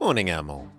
Morning, Amel.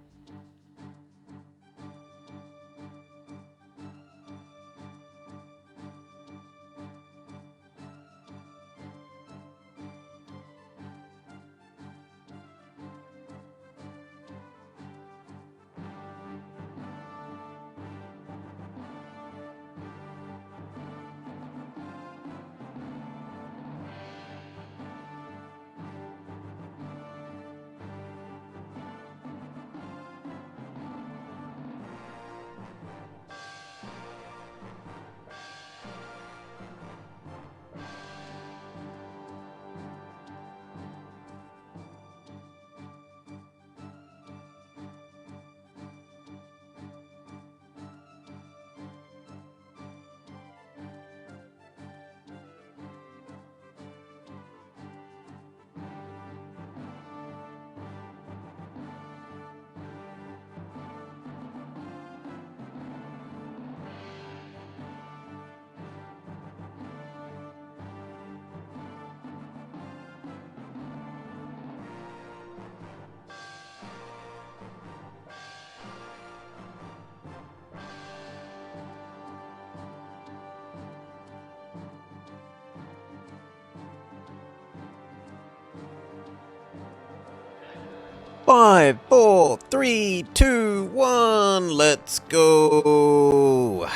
Five, four, three, two, one. Let's go.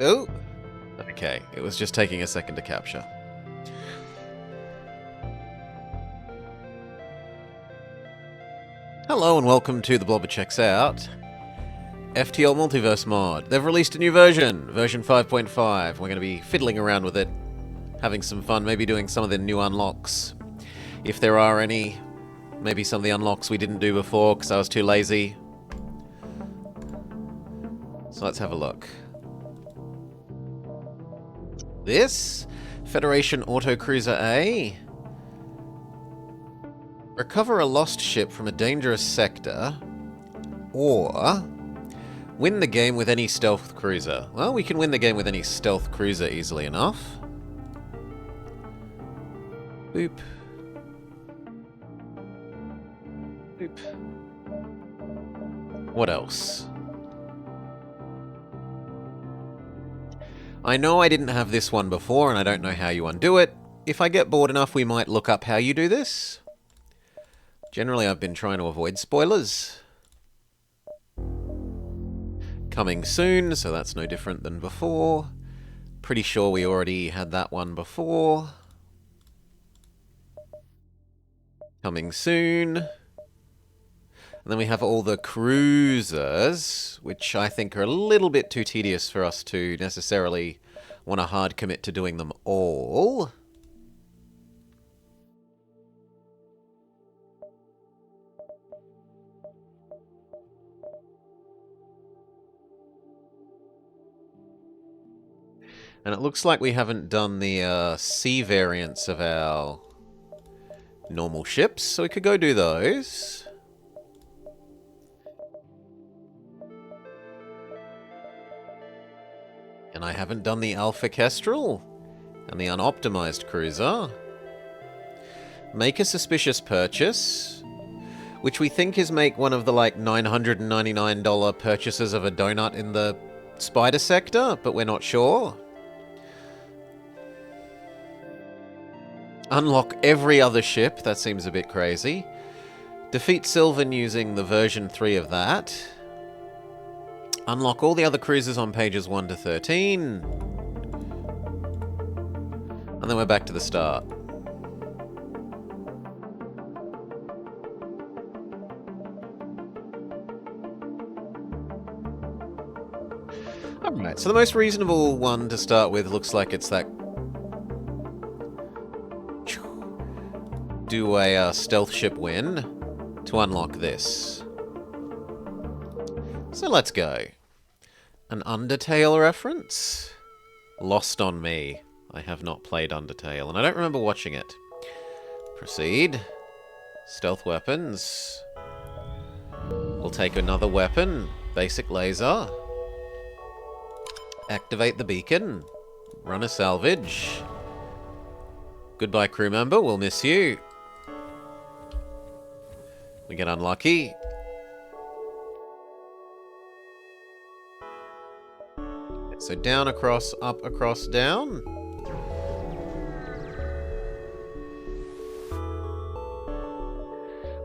Oh. Okay, it was just taking a second to capture. Hello and welcome to the Blobber Checks Out FTL Multiverse mod. They've released a new version, version 5.5. We're going to be fiddling around with it, having some fun, maybe doing some of the new unlocks. If there are any, maybe some of the unlocks we didn't do before because I was too lazy. So let's have a look. This, Federation Autocruiser A. Recover a lost ship from a dangerous sector, or win the game with any stealth cruiser. Well, we can win the game with any stealth cruiser easily enough. Boop. Boop. What else? I know I didn't have this one before, and I don't know how you undo it. If I get bored enough, we might look up how you do this. Generally, I've been trying to avoid spoilers. Coming soon, so that's no different than before. Pretty sure we already had that one before. Coming soon. And then we have all the cruisers, which I think are a little bit too tedious for us to necessarily want to hard commit to doing them all. And it looks like we haven't done the sea variants of our normal ships, so we could go do those. And I haven't done the Alpha Kestrel and the unoptimized cruiser. Make a suspicious purchase, which we think is make one of the like $999 purchases of a donut in the spider sector, but we're not sure. Unlock every other ship, that seems a bit crazy. Defeat Sylvan using the version 3 of that. Unlock all the other cruisers on pages 1 to 13. And then we're back to the start. Alright, so the most reasonable one to start with looks like it's that... Do a stealth ship win to unlock this. So let's go. An Undertale reference? Lost on me. I have not played Undertale, and I don't remember watching it. Proceed. Stealth weapons. We'll take another weapon. Basic laser. Activate the beacon. Run a salvage. Goodbye, crew member. We'll miss you. We get unlucky. So down, across, up, across, down.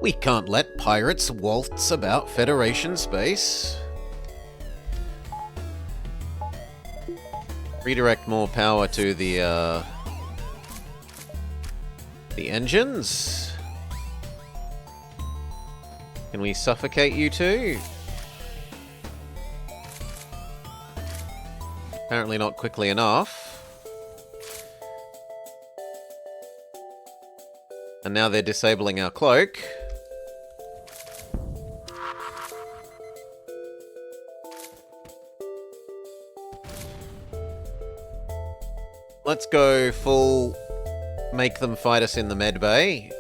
We can't let pirates waltz about Federation space. Redirect more power to the engines. Can we suffocate you two? Apparently not quickly enough. And now they're disabling our cloak. Let's go full make them fight us in the med bay.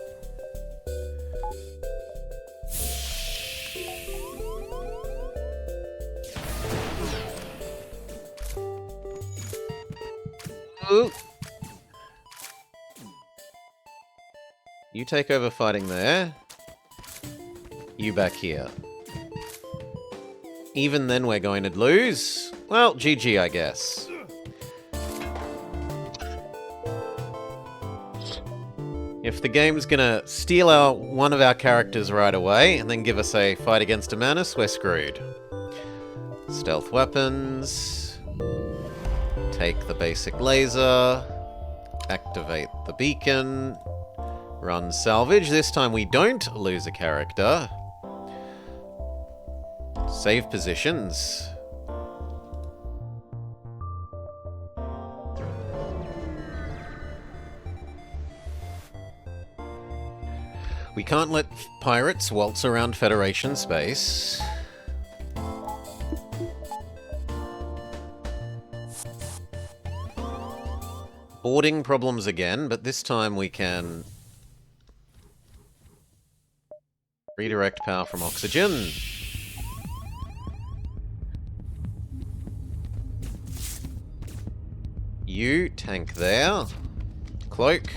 Ooh. You take over fighting there. You back here. Even then we're going to lose. Well, GG, I guess. If the game's gonna steal one of our characters right away and then give us a fight against a Manus, we're screwed. Stealth weapons. Take the basic laser. Activate the beacon. Run salvage. This time we don't lose a character. Save positions. We can't let pirates waltz around Federation space. Boarding problems again, but this time we can redirect power from oxygen. You tank there. Cloak.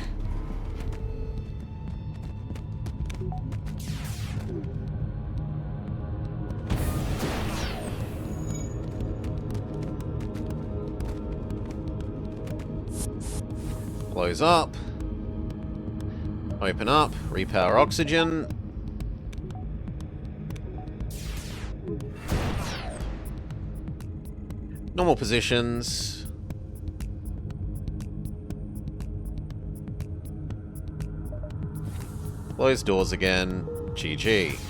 Close up. Open up. Repower oxygen. Normal positions. Close doors again. GG.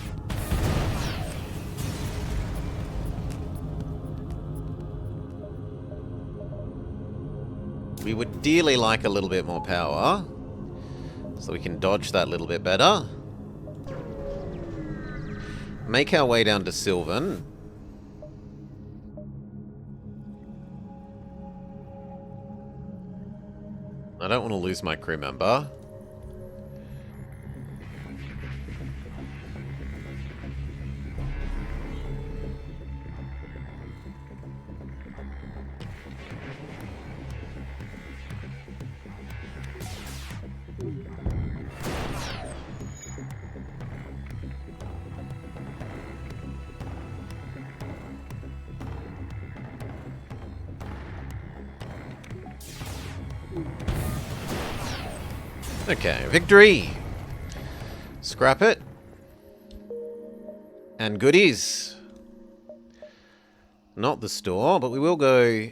We would dearly like a little bit more power, so we can dodge that a little bit better. Make our way down to Sylvan. I don't want to lose my crew member. Okay, victory! Scrap it. And goodies. Not the store, but we will go...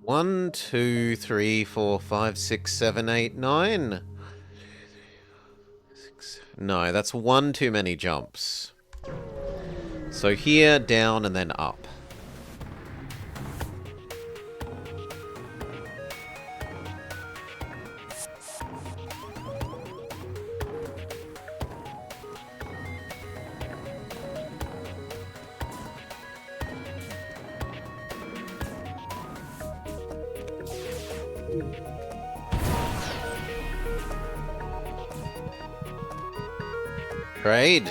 1, 2, 3, 4, 5, 6, 7, 8, 9. No, that's one too many jumps. So here, down, and then up. Trade.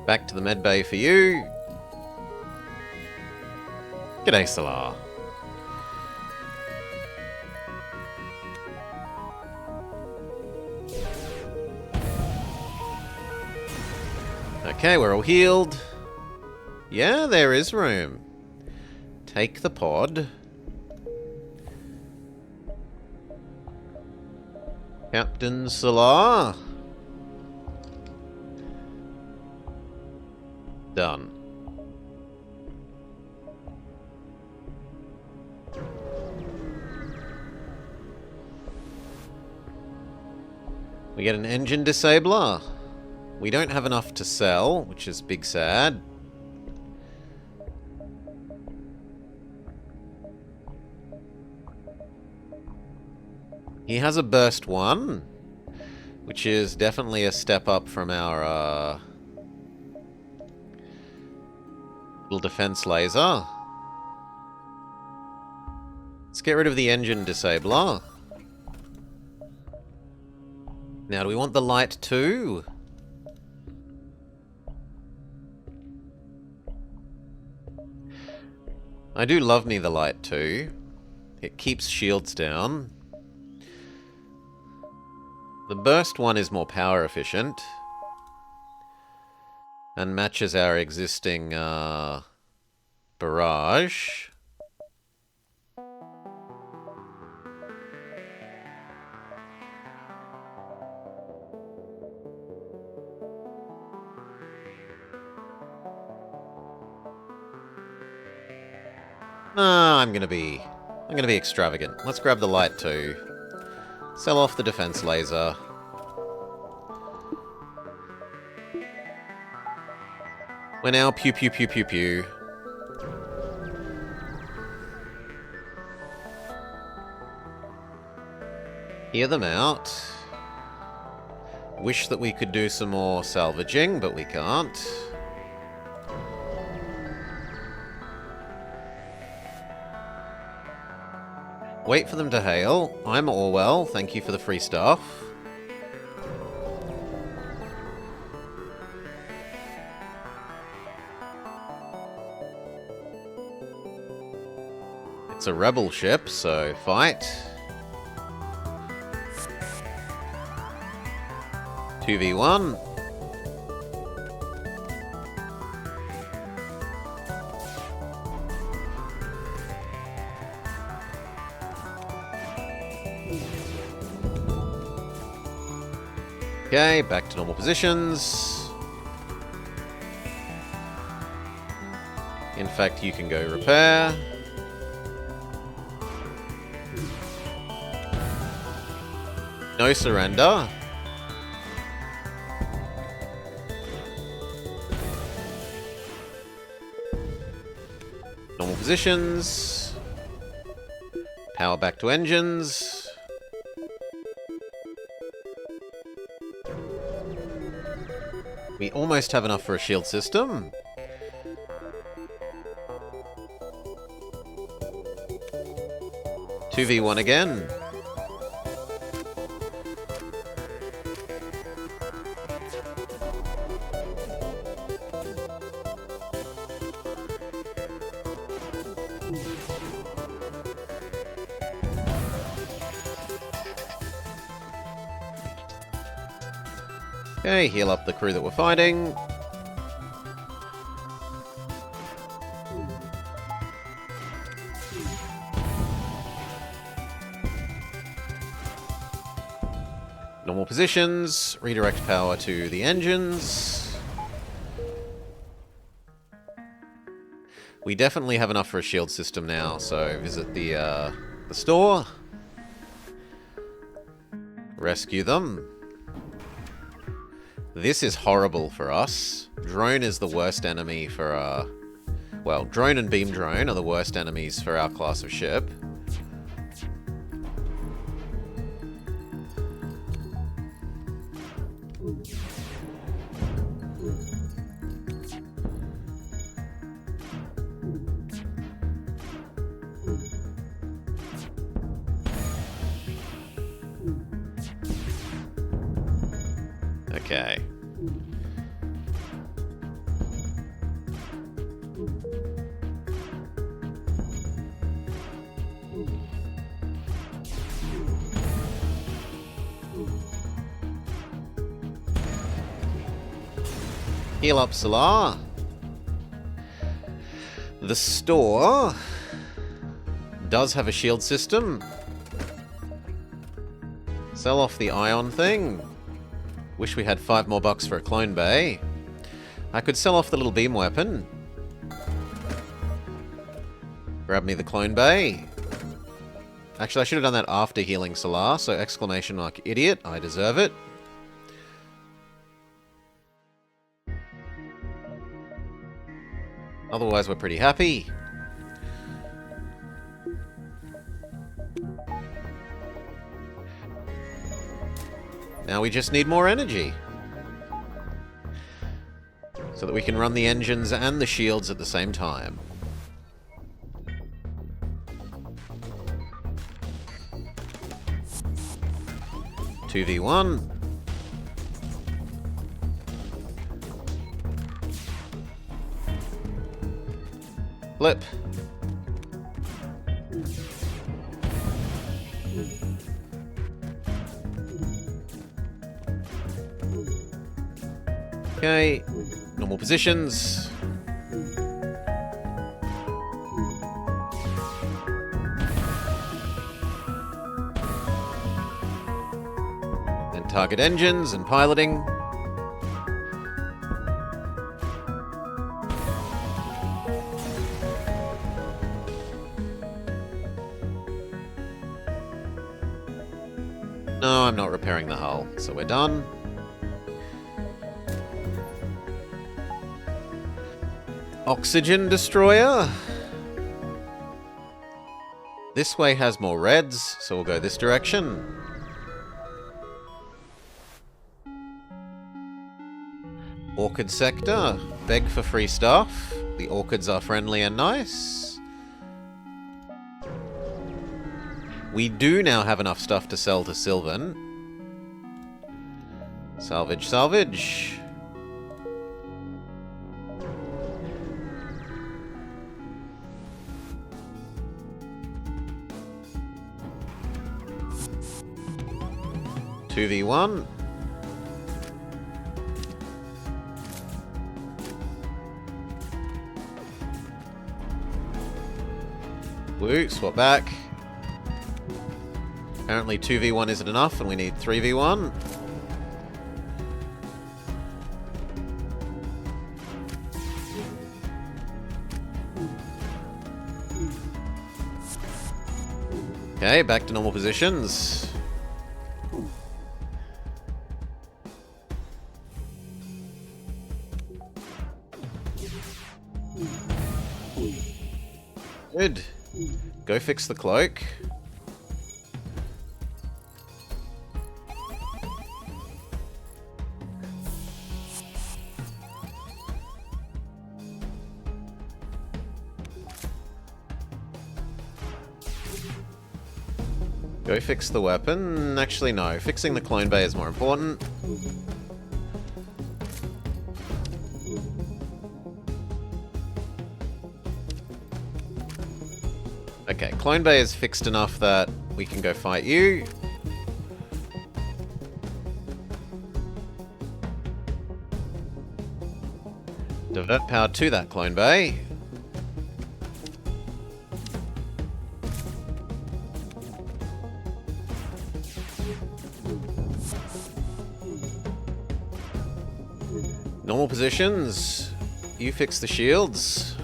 Back to the med bay for you. G'day, Salar. Okay, we're all healed. Yeah, there is room. Take the pod. Captain Salar. Done. We get an engine disabler. We don't have enough to sell, which is big sad. He has a burst 1, which is definitely a step up from our little defense laser. Let's get rid of the engine disabler. Now, do we want the light too? I do love me the light too. It keeps shields down. The burst 1 is more power efficient. And matches our existing barrage. I'm gonna be extravagant. Let's grab the light too. Sell off the defense laser. We're now pew pew pew pew pew. Hear them out. Wish that we could do some more salvaging, but we can't. Wait for them to hail. I'm Orwell. Thank you for the free stuff. It's a rebel ship, so fight. 2v1. Okay, back to normal positions. In fact, you can go repair. No surrender. Normal positions. Power back to engines. We almost have enough for a shield system. Two v one again. Okay, heal up the crew that we're fighting. Normal positions, redirect power to the engines. We definitely have enough for a shield system now, so visit the store. Rescue them. This is horrible for us. Drone is the worst enemy for well, drone and beam drone are the worst enemies for our class of ship. Okay. Heal up Salar. The store does have a shield system. Sell off the ion thing. Wish we had $5 more for a clone bay. I could sell off the little beam weapon. Grab me the clone bay. Actually, I should have done that after healing Salar, so exclamation mark idiot, I deserve it. Otherwise, we're pretty happy. Now we just need more energy. So that we can run the engines and the shields at the same time. Two v one. Flip. Okay, normal positions. And target engines and piloting. No, I'm not repairing the hull, so we're done. Oxygen destroyer. This way has more reds, so we'll go this direction. Orchid sector. Beg for free stuff. The orchids are friendly and nice. We do now have enough stuff to sell to Sylvan. Salvage, salvage. Two v one. Woo, swap back. Apparently 2v1 isn't enough and we need 3v1. Okay, back to normal positions. Good. Go fix the cloak. Go fix the weapon. Actually, no. Fixing the clone bay is more important. Okay, clone bay is fixed enough that we can go fight you. Divert power to that clone bay. Normal positions. You fix the shields.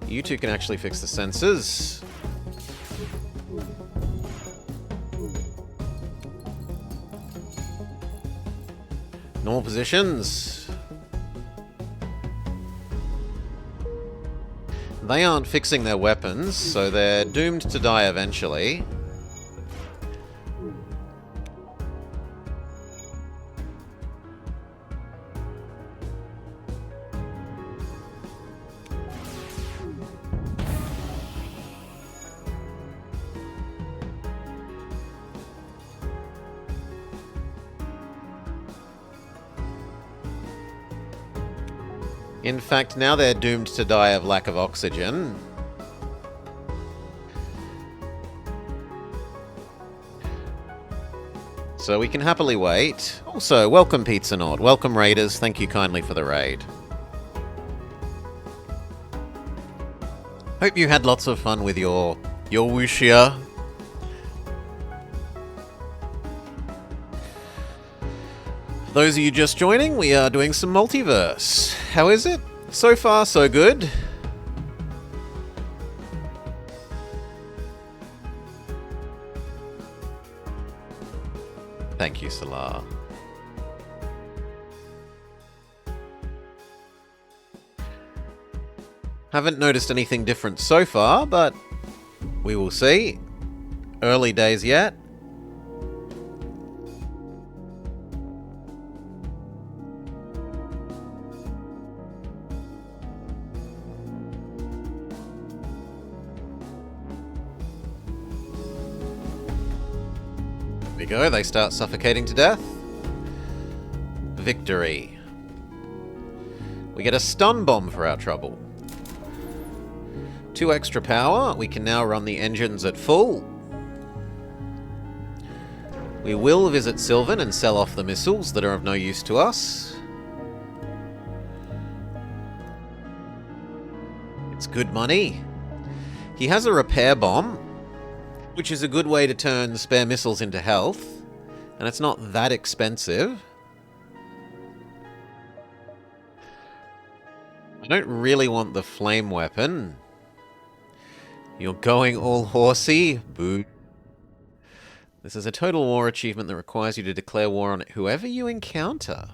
You two can actually fix the sensors. Normal positions. They aren't fixing their weapons, so they're doomed to die eventually. In fact, now they're doomed to die of lack of oxygen. So we can happily wait. Also, welcome Pizza Nord. Welcome Raiders. Thank you kindly for the raid. Hope you had lots of fun with your wuxia. For those of you just joining, we are doing some multiverse. How is it? So far, so good. Thank you, Salah. Haven't noticed anything different so far, but we will see. Early days yet. There we go, they start suffocating to death. Victory. We get a stun bomb for our trouble. 2 extra power. We can now run the engines at full. We will visit Sylvan and sell off the missiles that are of no use to us. It's good money. He has a repair bomb, which is a good way to turn spare missiles into health, and it's not that expensive. I don't really want the flame weapon. You're going all horsey? Boo. This is a total war achievement that requires you to declare war on whoever you encounter.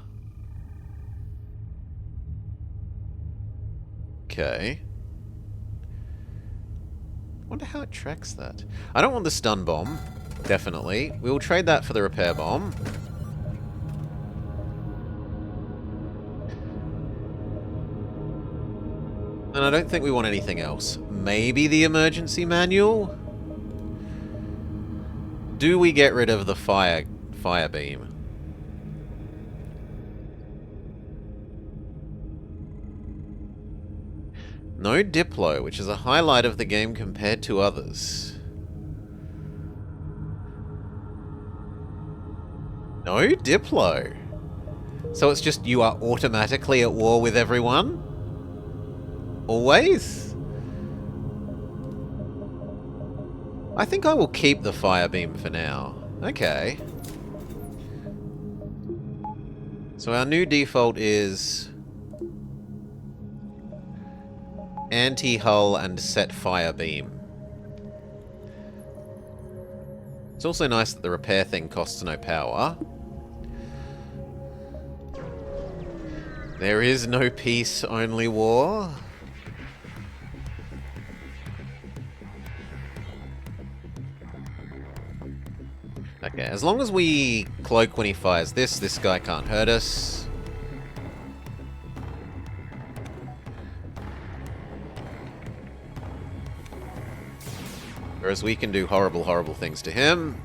Okay. Wonder how it tracks that. I don't want the stun bomb. Definitely. We will trade that for the repair bomb. And I don't think we want anything else. Maybe the emergency manual? Do we get rid of the fire beam? No Diplo, which is a highlight of the game compared to others. No Diplo. So it's just you are automatically at war with everyone? Always? I think I will keep the fire beam for now. Okay. So our new default is anti-hull and set fire beam. It's also nice that the repair thing costs no power. There is no peace, only war. Okay, as long as we cloak when he fires this guy can't hurt us. Whereas we can do horrible, horrible things to him.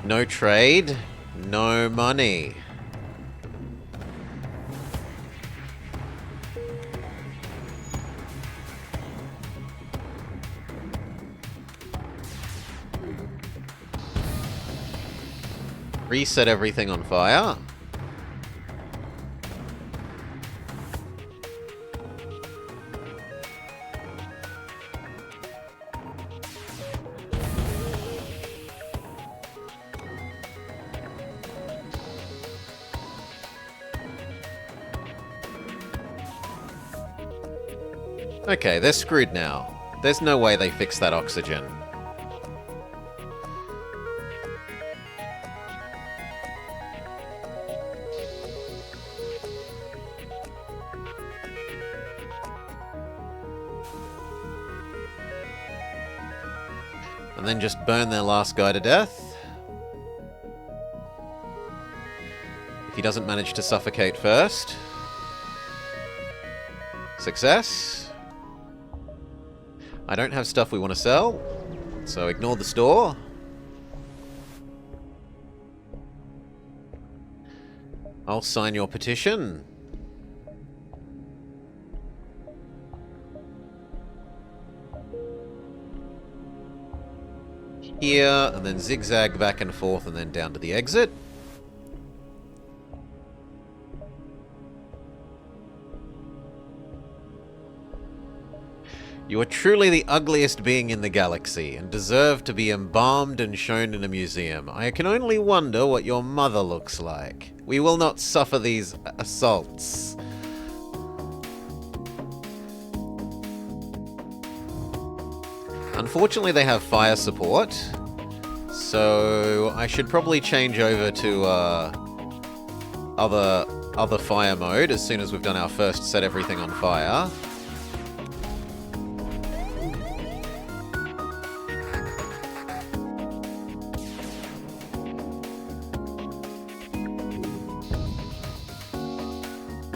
No trade, no money. Reset everything on fire. Okay, they're screwed now. There's no way they fix that oxygen. And then just burn their last guy to death. If he doesn't manage to suffocate first. Success. I don't have stuff we want to sell, so ignore the store. I'll sign your petition. here, and then zigzag back and forth, and then down to the exit. You are truly the ugliest being in the galaxy, and deserve to be embalmed and shown in a museum. I can only wonder what your mother looks like. We will not suffer these assaults. Unfortunately, they have fire support, so I should probably change over to other fire mode as soon as we've done our first set everything on fire.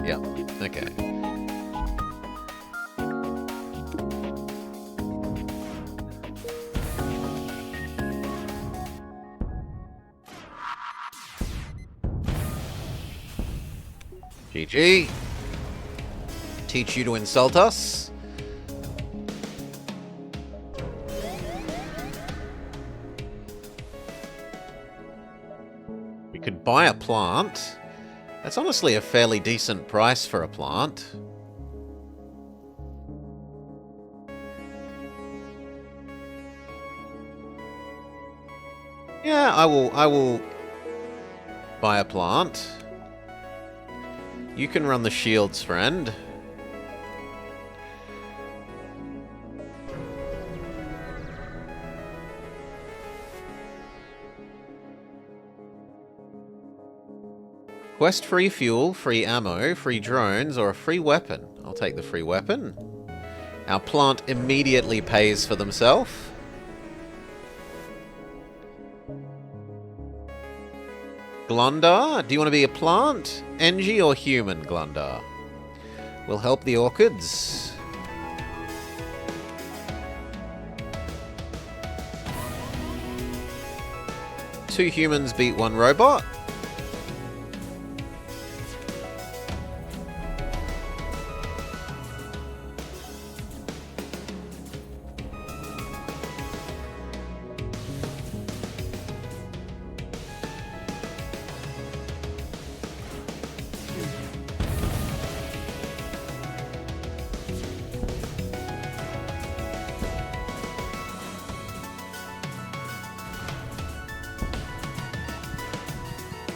Yeah, okay. GG. Teach you to insult us. We could buy a plant. That's honestly a fairly decent price for a plant. Yeah, I will buy a plant. You can run the shields, friend. Quest free fuel, free ammo, free drones, or a free weapon. I'll take the free weapon. Our plant immediately pays for themselves. Glundar, do you want to be a plant? Engie or human, Glundar? We'll help the orchids. Two humans beat one robot.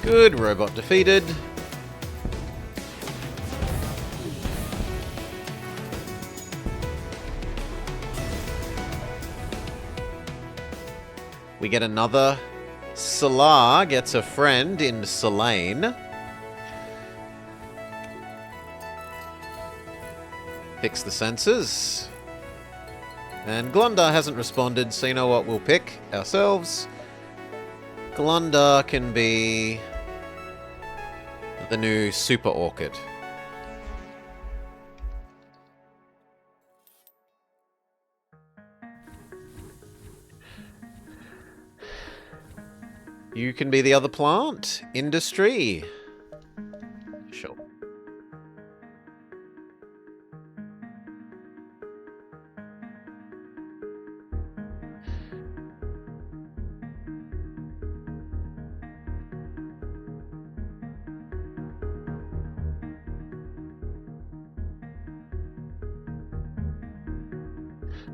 Good, robot defeated. We get another. Salar gets a friend in Selene. Fix the sensors. And Glundar hasn't responded, so you know what, we'll pick ourselves. Glundar can be the new Super Orchid. You can be the other plant. Industry. Sure.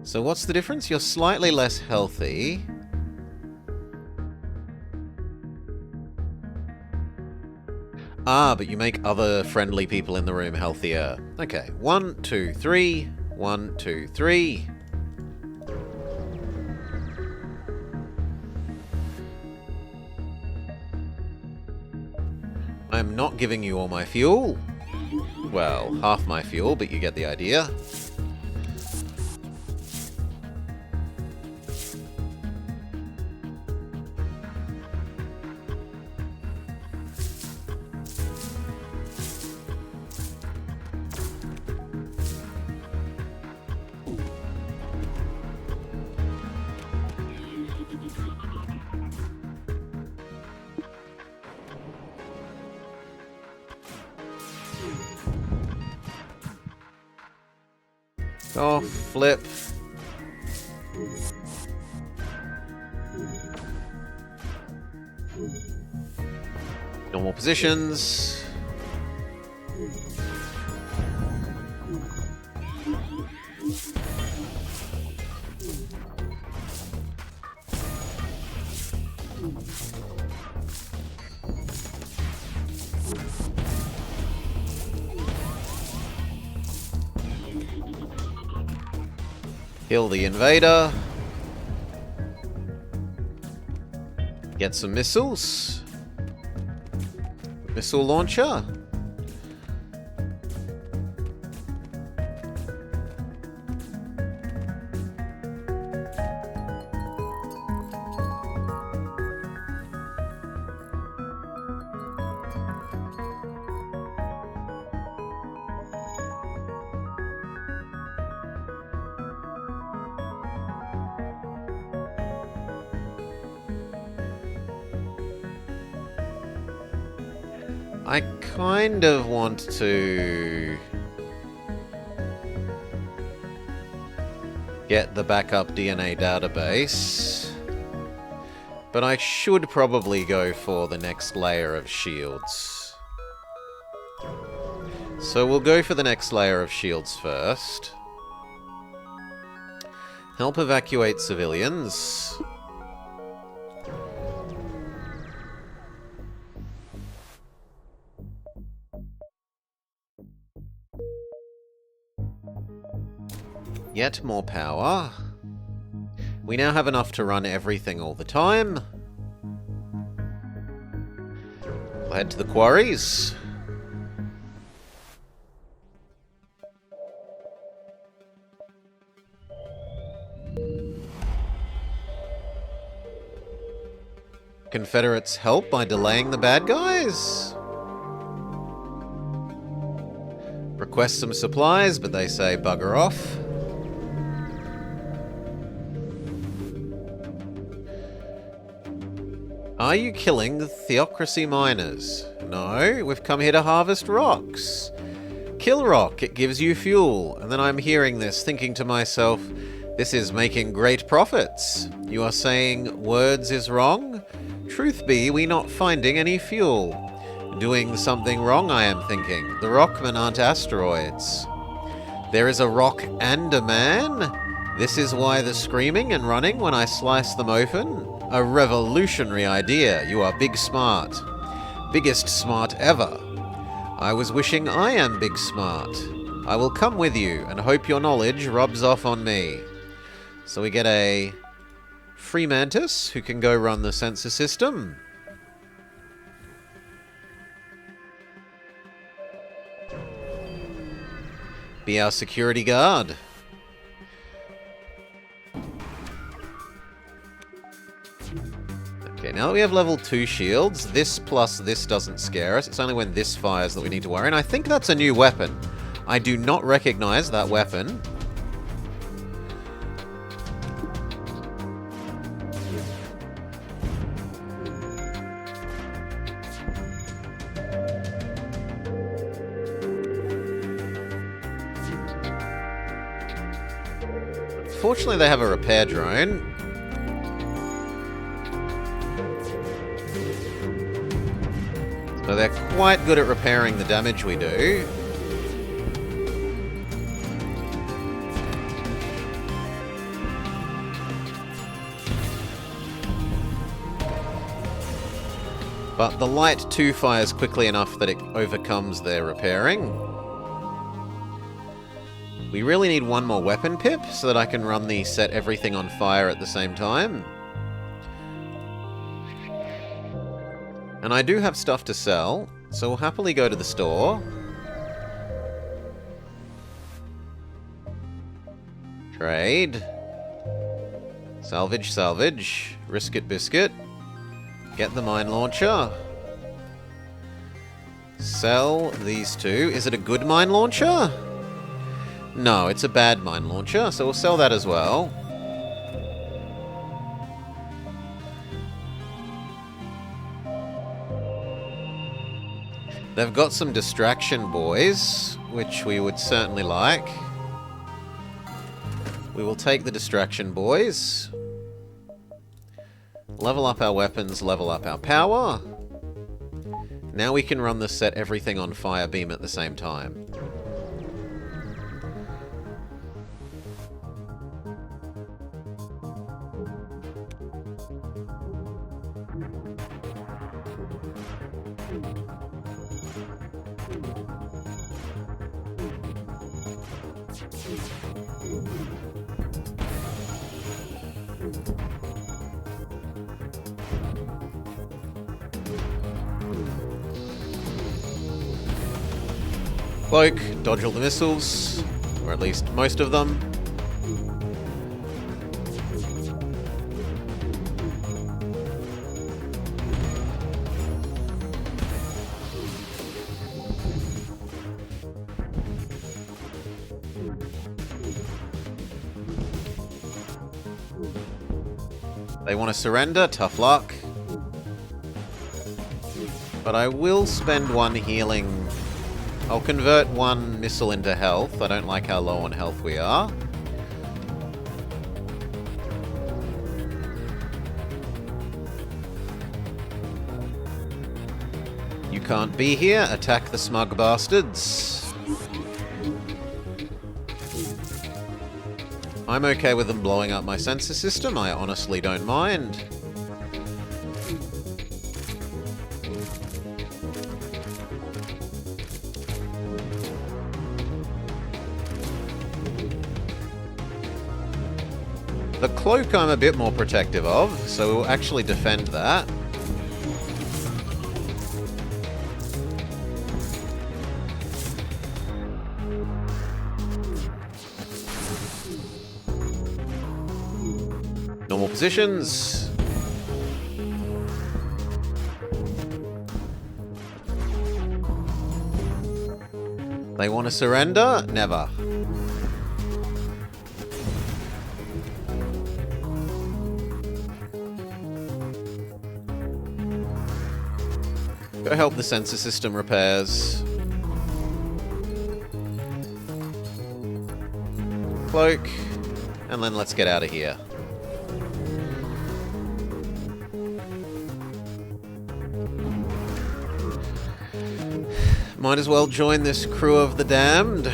So what's the difference? You're slightly less healthy. Ah, but you make other friendly people in the room healthier. Okay, 1, 2, 3. 1, 2, 3. I'm not giving you all my fuel. Well, half my fuel, but you get the idea. Oh, flip. more positions. Kill the invader. Get some missiles. Missile launcher. I kind of want to get the backup DNA database, but I should probably go for the next layer of shields. So we'll go for the next layer of shields first. Help evacuate civilians. Yet more power. We now have enough to run everything all the time. We'll head to the quarries. Confederates help by delaying the bad guys. Request some supplies, but they say bugger off. Are you killing the Theocracy miners? No, we've come here to harvest rocks. Kill rock, it gives you fuel. And then I'm hearing this, thinking to myself, this is making great profits. You are saying words is wrong? Truth be, we not finding any fuel. Doing something wrong, I am thinking. The rockmen aren't asteroids. There is a rock and a man? This is why the screaming and running when I slice them open? A revolutionary idea. You are big smart. Biggest smart ever. I was wishing I am big smart. I will come with you and hope your knowledge rubs off on me. So we get a free mantis who can go run the sensor system. Be our security guard. Okay, now that we have level 2 shields, this plus this doesn't scare us. It's only when this fires that we need to worry. And I think that's a new weapon. I do not recognize that weapon. Fortunately, they have a repair drone. So they're quite good at repairing the damage we do. But the light too fires quickly enough that it overcomes their repairing. We really need one more weapon pip so that I can run the set everything on fire at the same time. And I do have stuff to sell, so we'll happily go to the store. Trade. Salvage, salvage. Risk it, biscuit. Get the mine launcher. Sell these two. Is it a good mine launcher? No, it's a bad mine launcher, so we'll sell that as well. They've got some distraction boys, which we would certainly like. We will take the distraction boys. Level up our weapons, level up our power. Now we can run the set everything on fire beam at the same time. Cloak, dodge all the missiles, or at least most of them. They want to surrender, tough luck. But I will spend one healing. I'll convert one missile into health. I don't like how low on health we are. You can't be here. Attack the smug bastards. I'm okay with them blowing up my sensor system. I honestly don't mind. The cloak I'm a bit more protective of, so we'll actually defend that. Normal positions. They want to surrender? Never. Go help the sensor system repairs. Cloak. And then let's get out of here. Might as well join this crew of the damned.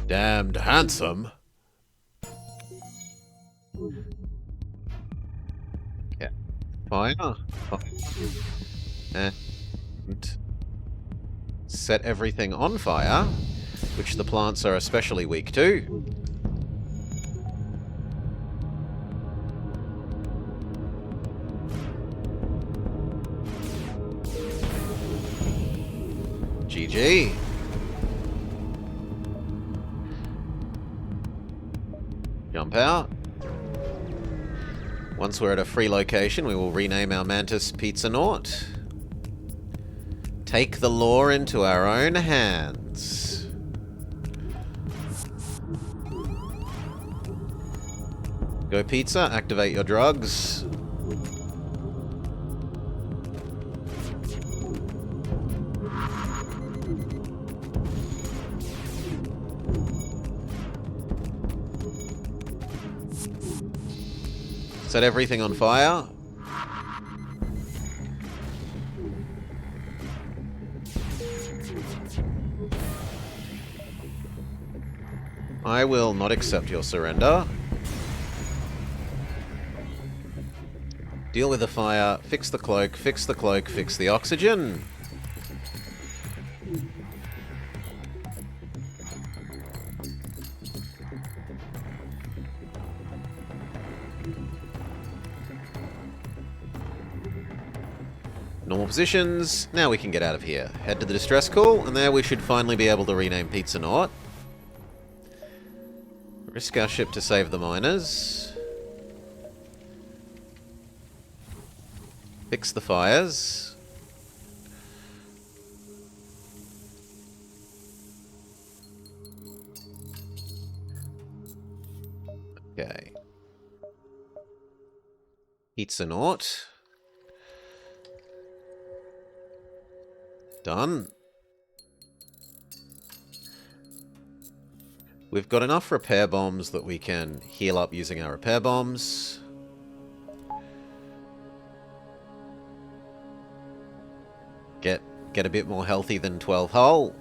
Damned handsome. Yeah. Fire. And set everything on fire, which the plants are especially weak to. GG. Jump out. Once we're at a free location, we will rename our Mantis Pizza Naut. Take the law into our own hands. Go Pizza, activate your drugs. Set everything on fire. I will not accept your surrender. Deal with the fire, fix the cloak, fix the cloak, fix the oxygen. Normal positions. Now we can get out of here. Head to the distress call, and there we should finally be able to rename Pizza Naut. Risk our ship to save the miners. Fix the fires. Okay. Pizza Naut. Done. We've got enough repair bombs that we can heal up using our repair bombs. get a bit more healthy than 12 hull.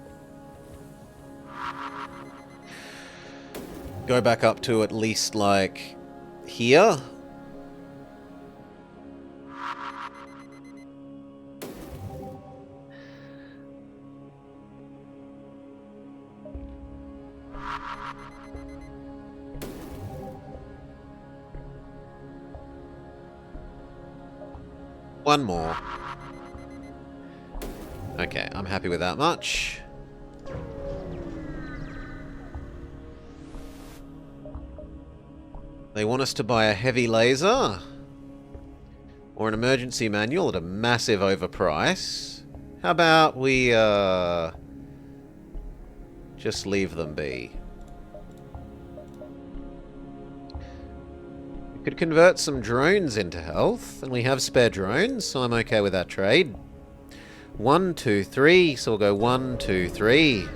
Go back up to at least, like, here. One more. Okay, I'm happy with that much. They want us to buy a heavy laser or an emergency manual at a massive overprice. How about we just leave them be? We could convert some drones into health, and we have spare drones, so I'm okay with that trade. 1, 2, 3, so we'll go 1, 2, 3.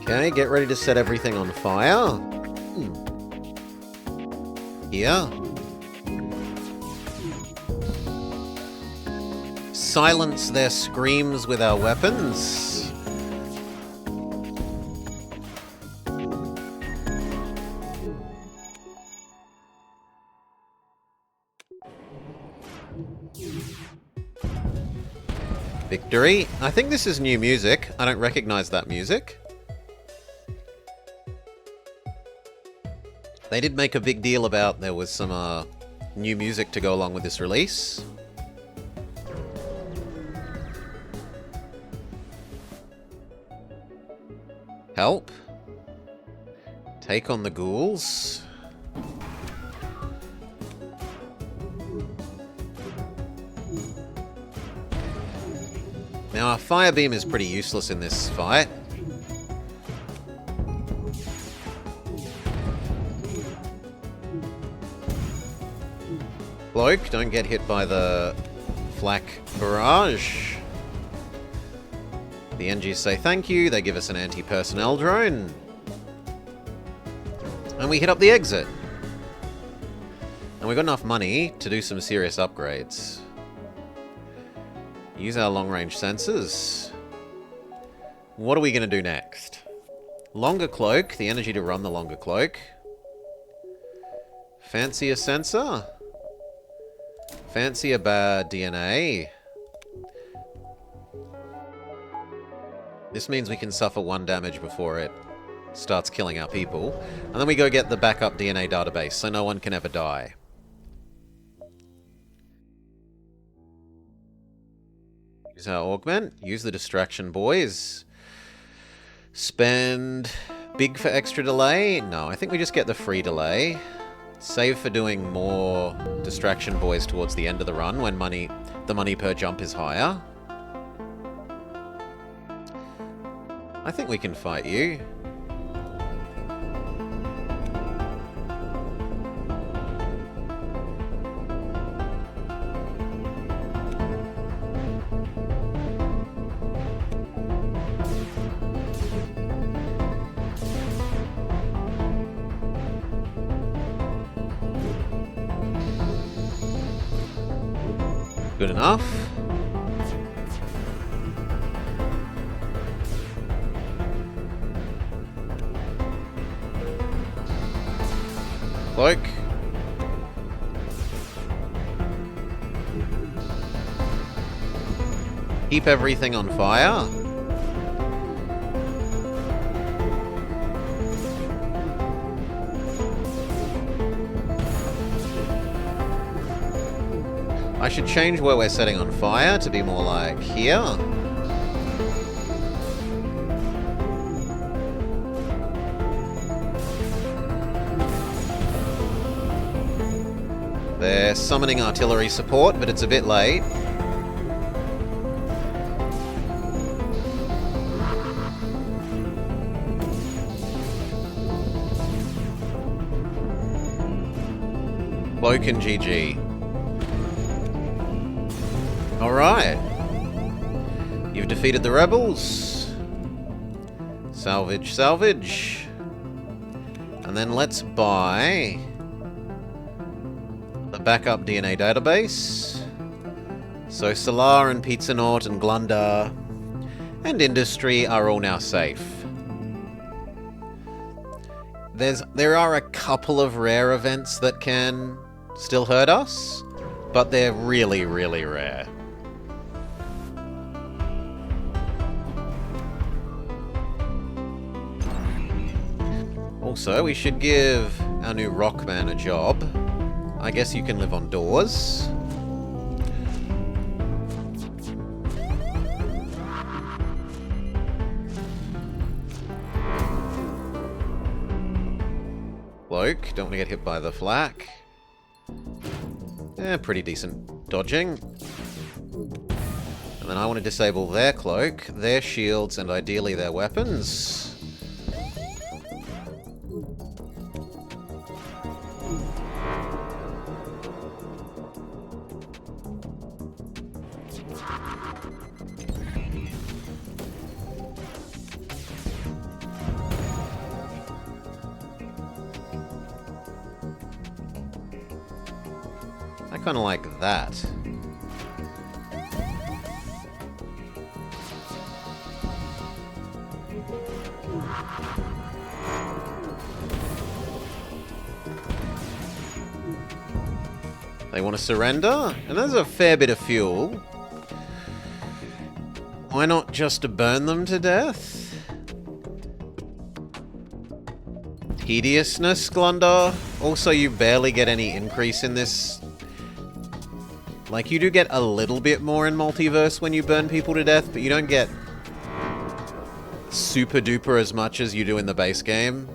Okay, get ready to set everything on fire. Here. Silence their screams with our weapons. Victory. I think this is new music. I don't recognize that music. They did make a big deal about there was some new music to go along with this release. Help. Take on the ghouls. Now our fire beam is pretty useless in this fight. Bloke, don't get hit by the flak barrage. The NGs say thank you, they give us an anti-personnel drone. And we hit up the exit. And we got enough money to do some serious upgrades. Use our long-range sensors. What are we going to do next? Longer cloak, the energy to run the longer cloak. Fancy a sensor? Fancy a bad DNA. This means we can suffer 1 damage before it starts killing our people. And then we go get the backup DNA database, so no one can ever die. Use our augment. Use the distraction, boys. Spend big for extra delay? No, I think we just get the free delay. Save for doing more distraction boys towards the end of the run when the money per jump is higher. I think we can fight you. Good enough. Cloak. Keep everything on fire. I should change where we're setting on fire to be more like here. They're summoning artillery support, but it's a bit late. Cloak and GG. Alright. You've defeated the rebels. Salvage, salvage. And then let's buy the backup DNA database. So Solar and Pizzanaut and Glundar and Industry are all now safe. There are a couple of rare events that can still hurt us, but they're really, really rare. Also, we should give our new Rockman a job. I guess you can live on doors. Cloak, don't want to get hit by the flak. Pretty decent dodging. And then I want to disable their cloak, their shields, and ideally their weapons. I kind of like that. They want to surrender? And there's a fair bit of fuel. Why not just burn them to death? Tediousness, Glundar. Also, you barely get any increase in this. Like, you do get a little bit more in Multiverse when you burn people to death, but you don't get super duper as much as you do in the base game.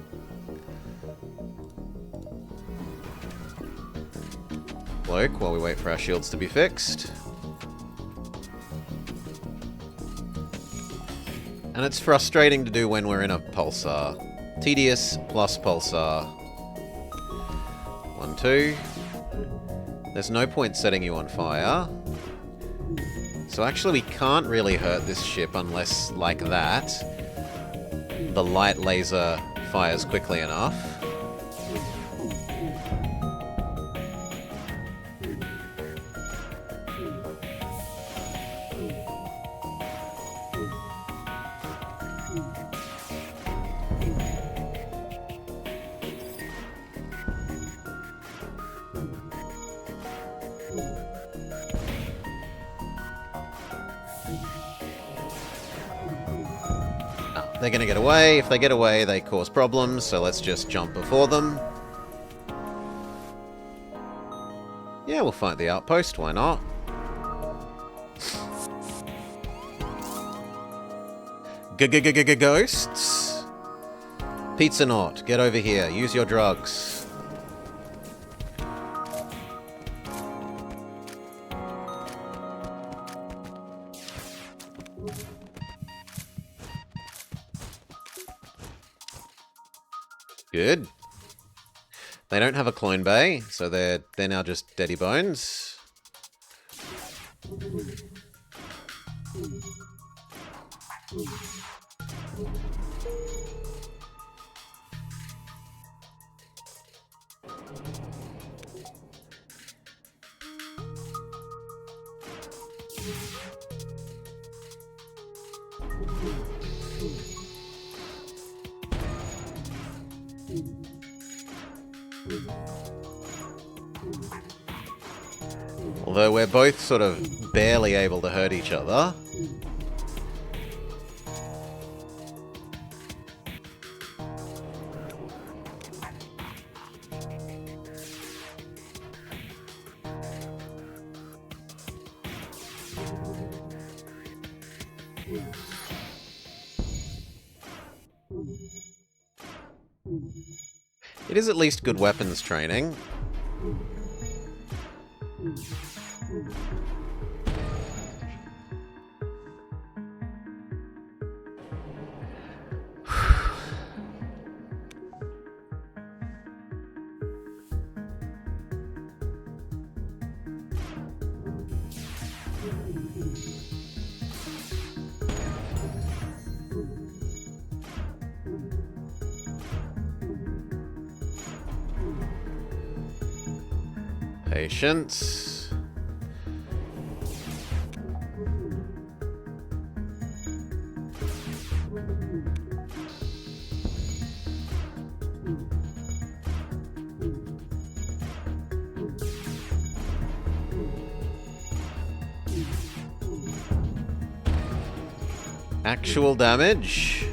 Cloak, while we wait for our shields to be fixed. And it's frustrating to do when we're in a pulsar. Tedious plus pulsar. 1, 2. There's no point setting you on fire. So actually we can't really hurt this ship unless, like that, the light laser fires quickly enough. They're gonna get away. If they get away, they cause problems, so let's just jump before them. Yeah, we'll fight the outpost, why not? Ghosts? Pizzanaut, get over here. Use your drugs. Good. They don't have a clone bay, so they're now just deady bones. Although we're both sort of barely able to hurt each other. It is at least good weapons training. Patience. Actual damage.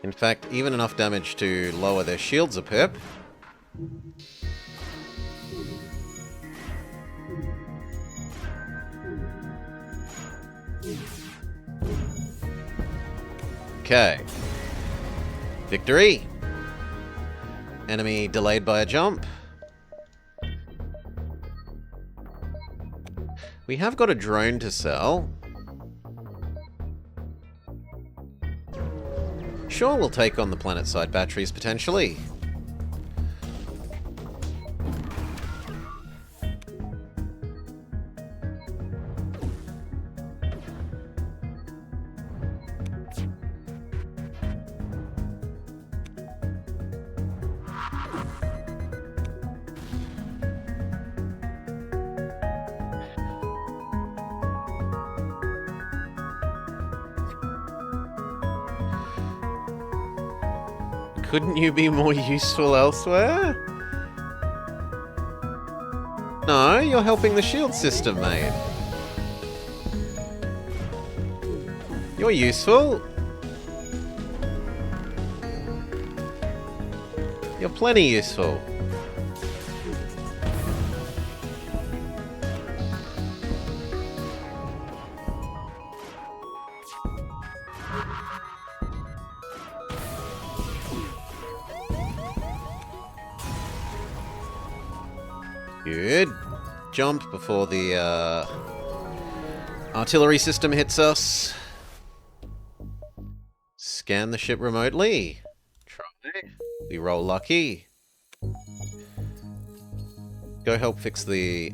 In fact, even enough damage to lower their shields a pip. Okay. Victory. Enemy delayed by a jump. We have got a drone to sell. Sure, we'll take on the planet-side batteries, potentially. Couldn't you be more useful elsewhere? No, you're helping the shield system, mate. You're useful. You're plenty useful. Good. Jump before the artillery system hits us. Scan the ship remotely. Try. We roll lucky. Go help fix the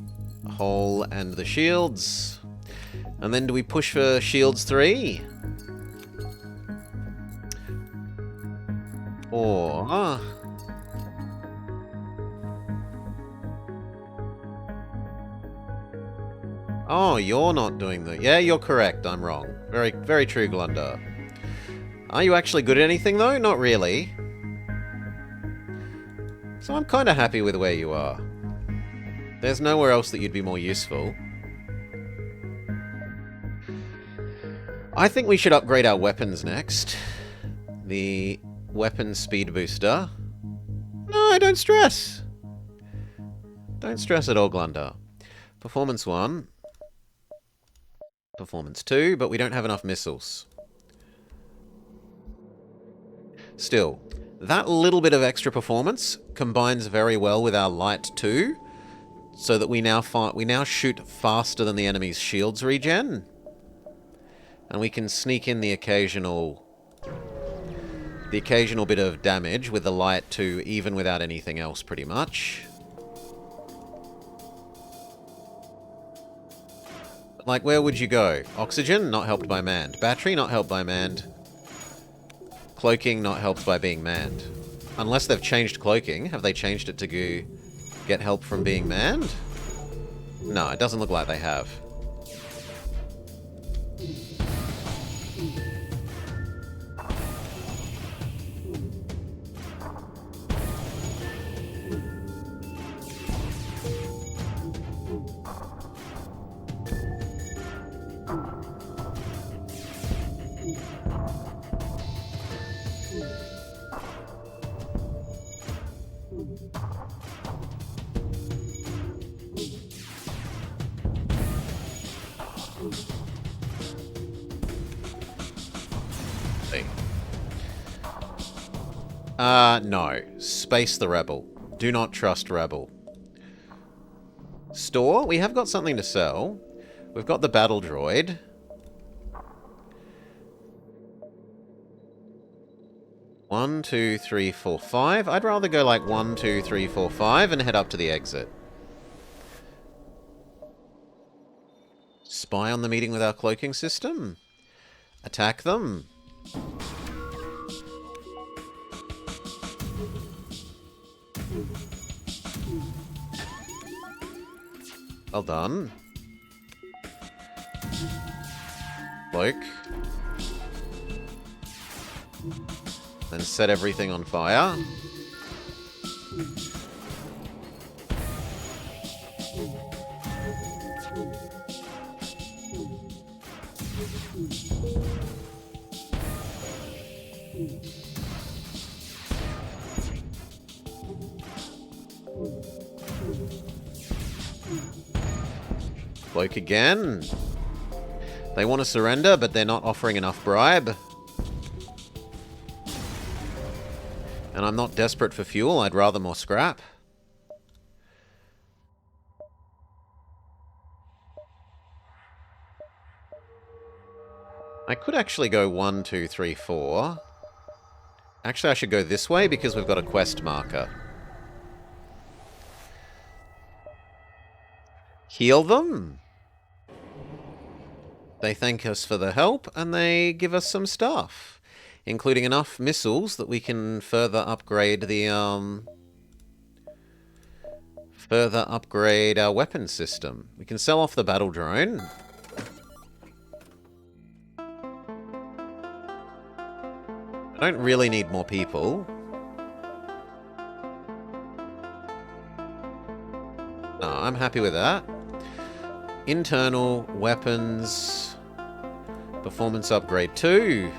hull and the shields. And then do we push for shields 3? Or... Oh, you're not doing the... Yeah, you're correct. I'm wrong. Very, very true, Glunder. Are you actually good at anything, though? Not really. So I'm kind of happy with where you are. There's nowhere else that you'd be more useful. I think we should upgrade our weapons next. The weapon speed booster. No, don't stress. Don't stress at all, Glunder. Performance 1. Performance 2, but we don't have enough missiles. Still, that little bit of extra performance combines very well with our light 2, so that we now shoot faster than the enemy's shields regen, and we can sneak in the occasional bit of damage with the light 2, even without anything else, pretty much. Like, where would you go? Oxygen, not helped by manned. Battery, not helped by manned. Cloaking, not helped by being manned. Unless they've changed cloaking. Have they changed it to get help from being manned? No, it doesn't look like they have. See. No. Space the Rebel. Do not trust Rebel. Store? We have got something to sell. We've got the battle droid. One, two, three, four, five. I'd rather go like 1, 2, 3, 4, 5 and head up to the exit. Spy on the meeting with our cloaking system. Attack them. Well done. Cloak. Then set everything on fire. Cloak again. They want to surrender, but they're not offering enough bribe. And I'm not desperate for fuel, I'd rather more scrap. I could actually go 1, 2, 3, 4. Actually, I should go this way because we've got a quest marker. Heal them. They thank us for the help, and they give us some stuff, including enough missiles that we can further upgrade the our weapon system. We can sell off the battle drone. I don't really need more people. No, I'm happy with that. Internal weapons performance upgrade 2.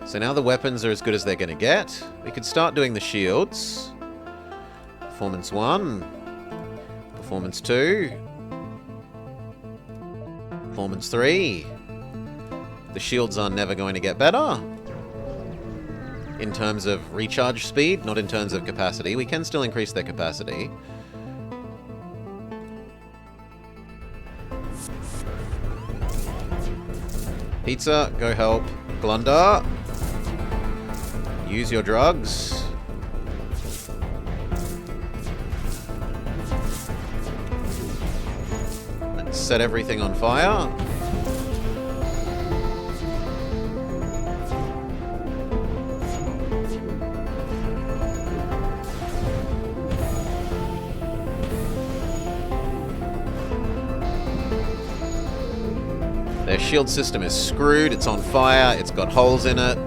So now the weapons are as good as they're going to get. We could start doing the shields. Performance 1. Performance 2. Performance 3. The shields are never going to get better. In terms of recharge speed, not in terms of capacity. We can still increase their capacity. Pizza, go help. Glunder. Use your drugs. Let's set everything on fire. Their shield system is screwed, it's on fire, it's got holes in it.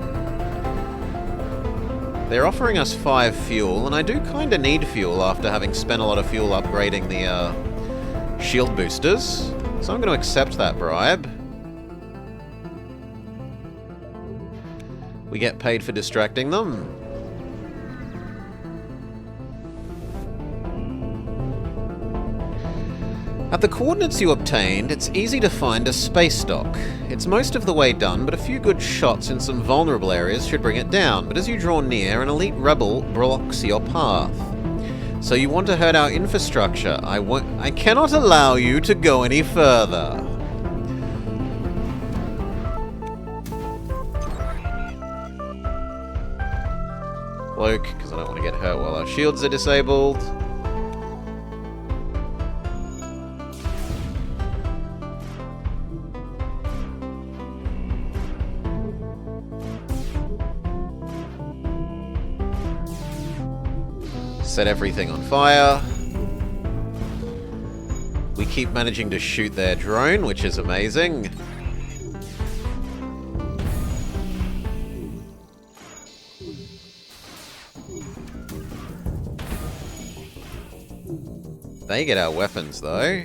They're offering us 5 fuel, and I do kind of need fuel after having spent a lot of fuel upgrading the shield boosters. So I'm going to accept that bribe. We get paid for distracting them. At the coordinates you obtained, it's easy to find a space dock. It's most of the way done, but a few good shots in some vulnerable areas should bring it down. But as you draw near, an elite rebel blocks your path. So you want to hurt our infrastructure. I cannot allow you to go any further. Cloak, because I don't want to get hurt while our shields are disabled. Set everything on fire. We keep managing to shoot their drone, which is amazing. They get our weapons, though.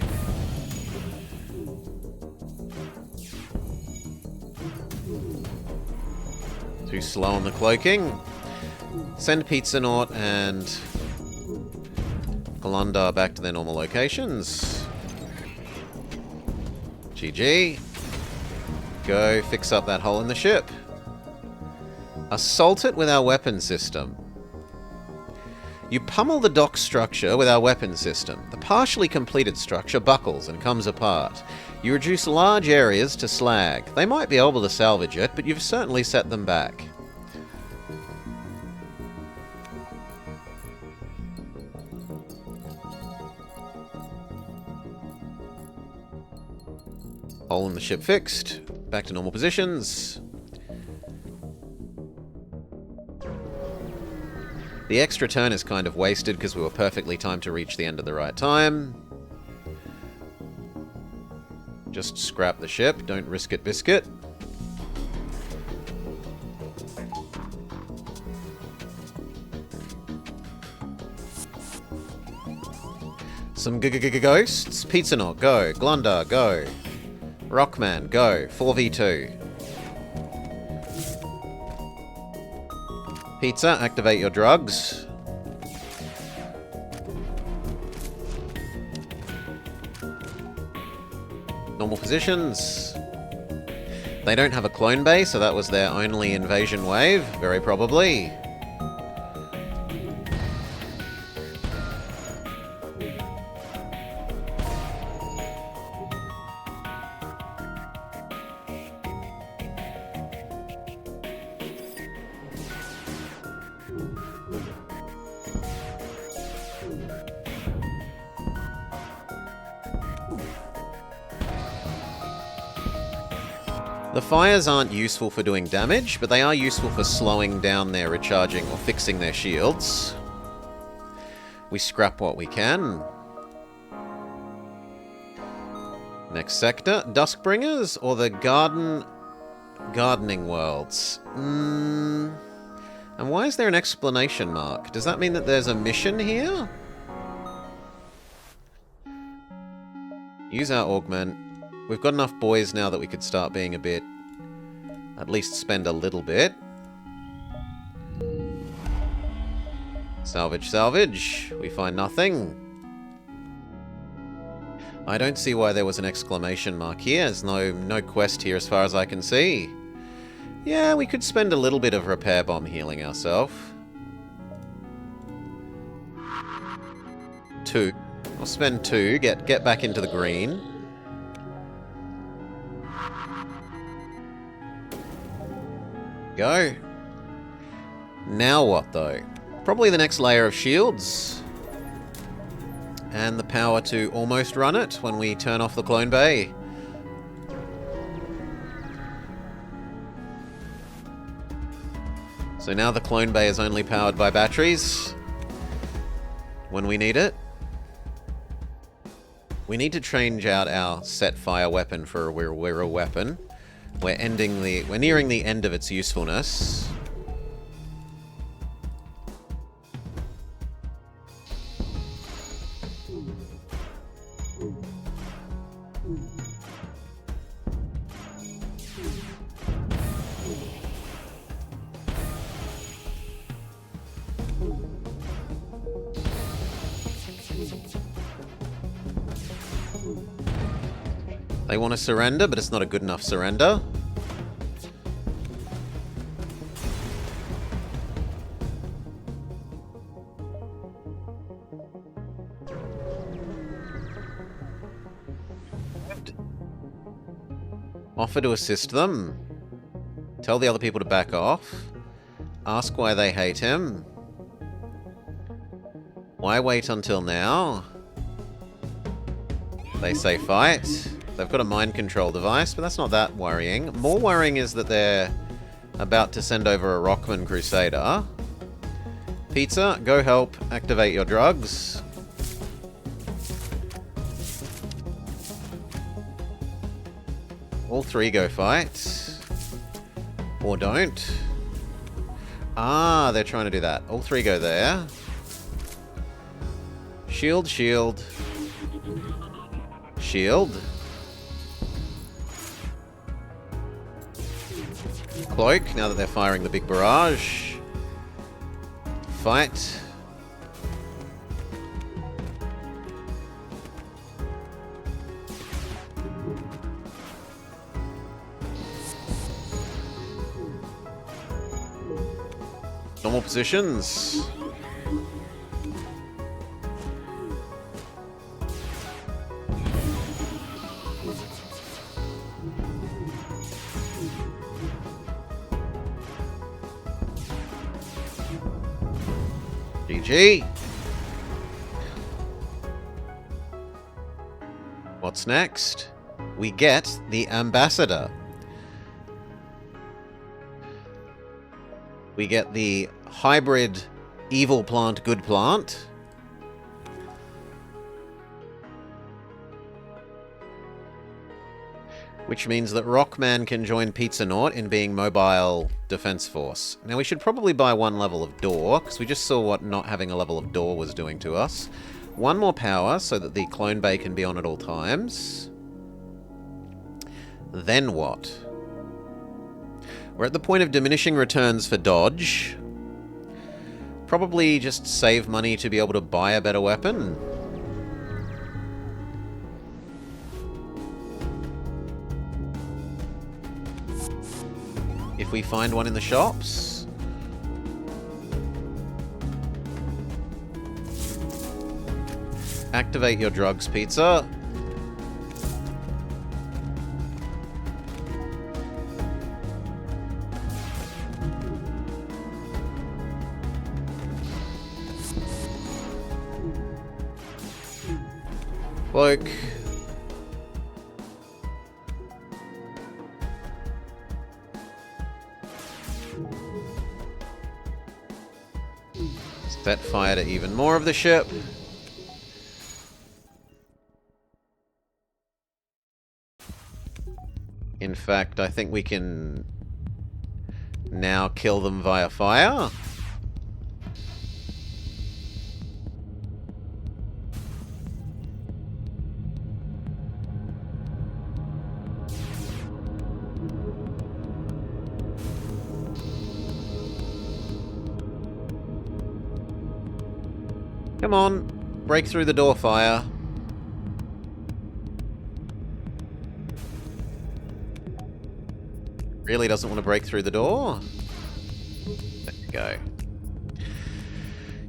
Too slow on the cloaking. Send Pizzanaut and Glunder back to their normal locations. GG. Go fix up that hole in the ship. Assault it with our weapon system. You pummel the dock structure with our weapon system. The partially completed structure buckles and comes apart. You reduce large areas to slag. They might be able to salvage it, but you've certainly set them back. Hole in the ship fixed. Back to normal positions. The extra turn is kind of wasted because we were perfectly timed to reach the end at the right time. Just scrap the ship. Don't risk it, biscuit. Some ghosts. Pizza Knot, go. Glunda, go. Rockman, go. 4v2. Pizza, activate your drugs. Normal positions. They don't have a clone base, so that was their only invasion wave, very probably. The fires aren't useful for doing damage, but they are useful for slowing down their recharging or fixing their shields. We scrap what we can. Next sector, Duskbringers or the gardening worlds? And why is there an exclamation mark? Does that mean that there's a mission here? Use our augment. We've got enough boys now that we could start being a bit... at least spend a little bit. Salvage, salvage. We find nothing. I don't see why there was an exclamation mark here. There's no quest here as far as I can see. Yeah, we could spend a little bit of repair bomb healing ourselves. 2. I'll spend 2. Get back into the green. Go. Now what, though? Probably the next layer of shields. And the power to almost run it when we turn off the clone bay. So now the clone bay is only powered by batteries when we need it. We need to change out our set fire weapon for a Wirra weapon. We're nearing the end of its usefulness. They want to surrender, but it's not a good enough surrender. Offer to assist them. Tell the other people to back off. Ask why they hate him. Why wait until now? They say fight. They've got a mind control device, but that's not that worrying. More worrying is that they're about to send over a Rockman Crusader. Pizza, go help activate your drugs. All 3 go fight. Or don't. Ah, they're trying to do that. All 3 go there. Shield, shield. Shield. Cloak, now that they're firing the big barrage. Fight. Normal positions. GG. What's next? We get the Ambassador. We get the hybrid evil plant, good plant. Which means that Rockman can join Pizza Naut in being mobile defense force. Now we should probably buy one level of door, because we just saw what not having a level of door was doing to us. One more power, so that the clone bay can be on at all times. Then what? We're at the point of diminishing returns for dodge. Probably just save money to be able to buy a better weapon. If we find one in the shops. Activate your drugs, pizza. Cloak. Set fire to even more of the ship. In fact, I think we can now kill them via fire. Come on, break through the door fire. Really doesn't want to break through the door? There you go.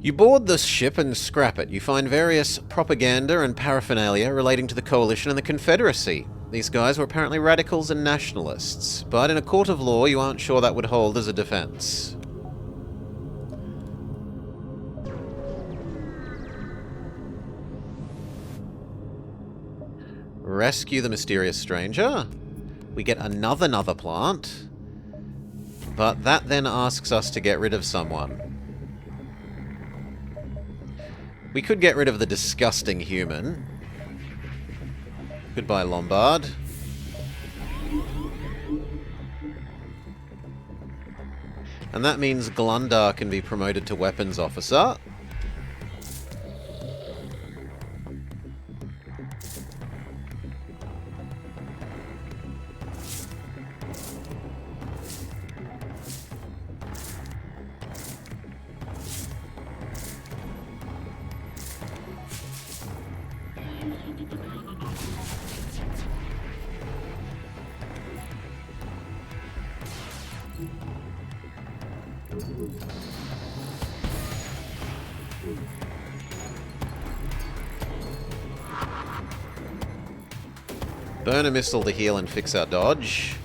You board this ship and scrap it. You find various propaganda and paraphernalia relating to the Coalition and the Confederacy. These guys were apparently radicals and nationalists, but in a court of law you aren't sure that would hold as a defense. Rescue the mysterious stranger. We get another plant. But that then asks us to get rid of someone. We could get rid of the disgusting human. Goodbye, Lombard. And that means Glundar can be promoted to weapons officer. Burn a missile to heal and fix our dodge.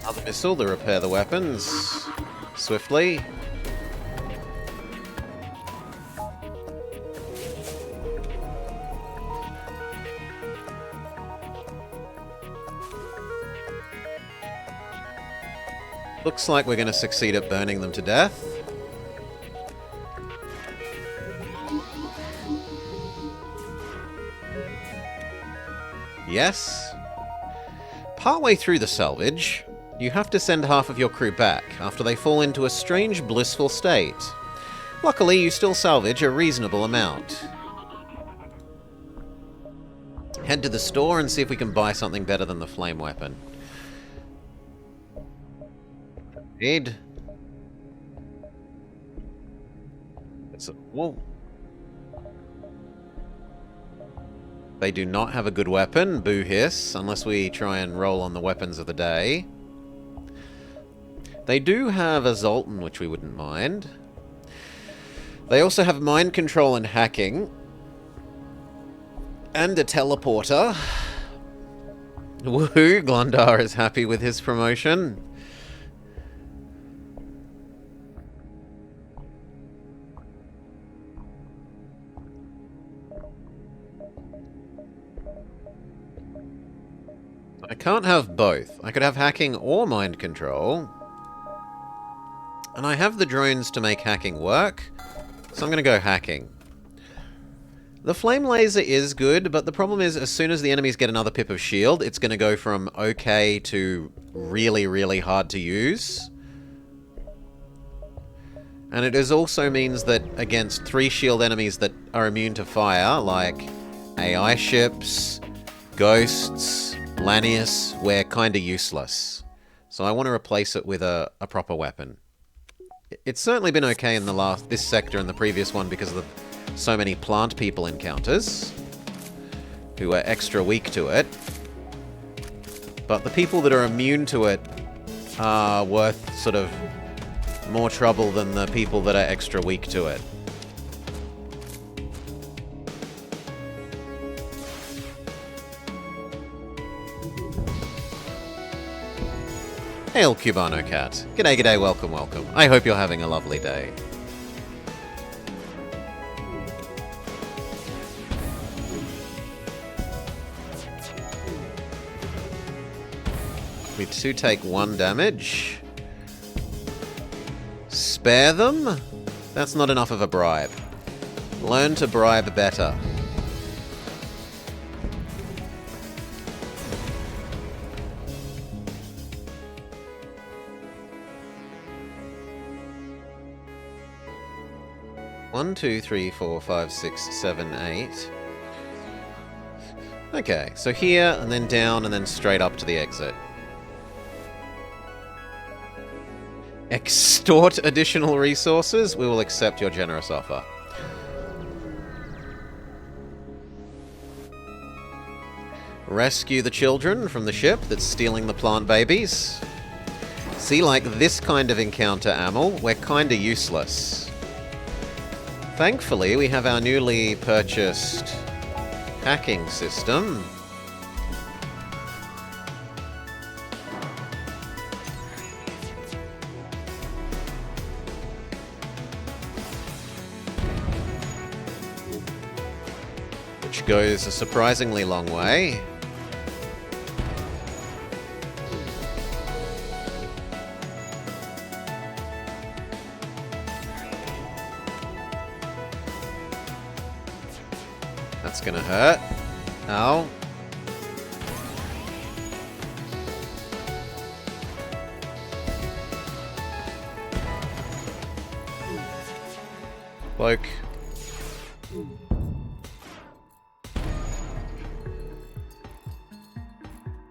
Another missile to repair the weapons swiftly. Looks like we're going to succeed at burning them to death. Yes. Partway through the salvage, you have to send half of your crew back after they fall into a strange, blissful state. Luckily, you still salvage a reasonable amount. Head to the store and see if we can buy something better than the flame weapon. Indeed. Well, they do not have a good weapon, boo hiss, unless we try and roll on the weapons of the day. They do have a Zoltan, which we wouldn't mind. They also have mind control and hacking. And a teleporter. Woohoo, Glundar is happy with his promotion. I can't have both. I could have hacking or mind control. And I have the drones to make hacking work, so I'm going to go hacking. The flame laser is good, but the problem is as soon as the enemies get another pip of shield, it's going to go from okay to really, really hard to use. And it also means that against 3 shield enemies that are immune to fire, like AI ships, ghosts, Lanius, we're kinda useless. So I want to replace it with a proper weapon. It's certainly been okay in this sector and the previous one because of so many plant people encounters who are extra weak to it. But the people that are immune to it are worth sort of more trouble than the people that are extra weak to it. Hail, Cubano Cat. G'day, g'day, welcome, welcome. I hope you're having a lovely day. We do take 1 damage. Spare them? That's not enough of a bribe. Learn to bribe better. One, 2, 3, 4, 5, 6, 7, 8. Okay, so here, and then down, and then straight up to the exit. Extort additional resources? We will accept your generous offer. Rescue the children from the ship that's stealing the plant babies. See, like this kind of encounter, Amel, we're kinda useless. Thankfully, we have our newly purchased hacking system. Which goes a surprisingly long way. That's gonna hurt. Ow. Cloak.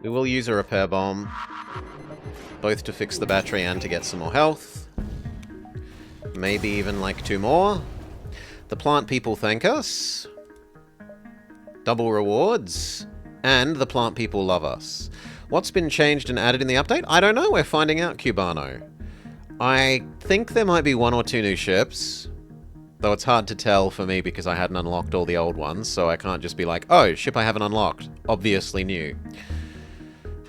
We will use a repair bomb, both to fix the battery and to get some more health. Maybe even like 2 more. The plant people thank us. Double rewards. And the plant people love us. What's been changed and added in the update? I don't know. We're finding out, Cubano. I think there might be 1 or 2 new ships. Though it's hard to tell for me because I hadn't unlocked all the old ones, so I can't just be like, oh, ship I haven't unlocked. Obviously new.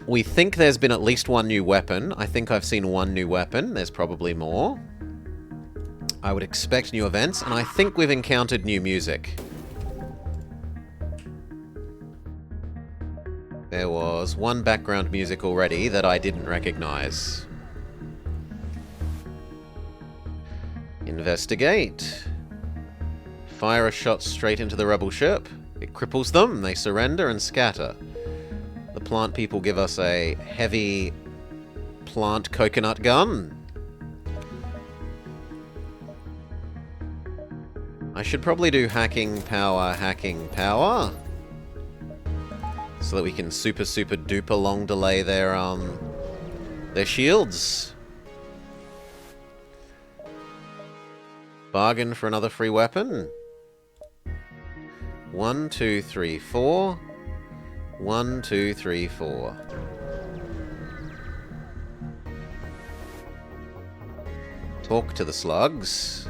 We think there's been at least 1 new weapon. I think I've seen 1 new weapon. There's probably more. I would expect new events, and I think we've encountered new music. There was 1 background music already that I didn't recognize. Investigate. Fire a shot straight into the rebel ship. It cripples them, they surrender and scatter. The plant people give us a heavy plant coconut gun. I should probably do hacking power, so that we can super duper long delay their shields. Bargain for another free weapon. 1, 2, 3, 4. 1, 2, 3, 4. Talk to the slugs.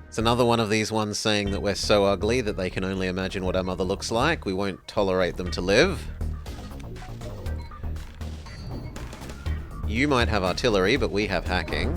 It's another one of these ones saying that we're so ugly that they can only imagine what our mother looks like. We won't tolerate them to live. You might have artillery, but we have hacking.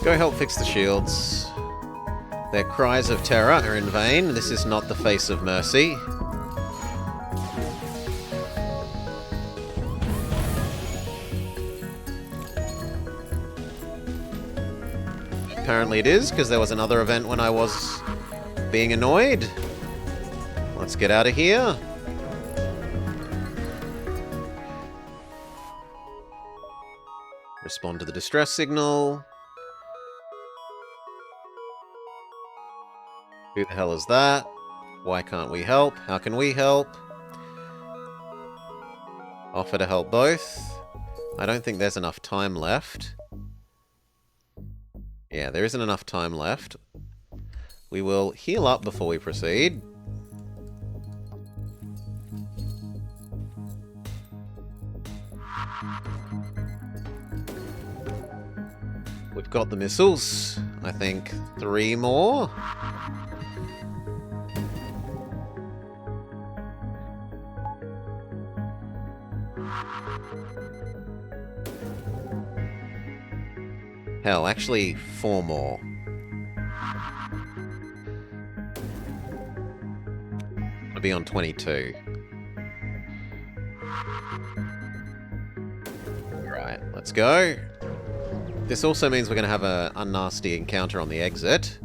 Go help fix the shields. Their cries of terror are in vain. This is not the face of mercy. Apparently it is, because there was another event when I was being annoyed. Let's get out of here. Respond to the distress signal. Who the hell is that? Why can't we help? How can we help? Offer to help both. I don't think there's enough time left. Yeah, there isn't enough time left. We will heal up before we proceed. We've got the missiles. I think 3 more. Hell, actually 4 more. I'll be on 22. Right, let's go. This also means we're going to have a unnasty encounter on the exit.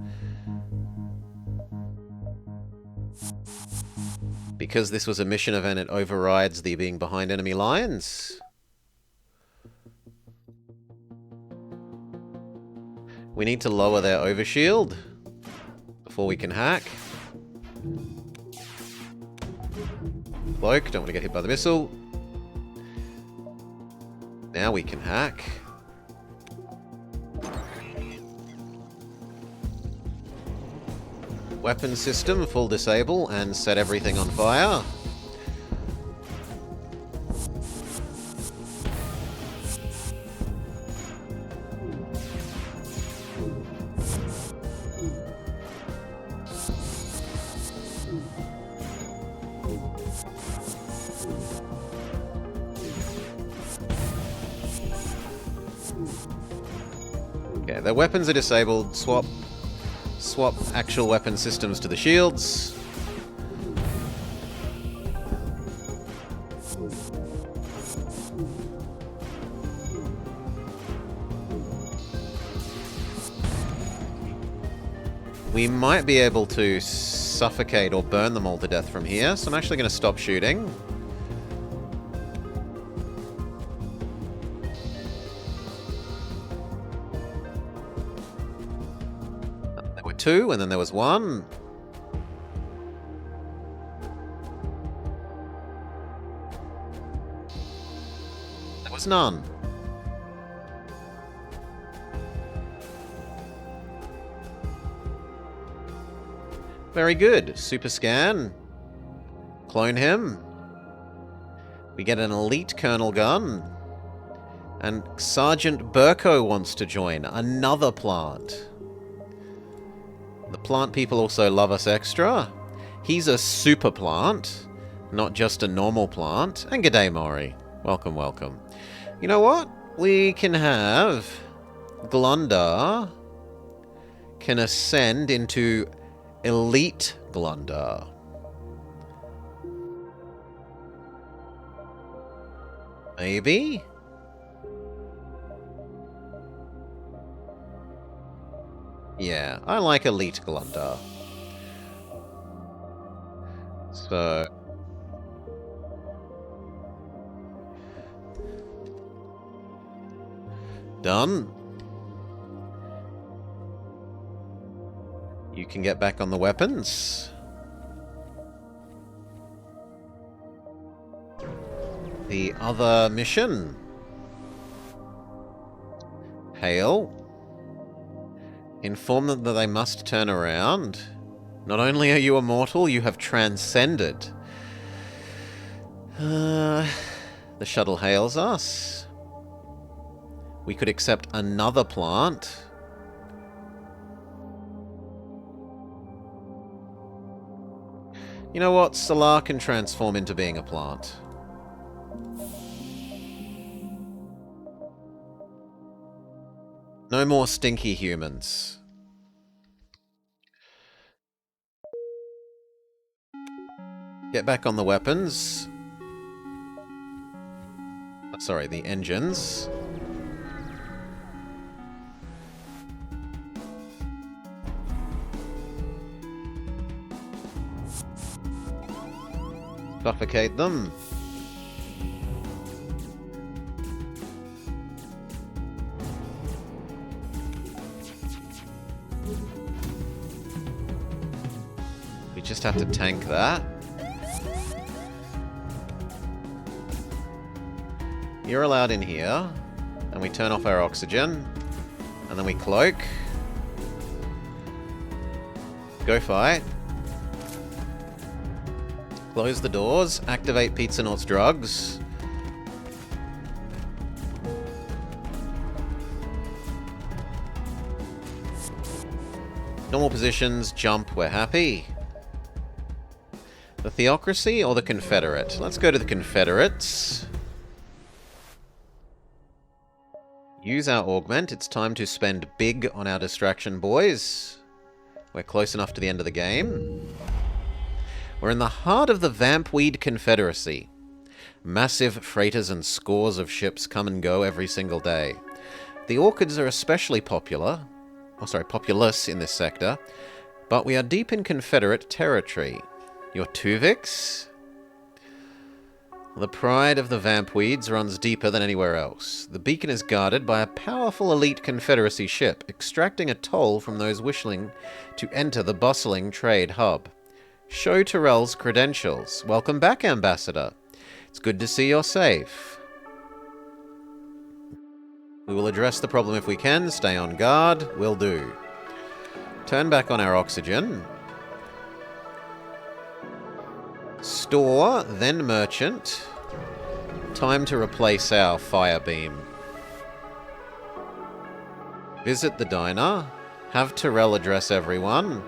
Because this was a mission event, it overrides the being behind enemy lines. We need to lower their overshield before we can hack. Bloke, don't want to get hit by the missile. Now we can hack. Weapon system, full disable, and set everything on fire. Okay, their weapons are disabled. Swap actual weapon systems to the shields. We might be able to suffocate or burn them all to death from here, so I'm actually going to stop shooting. There were 2, and then there was 1. There was none. Very good. Super scan. Clone him. We get an elite Colonel gun. And Sergeant Burko wants to join. Another plant. The plant people also love us extra. He's a super plant, not just a normal plant. And g'day, Maury. Welcome, welcome. You know what? We can have Glundar can ascend into Elite Glundar. Maybe? Yeah, I like elite Glunder. So... done. You can get back on the weapons. The other mission. Hail. Inform them that they must turn around. Not only are you immortal, you have transcended. The shuttle hails us. We could accept another plant. You know what? Solar can transform into being a plant. No more stinky humans. Get back on the weapons. Sorry, the engines. Suffocate them. We just have to tank that. You're allowed in here. And we turn off our oxygen. And then we cloak. Go fight. Close the doors. Activate Pizza Naught's drugs. Normal positions. Jump. We're happy. The Theocracy or the Confederate? Let's go to the Confederates. Use our augment. It's time to spend big on our distraction, boys. We're close enough to the end of the game. We're in the heart of the Vampweed Confederacy. Massive freighters and scores of ships come and go every single day. The Orchids are especially populous in this sector, but we are deep in Confederate territory. Your Tuvix? The pride of the Vampweeds runs deeper than anywhere else. The beacon is guarded by a powerful elite Confederacy ship, extracting a toll from those wishing to enter the bustling trade hub. Show Tyrell's credentials. Welcome back, Ambassador. It's good to see you're safe. We will address the problem if we can. Stay on guard. Will do. Turn back on our oxygen. Store, then merchant. Time to replace our fire beam. Visit the diner. Have Tyrell address everyone.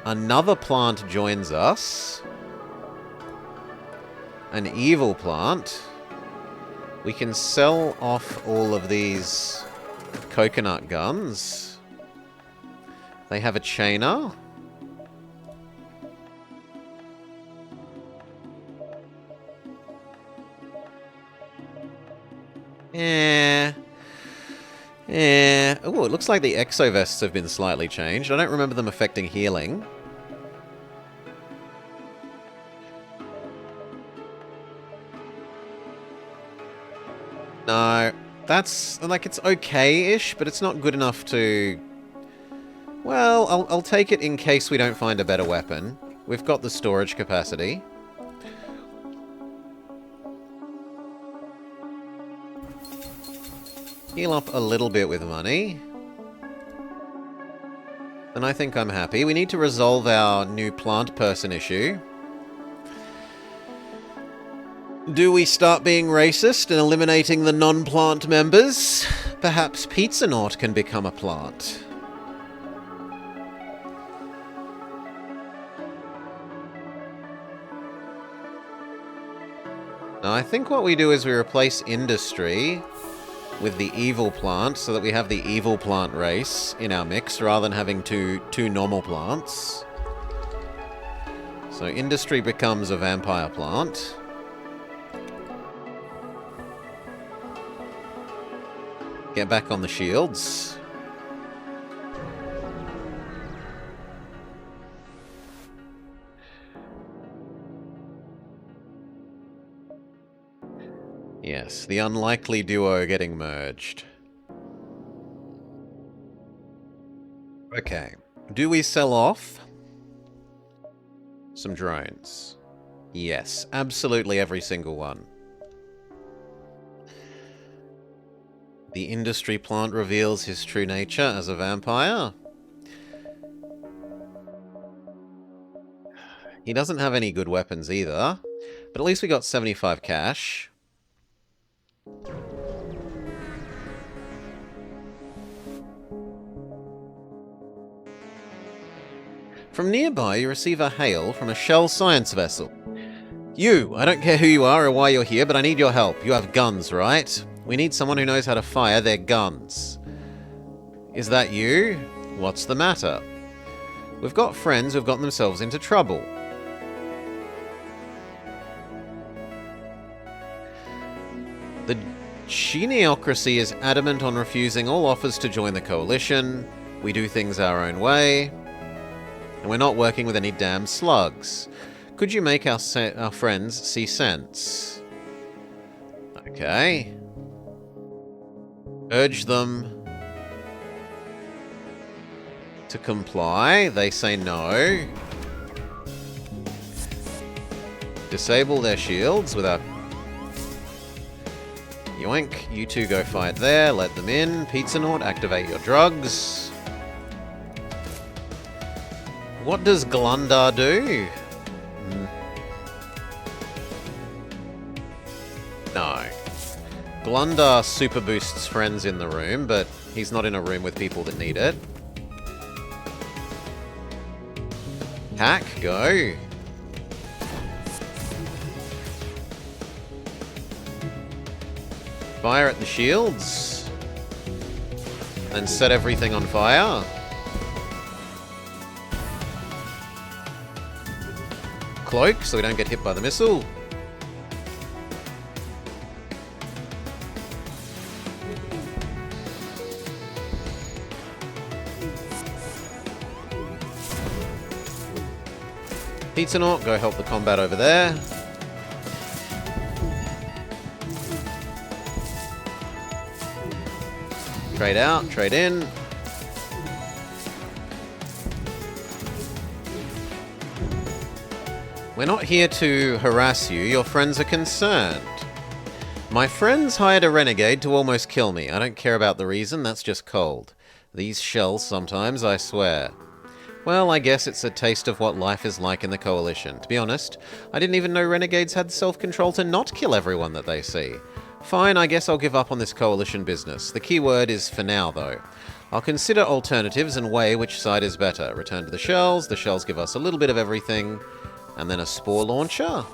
Another plant joins us. An evil plant. We can sell off all of these coconut guns. They have a chainer. Oh, it looks like the exovests have been slightly changed. I don't remember them affecting healing. No, that's, like, it's okay-ish, but it's not good enough to... Well, I'll take it in case we don't find a better weapon. We've got the storage capacity. Heal up a little bit with money. And I think I'm happy. We need to resolve our new plant person issue. Do we start being racist and eliminating the non-plant members? Perhaps Pizza Naut can become a plant. Now, I think what we do is we replace industry with the evil plant so that we have the evil plant race in our mix rather than having two normal plants. So industry becomes a vampire plant. Get back on the shields. Yes, the unlikely duo getting merged. Okay. Do we sell off some drones? Yes, absolutely every single one. The industry plant reveals his true nature as a vampire. He doesn't have any good weapons either, but at least we got 75 cash. From nearby, you receive a hail from a Shell science vessel. You! I don't care who you are or why you're here, but I need your help. You have guns, right? We need someone who knows how to fire their guns. Is that you? What's the matter? We've got friends who've gotten themselves into trouble. The Geneocracy is adamant on refusing all offers to join the coalition. We do things our own way. And we're not working with any damn slugs. Could you make our friends see sense? Okay. Urge them to comply. They say no. Disable their shields without... Yoink. You two go fight there. Let them in. Pizza Naut, activate your drugs. What does Glundar do? No. Glundar super boosts friends in the room, but he's not in a room with people that need it. Hack, go. Fire at the shields. And set everything on fire. Cloak, so we don't get hit by the missile. Pizza Naut, go help the combat over there. Trade out, trade in. We're not here to harass you, your friends are concerned. My friends hired a renegade to almost kill me. I don't care about the reason, that's just cold. These shells sometimes, I swear. Well, I guess it's a taste of what life is like in the Coalition. To be honest, I didn't even know renegades had self-control to not kill everyone that they see. Fine, I guess I'll give up on this Coalition business. The key word is for now, though. I'll consider alternatives and weigh which side is better. Return to the shells give us a little bit of everything. And then a spore launcher?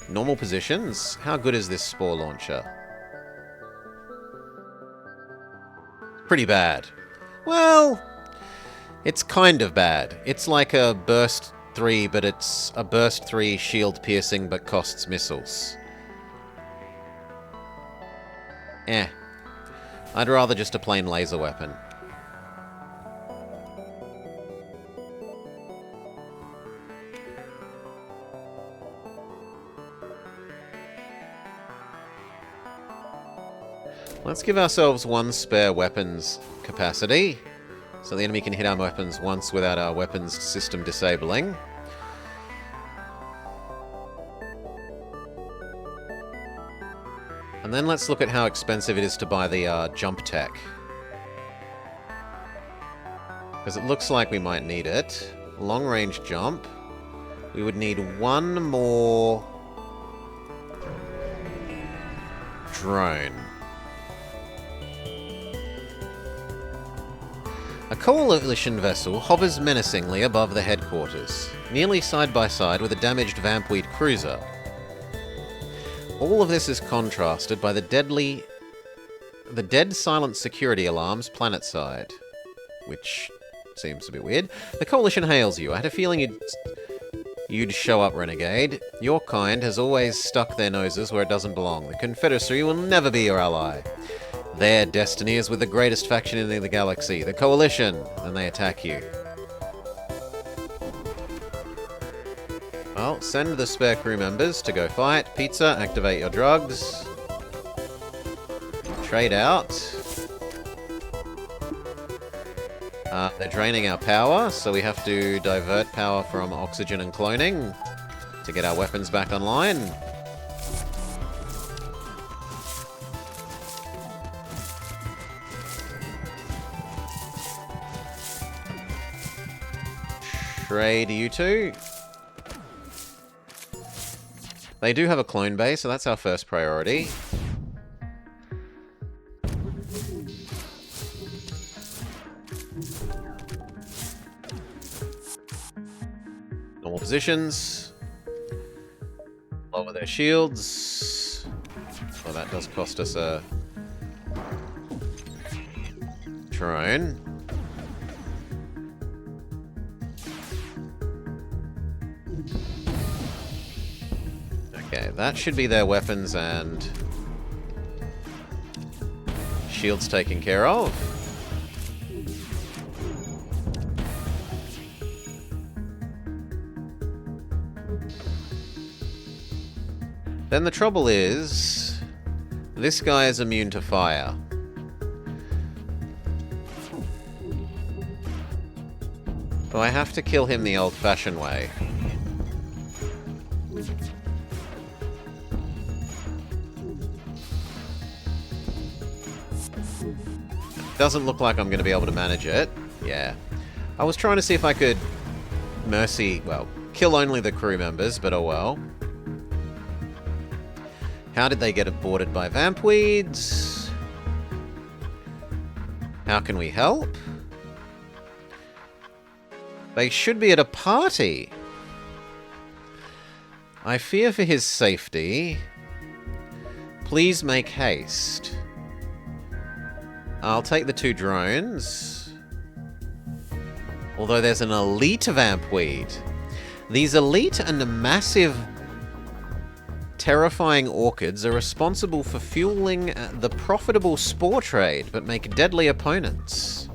Normal positions? How good is this spore launcher? Pretty bad. Well, it's kind of bad. It's like a burst 3, but it's a burst 3 shield piercing but costs missiles. I'd rather just a plain laser weapon. Let's give ourselves one spare weapons capacity, so the enemy can hit our weapons once without our weapons system disabling. And then let's look at how expensive it is to buy the jump tech. Because it looks like we might need it. Long range jump. We would need one more drone. A coalition vessel hovers menacingly above the headquarters, nearly side by side with a damaged Vampweed cruiser. All of this is contrasted by the dead silent security alarms planetside, which seems a bit weird. The Coalition hails you. I had a feeling you'd show up, Renegade. Your kind has always stuck their noses where it doesn't belong. The Confederacy will never be your ally. Their destiny is with the greatest faction in the galaxy, the Coalition, and they attack you. Well, send the spare crew members to go fight. Pizza, activate your drugs. Trade out. They're draining our power, so we have to divert power from oxygen and cloning to get our weapons back online. Trade you two. They do have a clone base, so that's our first priority. Normal positions. Lower their shields. Well, that does cost us a drone. Okay, that should be their weapons and shields taken care of. Then the trouble is, this guy is immune to fire. So I have to kill him the old-fashioned way. Doesn't look like I'm going to be able to manage it. Yeah. I was trying to see if I could kill only the crew members, but oh well. How did they get aborted by vampweeds? How can we help? They should be at a party. I fear for his safety. Please make haste. I'll take the 2 drones. Although there's an elite vampweed. These elite and massive, terrifying orchids are responsible for fueling the profitable spore trade, but make deadly opponents.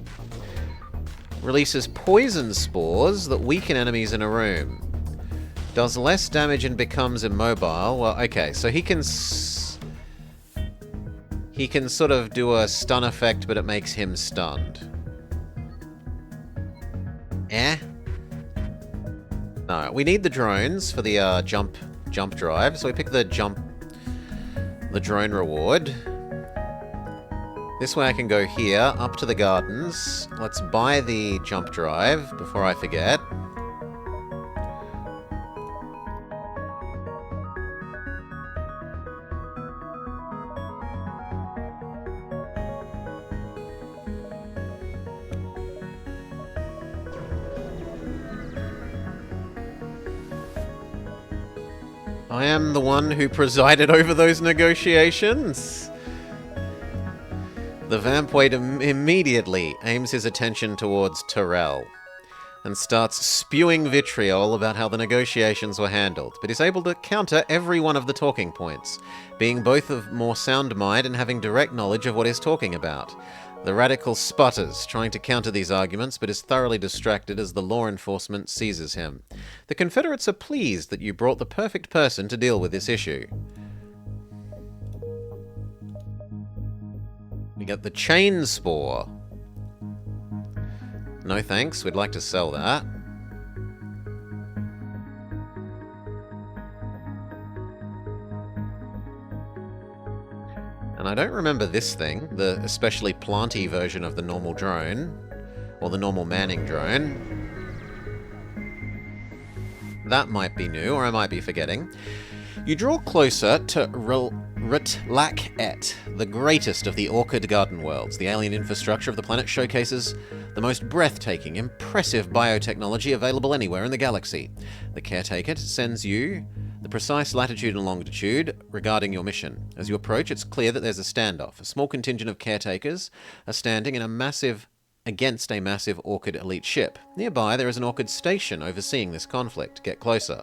Releases poison spores that weaken enemies in a room. Does less damage and becomes immobile. Well, okay, so he can sort of do a stun effect, but it makes him stunned. No, we need the drones for the jump drive, so we pick the drone reward. This way I can go here, up to the gardens. Let's buy the jump drive before I forget. I am the one who presided over those negotiations. The vampweed immediately aims his attention towards Terrell and starts spewing vitriol about how the negotiations were handled, but is able to counter every one of the talking points, being both of more sound mind and having direct knowledge of what he's talking about. The radical sputters, trying to counter these arguments, but is thoroughly distracted as the law enforcement seizes him. The Confederates are pleased that you brought the perfect person to deal with this issue. We get the chain spore. No thanks, we'd like to sell that. And I don't remember this thing, the especially planty version of the normal drone, or the normal manning drone. That might be new, or I might be forgetting. You draw closer to Ritlak-et, the greatest of the orchid garden worlds. The alien infrastructure of the planet showcases the most breathtaking, impressive biotechnology available anywhere in the galaxy. The caretaker sends you the precise latitude and longitude regarding your mission. As you approach, it's clear that there's a standoff. A small contingent of caretakers are standing against a massive orchid elite ship. Nearby, there is an orchid station overseeing this conflict. Get closer.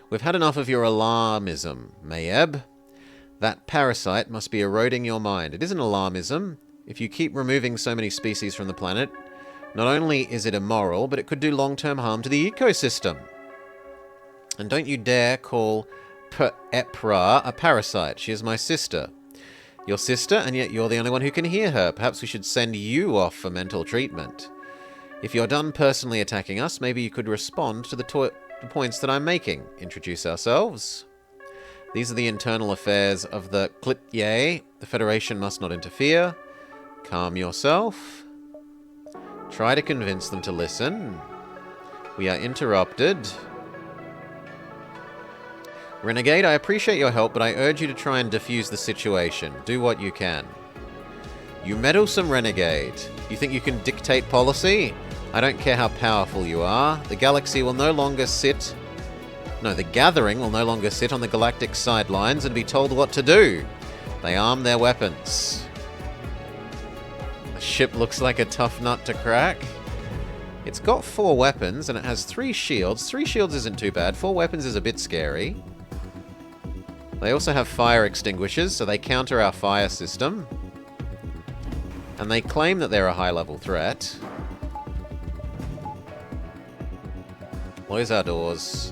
We've had enough of your alarmism, Mayeb. That parasite must be eroding your mind. It isn't alarmism. If you keep removing so many species from the planet, Not only is it immoral, but it could do long-term harm to the ecosystem. And don't you dare call Epra a parasite. She is my sister. Your sister, and yet you're the only one who can hear her. Perhaps we should send you off for mental treatment. If you're done personally attacking us, maybe you could respond to the points that I'm making. Introduce ourselves. These are the internal affairs of the Klitye. The Federation must not interfere. Calm yourself. Try to convince them to listen. We are interrupted. Renegade, I appreciate your help, but I urge you to try and defuse the situation. Do what you can. You meddlesome renegade. You think you can dictate policy? I don't care how powerful you are. The galaxy will no longer sit... No, the Gathering will no longer sit on the galactic sidelines and be told what to do. They arm their weapons. The ship looks like a tough nut to crack. It's got 4 weapons and it has 3 shields. 3 shields isn't too bad. 4 weapons is a bit scary. They also have fire extinguishers, so they counter our fire system. And they claim that they're a high-level threat. Close our doors.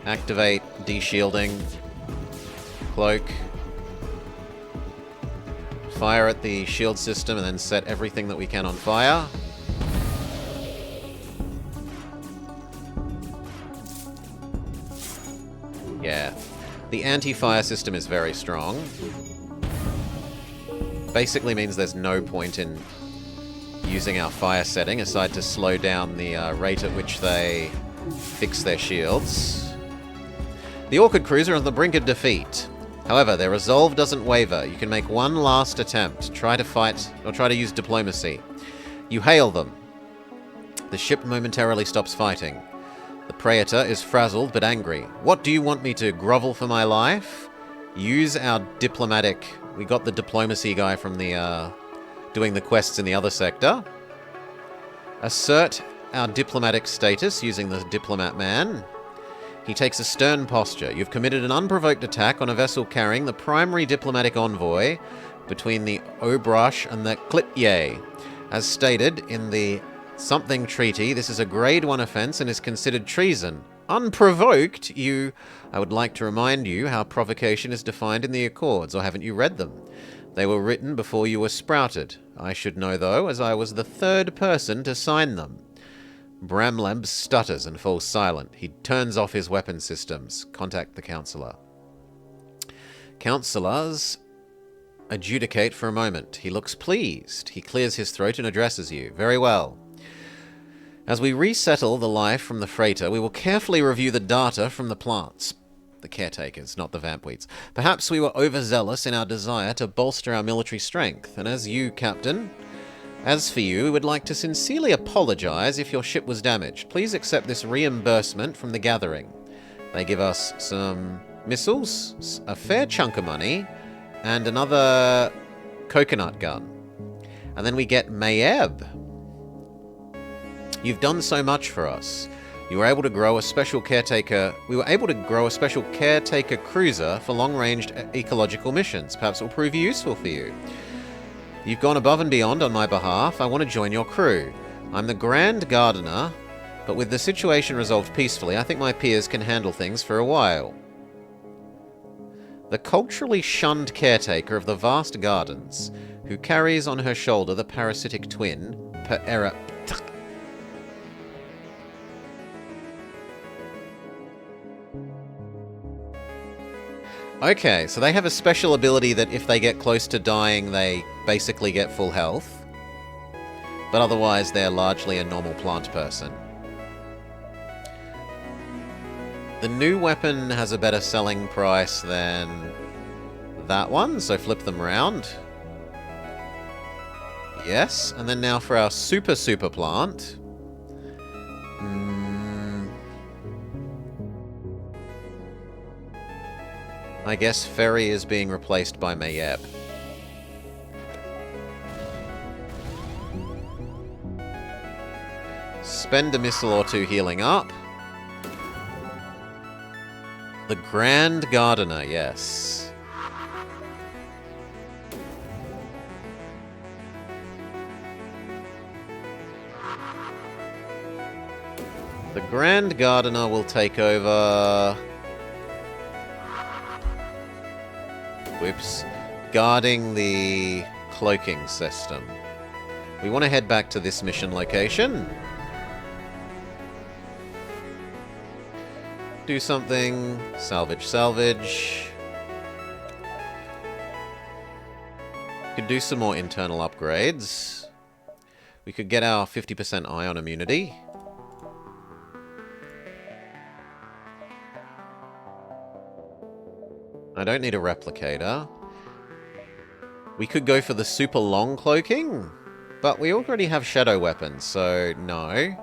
Activate de-shielding. Cloak. Fire at the shield system and then set everything that we can on fire. Yeah. The anti-fire system is very strong. Basically means there's no point in using our fire setting aside to slow down the rate at which they fix their shields. The Orchid Cruiser are on the brink of defeat. However, their resolve doesn't waver. You can make one last attempt. Try to fight, or try to use diplomacy. You hail them. The ship momentarily stops fighting. The Praetor is frazzled but angry. What do you want me to grovel for my life? Use our diplomatic... We got the diplomacy guy from the, doing the quests in the other sector. Assert our diplomatic status using the diplomat man. He takes a stern posture. You've committed an unprovoked attack on a vessel carrying the primary diplomatic envoy between the Obrush and the Klitye. As stated in the Something Treaty, this is a Grade 1 offence and is considered treason. Unprovoked, you... I would like to remind you how provocation is defined in the Accords, or haven't you read them? They were written before you were sprouted. I should know, though, as I was the 3rd person to sign them. Bramleb stutters and falls silent. He turns off his weapon systems. Contact the Councillor. Councillors adjudicate for a moment. He looks pleased. He clears his throat and addresses you. Very well. As we resettle the life from the freighter, we will carefully review the data from the plants. The caretakers, not the vampweeds. Perhaps we were overzealous in our desire to bolster our military strength, and as for you, we would like to sincerely apologize if your ship was damaged. Please accept this reimbursement from the Gathering. They give us some missiles, a fair chunk of money, and another coconut gun. And then we get Mayeb. You've done so much for us. You were able to grow a special caretaker... We were able to grow a special caretaker cruiser for long-range ecological missions. Perhaps it will prove useful for you. You've gone above and beyond on my behalf. I want to join your crew. I'm the Grand Gardener, but with the situation resolved peacefully, I think my peers can handle things for a while. The culturally shunned caretaker of the vast gardens, who carries on her shoulder the parasitic twin, Okay, so they have a special ability that if they get close to dying, they basically get full health. But otherwise, they're largely a normal plant person. The new weapon has a better selling price than that one, so flip them around. Yes, and then now for our super plant. I guess Ferry is being replaced by Mayeb. Spend a missile or two healing up. The Grand Gardener, yes. The Grand Gardener will take over... Whoops. Guarding the cloaking system. We want to head back to this mission location. Do something. Salvage, salvage. Could do some more internal upgrades. We could get our 50% ion immunity. I don't need a replicator. We could go for the super long cloaking, but we already have shadow weapons, so no.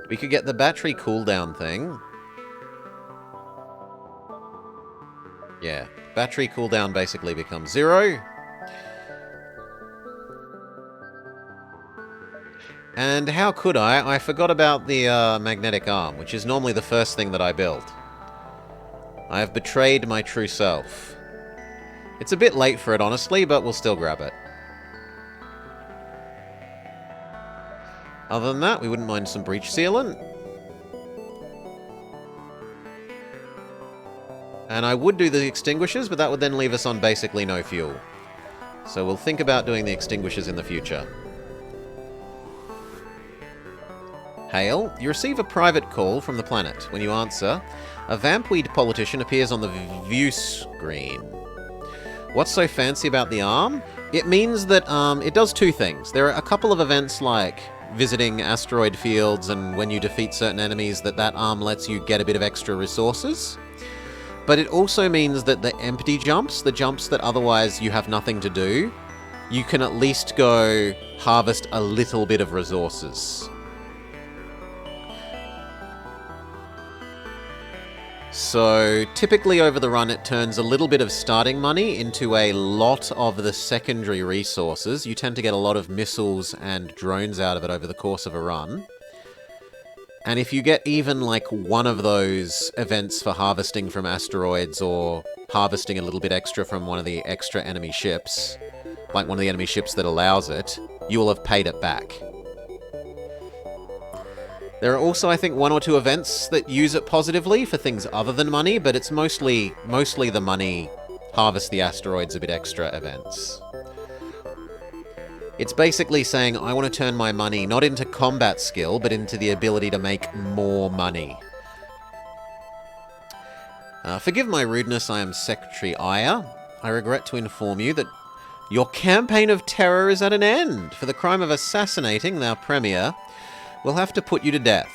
We could get the battery cooldown thing. Yeah, battery cooldown basically becomes 0. And how could I? I forgot about the magnetic arm, which is normally the first thing that I build. I have betrayed my true self. It's a bit late for it, honestly, but we'll still grab it. Other than that, we wouldn't mind some breach sealant. And I would do the extinguishers, but that would then leave us on basically no fuel. So we'll think about doing the extinguishers in the future. Hail, you receive a private call from the planet. When you answer, a vampweed politician appears on the view screen. What's so fancy about the arm? It means that it does two things. There are a couple of events like visiting asteroid fields and when you defeat certain enemies that arm lets you get a bit of extra resources. But it also means that the empty jumps, the jumps that otherwise you have nothing to do, you can at least go harvest a little bit of resources. So, typically over the run it turns a little bit of starting money into a lot of the secondary resources. You tend to get a lot of missiles and drones out of it over the course of a run. And if you get even like one of those events for harvesting from asteroids or harvesting a little bit extra from one of the extra enemy ships, like one of the enemy ships that allows it, you will have paid it back. There are also, I think, one or two events that use it positively for things other than money, but it's mostly the money, harvest the asteroids a bit extra events. It's basically saying, I want to turn my money not into combat skill, but into the ability to make more money. Forgive my rudeness, I am Secretary Aya. I regret to inform you that your campaign of terror is at an end. For the crime of assassinating our Premier, we'll have to put you to death.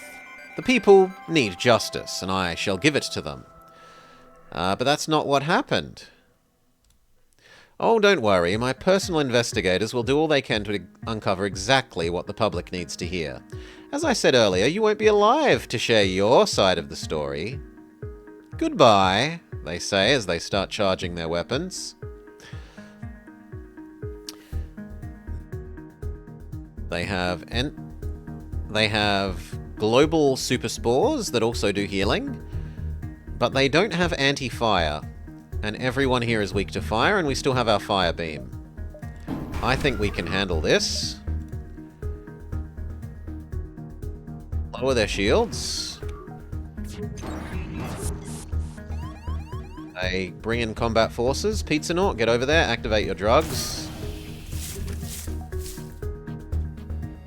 The people need justice, and I shall give it to them. But that's not what happened. Oh, don't worry. My personal investigators will do all they can to uncover exactly what the public needs to hear. As I said earlier, you won't be alive to share your side of the story. Goodbye, they say as they start charging their weapons. They have global super spores that also do healing, but they don't have anti-fire, and everyone here is weak to fire, and we still have our fire beam. I think we can handle this. Lower their shields. They bring in combat forces. Pizzanaut, get over there, activate your drugs.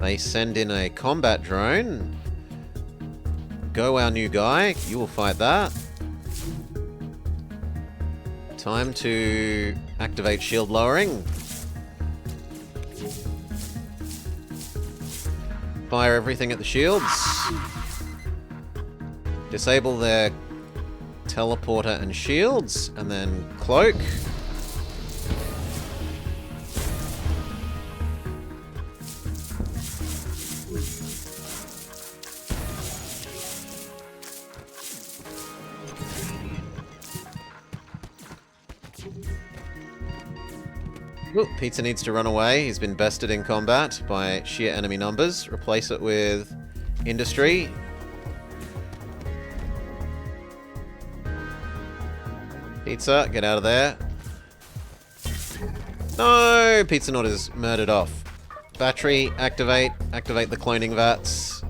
They send in a combat drone. Go, our new guy. You will fight that. Time to activate shield lowering. Fire everything at the shields. Disable their teleporter and shields, and then cloak. Ooh, Pizza needs to run away. He's been bested in combat by sheer enemy numbers. Replace it with Industry. Pizza, get out of there. No! Pizzanaut is murdered off. Battery, activate. Activate the cloning vats.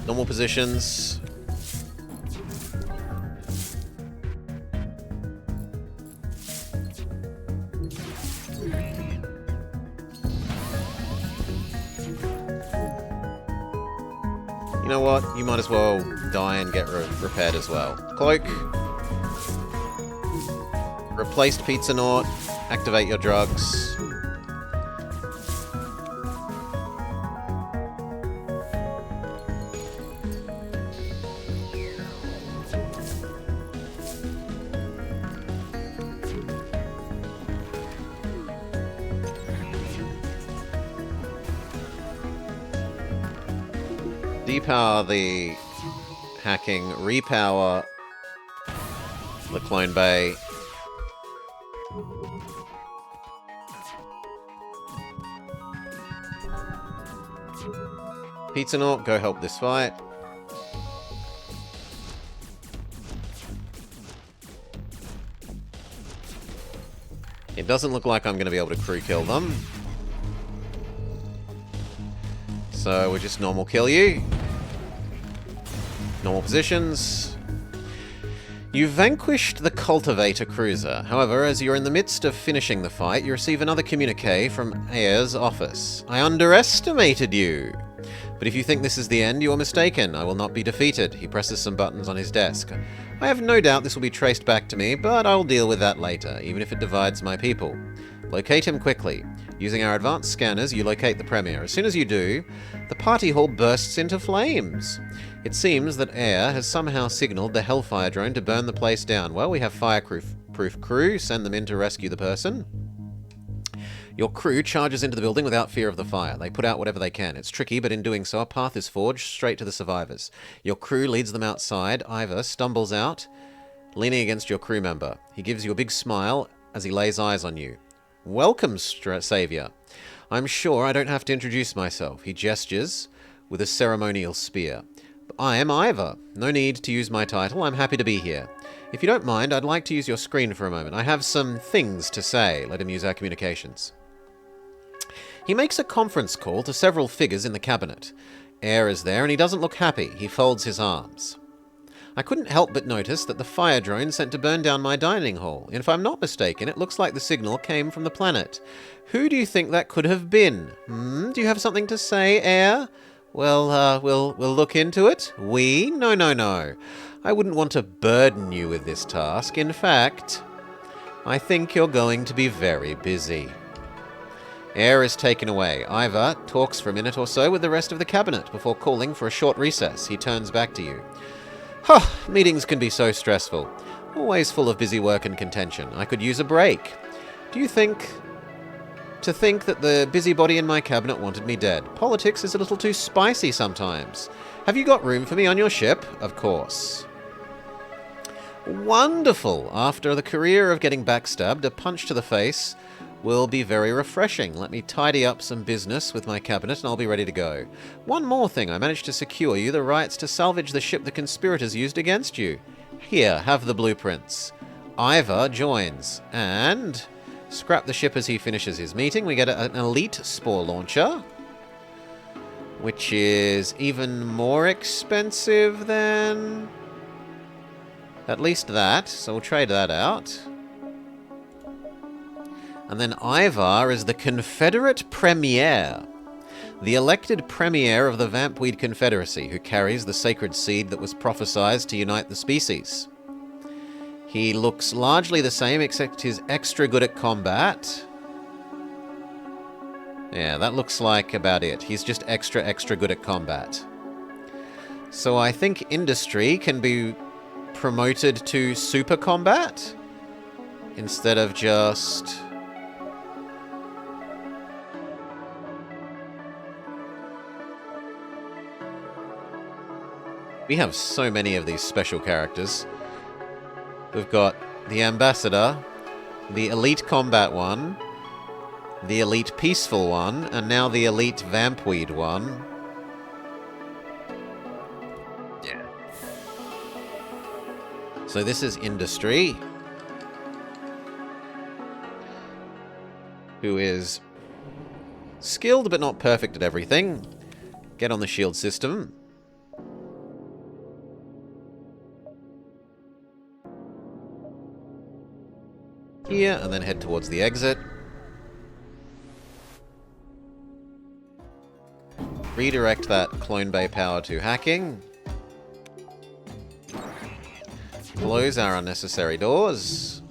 Normal positions. You know what? You might as well die and get repaired as well. Cloak. Replaced Pizza Naut. Activate your drugs. Depower the hacking, repower the clone bay. Pizza Naut, go help this fight. It doesn't look like I'm going to be able to crew kill them. So we'll just normal kill you. Normal positions. You vanquished the Cultivator Cruiser. However, as you're in the midst of finishing the fight, you receive another communique from Ayer's office. I underestimated you. But if you think this is the end, you are mistaken. I will not be defeated. He presses some buttons on his desk. I have no doubt this will be traced back to me, but I'll deal with that later, even if it divides my people. Locate him quickly. Using our advanced scanners, you locate the Premier. As soon as you do, the party hall bursts into flames. It seems that Ayer has somehow signaled the Hellfire drone to burn the place down. Well, we have fireproof crew. Send them in to rescue the person. Your crew charges into the building without fear of the fire. They put out whatever they can. It's tricky, but in doing so, a path is forged straight to the survivors. Your crew leads them outside. Ivor stumbles out, leaning against your crew member. He gives you a big smile as he lays eyes on you. Welcome, Saviour. I'm sure I don't have to introduce myself. He gestures with a ceremonial spear. I am Ivor. No need to use my title. I'm happy to be here. If you don't mind, I'd like to use your screen for a moment. I have some things to say. Let him use our communications. He makes a conference call to several figures in the cabinet. Ayer is there, and he doesn't look happy. He folds his arms. I couldn't help but notice that the fire drone sent to burn down my dining hall. And if I'm not mistaken, it looks like the signal came from the planet. Who do you think that could have been? Do you have something to say, Ayer? Well, we'll look into it. We? No. I wouldn't want to burden you with this task. In fact, I think you're going to be very busy. Ayer is taken away. Ivor talks for a minute or so with the rest of the cabinet before calling for a short recess. He turns back to you. Meetings can be so stressful. Always full of busy work and contention. I could use a break. Do you think that the busybody in my cabinet wanted me dead? Politics is a little too spicy sometimes. Have you got room for me on your ship? Of course. Wonderful! After the career of getting backstabbed, a punch to the face will be very refreshing. Let me tidy up some business with my cabinet and I'll be ready to go. One more thing. I managed to secure you the rights to salvage the ship the conspirators used against you. Here, have the blueprints. Ivor joins. And scrap the ship as he finishes his meeting. We get an elite spore launcher, which is even more expensive than at least that. So we'll trade that out. And then Ivor is the Confederate Premier, the elected Premier of the Vampweed Confederacy, who carries the sacred seed that was prophesied to unite the species. He looks largely the same, except he's extra good at combat. Yeah, that looks like about it. He's just extra good at combat. So I think industry can be promoted to super combat instead of just... We have so many of these special characters. We've got the Ambassador, the Elite Combat one, the Elite Peaceful one, and now the Elite Vampweed one. Yeah. So this is Industry, who is skilled but not perfect at everything. Get on the shield system. here, and then head towards the exit. Redirect that clone bay power to hacking. Close our unnecessary doors.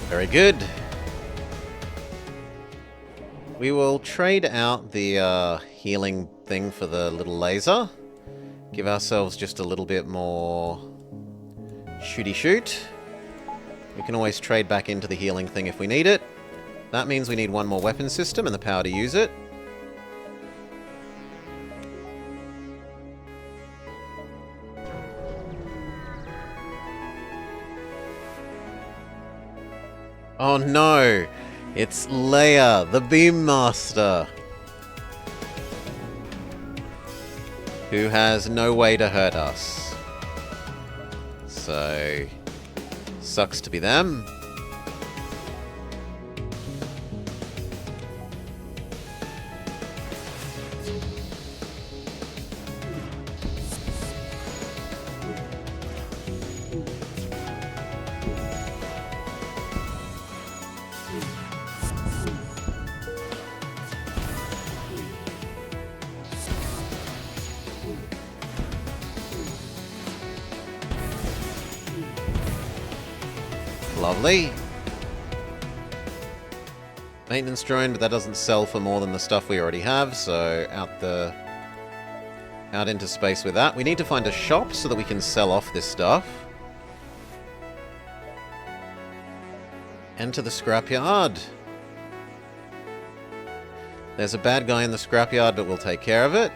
Very good. We will trade out the healing thing for the little laser. Give ourselves just a little bit more shooty shoot. We can always trade back into the healing thing if we need it. That means we need one more weapon system and the power to use it. Oh no! It's Leia, the Beam Master, who has no way to hurt us. So, sucks to be them. Lovely. Maintenance drone, but that doesn't sell for more than the stuff we already have, so out into space with that. We need to find a shop so that we can sell off this stuff. Enter the scrapyard. There's a bad guy in the scrapyard, but we'll take care of it.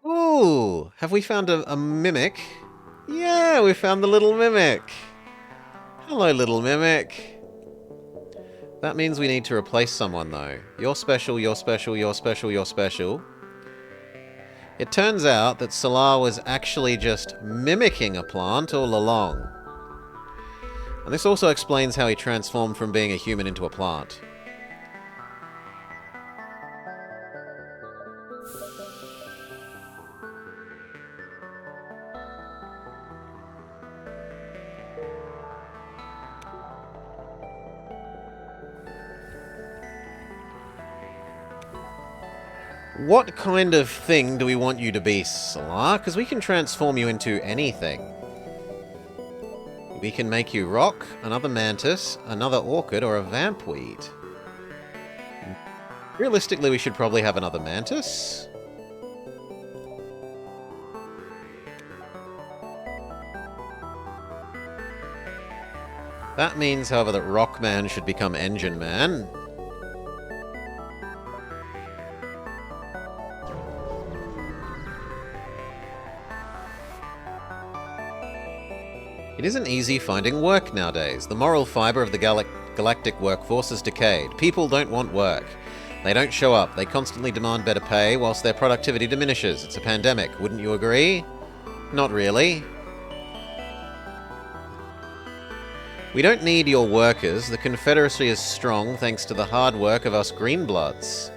Ooh, have we found a mimic? Yeah, we found the little mimic. Hello, little mimic. That means we need to replace someone, though. You're special, you're special, you're special, you're special. It turns out that Solar was actually just mimicking a plant all along. And this also explains how he transformed from being a human into a plant. What kind of thing do we want you to be, Solar? Because we can transform you into anything. We can make you rock, another mantis, another orchid, or a vampweed. Realistically, we should probably have another mantis. That means, however, that Rockman should become Engine Man. It isn't easy finding work nowadays. The moral fiber of the galactic workforce has decayed. People don't want work. They don't show up. They constantly demand better pay, whilst their productivity diminishes. It's a pandemic, wouldn't you agree? Not really. We don't need your workers. The Confederacy is strong thanks to the hard work of us Greenbloods.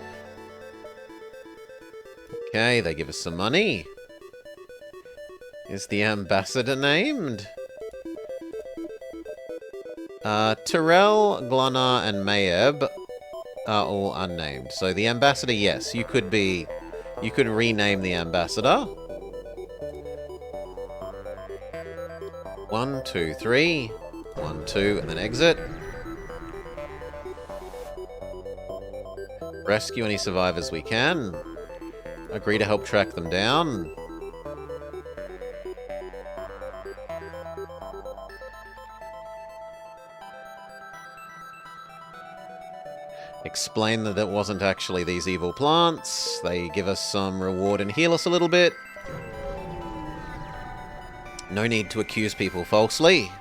Okay, they give us some money. Is the ambassador named? Terrell, Glunar, and Mayeb are all unnamed. So the ambassador, yes, you could rename the ambassador. 1, 2, 3. 1, 2, and then exit. Rescue any survivors we can. Agree to help track them down. Explain that it wasn't actually these evil plants. They give us some reward and heal us a little bit. No need to accuse people falsely.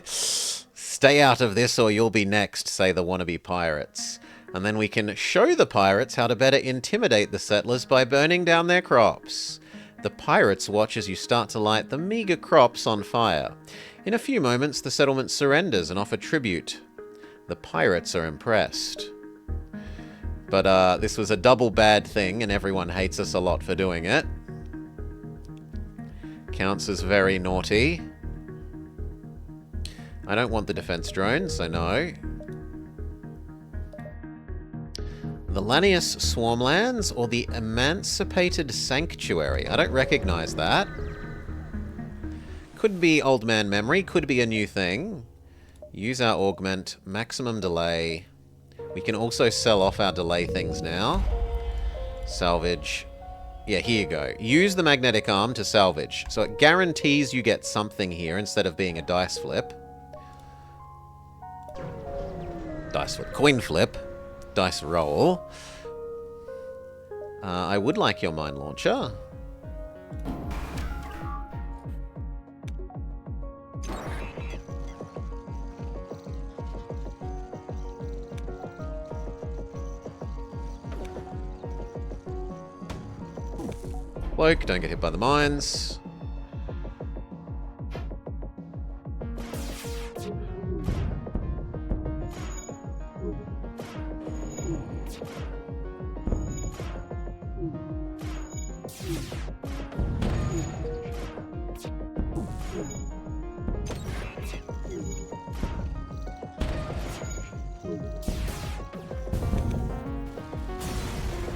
Stay out of this or you'll be next, say the wannabe pirates. And then we can show the pirates how to better intimidate the settlers by burning down their crops. The pirates watch as you start to light the meager crops on fire. In a few moments, the settlement surrenders and offer tribute. The pirates are impressed. But this was a double bad thing, and everyone hates us a lot for doing it. Counts as very naughty. I don't want the defense drone, so no. The Lanius Swarmlands or the Emancipated Sanctuary? I don't recognize that. Could be old man memory, could be a new thing. Use our augment, maximum delay. We can also sell off our delay things now. Salvage. Yeah, here you go. Use the magnetic arm to salvage. So it guarantees you get something here instead of being a dice flip. Dice flip. Coin flip. Dice roll. I would like your mine launcher. Bloke, don't get hit by the mines.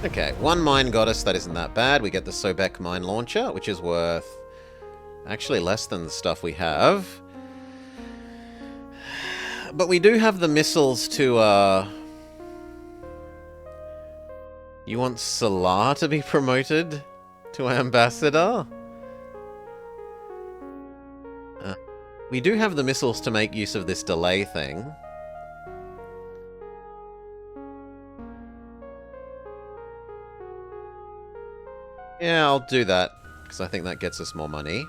Okay, one mine got us, that isn't that bad. We get the Sobek mine launcher, which is worth actually less than the stuff we have. But we do have the missiles to, You want Salar to be promoted to ambassador? We do have the missiles to make use of this delay thing. Yeah, I'll do that, because I think that gets us more money.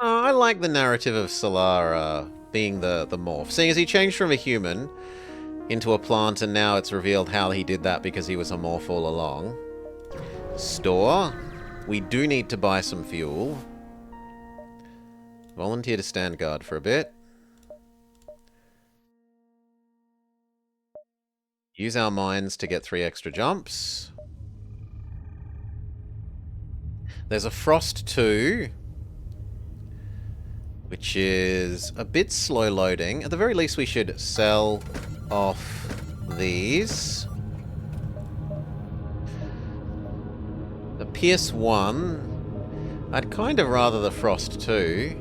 I like the narrative of Solar being the morph. Seeing as he changed from a human into a plant, and now it's revealed how he did that because he was a morph all along. Store. We do need to buy some fuel. Volunteer to stand guard for a bit. Use our mines to get 3 extra jumps. There's a Frost 2, which is a bit slow loading. At the very least, we should sell off these. The Pierce 1. I'd kind of rather the Frost 2.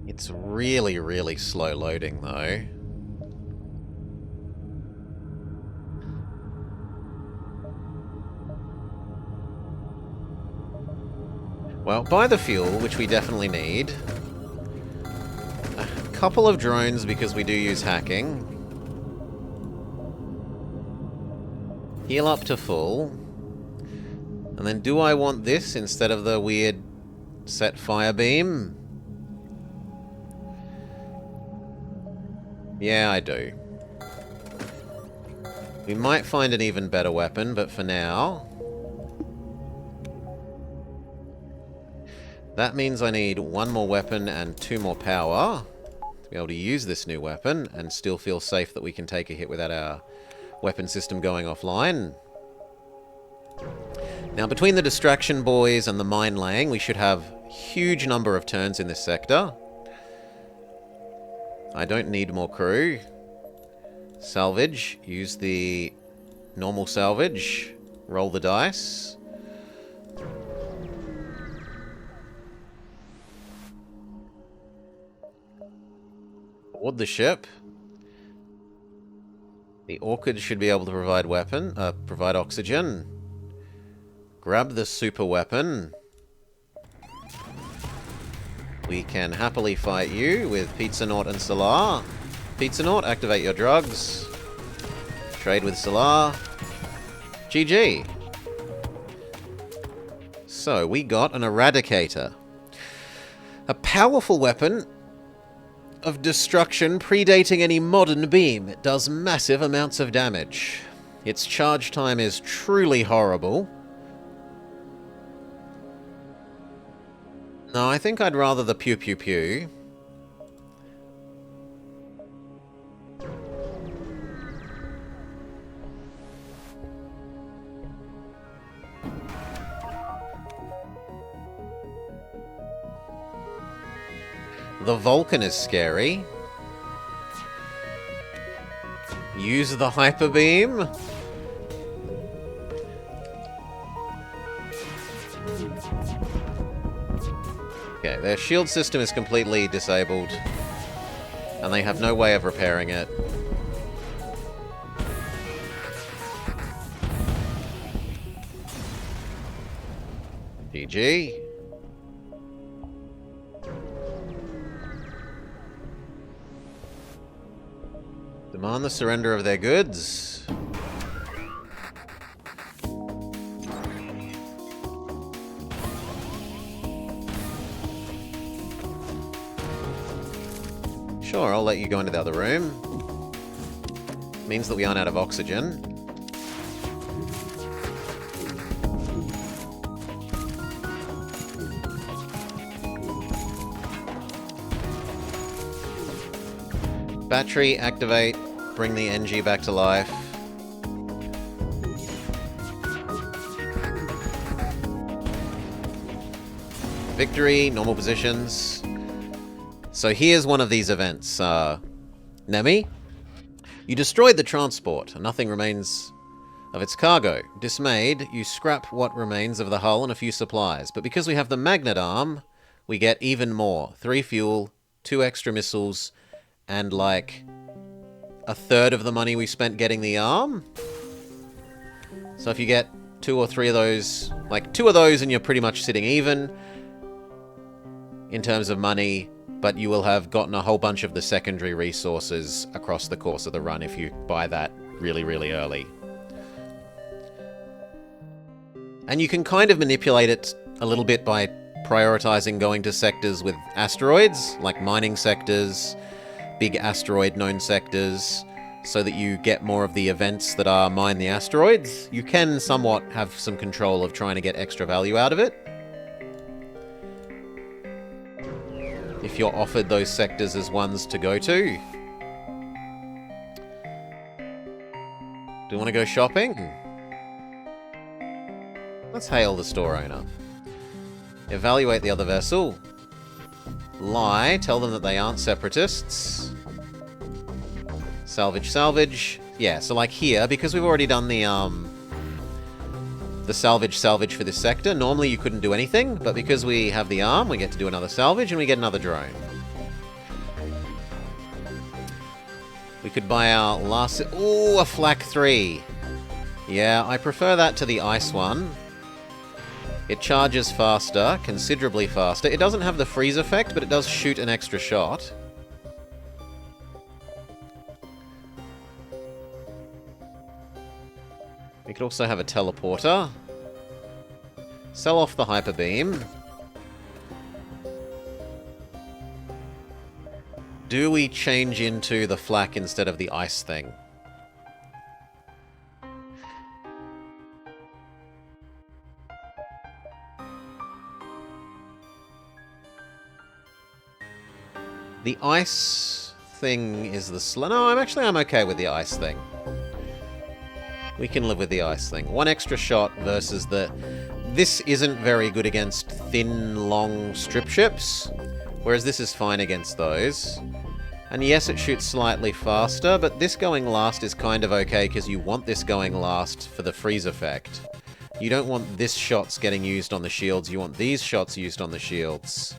It's really, really slow loading, though. Well, buy the fuel, which we definitely need. A couple of drones, because we do use hacking. Heal up to full. And then do I want this instead of the weird set fire beam? Yeah, I do. We might find an even better weapon, but for now... That means I need 1 more weapon and 2 more power to be able to use this new weapon and still feel safe that we can take a hit without our weapon system going offline. Now, between the distraction boys and the mine laying, we should have a huge number of turns in this sector. I don't need more crew. Salvage. Use the normal salvage. Roll the dice. Board the ship. The Orchid should be able to provide provide oxygen. Grab the super weapon. We can happily fight you with Pizza-Naut and Solar. Pizza-Naut, activate your drugs. Trade with Solar. GG. So, we got an Eradicator. A powerful weapon of destruction predating any modern beam. It does massive amounts of damage. Its charge time is truly horrible. No, I think I'd rather the pew pew pew. The Vulcan is scary. Use the Hyper Beam. Okay, their shield system is completely disabled. And they have no way of repairing it. GG. Demand the surrender of their goods. Sure, I'll let you go into the other room. Means that we aren't out of oxygen. Battery, activate. Bring the NG back to life. Victory, normal positions. So here's one of these events. Nemi, you destroyed the transport, and nothing remains of its cargo. Dismayed, you scrap what remains of the hull and a few supplies. But because we have the magnet arm, we get even more. 3 fuel, 2 extra missiles, and like a third of the money we spent getting the arm. So if you get 2 or 3 of those, like 2 of those and you're pretty much sitting even in terms of money, but you will have gotten a whole bunch of the secondary resources across the course of the run if you buy that really, really early. And you can kind of manipulate it a little bit by prioritizing going to sectors with asteroids, like mining sectors, big asteroid known sectors, so that you get more of the events that are mine the asteroids. You can somewhat have some control of trying to get extra value out of it. If you're offered those sectors as ones to go to. Do you want to go shopping? Let's hail the store owner. Evaluate the other vessel. Lie, tell them that they aren't separatists. Salvage, salvage. Yeah, so like here, because we've already done the salvage for this sector, normally you couldn't do anything, but because we have the arm, we get to do another salvage and we get another drone. We could buy our last... Ooh, a Flak 3. Yeah, I prefer that to the ice one. It charges faster, considerably faster. It doesn't have the freeze effect, but it does shoot an extra shot. We could also have a teleporter. Sell off the hyper beam. Do we change into the flak instead of the ice thing? The ice thing is the No, I'm okay with the ice thing. We can live with the ice thing. 1 extra shot versus the... This isn't very good against thin, long strip ships, whereas this is fine against those. And yes, it shoots slightly faster, but this going last is kind of okay because you want this going last for the freeze effect. You don't want this shots getting used on the shields, you want these shots used on the shields.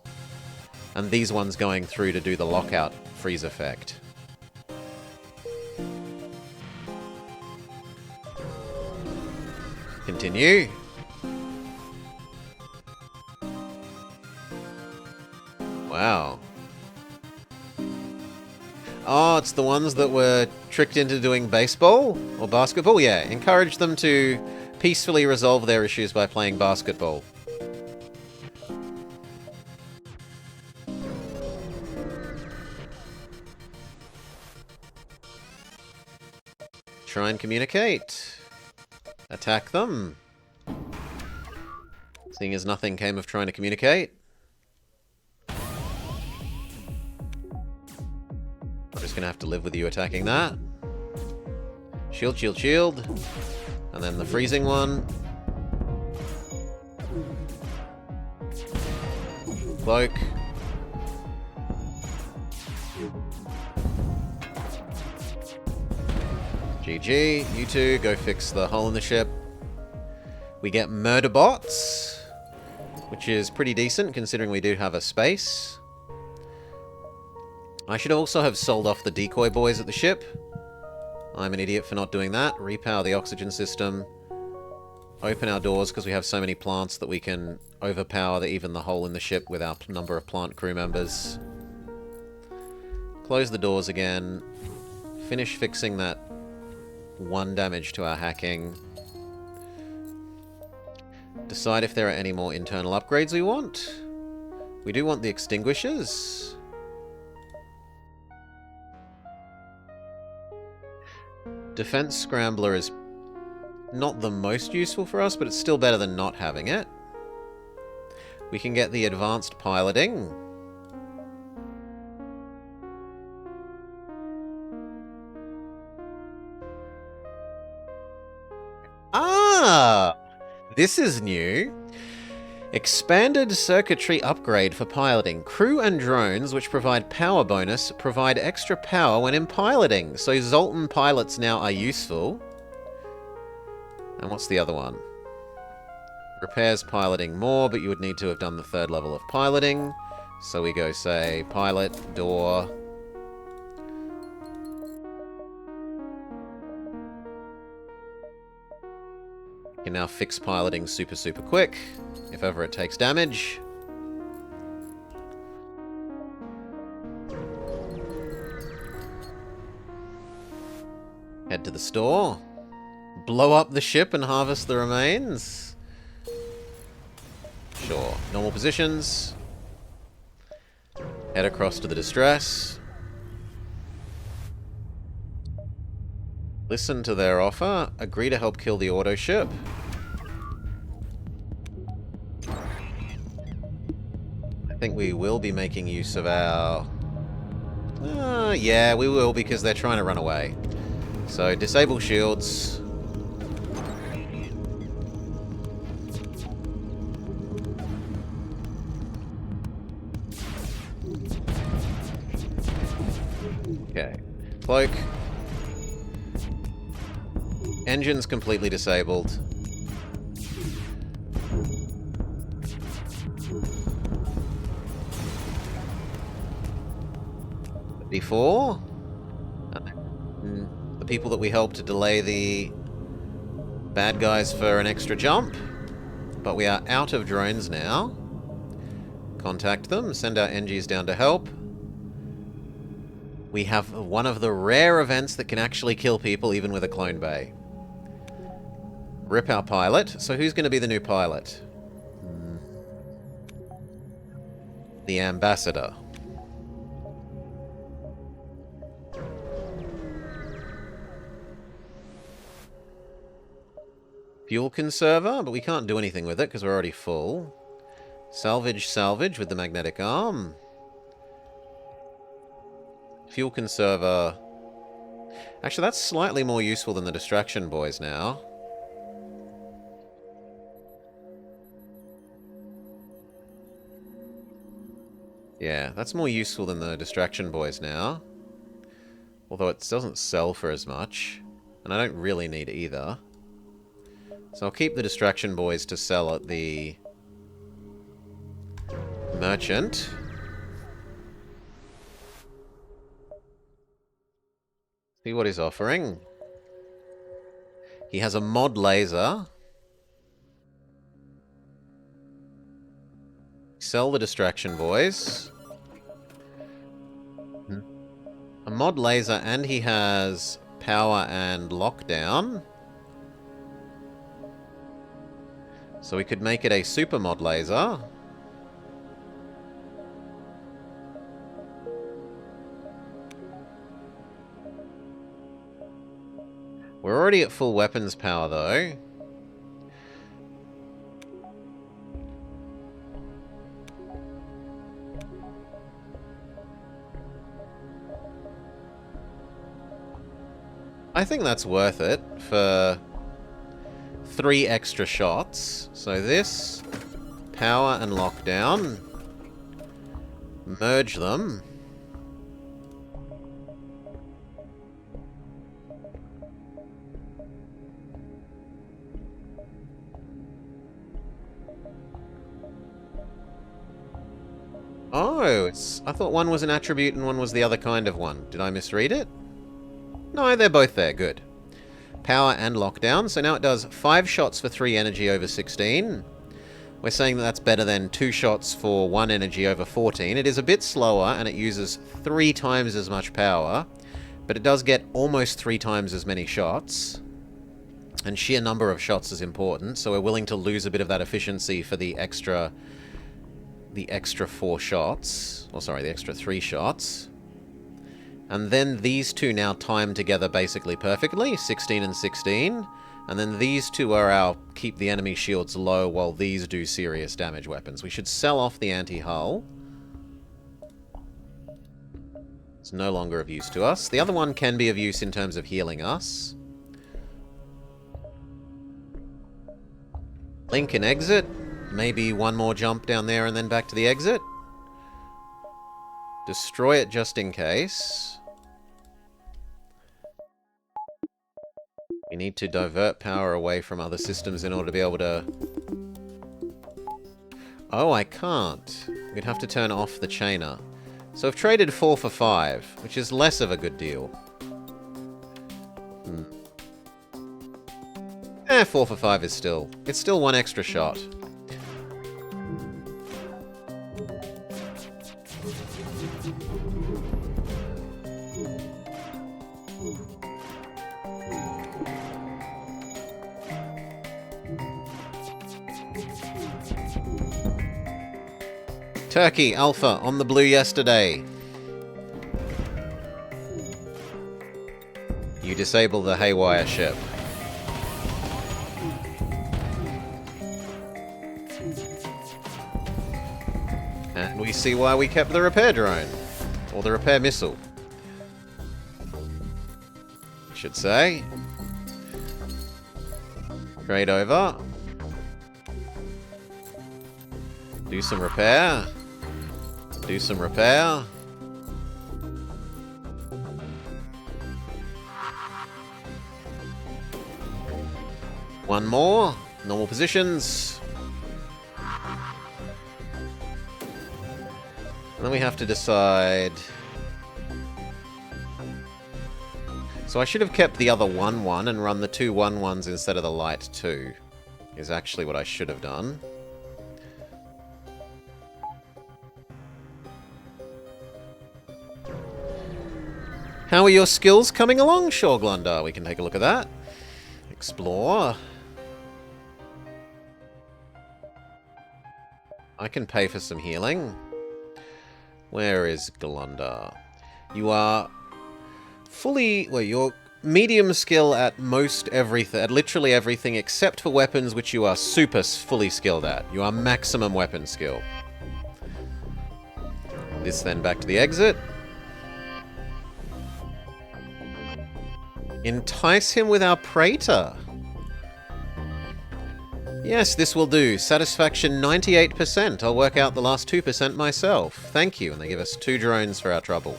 And these ones going through to do the lockout freeze effect. Continue. Wow. Oh, it's the ones that were tricked into doing baseball or basketball? Yeah, encourage them to peacefully resolve their issues by playing basketball. Try and communicate. Attack them. Seeing as nothing came of trying to communicate. I'm just gonna have to live with you attacking that. Shield, shield, shield. And then the freezing one. Cloak. GG. You two go fix the hole in the ship. We get murder bots, which is pretty decent considering we do have a space. I should also have sold off the decoy boys at the ship. I'm an idiot for not doing that. Repower the oxygen system. Open our doors because we have so many plants that we can overpower even the hole in the ship with our number of plant crew members. Close the doors again. Finish fixing that 1 damage to our hacking. Decide if there are any more internal upgrades we want. We do want the extinguishers. Defense Scrambler is not the most useful for us, but it's still better than not having it. We can get the advanced piloting. Ah! This is new. Expanded circuitry upgrade for piloting. Crew and drones, which provide power bonus, provide extra power when in piloting. So Zoltan pilots now are useful. And what's the other one? Repairs piloting more, but you would need to have done the 3rd level of piloting. So we go, say, pilot, door. Can now fix piloting super, super quick, if ever it takes damage. Head to the store. Blow up the ship and harvest the remains. Sure. Normal positions. Head across to the distress. Listen to their offer. Agree to help kill the auto ship. I think we will be making use of our... yeah, we will, because they're trying to run away. So, disable shields. Okay. Cloak. Engine's completely disabled. D4. The people that we helped to delay the bad guys for an extra jump. But we are out of drones now. Contact them, send our NGs down to help. We have one of the rare events that can actually kill people even with a clone bay. Rip our pilot. So who's going to be the new pilot? The ambassador. Fuel conserver, but we can't do anything with it because we're already full. Salvage, salvage with the magnetic arm. Fuel conserver. Actually, that's slightly more useful than the distraction boys now. Yeah, that's more useful than the distraction boys now. Although it doesn't sell for as much. And I don't really need either. So I'll keep the distraction boys to sell at the merchant. See what he's offering. He has a mod laser. Sell the distraction, boys. A mod laser, and he has power and lockdown. So we could make it a super mod laser. We're already at full weapons power, though. I think that's worth it for 3 extra shots. So this, power and lockdown. Merge them. Oh, I thought one was an attribute and one was the other kind of one. Did I misread it? No, they're both there. Good. Power and lockdown. So now it does 5 shots for 3 energy over 16. We're saying that that's better than 2 shots for 1 energy over 14. It is a bit slower and it uses 3 times as much power, but it does get almost 3 times as many shots. And sheer number of shots is important, so we're willing to lose a bit of that efficiency for the extra 4 shots. Or sorry, the extra 3 shots. And then these two now time together basically perfectly, 16 and 16. And then these two are our keep the enemy shields low while these do serious damage weapons. We should sell off the anti-hull. It's no longer of use to us. The other one can be of use in terms of healing us. Link and exit. Maybe one more jump down there and then back to the exit. Destroy it just in case. We need to divert power away from other systems in order to be able to... Oh, I can't. We'd have to turn off the chainer. So I've traded 4 for 5, which is less of a good deal. 4 for 5 is still... It's still 1 extra shot. Turkey, Alpha, on the blue yesterday. You disable the Haywire ship. And we see why we kept the repair drone. Or the repair missile. I should say. Trade over. Do some repair. Do some repair. One more. Normal positions. And then we have to decide... So I should have kept the other 1-1 and run the 2 1-1s instead of the light 2. Is actually what I should have done. How are your skills coming along, Shorglunder? We can take a look at that. Explore. I can pay for some healing. Where is Glunder? You are fully... Well, you're medium skill at most everything, at literally everything except for weapons, which you are super fully skilled at. You are maximum weapon skill. This then back to the exit. Entice him with our Praetor. Yes, this will do. Satisfaction 98%. I'll work out the last 2% myself. Thank you. And they give us 2 drones for our trouble.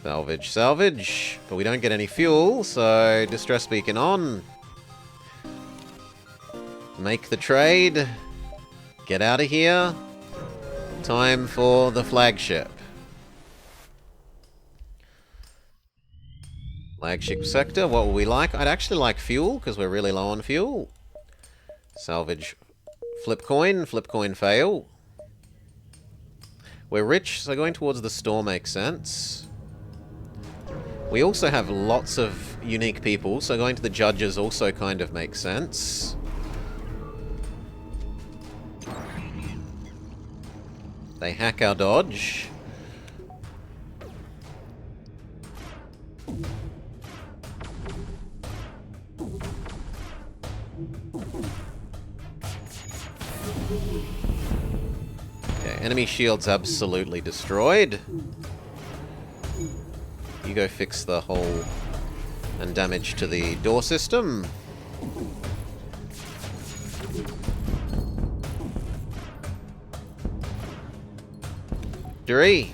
Salvage, salvage. But we don't get any fuel, so distress beacon on. Make the trade. Get out of here. Time for the flagship. Flagship sector, what will we like? I'd actually like fuel, because we're really low on fuel. Salvage. Flip coin fail. We're rich, so going towards the store makes sense. We also have lots of unique people, so going to the judges also kind of makes sense. They hack our dodge. Okay, enemy shields absolutely destroyed. You go fix the hole and damage to the door system. Victory.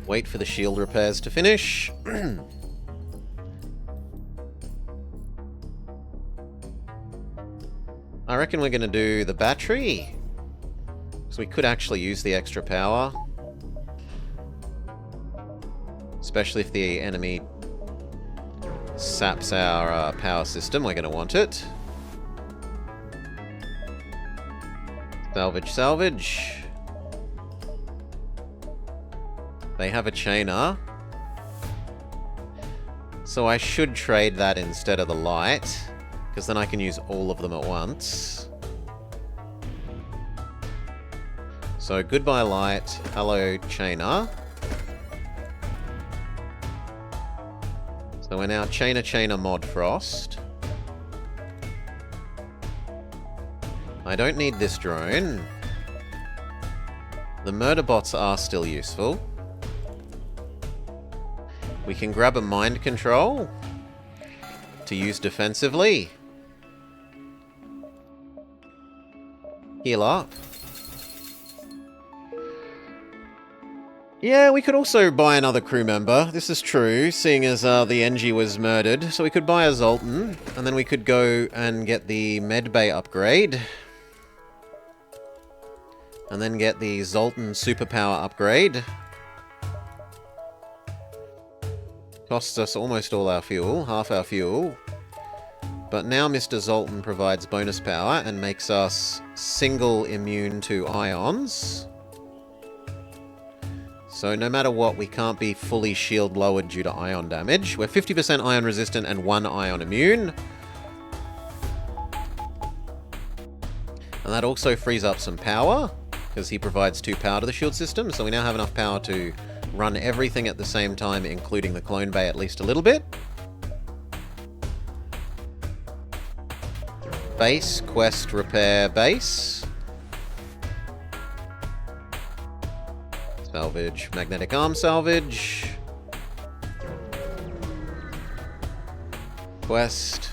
Wait for the shield repairs to finish. I reckon we're going to do the battery. So we could actually use the extra power. Especially if the enemy saps our power system, we're going to want it. Salvage, salvage. They have a chainer. So I should trade that instead of the light, because then I can use all of them at once. So goodbye light, hello chainer. So we're now chainer mod frost. I don't need this drone. The murder bots are still useful. We can grab a mind control to use defensively. Heal up. Yeah, we could also buy another crew member. This is true, seeing as the NG was murdered. So we could buy a Zoltan, and then we could go and get the medbay upgrade. And then get the Zoltan superpower upgrade. Costs us almost all our fuel, half our fuel. But now Mr. Zoltan provides bonus power and makes us single immune to ions. So no matter what, we can't be fully shield lowered due to ion damage. We're 50% ion resistant and 1 ion immune. And that also frees up some power, because he provides 2 power to the shield system. So we now have enough power to run everything at the same time, including the clone bay at least a little bit. Base, quest, repair, base. Salvage, magnetic arm salvage. Quest.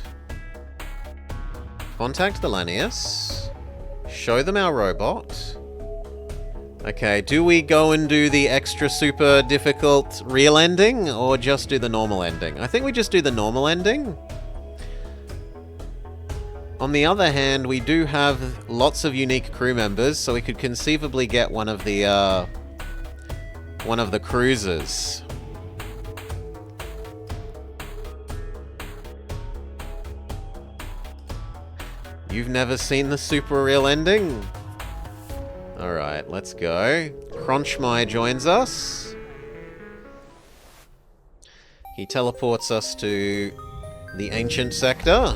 Contact the Lanius. Show them our robot. Okay, do we go and do the extra super difficult real ending, or just do the normal ending? I think we just do the normal ending. On the other hand, we do have lots of unique crew members, so we could conceivably get one of the cruisers. You've never seen the super real ending? Alright, let's go. Crunchmy joins us. He teleports us to the ancient sector.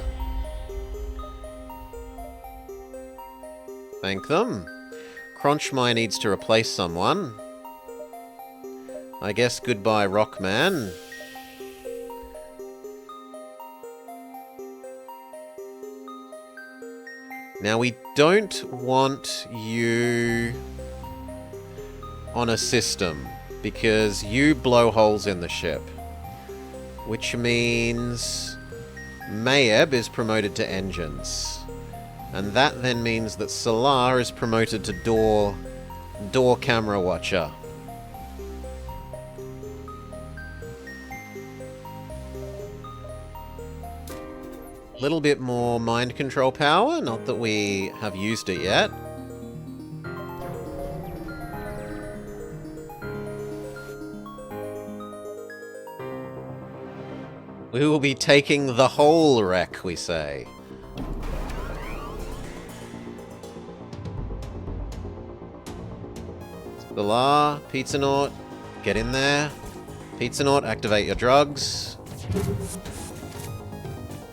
Thank them. Crunchmy needs to replace someone. I guess goodbye, Rockman. Now, we don't want you on a system, because you blow holes in the ship. Which means Mayeb is promoted to engines. And that then means that Solar is promoted to door camera watcher. Little bit more mind control power, not that we have used it yet. We will be taking the whole wreck, we say. Galar, Pizza Naut, get in there. Pizza Naut, activate your drugs.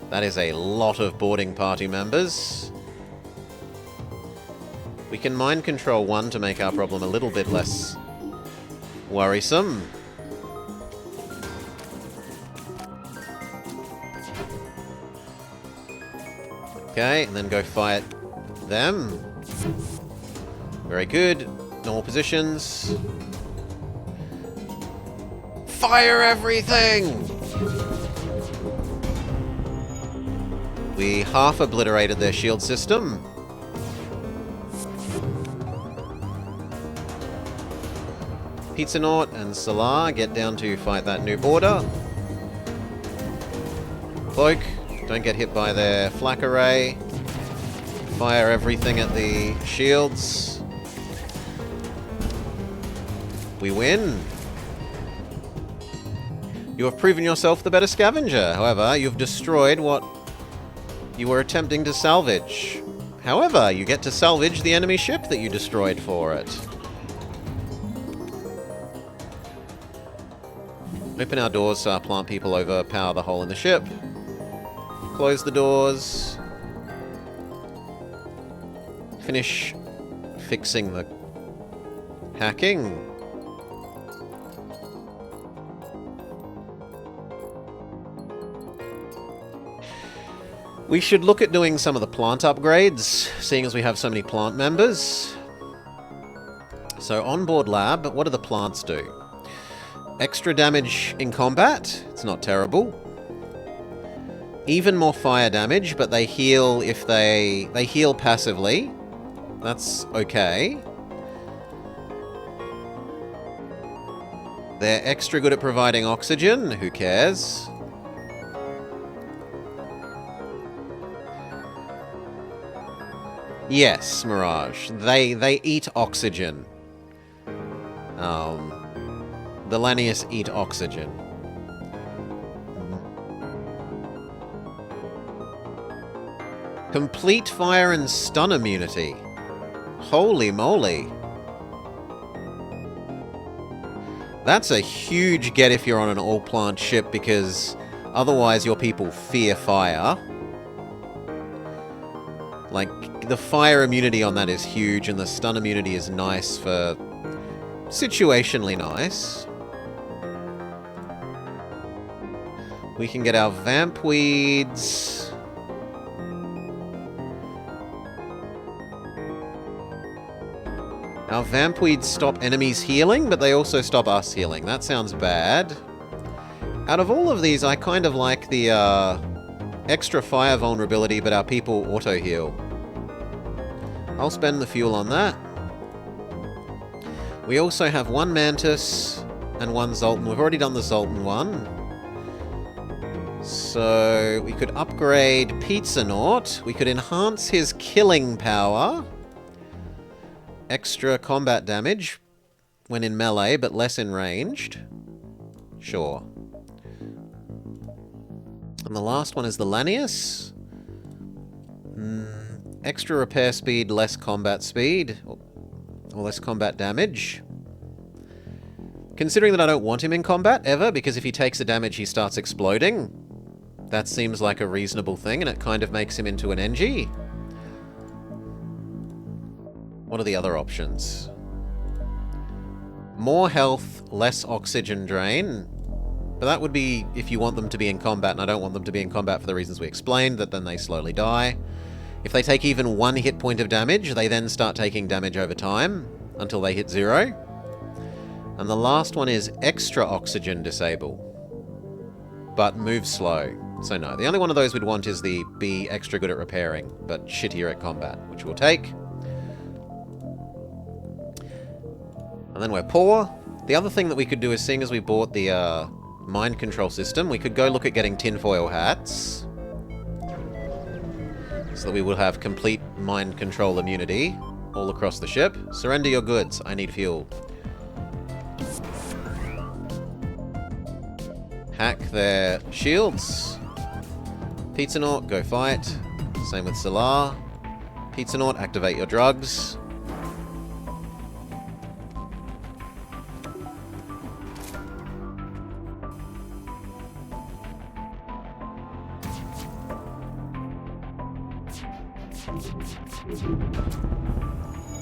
That is a lot of boarding party members. We can mind control one to make our problem a little bit less worrisome. Okay, and then go fight them. Very good. Normal positions. Fire everything! We half obliterated their shield system. Pizza Naut and Salar get down to fight that new border. Cloak, don't get hit by their flak array. Fire everything at the shields. We win. You have proven yourself the better scavenger. However, you've destroyed what you were attempting to salvage. However, you get to salvage the enemy ship that you destroyed for it. Open our doors so our plant people overpower the hole in the ship. Close the doors. Finish fixing the hacking. We should look at doing some of the plant upgrades, seeing as we have so many plant members. So, onboard lab, what do the plants do? Extra damage in combat, it's not terrible. Even more fire damage, but they heal if they heal passively. That's okay. They're extra good at providing oxygen, who cares? Yes, Mirage. They eat oxygen. The Lanius eat oxygen. Complete fire and stun immunity. Holy moly. That's a huge get if you're on an all-plant ship, because otherwise your people fear fire. Like, the fire immunity on that is huge, and the stun immunity is nice for... situationally nice. We can get our vamp weeds. Our vamp weeds stop enemies healing, but they also stop us healing. That sounds bad. Out of all of these, I kind of like the extra fire vulnerability, but our people auto-heal. I'll spend the fuel on that. We also have one Mantis and one Zoltan. We've already done the Zoltan one. So we could upgrade Pizza Naut. We could enhance his killing power. Extra combat damage when in melee, but less in ranged. Sure. And the last one is the Lanius. Extra repair speed, less combat speed. Or less combat damage. Considering that I don't want him in combat, ever, because if he takes a damage he starts exploding. That seems like a reasonable thing, and it kind of makes him into an NG. What are the other options? More health, less oxygen drain. But that would be if you want them to be in combat, and I don't want them to be in combat for the reasons we explained, that then they slowly die. If they take even 1 hit point of damage, they then start taking damage over time, until they hit 0. And the last one is extra oxygen disable. But move slow. So no, the only one of those we'd want is the be extra good at repairing, but shittier at combat, which we'll take. And then we're poor. The other thing that we could do is, seeing as we bought the mind control system, we could go look at getting tinfoil hats. so that we will have complete mind control immunity all across the ship. Surrender your goods. I need fuel. Hack their shields. Pizza-Naut, go fight. Same with Solar. Pizza-Naut, activate your drugs.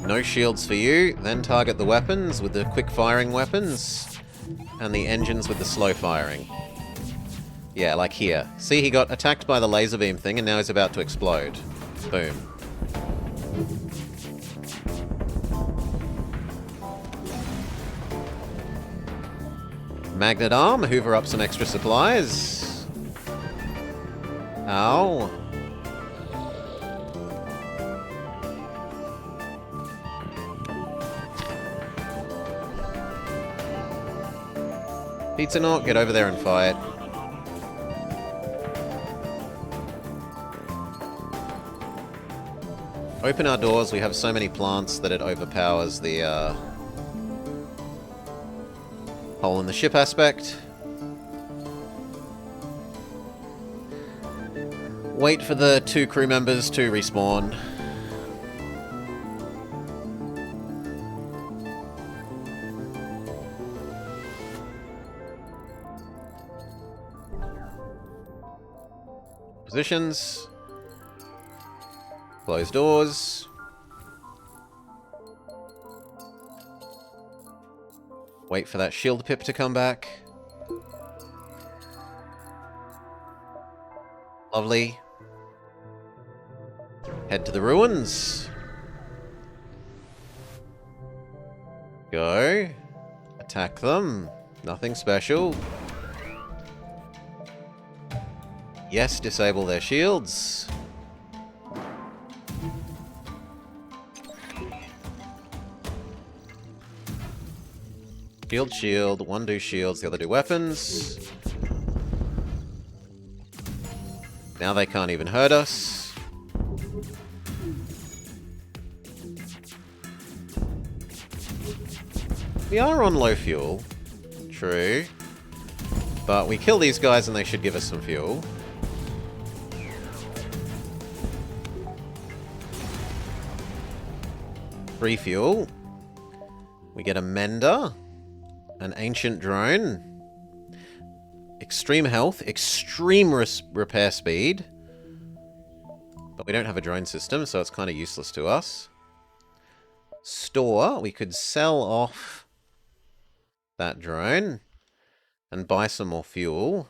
No shields for you. Then target the weapons with the quick-firing weapons. And the engines with the slow-firing. Yeah, like here. See, he got attacked by the laser beam thing, and now he's about to explode. Boom. Magnet arm, hoover up some extra supplies. Ow. Pizza-Naut, get over there and fight. Open our doors. We have so many plants that it overpowers the hole in the ship aspect. Wait for the 2 crew members to respawn. Positions. Close doors. Wait for that shield pip to come back. Lovely. Head to the ruins. Go. Attack them. Nothing special. Yes, disable their shields. Shield, shield. One do shields, the other do weapons. Now they can't even hurt us. We are on low fuel. True. But we kill these guys and they should give us some fuel. Free fuel. We get a mender. An ancient drone. Extreme health. Extreme repair speed. But we don't have a drone system, so it's kind of useless to us. Store. We could sell off that drone and buy some more fuel.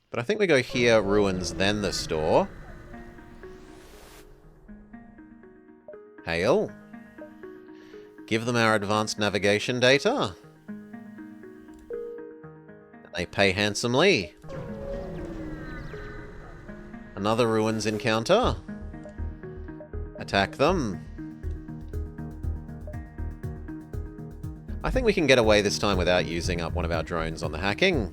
But I think we go here, ruins, then the store. Hail. Give them our advanced navigation data. They pay handsomely. Another ruins encounter. Attack them. I think we can get away this time without using up one of our drones on the hacking.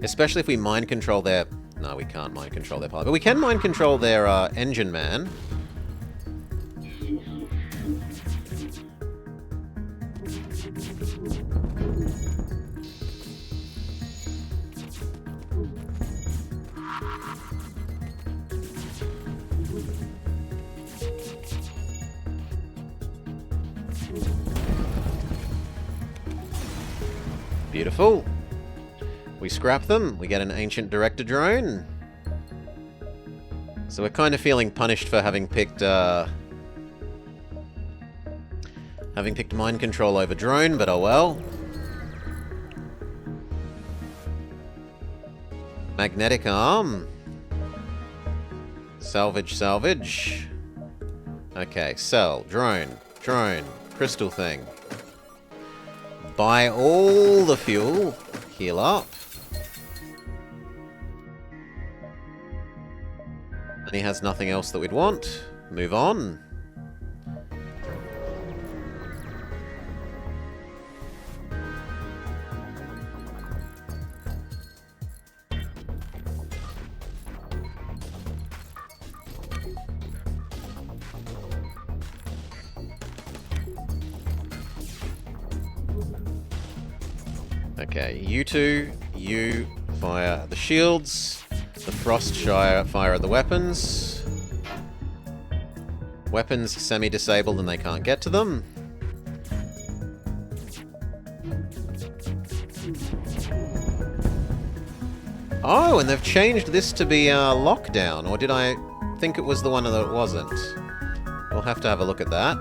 Especially if we mind control their... No, we can't mind control their pilot. But we can mind control their engine man. Beautiful. We scrap them. We get an ancient director drone. So we're kind of feeling punished for having picked mind control over drone, but oh well. Magnetic arm. Salvage, salvage. Okay, sell. Drone. Drone. Crystal thing. Buy all the fuel. Heal up. And he has nothing else that we'd want. Move on. Okay, you two, you fire the shields. The Frost fire at the weapons. Weapons semi-disabled and they can't get to them. Oh, and they've changed this to be lockdown, or did I think it was the one that it wasn't? We'll have to have a look at that.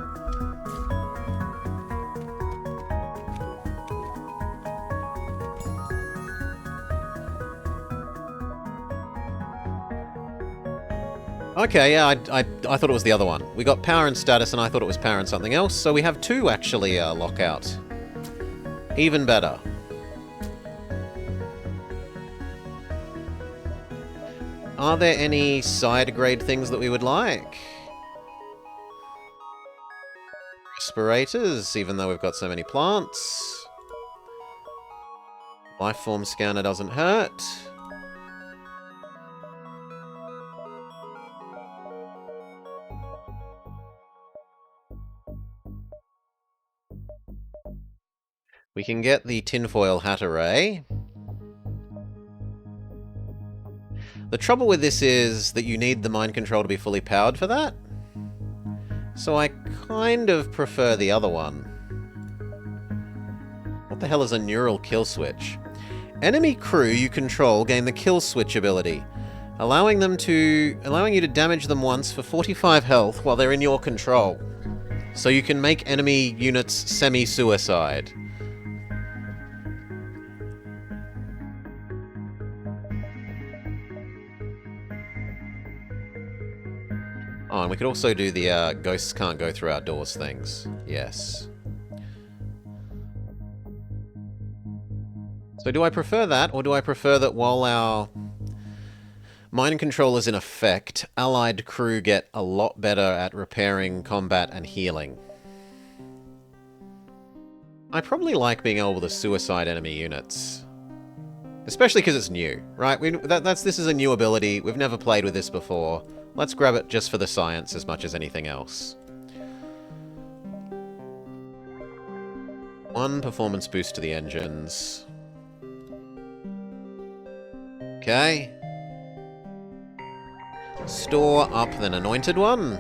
Okay, yeah, I thought it was the other one. We got power and status, and I thought it was power and something else, so we have two actually lockout. Even better. Are there any side grade things that we would like? Respirators, even though we've got so many plants. Lifeform scanner doesn't hurt. We can get the tinfoil hat array. The trouble with this is that you need the mind control to be fully powered for that. So I kind of prefer the other one. What the hell is a neural kill switch? Enemy crew you control gain the kill switch ability, allowing you to damage them once for 45 health while they're in your control. So you can make enemy units semi-suicide. Oh, and we could also do the ghosts can't go through our doors things. Yes. So do I prefer that, or do I prefer that while our mind control is in effect, allied crew get a lot better at repairing, combat, and healing? I probably like being able to suicide enemy units. Especially because it's new, right? This is a new ability. We've never played with this before. Let's grab it just for the science as much as anything else. 1 performance boost to the engines. Okay. Store up an anointed one.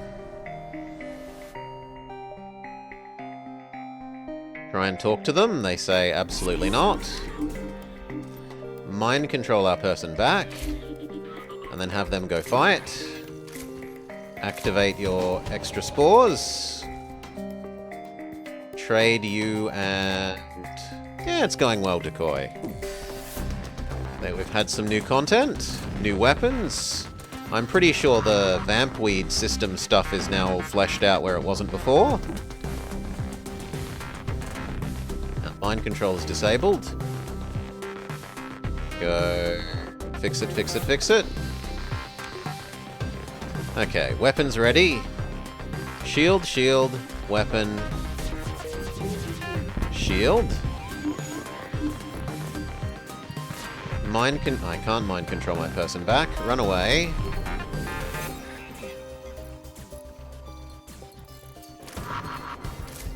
Try and talk to them. They say absolutely not. Mind control our person back. And then have them go fight. Activate your extra spores. Trade you and... yeah, it's going well, Decoy. There, we've had some new content, new weapons. I'm pretty sure the Vampweed system stuff is now all fleshed out where it wasn't before. Mind control is disabled. Go. Fix it, fix it, fix it. Okay, weapons ready. Shield, shield, weapon. Shield. I can't mind control my person back. Run away.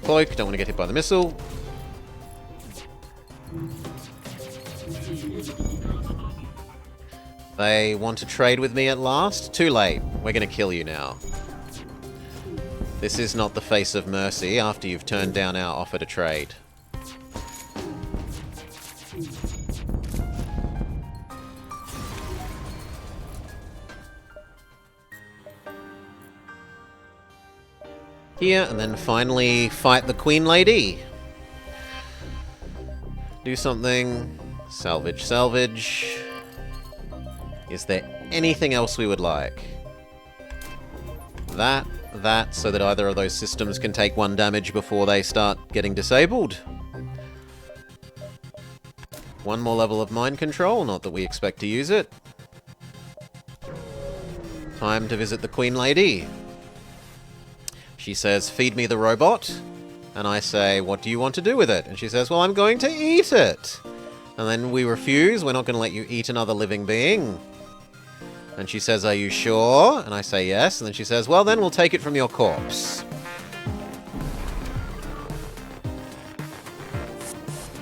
Cloak, don't want to get hit by the missile. They want to trade with me at last? Too late. We're going to kill you now. This is not the face of mercy after you've turned down our offer to trade. Here, and then finally fight the Queen Lady. Do something. Salvage, salvage. Is there anything else we would like? That, so that either of those systems can take 1 damage before they start getting disabled. 1 more level of mind control, not that we expect to use it. Time to visit the Queen Lady. She says, feed me the robot. And I say, what do you want to do with it? And she says, well, I'm going to eat it. And then we refuse. We're not going to let you eat another living being. And she says, are you sure? And I say yes. And then she says, well, then we'll take it from your corpse.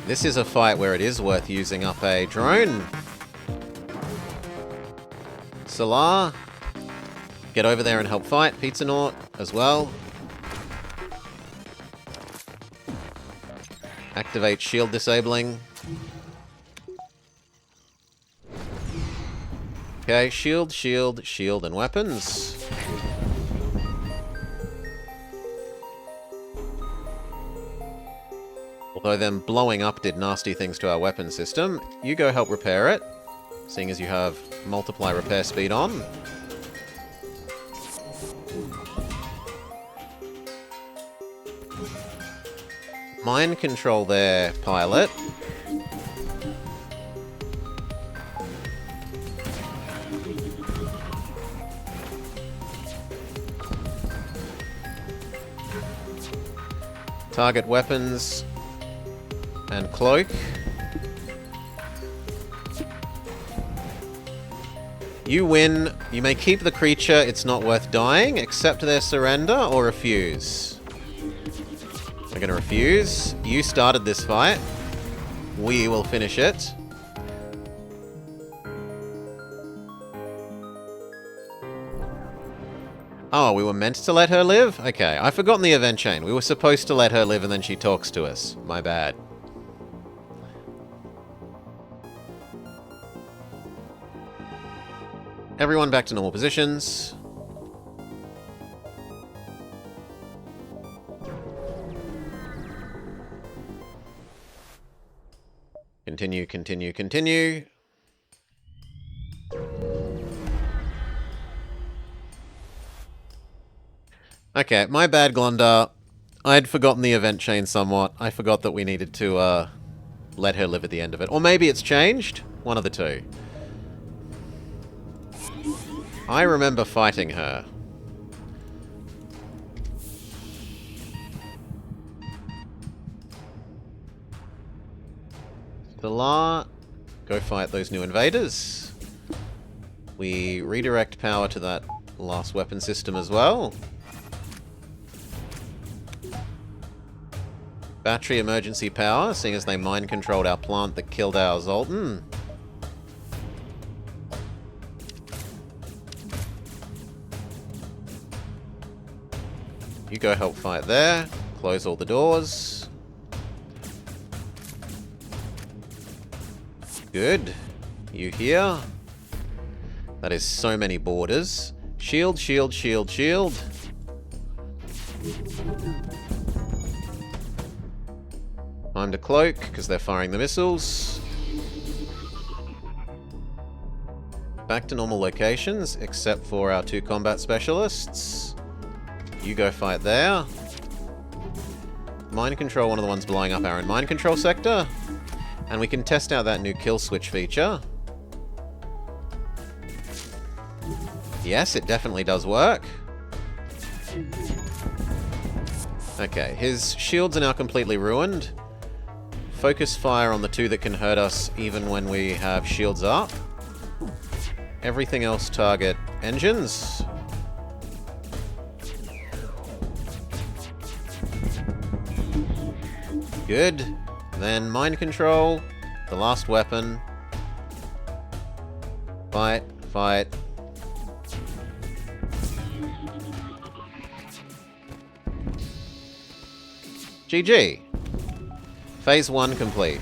This is a fight where it is worth using up a drone. Solar, get over there and help fight. Pizza Naut as well. Activate shield disabling. Okay, shield, shield, shield, and weapons. Although them blowing up did nasty things to our weapon system, you go help repair it, seeing as you have multiply repair speed on. Mind control there, pilot. Target weapons and cloak. You win. You may keep the creature. It's not worth dying. Accept their surrender or refuse. We're going to refuse. You started this fight. We will finish it. Oh, we were meant to let her live? Okay, I've forgotten the event chain. We were supposed to let her live and then she talks to us. My bad. Everyone back to normal positions. Continue, continue, continue. Okay, my bad, Glunda. I'd forgotten the event chain somewhat. I forgot that we needed to let her live at the end of it. Or maybe it's changed? One of the two. I remember fighting her. Solar, go fight those new invaders. We redirect power to that last weapon system as well. Battery emergency power, seeing as they mind-controlled our plant that killed our Zoltan. You go help fight there. Close all the doors. Good. You here. That is so many borders. Shield, shield, shield, shield. Time to cloak, because they're firing the missiles. Back to normal locations, except for our two combat specialists. You go fight there. Mind control one of the ones blowing up our own mind control sector. And we can test out that new kill switch feature. Yes, it definitely does work. Okay, his shields are now completely ruined. Focus fire on the two that can hurt us even when we have shields up. Everything else target engines. Good. Then mind control, the last weapon. Fight, fight. GG. Phase 1 complete.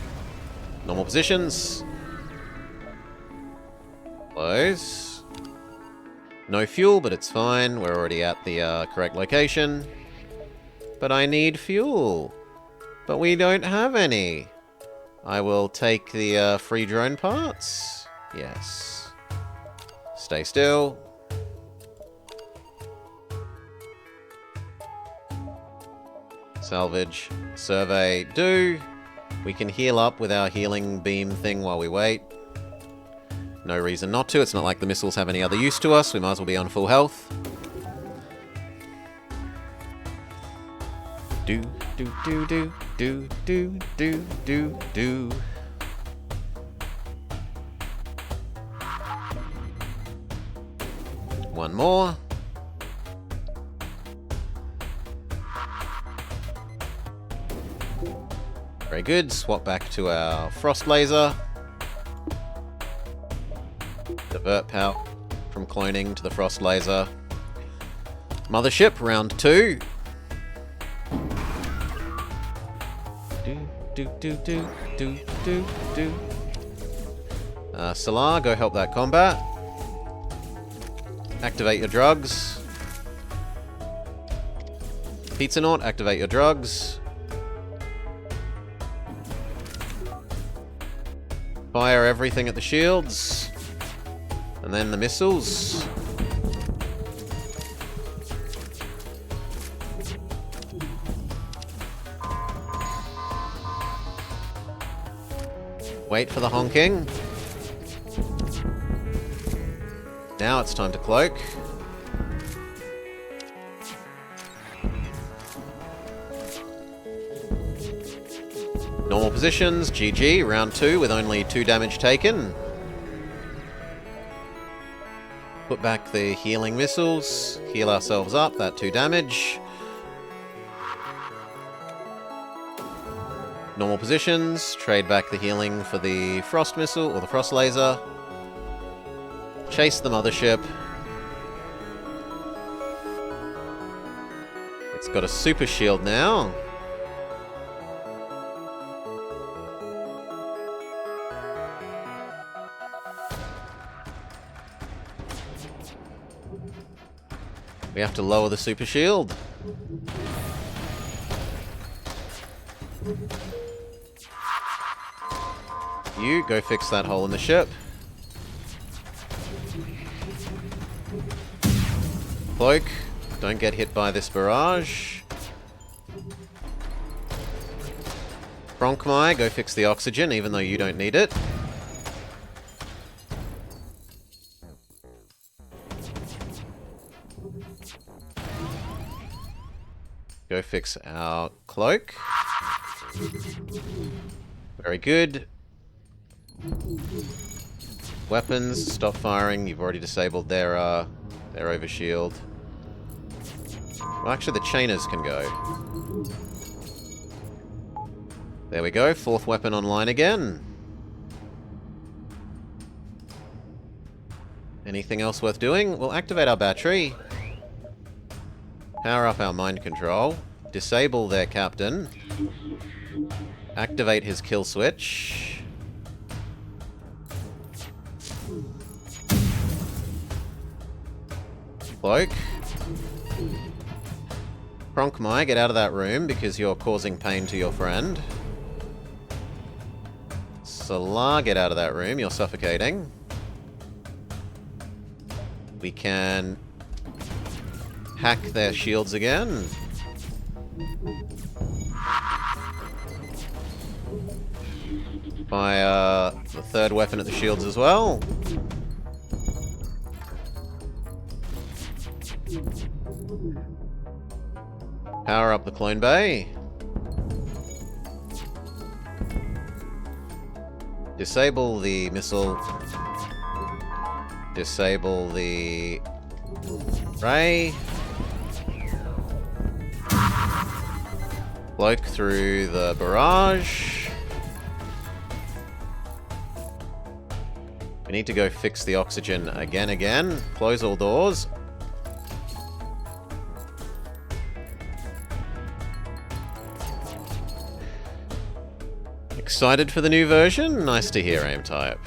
Normal positions. Close. No fuel, but it's fine. We're already at the correct location. But I need fuel. But we don't have any. I will take the free drone parts. Yes. Stay still. Salvage. Survey. Do. We can heal up with our healing beam thing while we wait. No reason not to. It's not like the missiles have any other use to us. We might as well be on full health. Do, do, do, do, do, do, do, do, do. One more. Very good. Swap back to our frost laser. Divert power from cloning to the frost laser. Mothership, round 2. Salar, go help that combat. Activate your drugs. Pizza Naut, activate your drugs. Fire everything at the shields. And then the missiles. Wait for the honking. Now it's time to cloak. Normal positions, GG, round 2 with only 2 damage taken. Put back the healing missiles, heal ourselves up, that 2 damage. Normal positions, trade back the healing for the frost missile or the frost laser. Chase the mothership. It's got a super shield now. We have to lower the super shield. You go fix that hole in the ship. Cloak, don't get hit by this barrage. Bronkmai, go fix the oxygen, even though you don't need it. Go fix our cloak. Very good. Weapons, stop firing. You've already disabled their overshield. Well, actually, the chainers can go. There we go. 4th weapon online again. Anything else worth doing? We'll activate our battery. Power up our mind control. Disable their captain. Activate his kill switch. Cloak. Bronkmai, get out of that room because you're causing pain to your friend. Salar, get out of that room, you're suffocating. We can hack their shields again. Fire the 3rd weapon at the shields as well. Power up the clone bay. Disable the missile. Disable the ray. Cloak through the barrage. We need to go fix the oxygen again. Close all doors. Excited for the new version? Nice to hear, Aim-Type.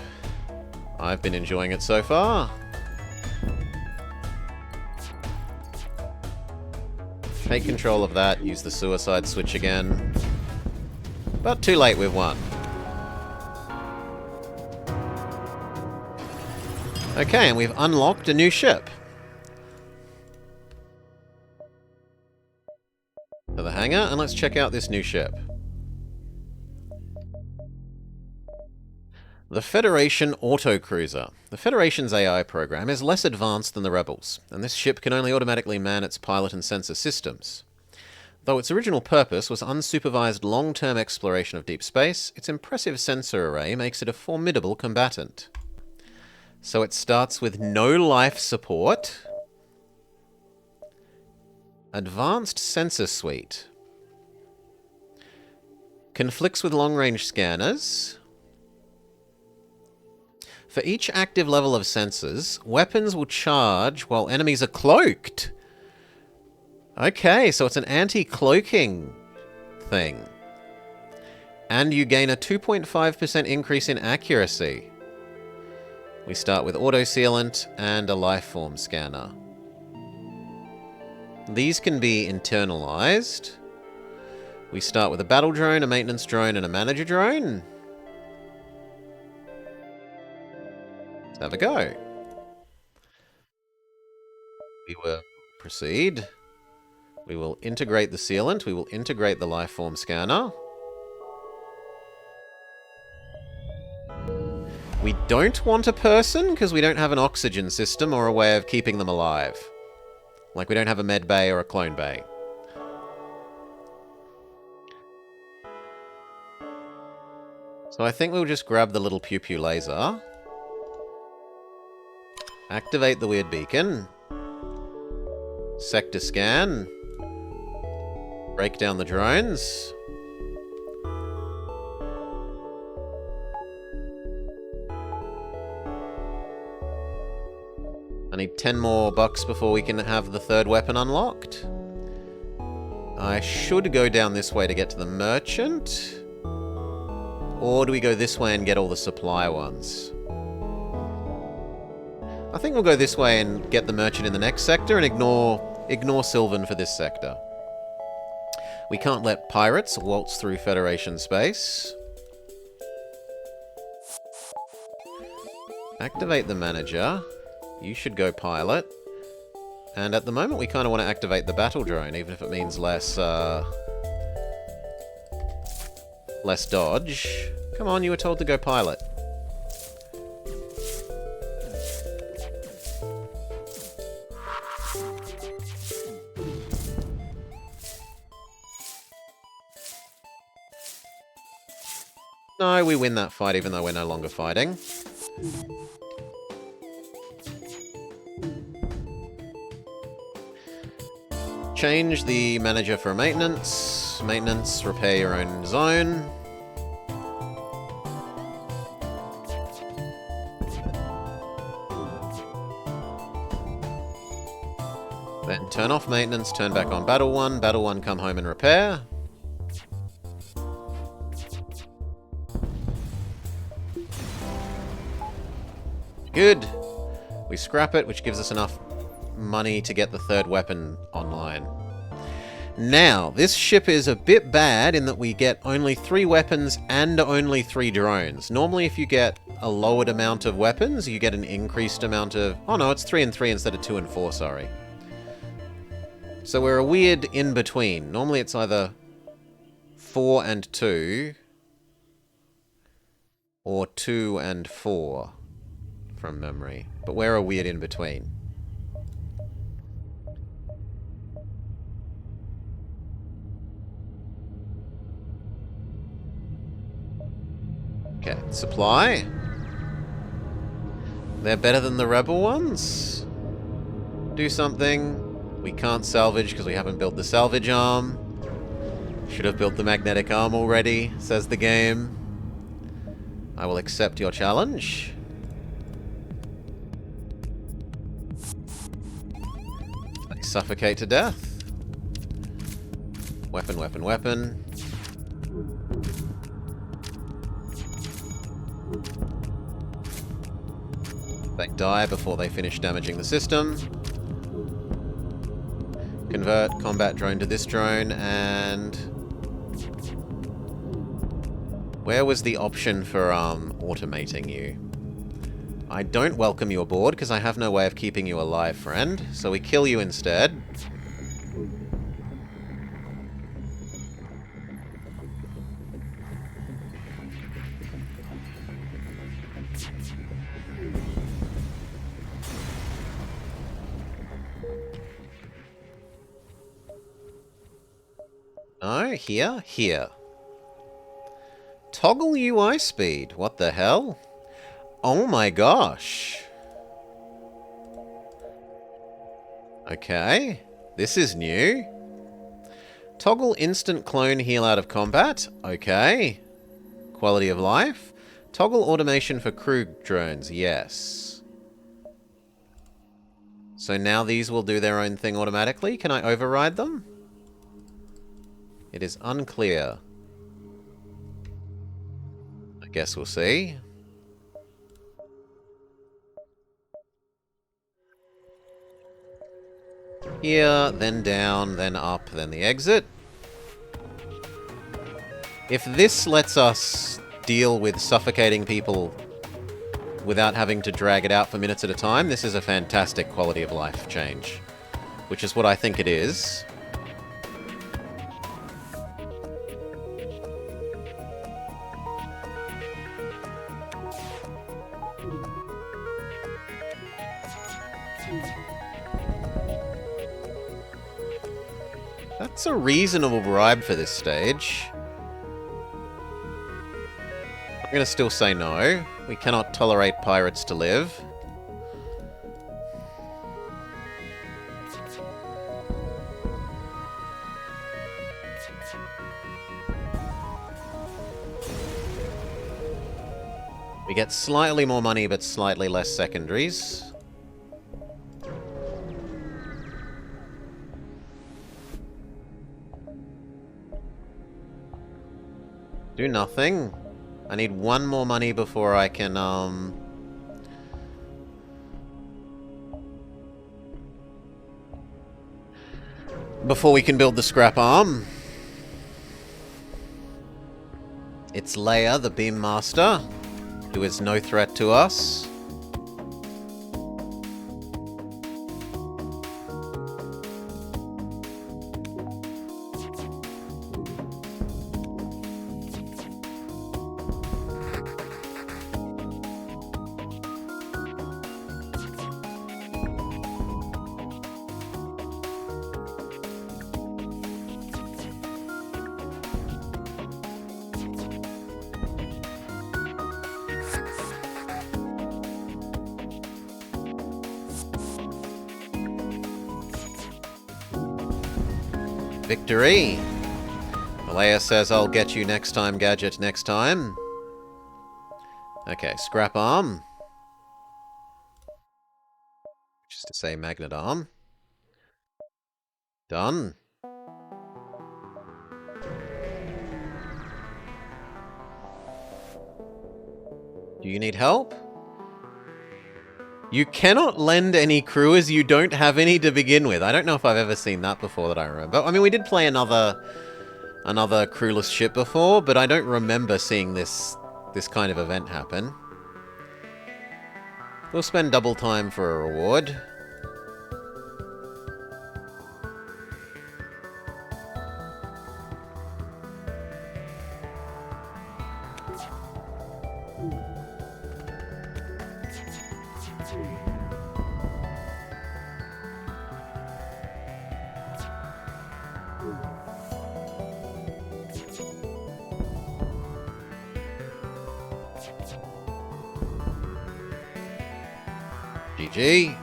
I've been enjoying it so far. Take control of that, use the suicide switch again. But too late, we've won. Okay, and we've unlocked a new ship. To the hangar, and let's check out this new ship. The Federation Autocruiser. The Federation's AI program is less advanced than the Rebels, and this ship can only automatically man its pilot and sensor systems. Though its original purpose was unsupervised long-term exploration of deep space, its impressive sensor array makes it a formidable combatant. So it starts with no life support, advanced sensor suite, Conflicts with long-range scanners. For each active level of sensors, weapons will charge while enemies are cloaked. Okay, so it's an anti-cloaking thing. And you gain a 2.5% increase in accuracy. We start with auto sealant and a lifeform scanner. These can be internalized. We start with a battle drone, a maintenance drone, and a manager drone. Let's have a go. We will proceed. We will integrate the sealant. We will integrate the lifeform scanner. We don't want a person because we don't have an oxygen system or a way of keeping them alive. Like we don't have a med bay or a clone bay. So I think we'll just grab the little pew-pew laser. Activate the weird beacon. Sector scan. Break down the drones. I need 10 more bucks before we can have the third weapon unlocked. I should go down this way to get to the merchant. Or do we go this way and get all the supply ones? I think we'll go this way and get the merchant in the next sector and ignore Sylvan for this sector. We can't let pirates waltz through Federation space. Activate the manager. You should go pilot. And at the moment we kind of want to activate the battle drone, even if it means less dodge. Come on, you were told to go pilot. No, we win that fight even though we're no longer fighting. Change the manager for maintenance. Maintenance, repair your own zone. Then turn off maintenance, turn back on Battle 1. Battle 1, come home and repair. Good. We scrap it, which gives us enough money to get the third weapon online. Now, this ship is a bit bad in that we get only 3 weapons and only 3 drones. Normally, if you get a lowered amount of weapons, you get an increased amount of... Oh no, it's 3 and 3 instead of 2 and 4, sorry. So we're a weird in-between. Normally it's either 4 and 2, or 2 and 4, from memory. But we're a weird in-between. Okay, supply. They're better than the rebel ones. Do something. We can't salvage because we haven't built the salvage arm. Should have built the magnetic arm already, says the game. I will accept your challenge. They suffocate to death. Weapon, weapon, weapon. They die before they finish damaging the system. Convert combat drone to this drone, and... Where was the option for automating you? I don't welcome you aboard because I have no way of keeping you alive, friend. So we kill you instead. No, here, here. Toggle UI speed. What the hell? Oh my gosh. Okay. This is new. Toggle instant clone heal out of combat. Okay. Quality of life. Toggle automation for crew drones. Yes. So now these will do their own thing automatically. Can I override them? It is unclear. I guess we'll see. Here, then down, then up, then the exit. If this lets us deal with suffocating people without having to drag it out for minutes at a time, this is a fantastic quality of life change. Which is what I think it is. That's a reasonable bribe for this stage. I'm going to still say no. We cannot tolerate pirates to live. We get slightly more money, but slightly less secondaries. Do nothing. I need one more money before I can, before we can build the scrap arm. It's Leia, the Beam Master, who is no threat to us. Victory! Leia says, I'll get you next time, Gadget, next time. Okay, scrap arm. Which is to say magnet arm. Done. Do you need help? You cannot lend any crew as you don't have any to begin with. I don't know if I've ever seen that before that I remember. I mean, we did play another crewless ship before, but I don't remember seeing this kind of event happen. We'll spend double time for a reward. GG.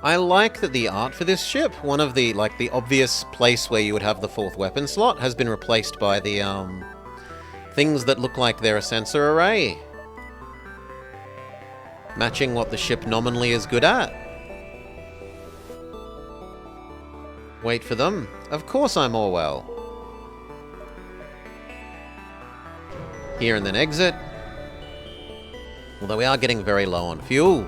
I like that the art for this ship, one of the, like, the obvious place where you would have the fourth weapon slot, has been replaced by the, things that look like they're a sensor array. Matching what the ship nominally is good at. Wait for them. Of course I'm Orwell. Here and then exit. Although we are getting very low on fuel.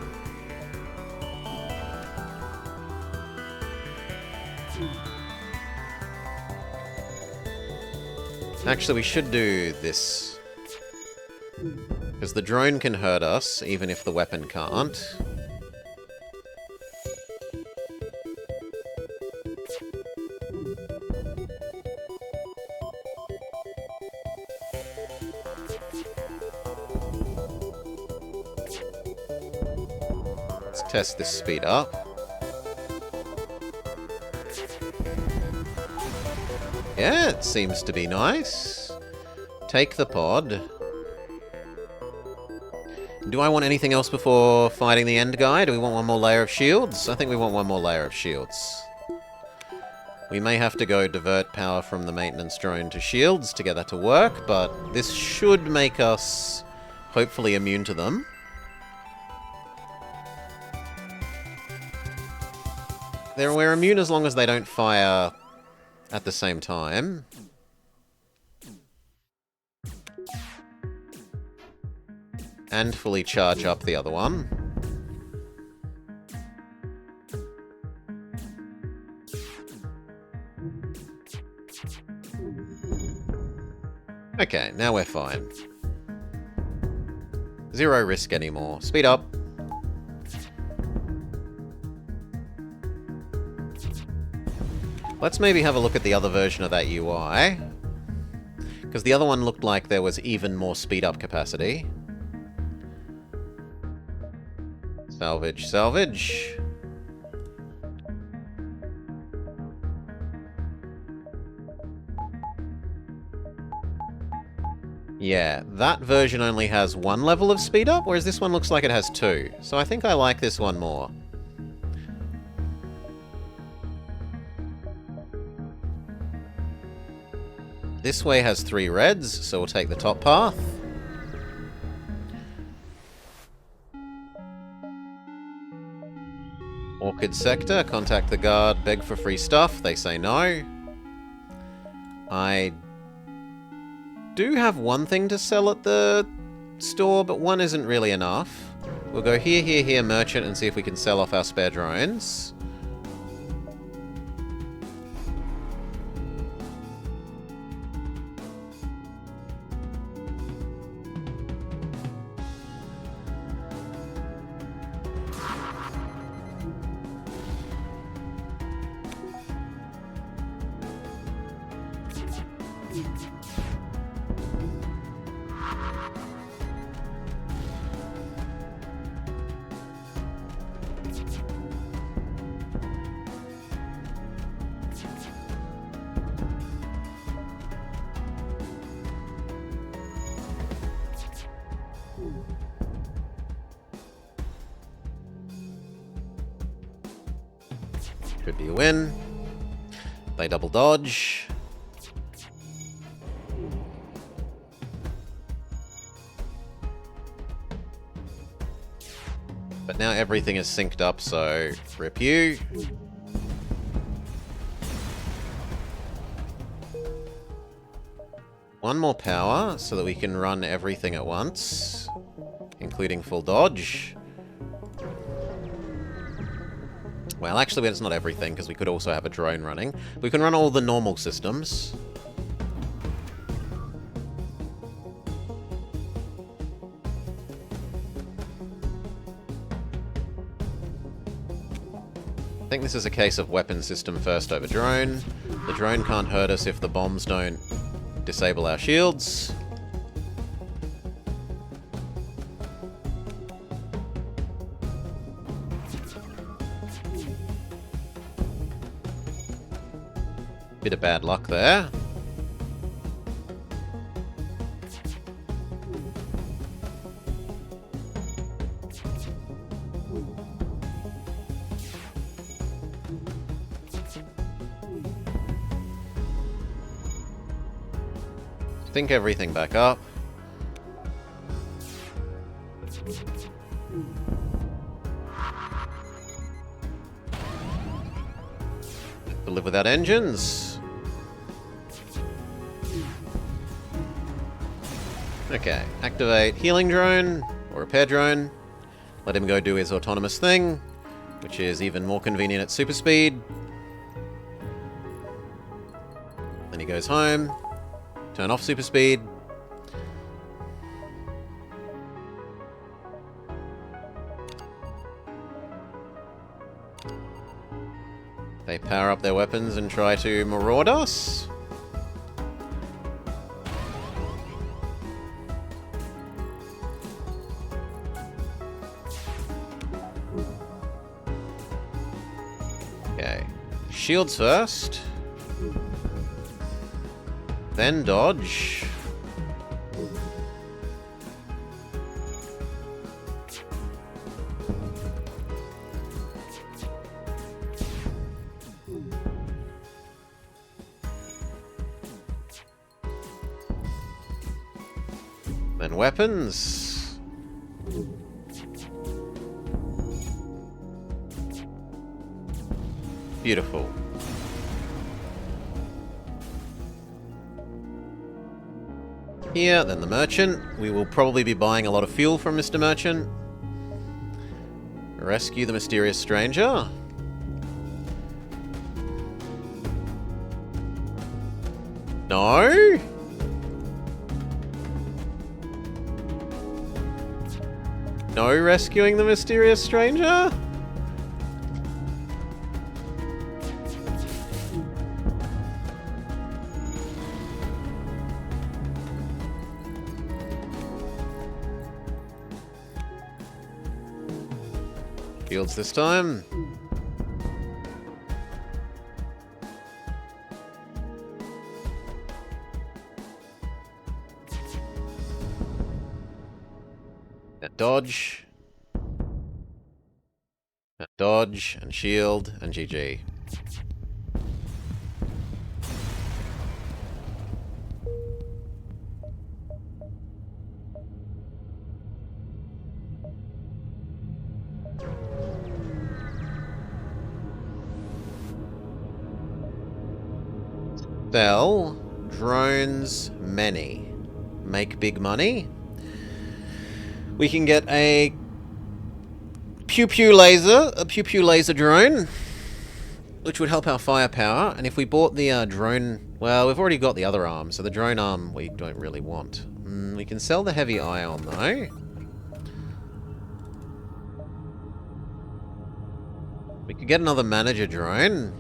Actually, we should do this. Because the drone can hurt us, even if the weapon can't. Let's test this speed up. Yeah, it seems to be nice. Take the pod. Do I want anything else before fighting the end guy? Do we want one more layer of shields? I think we want one more layer of shields. We may have to go divert power from the maintenance drone to shields to get that to work, but this should make us hopefully immune to them. We're immune as long as they don't fire at the same time. And fully charge up the other one. Okay, now we're fine. Zero risk anymore. Speed up. Let's maybe have a look at the other version of that UI. Because the other one looked like there was even more speed up capacity. Salvage, salvage. Yeah, that version only has one level of speed up, whereas this one looks like it has two. So I think I like this one more. This way has 3 reds, so we'll take the top path. Orchid sector, contact the guard, beg for free stuff. They say no. I do have one thing to sell at the store, but one isn't really enough. We'll go here, here, here, merchant, and see if we can sell off our spare drones. Should be a win. They double dodge. But now everything is synced up, so rip you. One more power so that we can run everything at once, including full dodge. Well, actually, it's not everything, because we could also have a drone running. We can run all the normal systems. I think this is a case of weapon system first over drone. The drone can't hurt us if the bombs don't disable our shields. Bit of bad luck there. Think everything back up. Live without engines. Okay, activate healing drone, or repair drone. Let him go do his autonomous thing, which is even more convenient at super speed. Then he goes home, turn off super speed. They power up their weapons and try to maraud us. Okay. Shields first. Then dodge. Then weapons. Beautiful. Here, then the merchant. We will probably be buying a lot of fuel from Mr. Merchant. Rescue the mysterious stranger. No? No rescuing the mysterious stranger? Shields this time. Dodge. Dodge, and shield, and GG. Sell drones many. Make big money. We can get a pew pew laser drone, which would help our firepower. And if we bought the drone, well, we've already got the other arm, so the drone arm we don't really want. We can sell the heavy ion though. We could get another manager drone.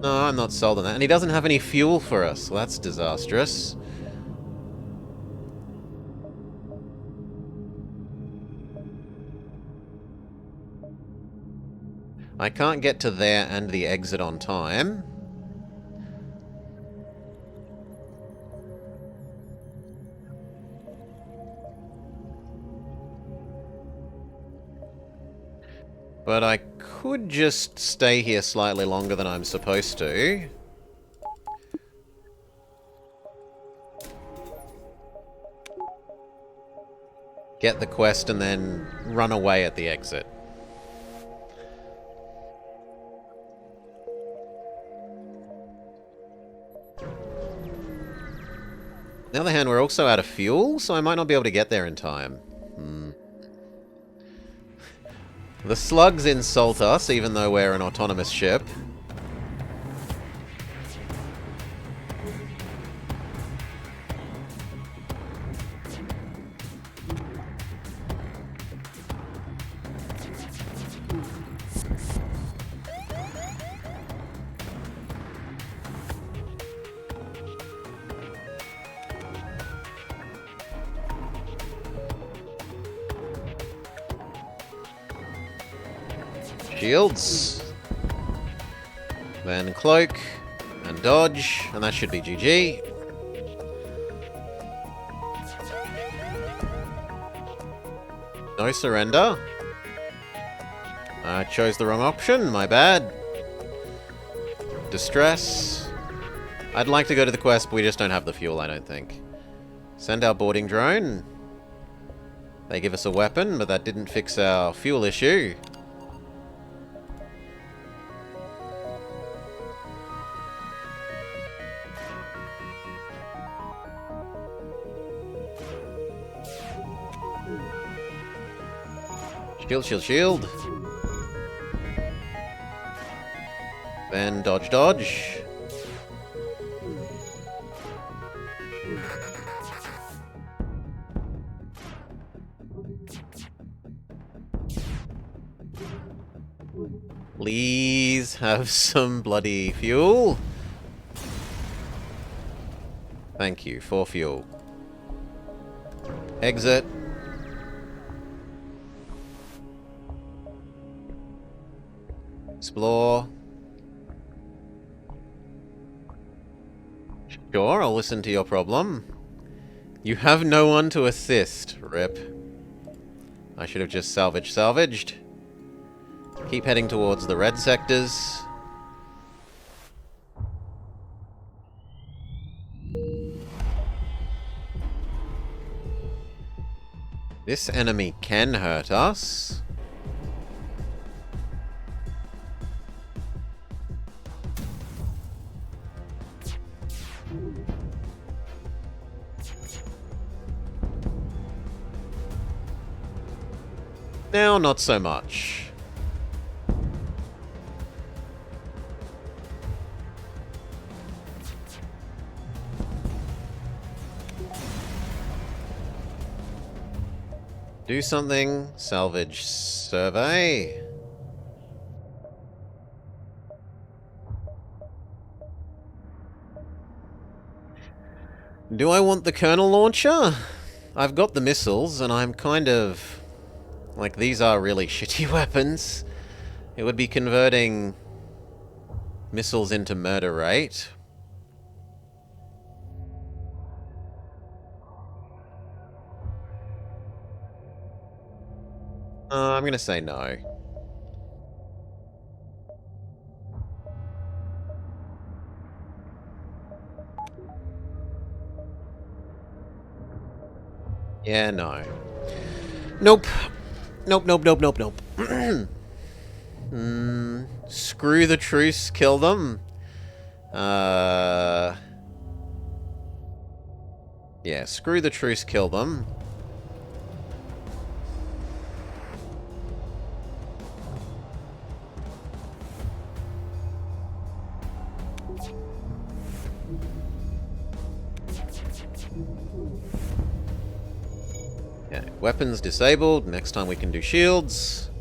No, I'm not sold on that. And he doesn't have any fuel for us. Well, that's disastrous. I can't get to there and the exit on time. But I could just stay here slightly longer than I'm supposed to. Get the quest and then run away at the exit. On the other hand, we're also out of fuel, so I might not be able to get there in time. The slugs insult us, even though we're an autonomous ship. Shields. Then cloak. And dodge. And that should be GG. No surrender. I chose the wrong option. My bad. Distress. I'd like to go to the quest, but we just don't have the fuel, I don't think. Send our boarding drone. They give us a weapon, but that didn't fix our fuel issue. Shield, shield, shield. Then dodge, dodge. Please have some bloody fuel. Thank you for fuel. Exit. Explore. Sure, I'll listen to your problem. You have no one to assist, Rip. I should have just salvaged. Keep heading towards the red sectors. This enemy can hurt us. Now, not so much. Do something. Salvage survey. Do I want the kernel launcher? I've got the missiles, and I'm kind of... like, these are really shitty weapons. It would be converting missiles into murder rate. I'm gonna say no. Yeah, no. Nope. Nope, nope, nope, nope, nope. Screw the truce, kill them. Yeah, screw the truce, kill them. Yeah, weapons disabled. Next time we can do shields.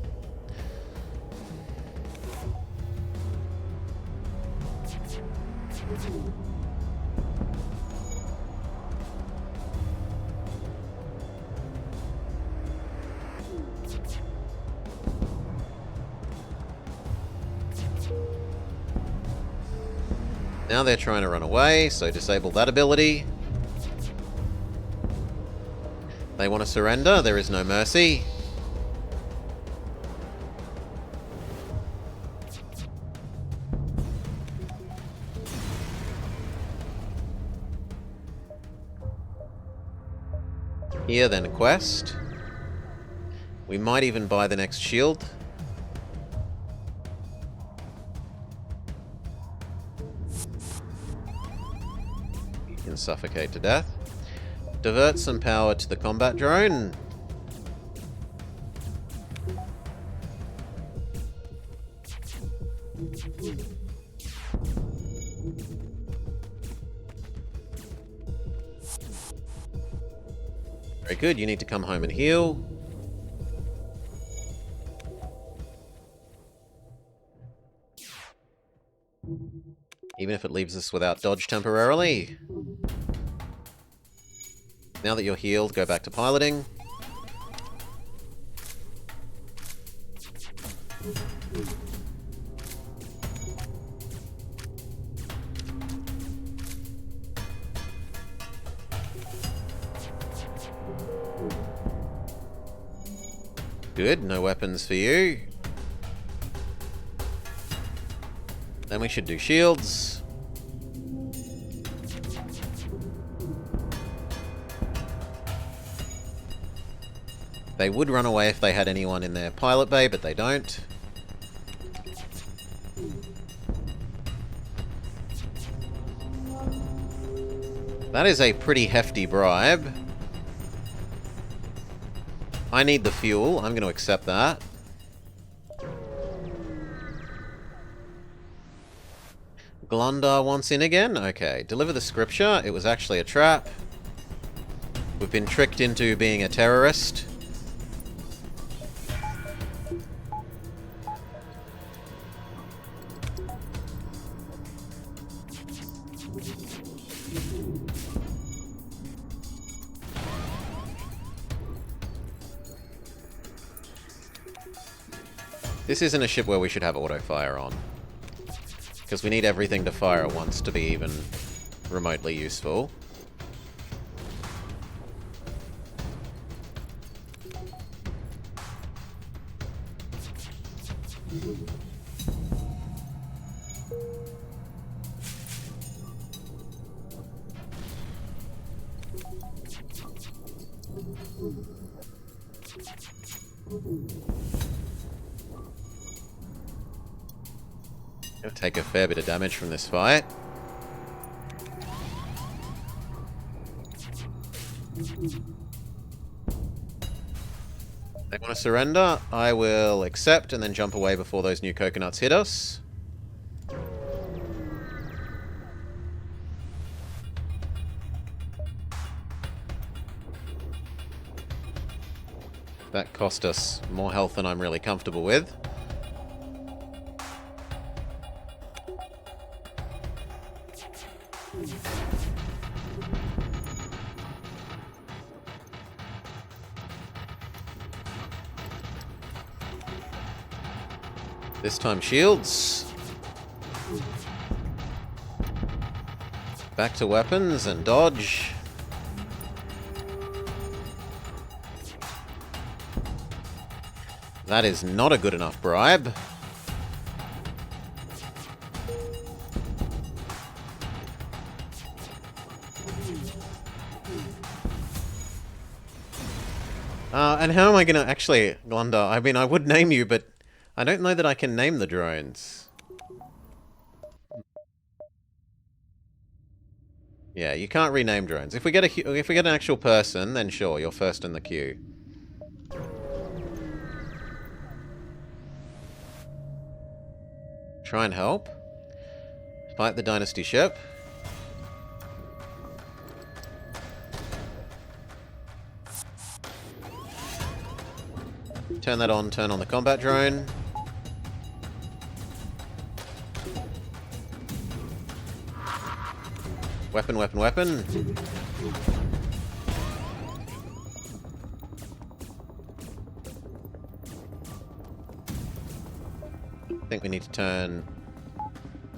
Now they're trying to run away, so disable that ability. They want to surrender, there is no mercy. Here then a quest. We might even buy the next shield. You can suffocate to death. Divert some power to the combat drone. Very good, you need to come home and heal. Even if it leaves us without dodge temporarily. Now that you're healed, go back to piloting. Good, no weapons for you. Then we should do shields. They would run away if they had anyone in their pilot bay, but they don't. That is a pretty hefty bribe. I need the fuel. I'm going to accept that. Glundar wants in again? Okay. Deliver the scripture. It was actually a trap. We've been tricked into being a terrorist. This isn't a ship where we should have auto-fire on. Because we need everything to fire at once to be even remotely useful. Gonna take a fair bit of damage from this fight. They want to surrender. I will accept and then jump away before those new coconuts hit us. That cost us more health than I'm really comfortable with. This time shields. Back to weapons and dodge. That is not a good enough bribe. And how am I gonna actually, Glunda? I mean, I would name you, but I don't know that I can name the drones. Yeah, you can't rename drones. If we get an actual person, then sure, you're first in the queue. Try and help. Fight the dynasty ship. Turn that on, turn on the combat drone. Weapon, weapon, weapon. I think we need to turn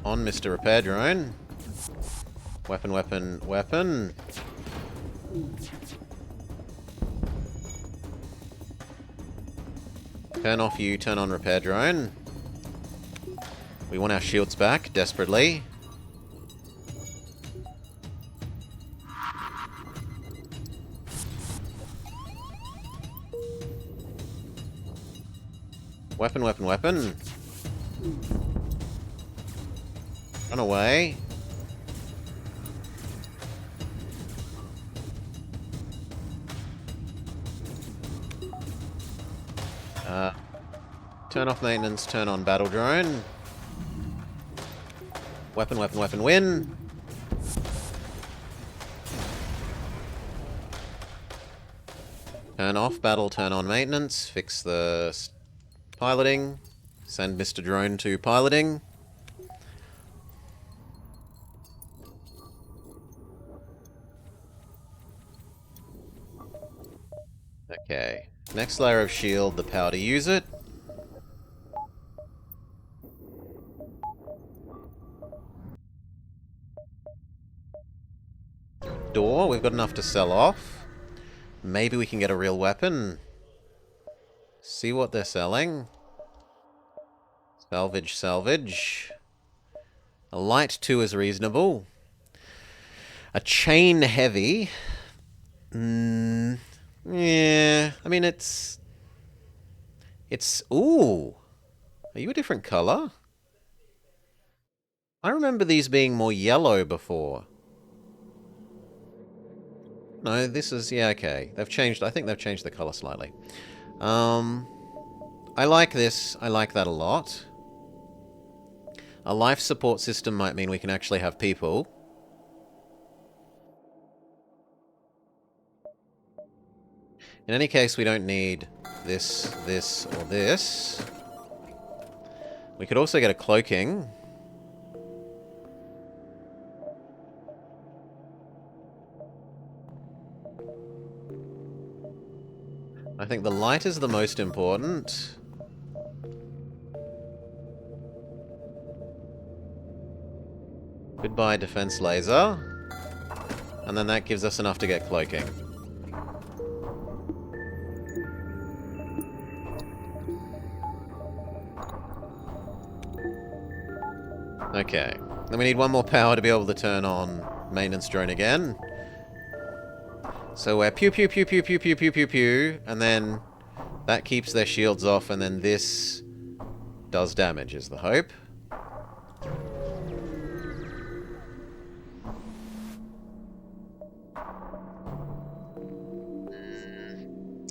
on Mr. Repair Drone. Weapon, weapon, weapon. Turn off you, turn on Repair Drone. We want our shields back, desperately. Weapon, weapon, weapon. Run away. Turn off maintenance, turn on battle drone. Weapon, weapon, weapon, win. Turn off battle, turn on maintenance. Fix the piloting. Send Mr. Drone to piloting. Okay. Next layer of shield, the power to use it. Door, we've got enough to sell off. Maybe we can get a real weapon. See what they're selling. Salvage, salvage. A light 2 is reasonable. A chain heavy. Yeah, I mean it's... Ooh! Are you a different colour? I remember these being more yellow before. No, this is... Yeah, okay. They've changed... I think they've changed the colour slightly. I like this. I like that a lot. A life support system might mean we can actually have people. In any case, we don't need this, this, or this. We could also get a cloaking. I think the light is the most important. Goodbye, defense laser. And then that gives us enough to get cloaking. Okay. Then we need one more power to be able to turn on maintenance drone again. So we're pew pew pew pew pew pew pew pew pew, and then That keeps their shields off, and then this does damage, is the hope.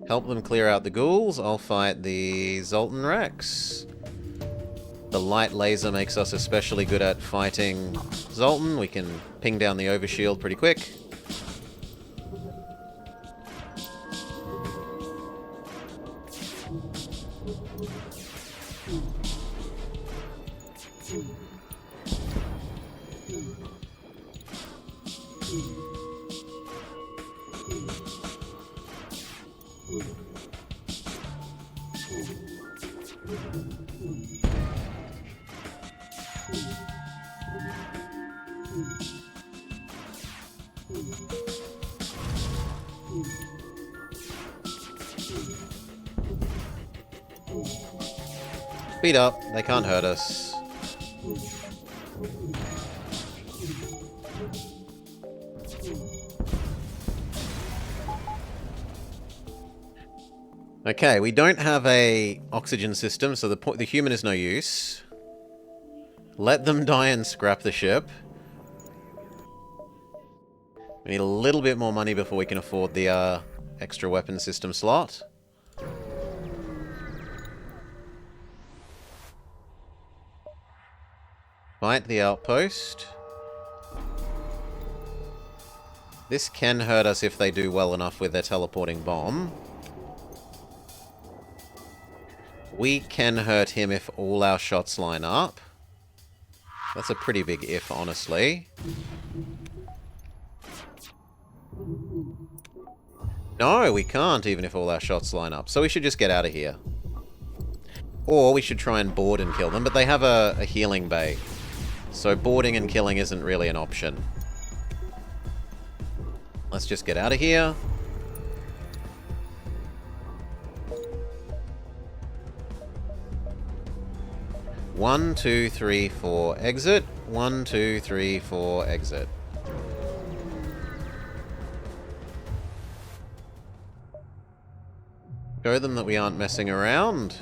Help them clear out the ghouls. I'll fight the Zoltan Rex. The light laser makes us especially good at fighting Zoltan. We can ping down the overshield pretty quick. Speed up, they can't hurt us. Okay, we don't have a oxygen system, so the human is no use. Let them die and scrap the ship. We need a little bit more money before we can afford the extra weapon system slot. Fight the outpost. This can hurt us if they do well enough with their teleporting bomb. We can hurt him if all our shots line up. That's a pretty big if, honestly. No, we can't, even if all our shots line up. So we should just get out of here. Or we should try and board and kill them, but they have a healing bay. So boarding and killing isn't really an option. Let's just get out of here. One, two, three, four, exit. 1, 2, 3, 4, exit. Show them that we aren't messing around.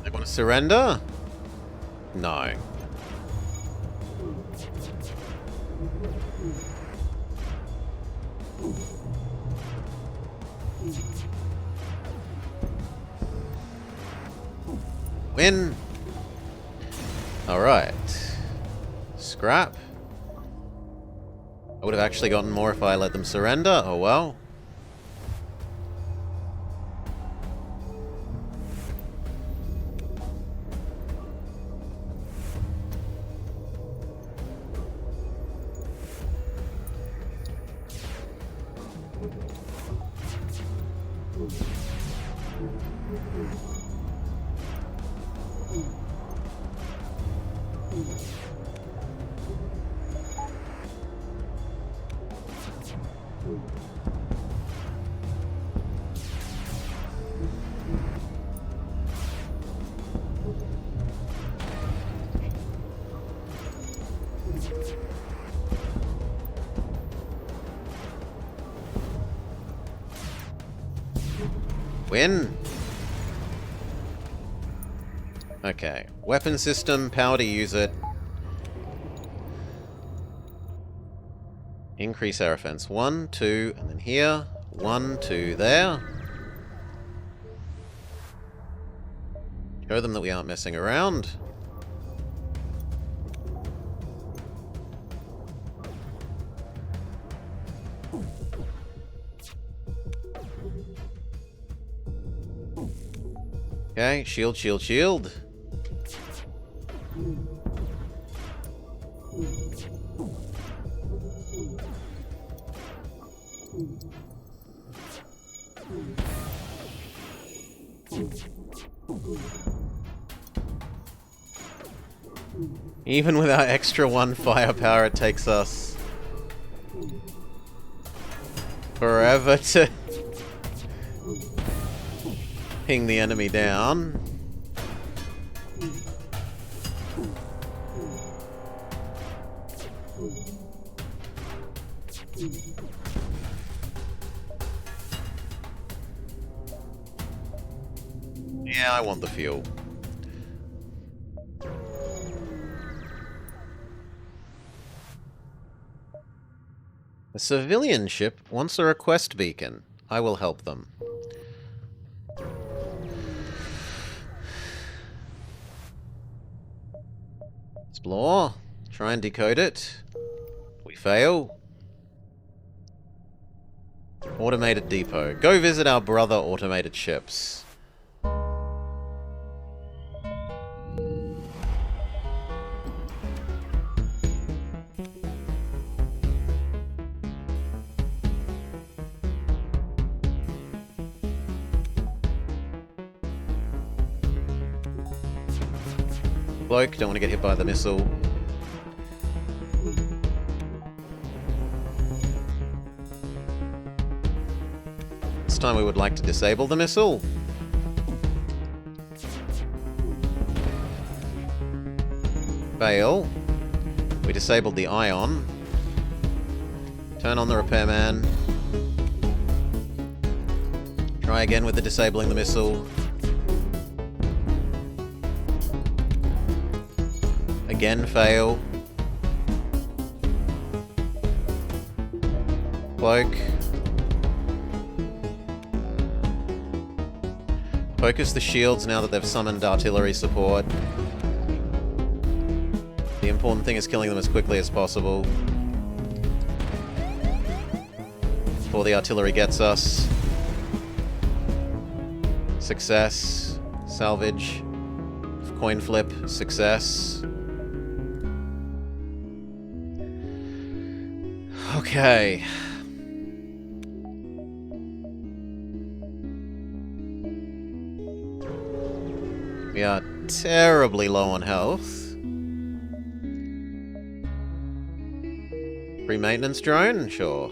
They want to surrender? No. Win. Alright. Scrap. I would have actually gotten more if I let them surrender. Oh well. Win. Okay. Weapon system, power to use it. Increase our offense. 1, 2, and then here. 1, 2, there. Show them that we aren't messing around. Okay, shield, shield, shield. Even with our extra 1 firepower, it takes us forever to ping the enemy down. Yeah, I want the fuel. A civilian ship wants a request beacon. I will help them. Explore. Try and decode it. We fail. Automated depot. Go visit our brother automated ships. Bloke, don't want to get hit by the missile. This time we would like to disable the missile. Fail. We disabled the ion. Turn on the repairman. Try again with the disabling the missile. Again, fail. Cloak. Focus the shields now that they've summoned artillery support. The important thing is killing them as quickly as possible before the artillery gets us. Success. Salvage. Coin flip. Success. Okay. We are terribly low on health. Free maintenance drone? Sure.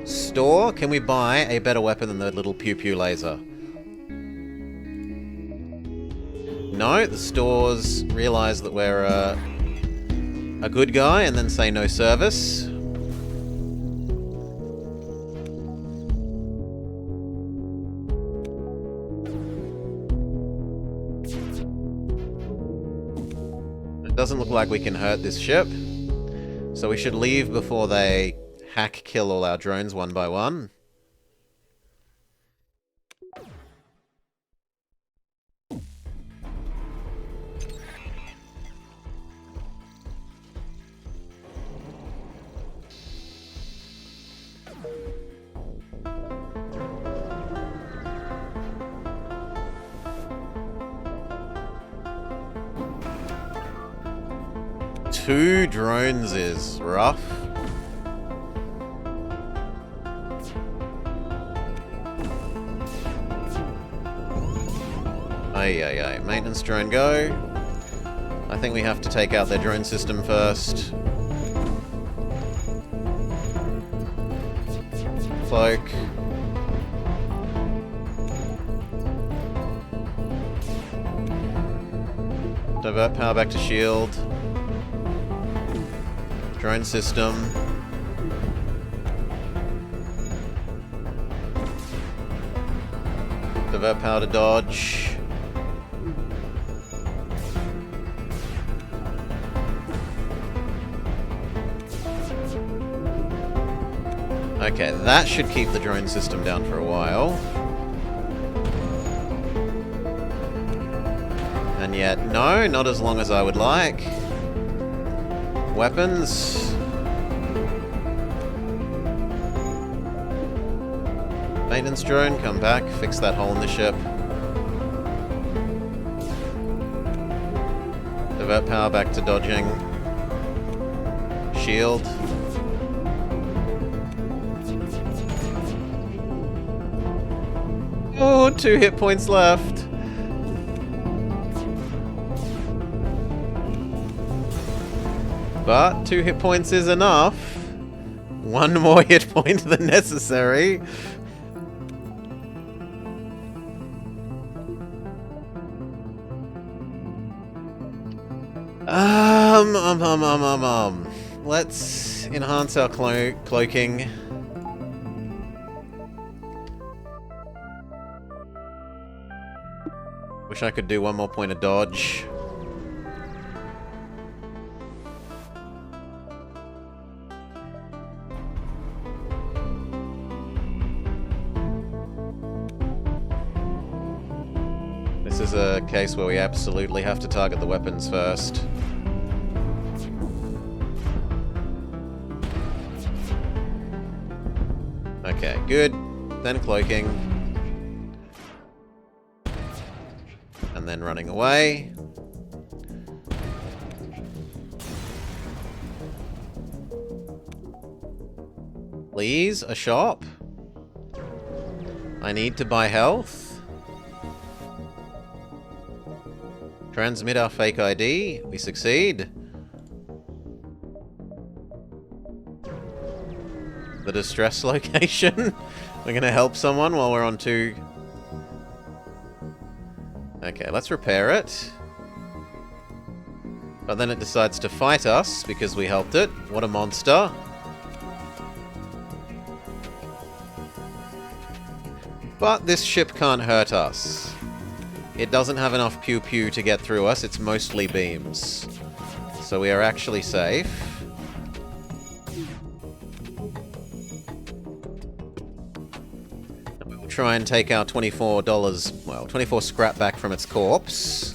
Store? Can we buy a better weapon than the little pew-pew laser? No, the stores realize that we're a good guy and then say no service. Doesn't look like we can hurt this ship, so we should leave before they hack kill all our drones one by one. Two drones is rough. Aye. Maintenance drone go. I think we have to take out their drone system first. Cloak. Divert power back to shield. Drone system. Divert power to dodge. Okay, that should keep the drone system down for a while. And yet, no, not as long as I would like. Weapons. Maintenance drone, come back, fix that hole in the ship. Divert power back to dodging. Shield. Oh, 2 hit points left. But 2 hit points is enough. 1 more hit point than necessary. Let's enhance our cloaking. Wish I could do 1 more point of dodge. This is a case where we absolutely have to target the weapons first. Okay, good. Then cloaking. And then running away. Please, a shop? I need to buy health. Transmit our fake ID. We succeed. The distress location. We're gonna help someone while we're on 2. Okay, let's repair it. But then it decides to fight us because we helped it. What a monster. But this ship can't hurt us. It doesn't have enough pew-pew to get through us. It's mostly beams. So we are actually safe. We'll try and take our $24, well, 24 scrap back from its corpse.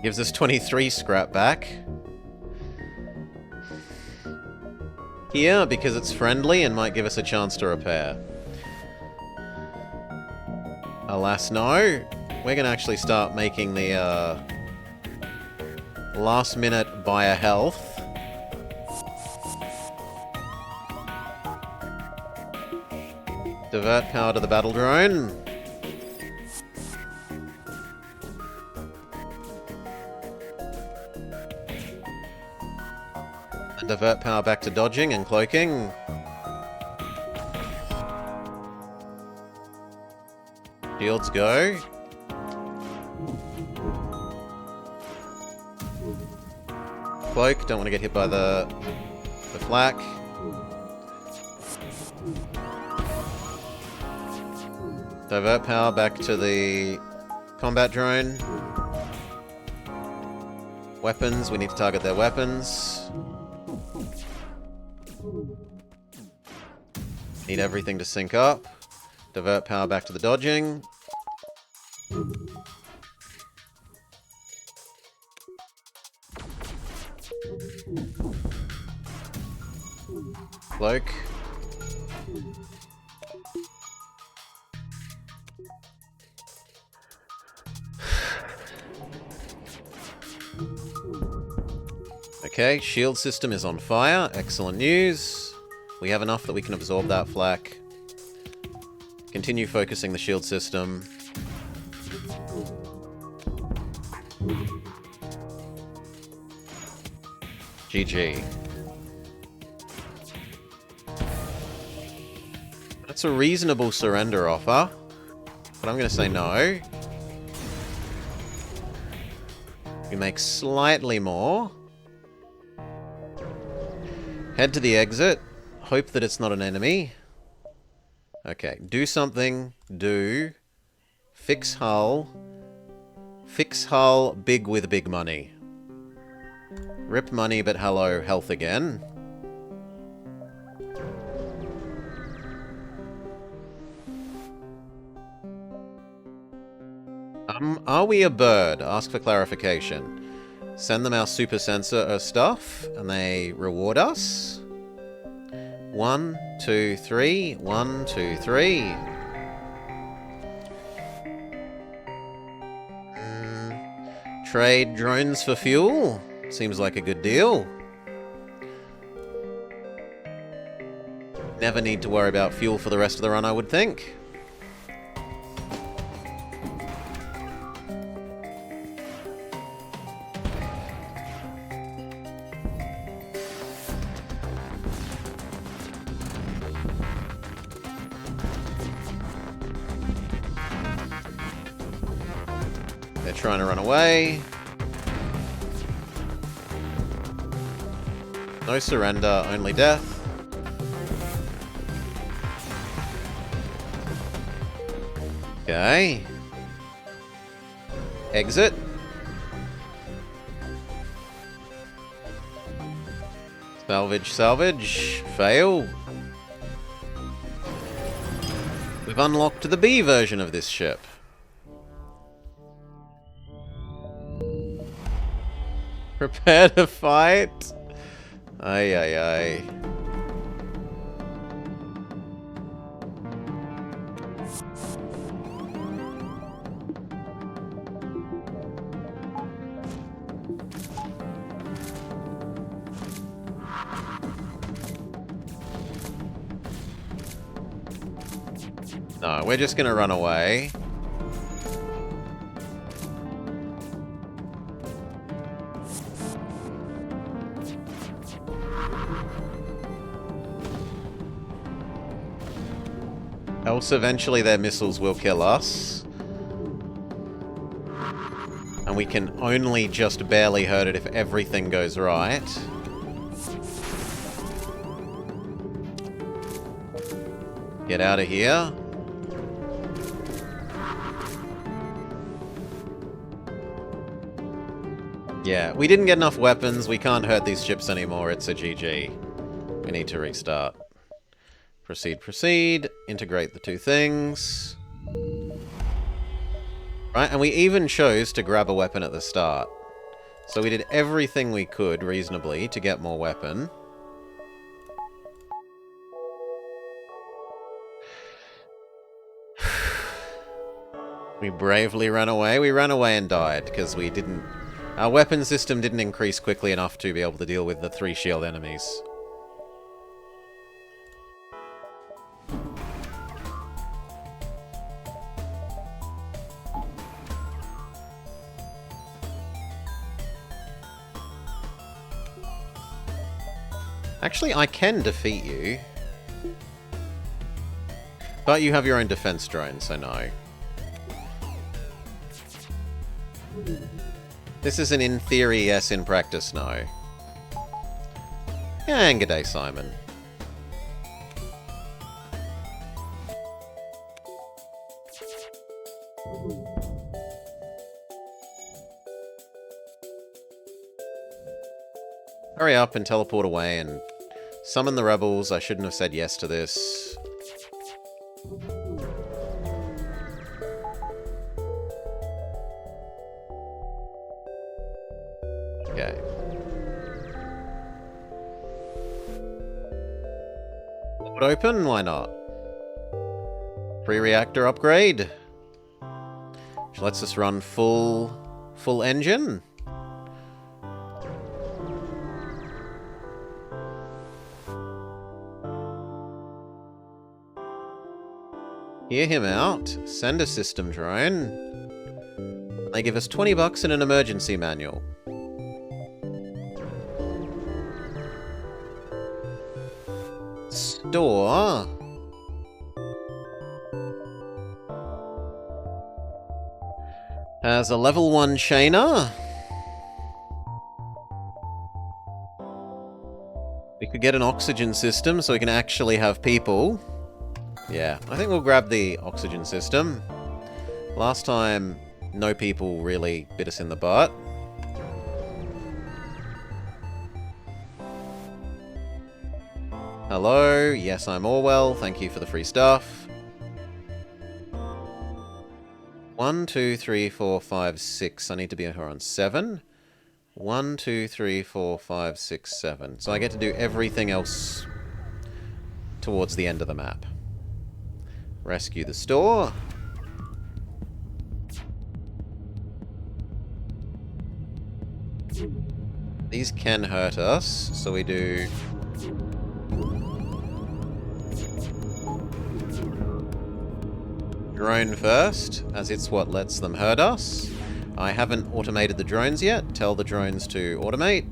Gives us 23 scrap back. Here, because it's friendly and might give us a chance to repair. Alas, no. We're going to actually start making the last minute buy a health. Divert power to the battle drone. And divert power back to dodging and cloaking. Shields go. Cloak, don't want to get hit by the flak. Divert power back to the combat drone. Weapons, we need to target their weapons. Need everything to sync up. Divert power back to the dodging. Cloak. Okay, shield system is on fire. Excellent news. We have enough that we can absorb that flak. Continue focusing the shield system. GG. That's a reasonable surrender offer, but I'm going to say no. We make slightly more. Head to the exit. Hope that it's not an enemy. Okay, do something. Do. Fix hull. Fix hull big with big money. Rip money, but hello, health again. Are we a bird? Ask for clarification. Send them our super sensor stuff, and they reward us. 1, 2, 3. 1, 2, 3. Trade drones for fuel. Seems like a good deal. Never need to worry about fuel for the rest of the run, I would think. They're trying to run away. No surrender, only death. Okay. Exit. Salvage, salvage. Fail. We've unlocked the B version of this ship. Prepare to fight. Ay, ay, ay. No, we're just gonna run away. Else eventually their missiles will kill us. And we can only just barely hurt it if everything goes right. Get out of here. Yeah, we didn't get enough weapons. We can't hurt these ships anymore. It's a GG. We need to restart. Proceed, proceed. Integrate the two things. Right, and we even chose to grab a weapon at the start. So we did everything we could, reasonably, to get more weapon. We bravely ran away. We ran away and died, because we didn't... Our weapon system didn't increase quickly enough to be able to deal with the 3 shield enemies. Actually, I can defeat you. But you have your own defense drone, so no. This is an in theory yes, in practice no. And good day, Simon. Hurry up and teleport away and summon the rebels. I shouldn't have said yes to this. Okay. Would open? Why not? Free reactor upgrade. Which lets us run full engine. Hear him out. Send a system drone. They give us 20 bucks and an emergency manual. Store. Has a level 1 chainer. We could get an oxygen system so we can actually have people. Yeah, I think we'll grab the oxygen system. Last time, no people really bit us in the butt. Hello, yes, I'm Orwell. Thank you for the free stuff. 1, 2, 3, 4, 5, 6. I need to be here on 7. 1, 2, 3, 4, 5, 6, 7. So I get to do everything else towards the end of the map. Rescue the store. These can hurt us, so we do... drone first, as it's what lets them hurt us. I haven't automated the drones yet. Tell the drones to automate.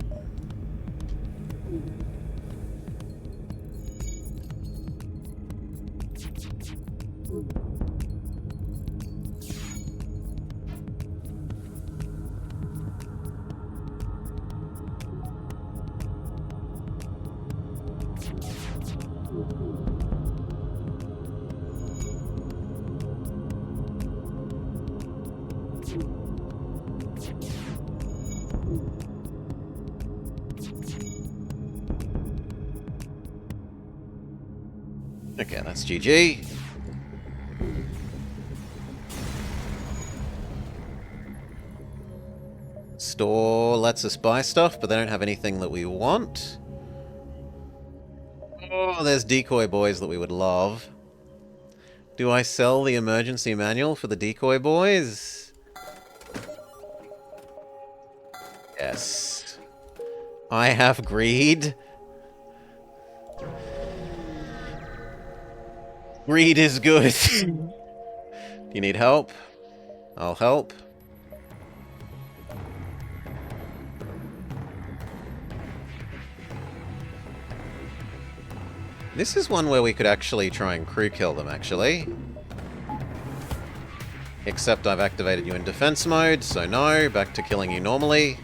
Okay, that's GG. Store lets us buy stuff, but they don't have anything that we want. Oh, there's decoy boys that we would love. Do I sell the emergency manual for the decoy boys? Yes. I have greed. Greed is good. Do you need help? I'll help. This is one where we could actually try and crew kill them, actually. Except I've activated you in defense mode, so no, back to killing you normally.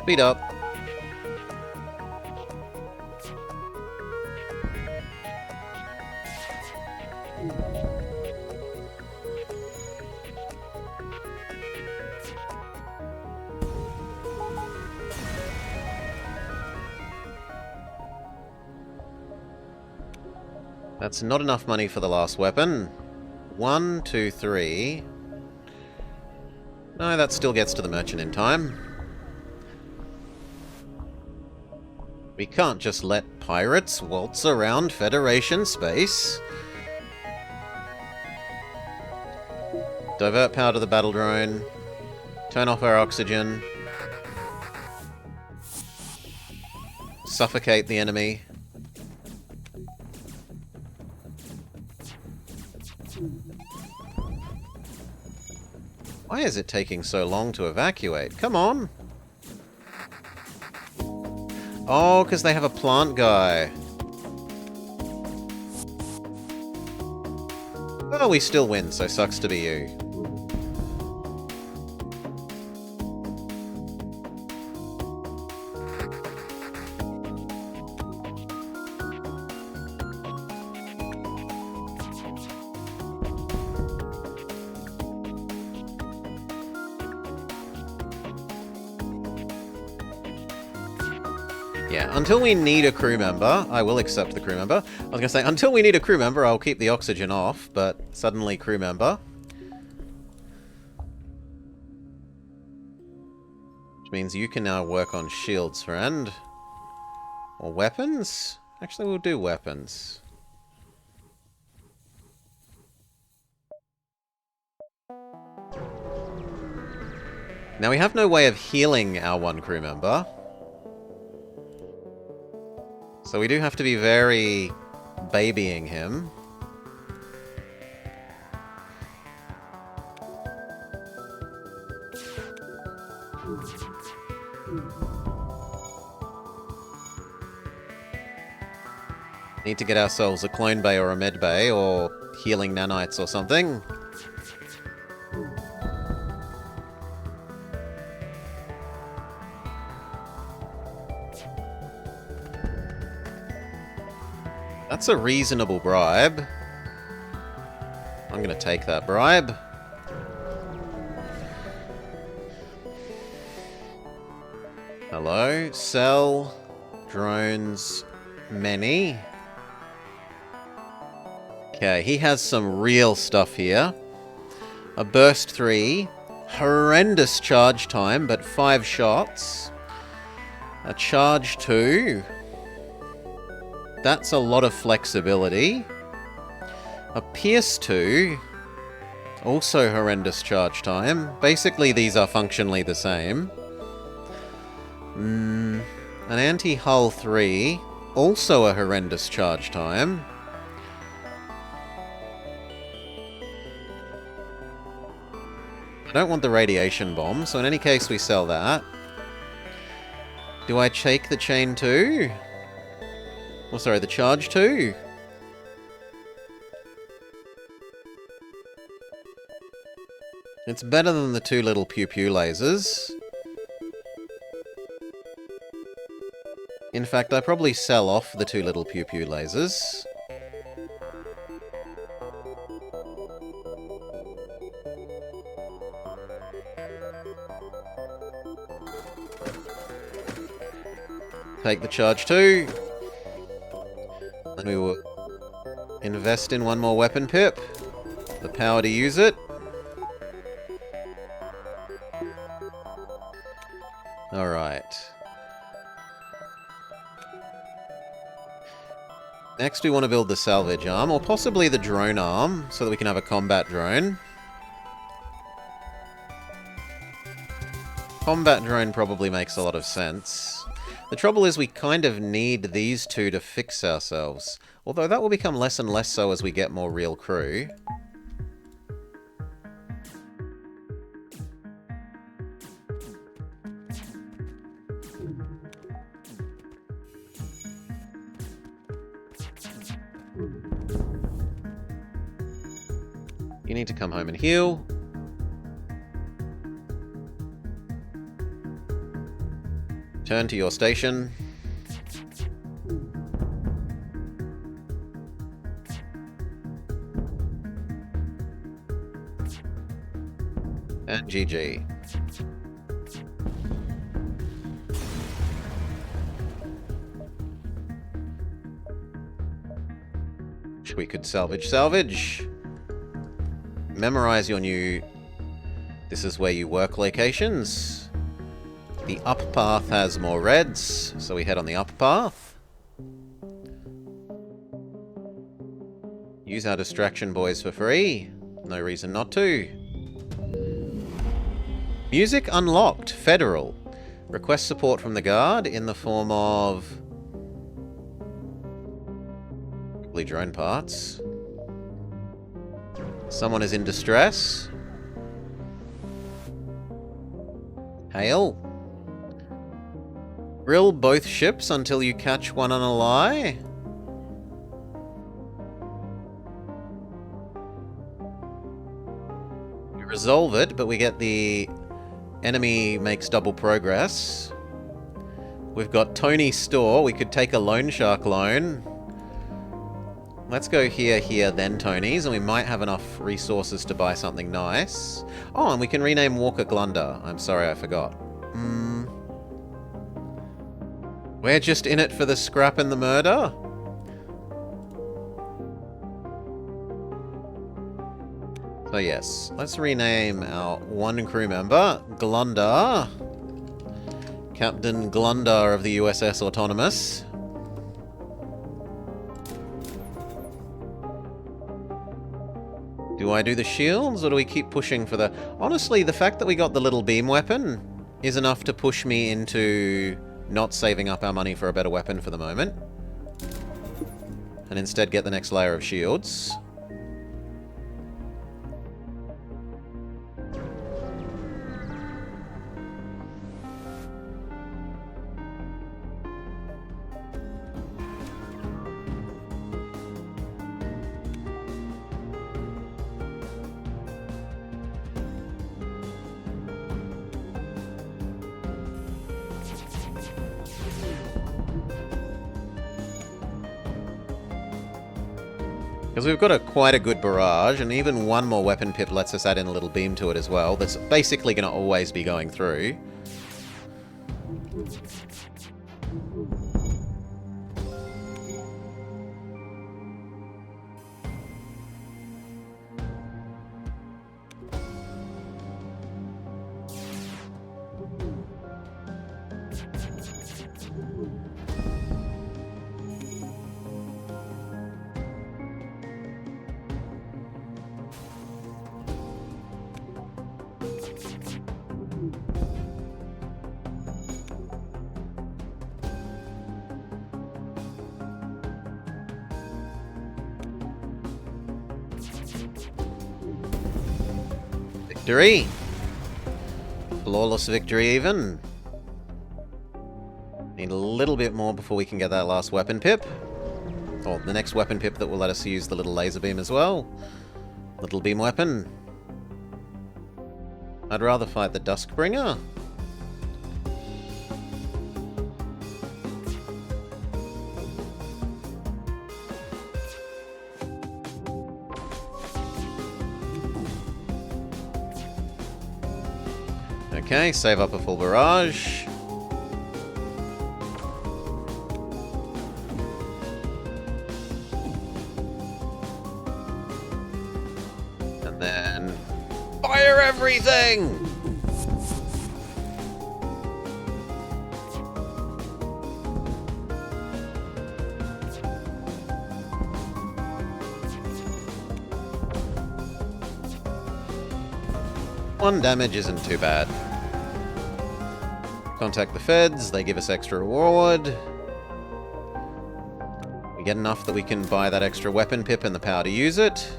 Speed up. That's not enough money for the last weapon. 1, 2, 3. No, that still gets to the merchant in time. We can't just let pirates waltz around Federation space. Divert power to the battle drone. Turn off our oxygen. Suffocate the enemy. Why is it taking so long to evacuate? Come on! Oh, because they have a plant guy. Well, we still win, so sucks to be you. Yeah, until we need a crew member, I will accept the crew member. I was going to say, until we need a crew member, I'll keep the oxygen off, but suddenly crew member. Which means you can now work on shields, friend. Or weapons? Actually, we'll do weapons. Now, we have no way of healing our one crew member. So we do have to be very babying him. Need to get ourselves a clone bay or a med bay or healing nanites or something. That's a reasonable bribe. I'm gonna take that bribe. Hello, sell, drones, many. Okay, he has some real stuff here. A burst 3, horrendous charge time, but 5 shots. A charge 2. That's a lot of flexibility. A pierce 2. Also horrendous charge time. Basically, these are functionally the same. An anti-hull 3. Also a horrendous charge time. I don't want the radiation bomb, so in any case we sell that. Do I take the chain 2? Oh, sorry, the charge 2? It's better than the 2 little pew-pew lasers. In fact, I probably sell off the 2 little pew-pew lasers. Take the charge 2. Then we will invest in 1 more weapon pip. The power to use it. Alright. Next we want to build the salvage arm, or possibly the drone arm, so that we can have a combat drone. Combat drone probably makes a lot of sense. The trouble is we kind of need these 2 to fix ourselves. Although that will become less and less so as we get more real crew. You need to come home and heal. Turn to your station. And GG. We could salvage. Memorize your new... This is where you work locations. The up path has more reds, so we head on the up path. Use our distraction boys for free. No reason not to. Music unlocked. Federal. Request support from the guard in the form of... probably drone parts. Someone is in distress. Hail. Grill both ships until you catch one on a lie. We resolve it, but we get the enemy makes double progress. We've got Tony's store. We could take a loan shark loan. Let's go here, then Tony's, and we might have enough resources to buy something nice. Oh, and we can rename Walker Glunder. I'm sorry, I forgot. We're just in it for the scrap and the murder? So yes, let's rename our 1 crew member, Glunder. Captain Glunder of the USS Autonomous. Do I do the shields, or do we keep pushing for the... Honestly, the fact that we got the little beam weapon is enough to push me into not saving up our money for a better weapon for the moment. And instead get the next layer of shields. Because we've got quite a good barrage, and even one more weapon pip lets us add in a little beam to it as well. That's basically going to always be going through. Victory! Flawless victory even. Need a little bit more before we can get that last weapon pip. Or the next weapon pip that will let us use the little laser beam as well. Little beam weapon. I'd rather fight the Duskbringer. Okay, save up a full barrage. And then... fire everything! One damage isn't too bad. Contact the feds, they give us extra reward. We get enough that we can buy that extra weapon pip and the power to use it.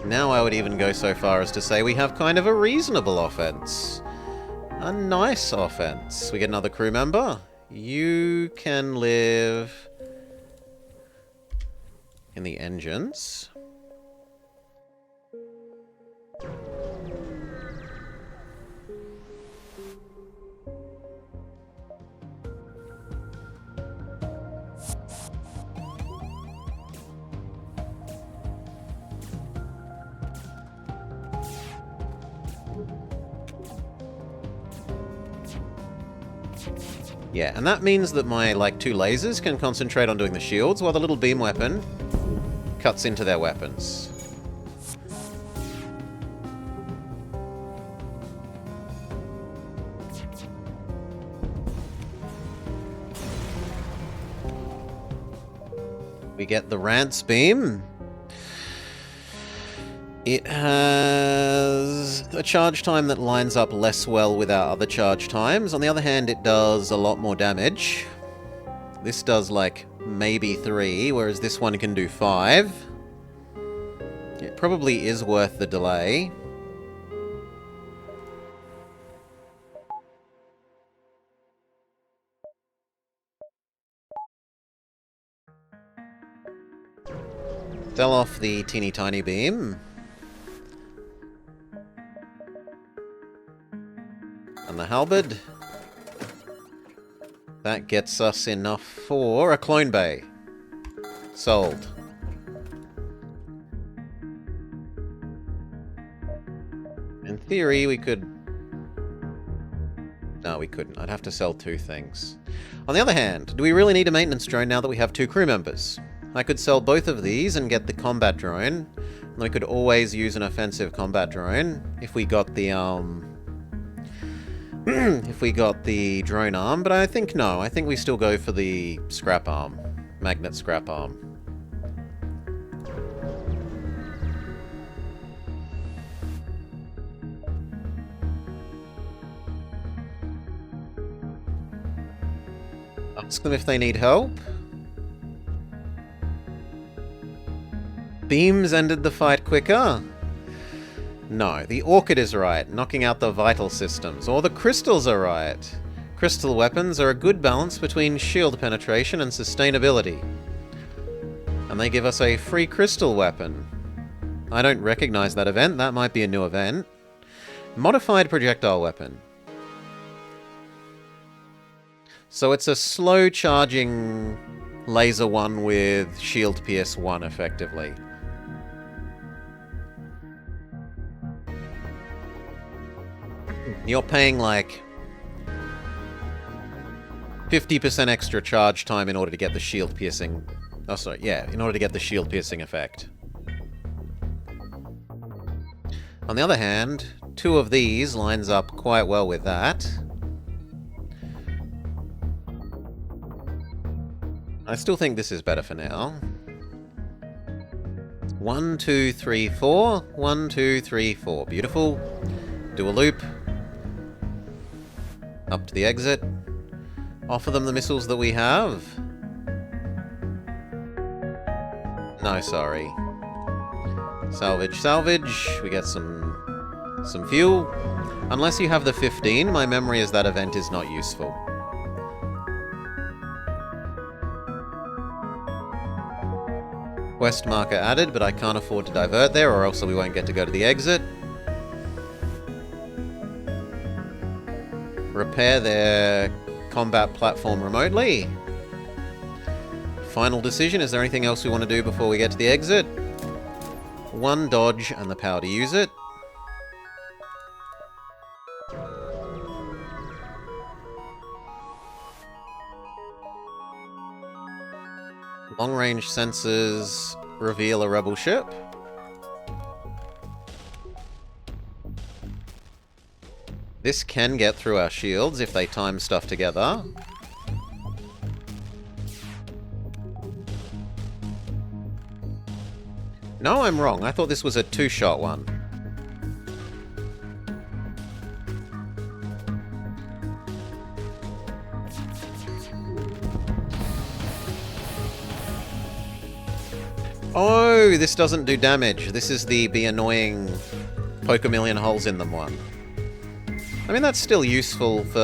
Now I would even go so far as to say we have kind of a reasonable offense. A nice offense. We get another crew member. You can live in the engines. Yeah, and that means that my, like, two lasers can concentrate on doing the shields, while the little beam weapon cuts into their weapons. We get the Rance beam. It has a charge time that lines up less well with our other charge times. On the other hand, it does a lot more damage. This does, like, maybe 3, whereas this one can do 5. It probably is worth the delay. Sell off the teeny tiny beam. And the halberd. That gets us enough for a clone bay. Sold. In theory, we could... No, we couldn't. I'd have to sell 2 things. On the other hand, do we really need a maintenance drone now that we have 2 crew members? I could sell both of these and get the combat drone. And we could always use an offensive combat drone if we got the, if we got the drone arm, but I think no. I think we still go for the scrap arm. Magnet scrap arm. Ask them if they need help. Beams ended the fight quicker. No, the Orchid is right, knocking out the vital systems. Or the crystals are right. Crystal weapons are a good balance between shield penetration and sustainability. And they give us a free crystal weapon. I don't recognize that event, that might be a new event. Modified projectile weapon. So it's a slow charging laser one with shield pierce 1 effectively. You're paying like 50% extra charge time in order to get the shield piercing... Oh, sorry, yeah, in order to get the shield piercing effect. On the other hand, 2 of these lines up quite well with that. I still think this is better for now. 1, 2, 3, 4. 1, 2, 3, 4. Beautiful. Do a loop. Up to the exit. Offer them the missiles that we have. No, sorry. Salvage, salvage. We get some fuel. Unless you have the 15, my memory is that event is not useful. Quest marker added, but I can't afford to divert there or else we won't get to go to the exit. Repair their combat platform remotely. Final decision, is there anything else we want to do before we get to the exit? 1 dodge and the power to use it. Long-range sensors reveal a rebel ship. This can get through our shields if they time stuff together. No, I'm wrong. I thought this was a 2-shot one. Oh, this doesn't do damage. This is the be annoying, poke a million holes in them one. I mean, that's still useful for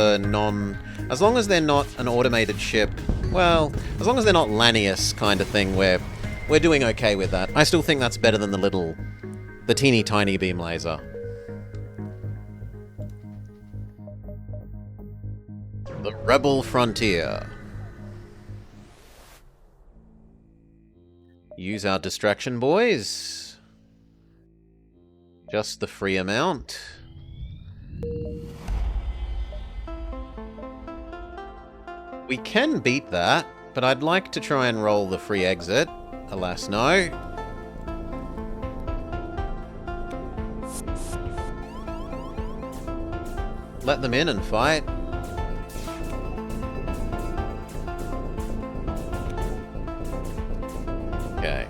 as long as they're not an automated ship. Well, as long as they're not Lanius kind of thing where we're doing okay with that. I still think that's better than the teeny tiny beam laser. The Rebel Frontier. Use our distraction, boys. Just the free amount. We can beat that, but I'd like to try and roll the free exit. Alas, no. Let them in and fight. Okay.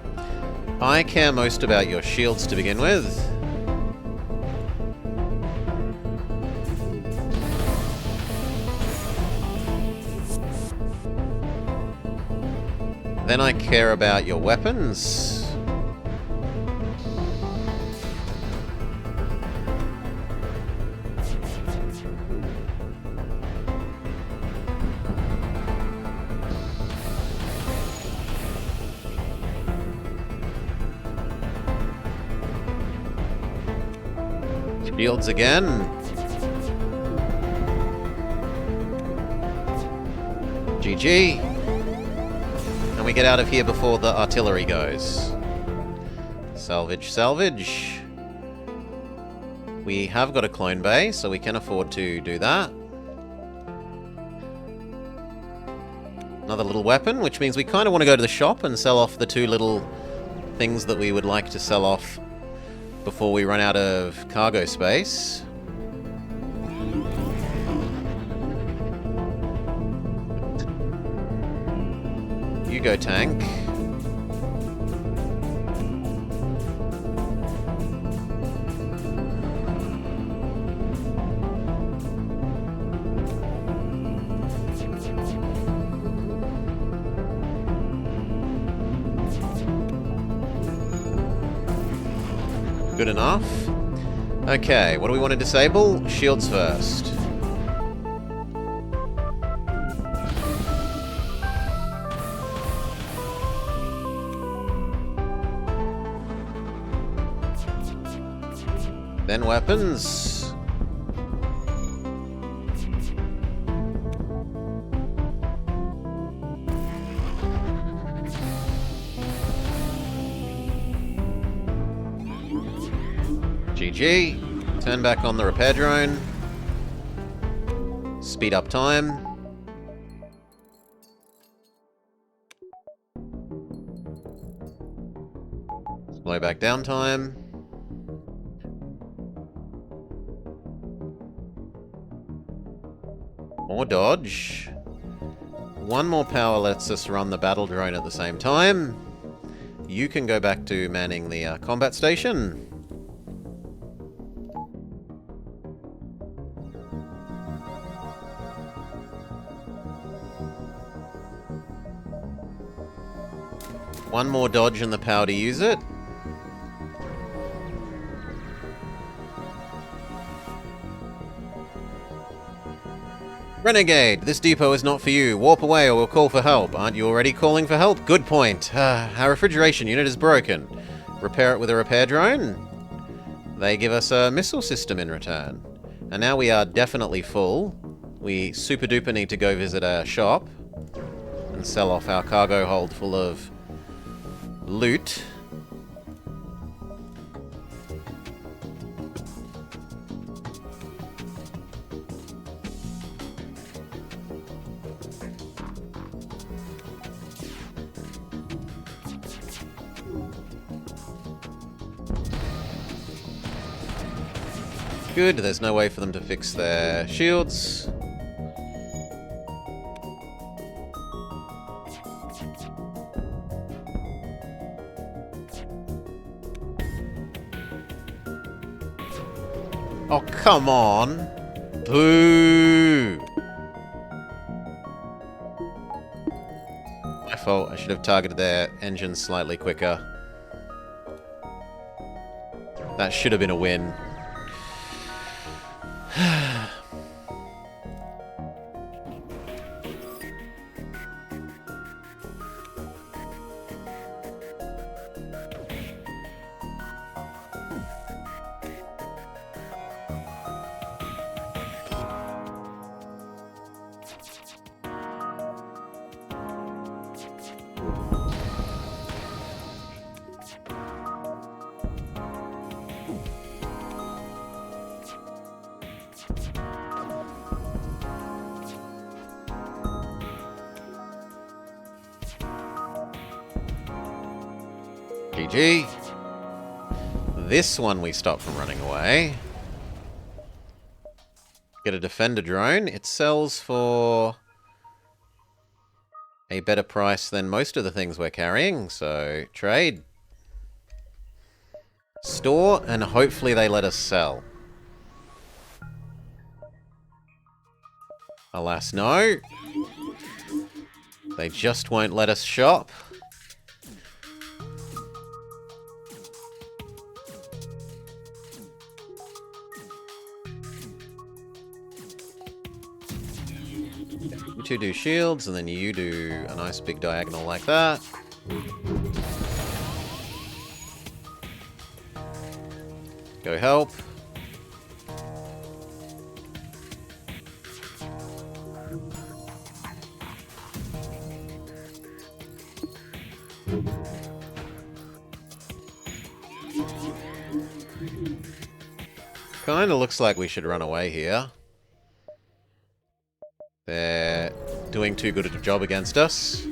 I care most about your shields to begin with. Then I care about your weapons. Shields again. GG. And we get out of here before the artillery goes. Salvage, salvage. We have got a clone bay, so we can afford to do that. Another little weapon, which means we kind of want to go to the shop and sell off the 2 little things that we would like to sell off before we run out of cargo space. You go, tank. Good enough. Okay, what do we want to disable? Shields first. Then weapons. GG. Turn back on the repair drone. Speed up time. Slow back down time. More dodge. One more power lets us run the battle drone at the same time. You can go back to manning the combat station. One more dodge and the power to use it. Renegade, this depot is not for you. Warp away or we'll call for help. Aren't you already calling for help? Good point. Our refrigeration unit is broken. Repair it with a repair drone? They give us a missile system in return. And now we are definitely full. We super duper need to go visit our shop and sell off our cargo hold full of loot. Good, there's no way for them to fix their shields. Oh, come on! Boo! My fault, I should have targeted their engine slightly quicker. That should have been a win. GG. This one we stop from running away. Get a defender drone. It sells for a better price than most of the things we're carrying, so trade. Store, and hopefully they let us sell. Alas, no. They just won't let us shop. You two do shields, and then you do a nice big diagonal like that. Go help. Kinda looks like we should run away here. They're doing too good a job against us.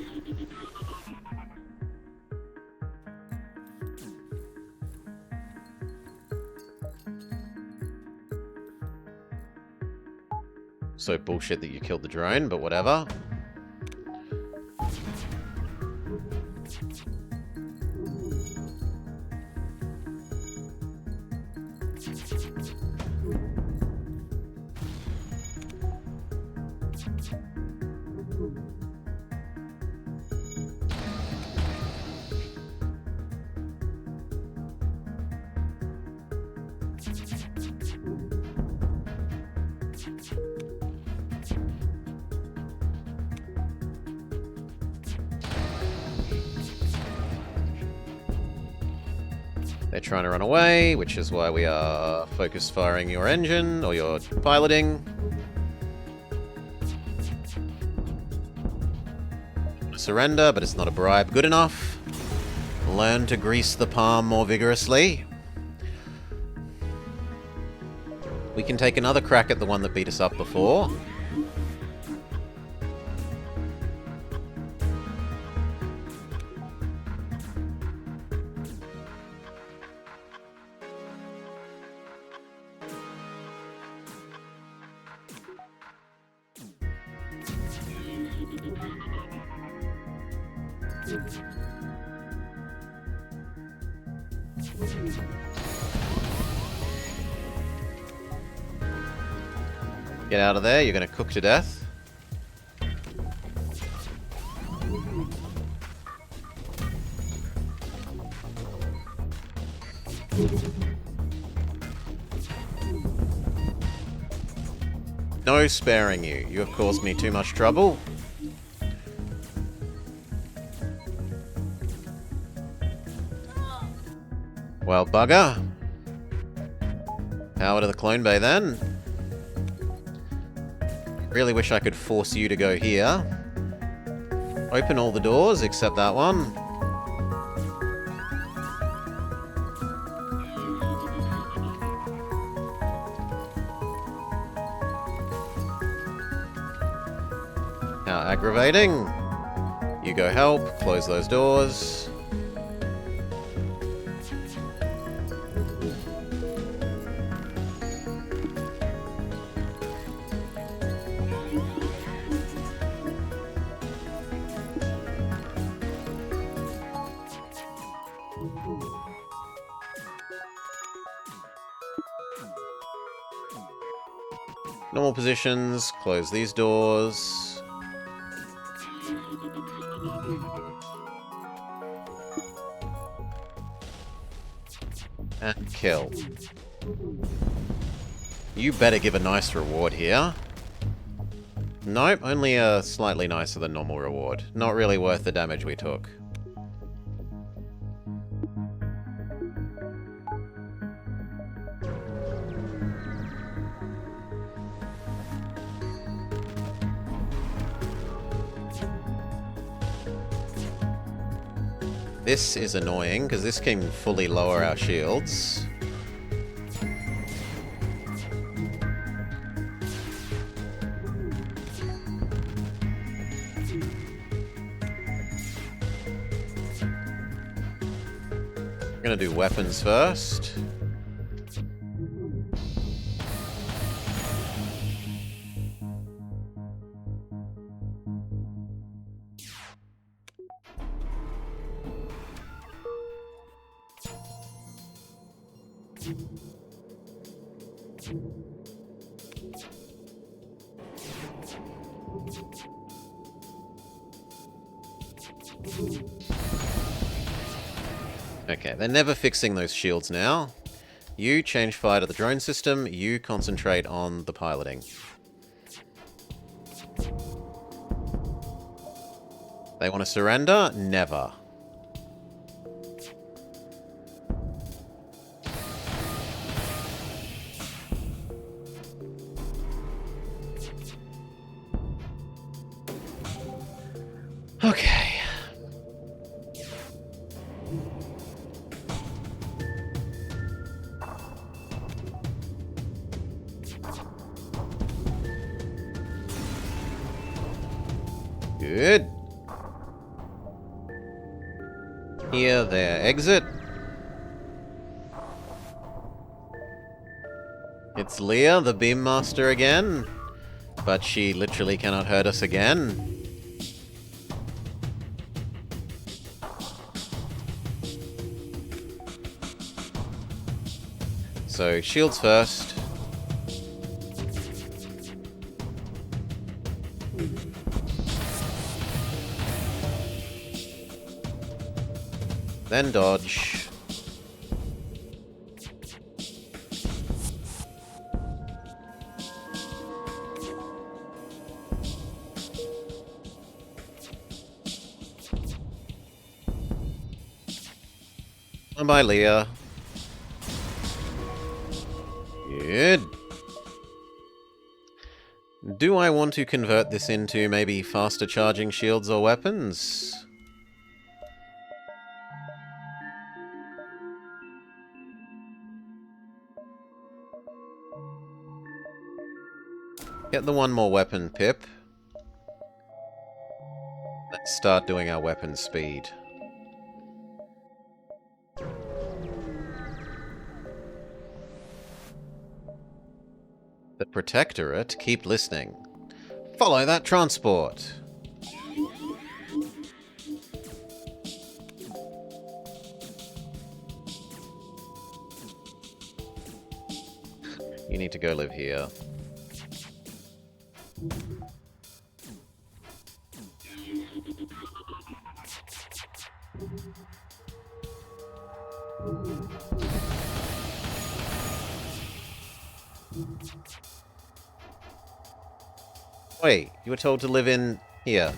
So bullshit that you killed the drone, but whatever. They're trying to run away, which is why we are focus firing your engine, or your piloting. Surrender, but it's not a bribe good enough. Learn to grease the palm more vigorously. We can take another crack at the one that beat us up before. Get out of there, you're gonna cook to death. No sparing you. You have caused me too much trouble. Well, bugger. Power to the clone bay then. Really wish I could force you to go here. Open all the doors except that one. How aggravating. You go help, close those doors. Normal positions, close these doors. And kill. You better give a nice reward here. Nope, only a slightly nicer than normal reward. Not really worth the damage we took. This is annoying, because this can fully lower our shields. I'm gonna do weapons first. Okay, they're never fixing those shields now. You change fire to the drone system, you concentrate on the piloting. They want to surrender? Never. Okay. Good. Here, there, exit. It's Leah, the Beam Master again, but she literally cannot hurt us again. So, shields first. Then dodge. Bye, Leah. Good. Do I want to convert this into maybe faster charging shields or weapons? Get the one more weapon, Pip. Let's start doing our weapon speed. The Protectorate? Keep listening. Follow that transport! You need to go live here. Wait, you were told to live in here.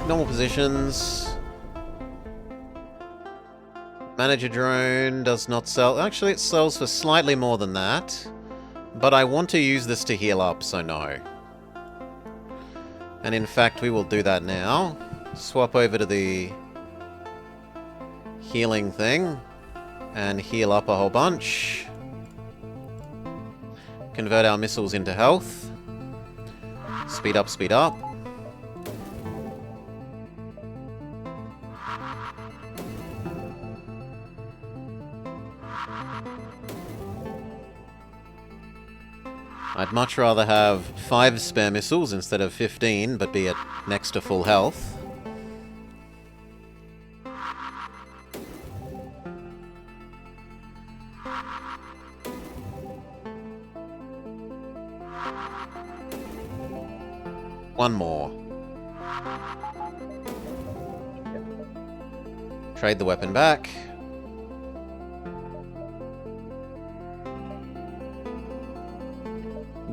Normal positions. Manager drone does not sell. Actually, it sells for slightly more than that. But I want to use this to heal up, so no. And in fact, we will do that now. Swap over to the healing thing. And heal up a whole bunch. Convert our missiles into health. Speed up, speed up. I'd much rather have 5 spare missiles instead of 15, but be at next to full health. One more. Trade the weapon back.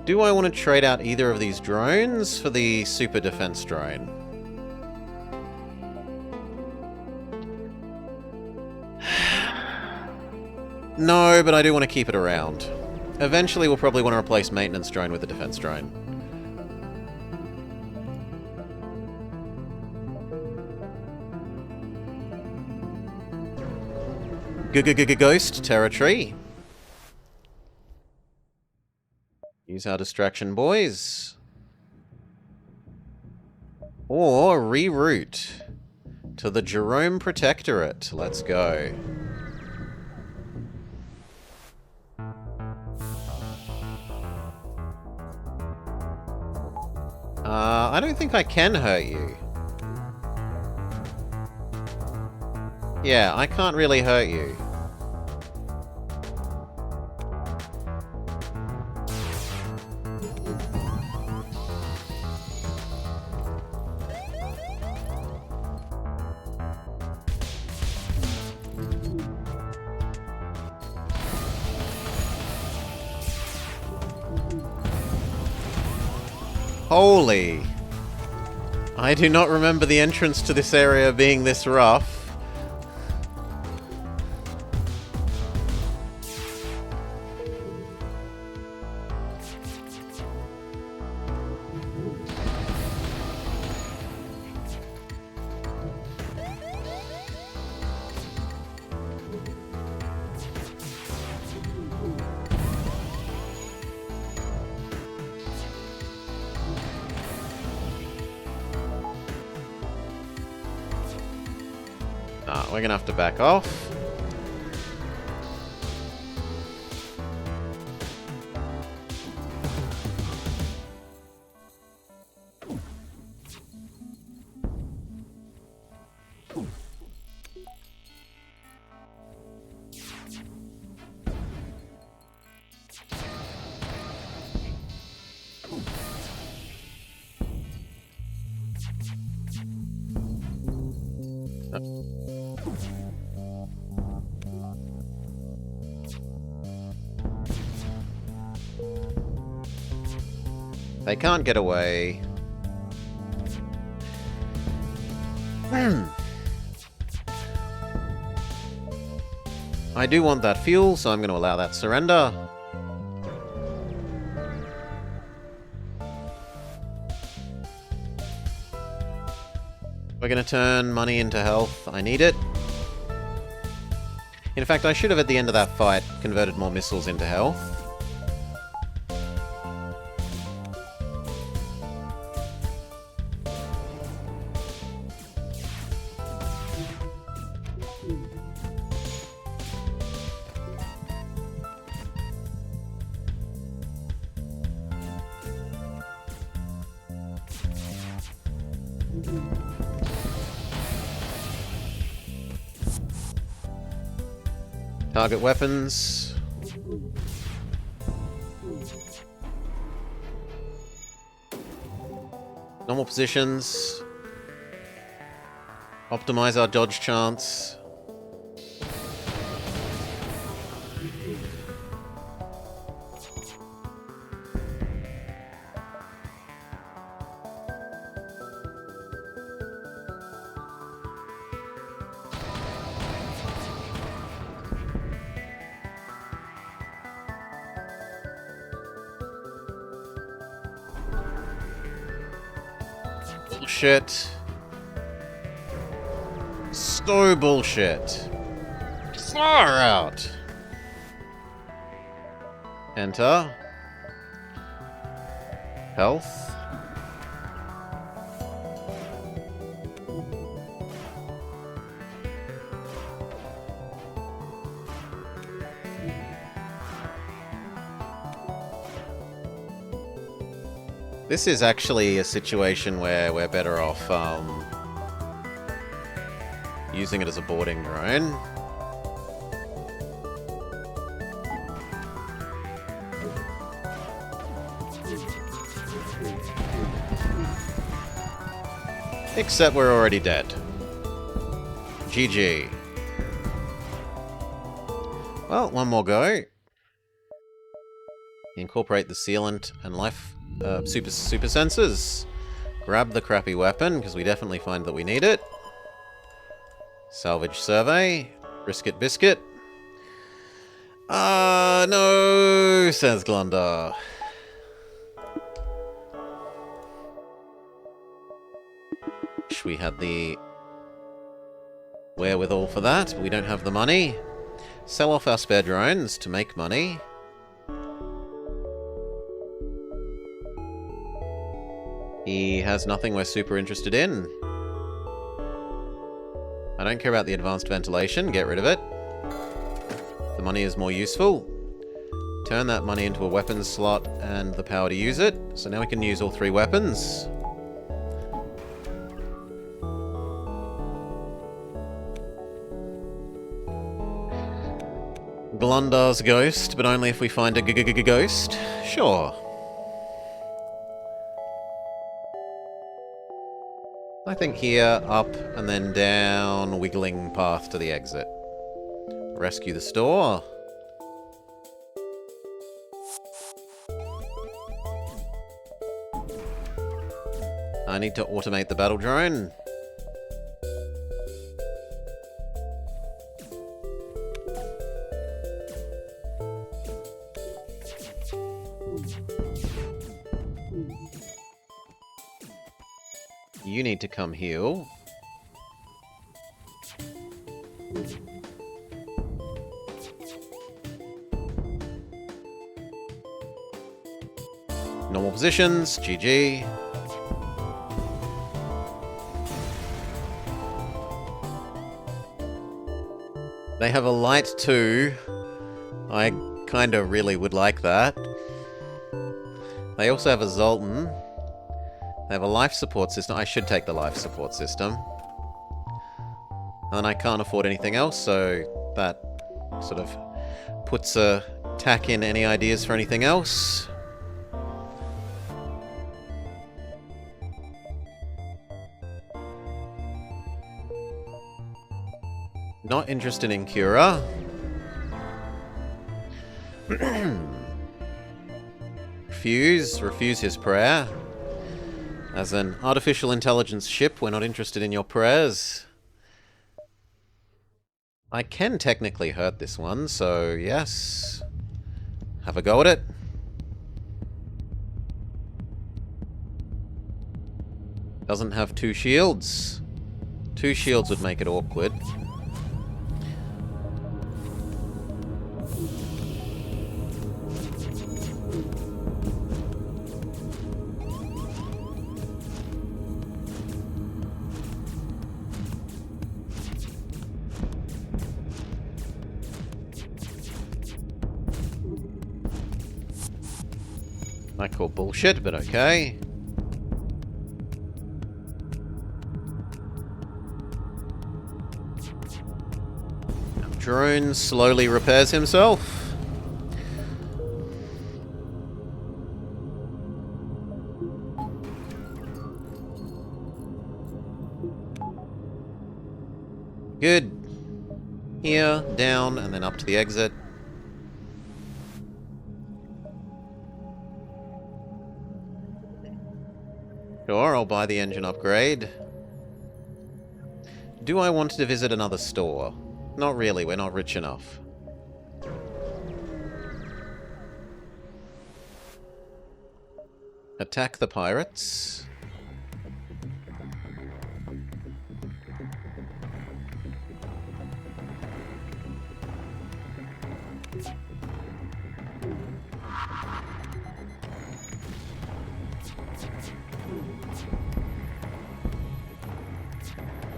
Do I want to trade out either of these drones for the super defense drone? No, but I do want to keep it around. Eventually we'll probably want to replace maintenance drone with the defense drone. Ghost territory. Use our distraction, boys. Or reroute to the Jerome Protectorate. Let's go. I don't think I can hurt you. Yeah, I can't really hurt you. Holy! I do not remember the entrance to this area being this rough. We're gonna have to back off. They can't get away. I do want that fuel, so I'm going to allow that surrender. We're going to turn money into health. I need it. In fact, I should have, at the end of that fight, converted more missiles into health. Target weapons. Normal positions. Optimize our dodge chance. Bullshit. So bullshit. Far out. Enter. Health. This is actually a situation where we're better off using it as a boarding drone. Except we're already dead. GG. Well, one more go. Incorporate the sealant and life super sensors. Grab the crappy weapon, because we definitely find that we need it. Salvage survey. Brisket biscuit. No, says Glunder. Wish we had the wherewithal for that, but we don't have the money. Sell off our spare drones to make money. He has nothing we're super interested in. I don't care about the advanced ventilation, get rid of it. The money is more useful. Turn that money into a weapons slot and the power to use it. So now we can use all 3 weapons. Glundar's ghost, but only if we find a ghost. Sure. I think here, up, and then down, wiggling path to the exit. Rescue the store. I need to automate the battle drone. You need to come heal. Normal positions, GG. They have a light too. I kinda really would like that. They also have a Zoltan. They have a life support system. I should take the life support system. And I can't afford anything else, so that sort of puts a tack in any ideas for anything else. Not interested in Cura. Refuse his prayer. As an artificial intelligence ship, we're not interested in your prayers. I can technically hurt this one, so yes. Have a go at it. Doesn't have 2 shields. 2 shields would make it awkward. I call bullshit, but okay. Drone slowly repairs himself. Good. Here, down, and then up to the exit. Sure, I'll buy the engine upgrade. Do I want to visit another store? Not really, we're not rich enough. Attack the pirates.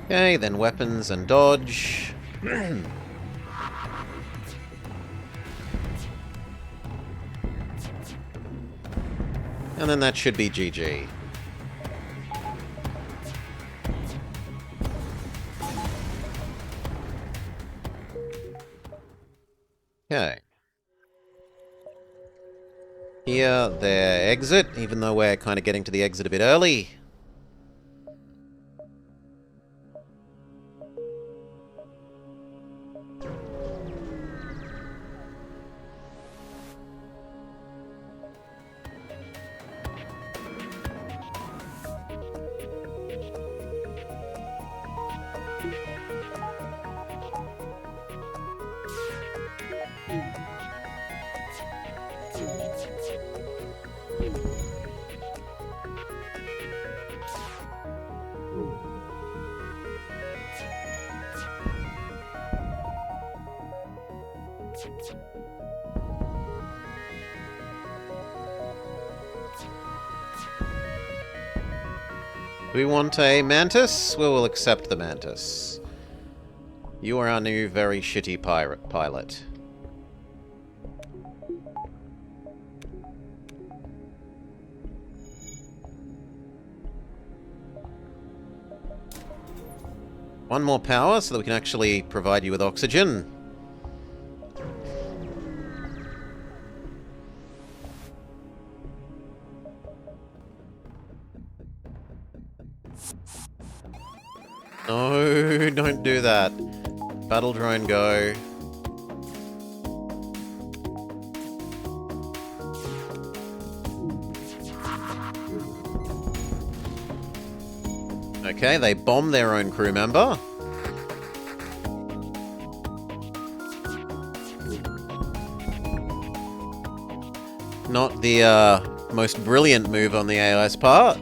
Okay, then weapons and dodge. And then that should be GG. Okay. Here, their exit, even though we're kind of getting to the exit a bit early. Do we want a mantis? We will accept the mantis. You are our new very shitty pirate pilot. One more power so that we can actually provide you with oxygen. No, don't do that. Battle drone, go. Okay, they bomb their own crew member. Not the most brilliant move on the AI's part.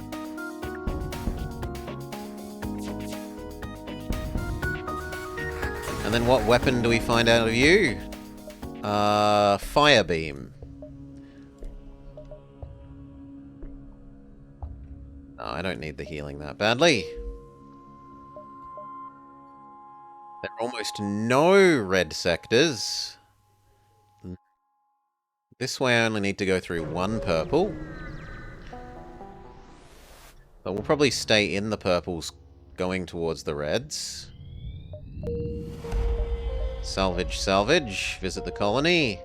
And then what weapon do we find out of you? Fire beam. Oh, I don't need the healing that badly. There are almost no red sectors. This way I only need to go through one purple. But we'll probably stay in the purples going towards the reds. Salvage, salvage. Visit the colony.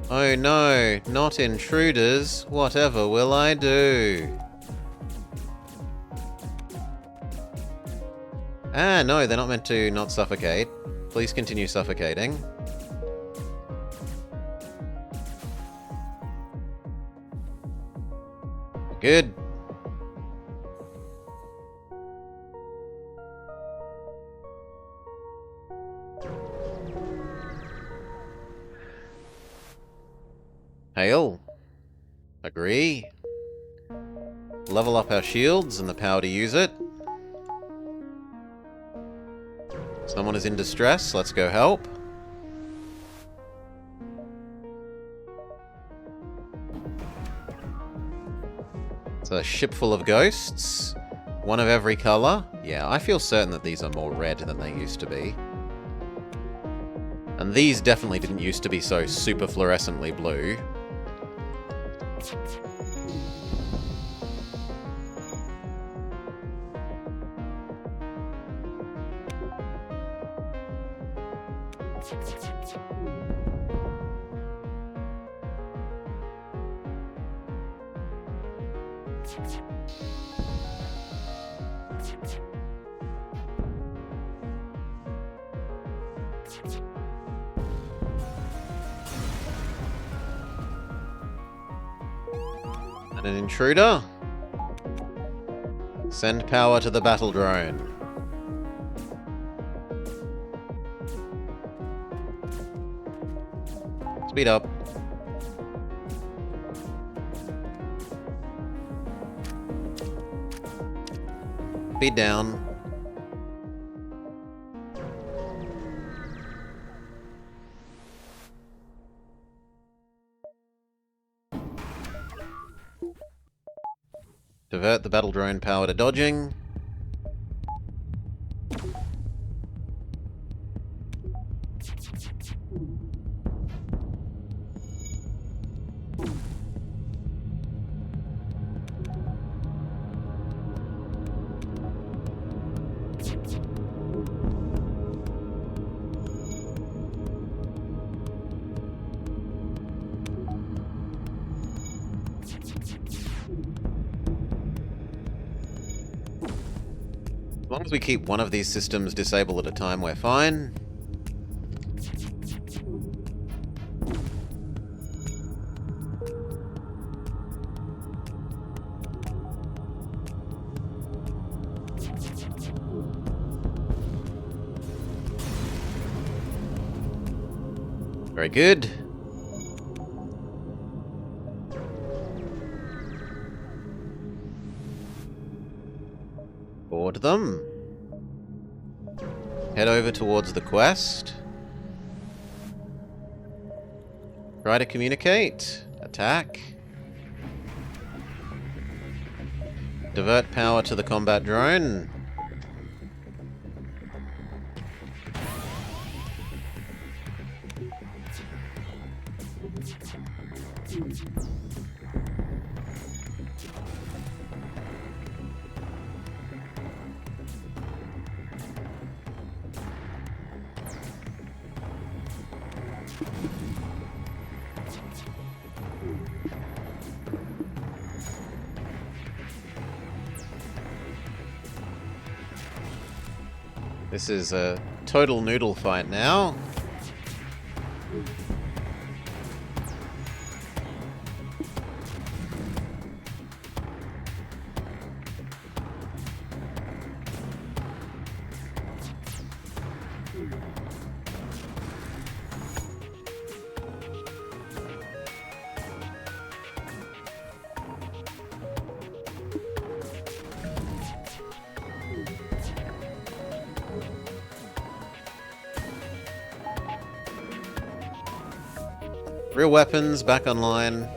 Oh no, not intruders. Whatever will I do? Ah, no, they're not meant to not suffocate. Please continue suffocating. Good. Hail. Agree. Level up our shields and the power to use it. Someone is in distress. Let's go help. It's a ship full of ghosts. One of every color. Yeah, I feel certain that these are more red than they used to be. And these definitely didn't used to be so super fluorescently blue. And an intruder. Send power to the battle drone. Speed up. Speed down. Divert the battle drone power to dodging. As long as we keep one of these systems disabled at a time, we're fine. Very good. Board them. Head over towards the quest. Try to communicate. Attack. Divert power to the combat drone. This is a total noodle fight now. Real weapons back online.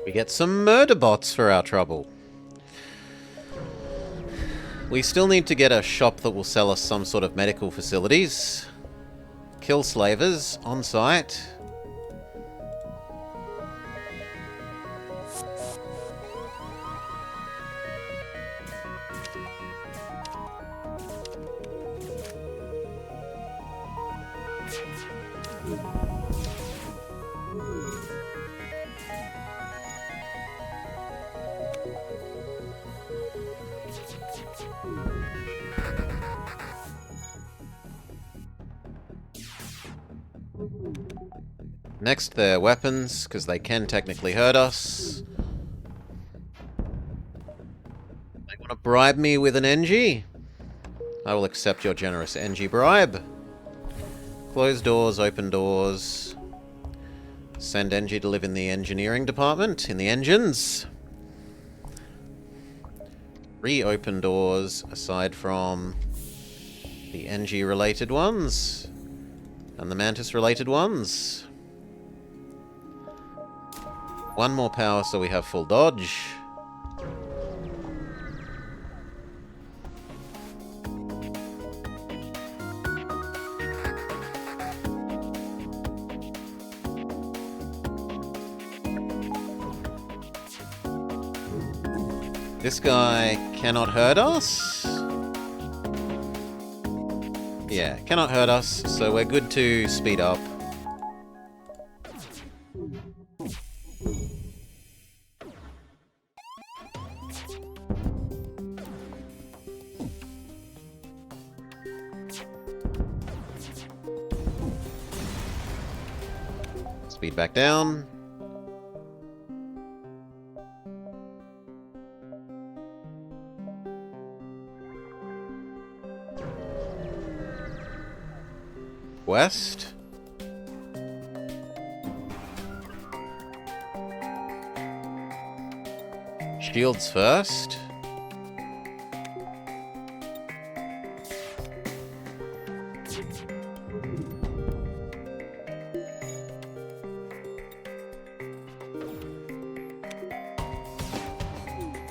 We get some murder bots for our trouble. We still need to get a shop that will sell us some sort of medical facilities. Kill slavers on site. Next, their weapons, because they can technically hurt us. They want to bribe me with an NG? I will accept your generous NG bribe. Close doors, open doors. Send NG to live in the engineering department, in the engines. Reopen doors, aside from the NG-related ones. And the Mantis-related ones. One more power so we have full dodge. This guy cannot hurt us. Yeah, cannot hurt us, so we're good to speed up. Speed back down. West. Shields first.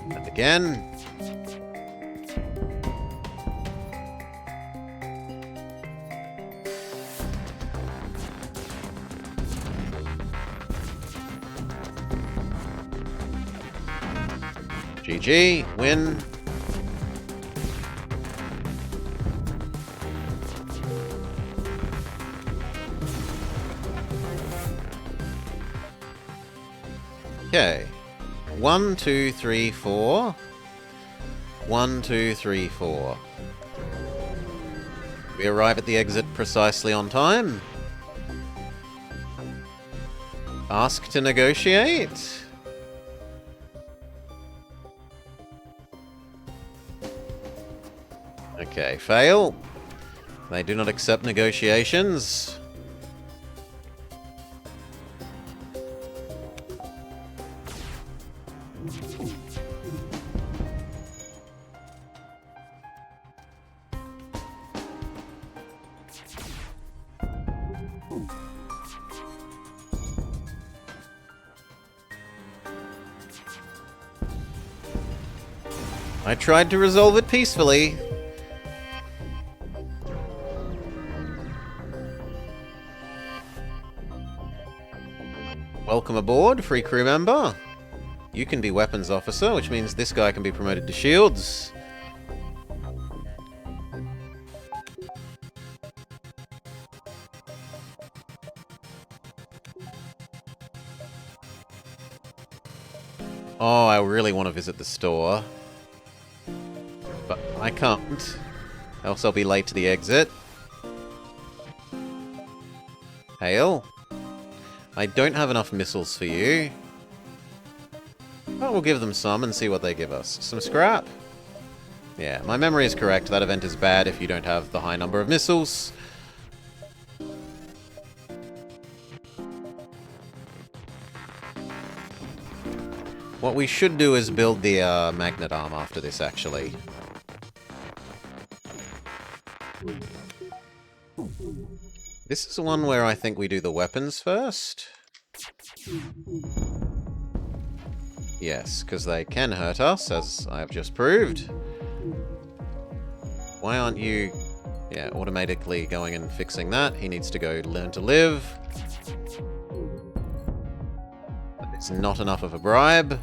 And again. GG, win. Okay. 1, 2, 3, 4. 1, 2, 3, 4. We arrive at the exit precisely on time. Ask to negotiate. Okay, fail. They do not accept negotiations. I tried to resolve it peacefully. Welcome aboard, free crew member. You can be weapons officer, which means this guy can be promoted to shields. Oh, I really want to visit the store. But I can't. Else I'll be late to the exit. Hail. I don't have enough missiles for you. But we'll give them some and see what they give us. Some scrap? Yeah, my memory is correct. That event is bad if you don't have the high number of missiles. What we should do is build the magnet arm after this, actually. This is the one where I think we do the weapons first. Yes, because they can hurt us, as I have just proved. Why aren't you, yeah, automatically going and fixing that? He needs to go learn to live. It's not enough of a bribe.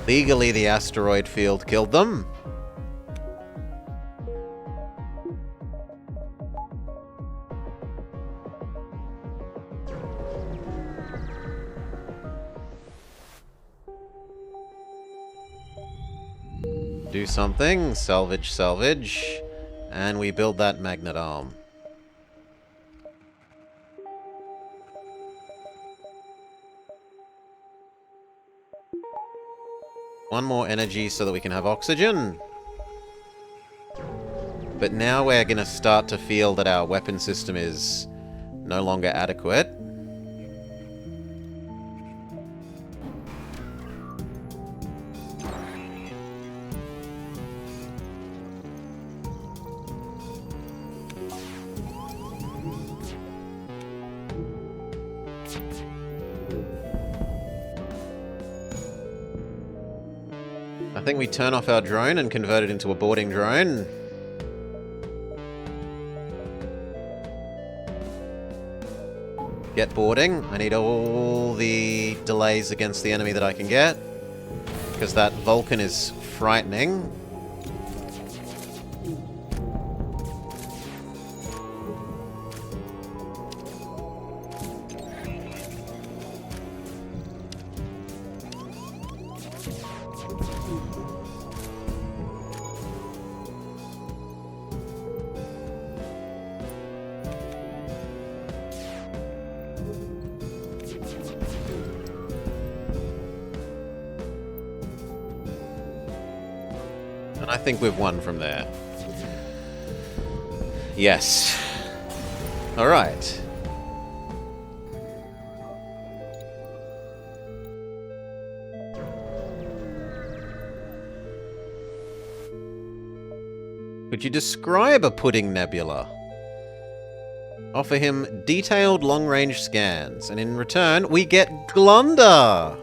Legally, the asteroid field killed them. Do something, salvage, salvage, and we build that magnet arm. One more energy so that we can have oxygen. But now we're going to start to feel that our weapon system is no longer adequate. I think we turn off our drone and convert it into a boarding drone. Get boarding. I need all the delays against the enemy that I can get, because that Vulcan is frightening. And I think we've won from there. Yes. Alright. Could you describe a pudding nebula? Offer him detailed long-range scans, and in return, we get Glundar!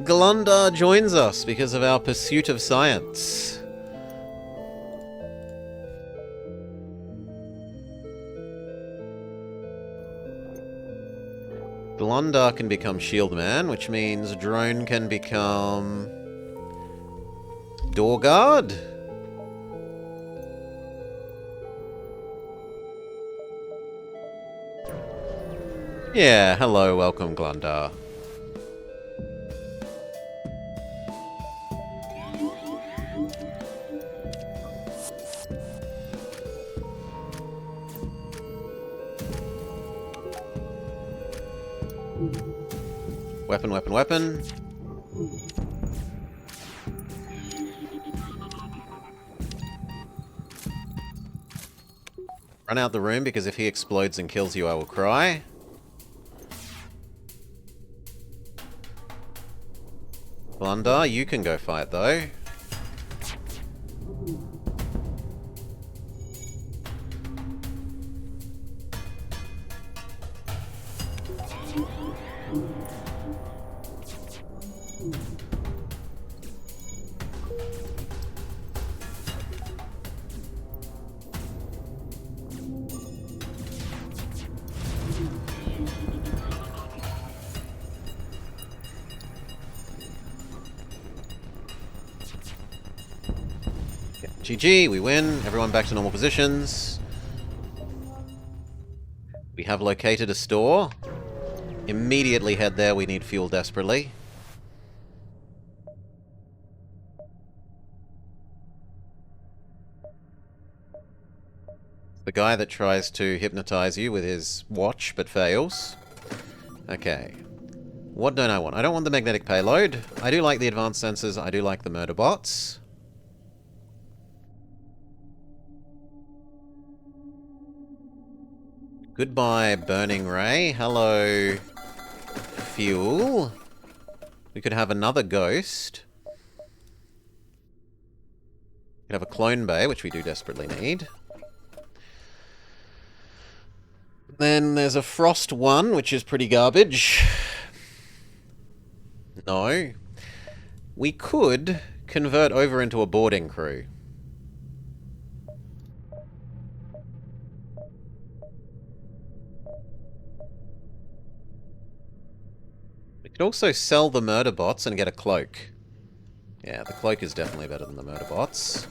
Glundar joins us because of our pursuit of science. Glundar can become Shield Man, which means Drone can become Door Guard. Yeah, hello, welcome Glundar. Weapon, weapon, weapon. Run out the room, because if he explodes and kills you, I will cry. Glundar, you can go fight, though. GG, we win. Everyone back to normal positions. We have located a store. Immediately head there, we need fuel desperately. The guy that tries to hypnotize you with his watch, but fails. Okay. What don't I want? I don't want the magnetic payload. I do like the advanced sensors. I do like the murder bots. Goodbye, Burning Ray. Hello, Fuel. We could have another ghost. We could have a clone bay, which we do desperately need. Then there's a Frost 1, which is pretty garbage. No. We could convert over into a boarding crew. We could also sell the murder bots and get a cloak. Yeah, the cloak is definitely better than the murder bots.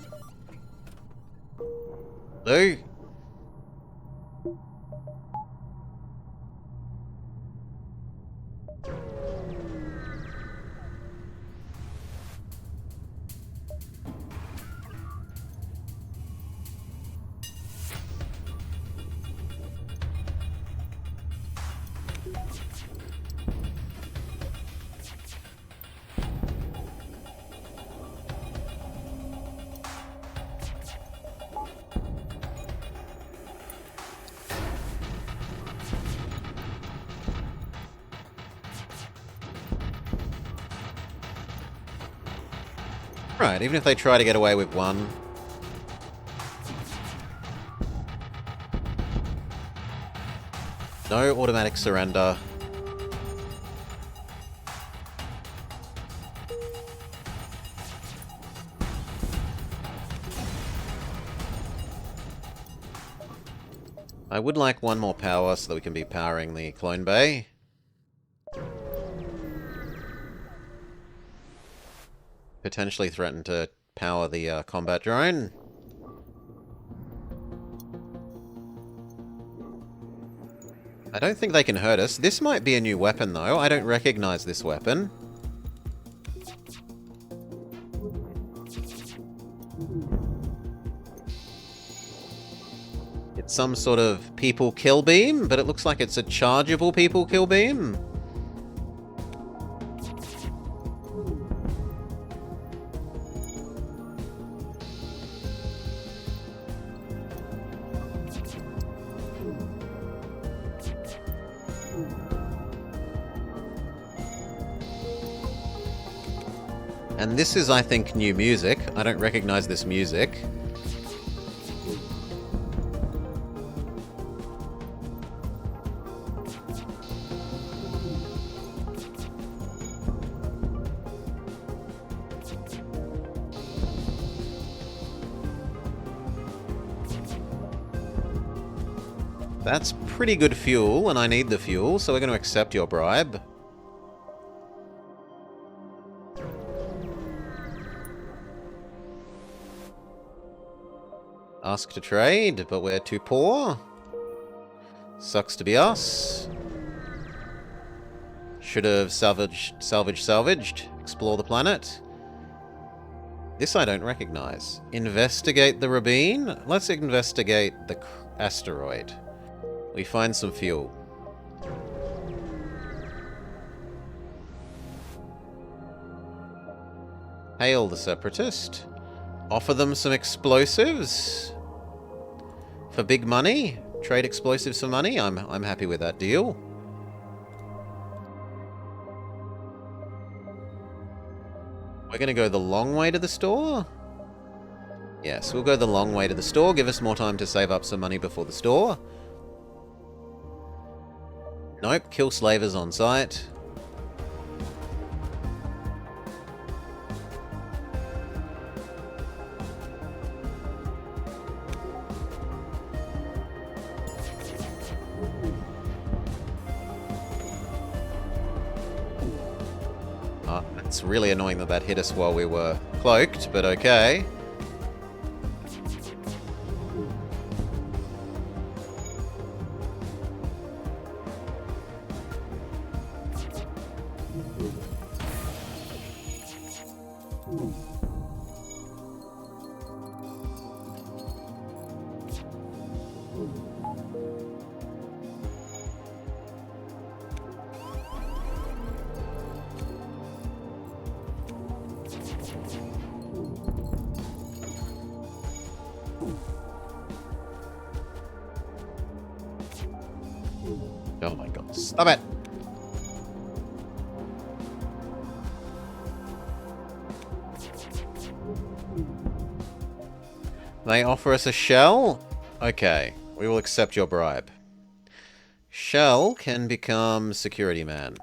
No. Right, even if they try to get away with one. No automatic surrender. I would like one more power so that we can be powering the clone bay. Potentially threaten to power the combat drone. I don't think they can hurt us. This might be a new weapon, though. I don't recognize this weapon. It's some sort of people kill beam, but it looks like it's a chargeable people kill beam. And this is, I think, new music. I don't recognize this music. That's pretty good fuel, and I need the fuel, so we're going to accept your bribe. Ask to trade, but we're too poor. Sucks to be us. Should have salvaged. Explore the planet. This I don't recognize. Investigate the Rabine? Let's investigate the asteroid. We find some fuel. Hail the Separatist. Offer them some explosives. For big money? Trade explosives for money? I'm happy with that deal. We're gonna go the long way to the store? Yes, we'll go the long way to the store. Give us more time to save up some money before the store. Nope, kill slavers on sight. It's really annoying that that hit us while we were cloaked, but okay. Oh my god, stop it! They offer us a shell? Okay, we will accept your bribe. Shell can become security man.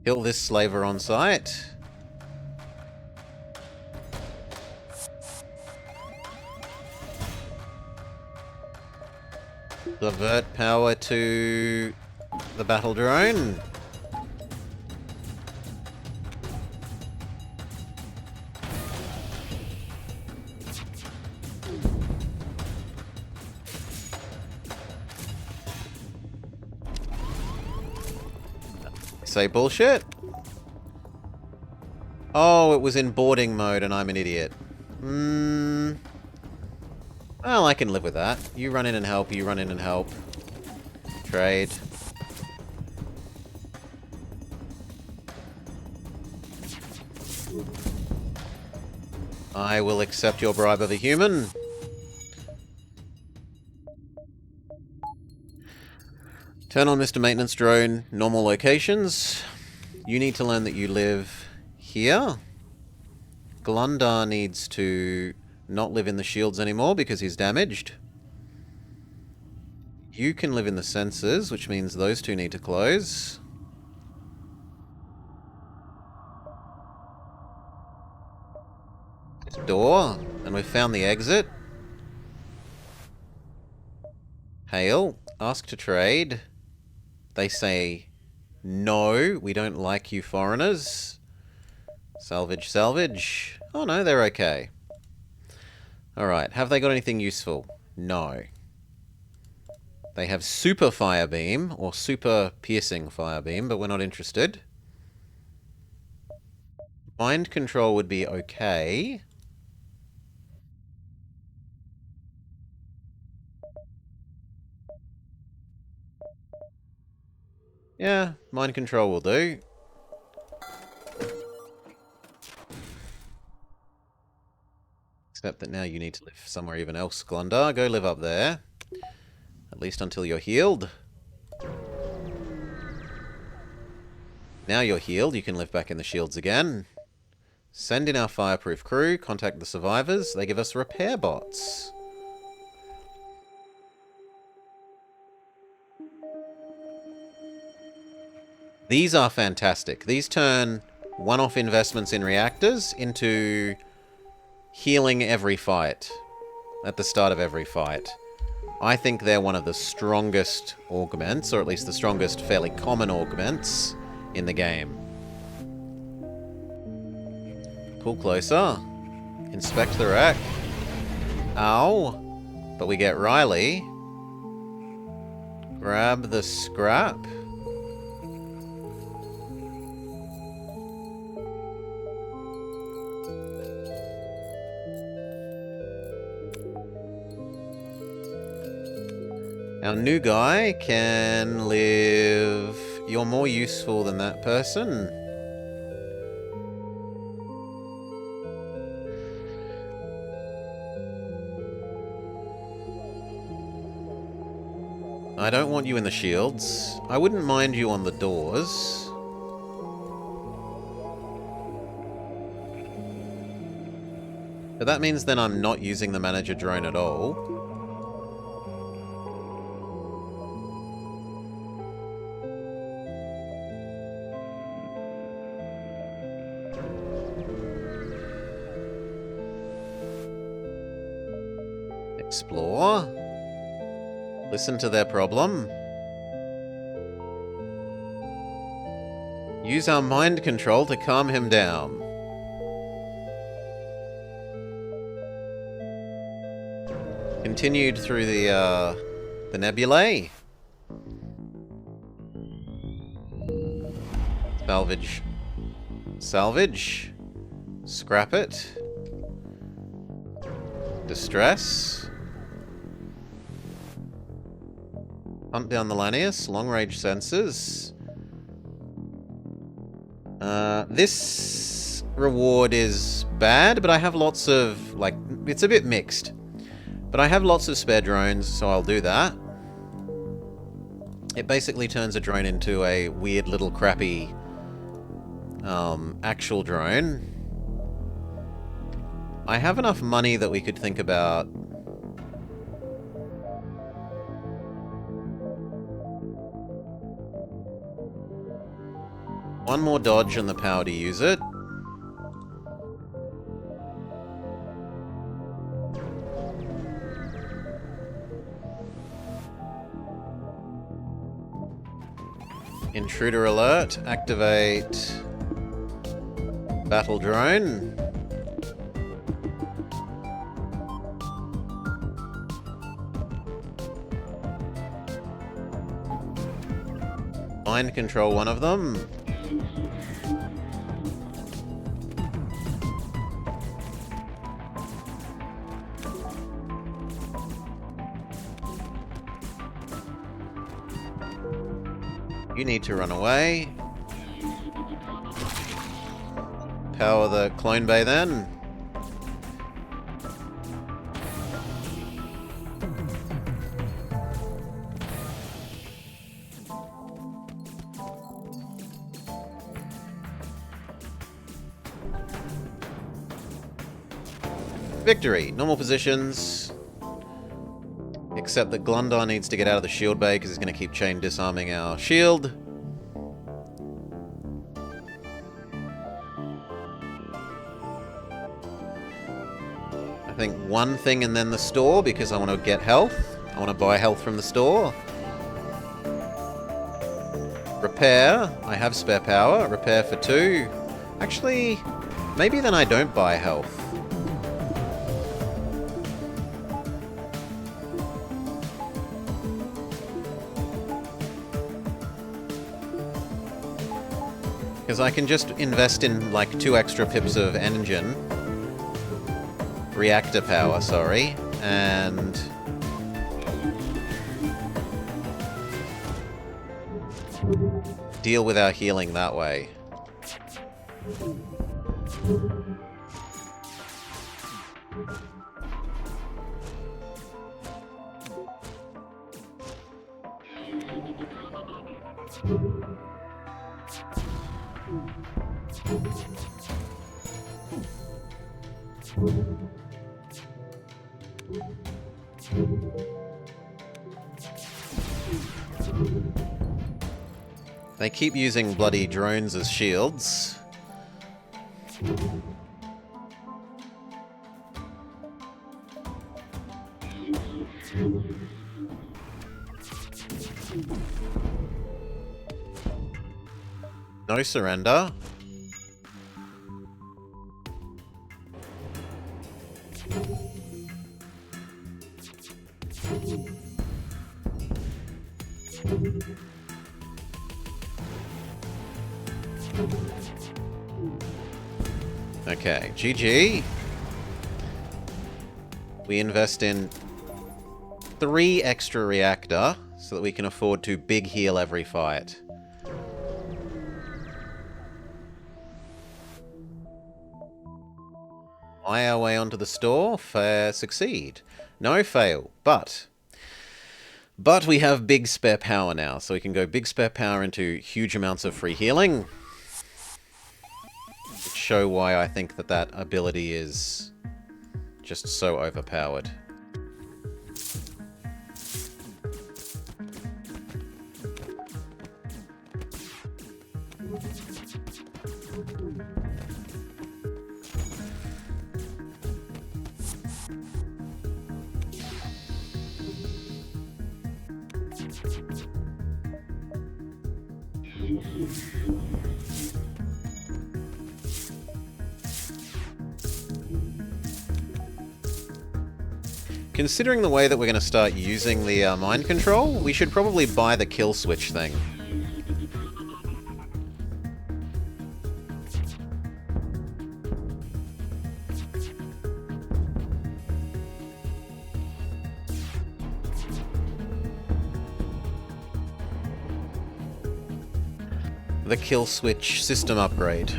Kill this slaver on sight. Divert power to the battle drone. Say bullshit? Oh, it was in boarding mode and I'm an idiot. Well, I can live with that. You run in and help, you run in and help. Trade. I will accept your bribe of a human. Turn on Mr. Maintenance Drone, normal locations. You need to learn that you live here. Glundar needs to not live in the shields anymore because he's damaged. You can live in the sensors, which means those two need to close. Door, and we've found the exit. Hail, ask to trade. They say, no, we don't like you foreigners. Salvage, salvage. Oh no, they're okay. Alright, have they got anything useful? No. They have super fire beam, or super piercing fire beam, but we're not interested. Mind control would be okay. Yeah, mind control will do. Except that now you need to live somewhere even else, Glundar. Go live up there. At least until you're healed. Now you're healed, you can live back in the shields again. Send in our fireproof crew, contact the survivors. They give us repair bots. These are fantastic. These turn one-off investments in reactors into healing every fight at the start of every fight. I think they're one of the strongest augments, or at least the strongest fairly common augments in the game. Pull closer. Inspect the wreck. Ow. But we get Riley. Grab the scrap. Our new guy can live... You're more useful than that person. I don't want you in the shields. I wouldn't mind you on the doors. But that means then I'm not using the manager drone at all. Explore. Listen to their problem. Use our mind control to calm him down. Continued through the nebulae. Salvage. Salvage. Scrap it. Distress. Hunt down the Lanius, long-range sensors. This reward is bad, but I have lots of, like, it's a bit mixed. But I have lots of spare drones, so I'll do that. It basically turns a drone into a weird little crappy actual drone. I have enough money that we could think about... One more dodge and the power to use it. Intruder alert. Activate battle drone. Mind control one of them. You need to run away. Power the clone bay then. Victory! Normal positions. Except that Glundar needs to get out of the shield bay because he's going to keep chain disarming our shield. I think one thing and then the store because I want to get health. I want to buy health from the store. Repair. I have spare power. Repair for 2. Actually, maybe then I don't buy health. Because I can just invest in like 2 extra pips of engine. Reactor power, sorry. And deal with our healing that way. They keep using bloody drones as shields. No surrender. Okay, GG. We invest in 3 extra reactor so that we can afford to big heal every fight. Buy our way onto the store, succeed. No, fail, but we have big spare power now, so we can go big spare power into huge amounts of free healing. Show why I think that that ability is just so overpowered. Considering the way that we're going to start using the mind control, we should probably buy the kill switch thing. The kill switch system upgrade.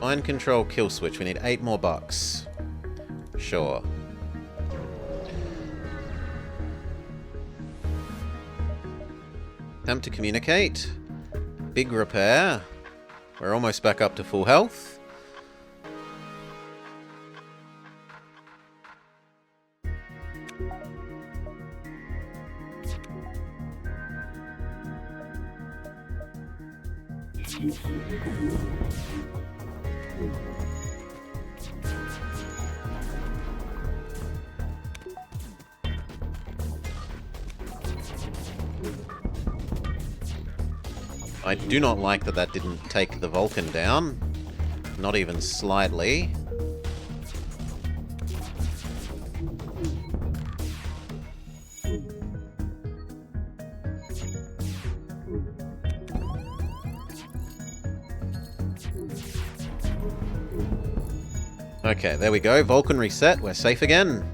Mind control kill switch. We need 8 more bucks. Sure. Attempt to communicate. Big repair. We're almost back up to full health. I do not like that that didn't take the Vulcan down. Not even slightly. Okay, there we go. Vulcan reset. We're safe again.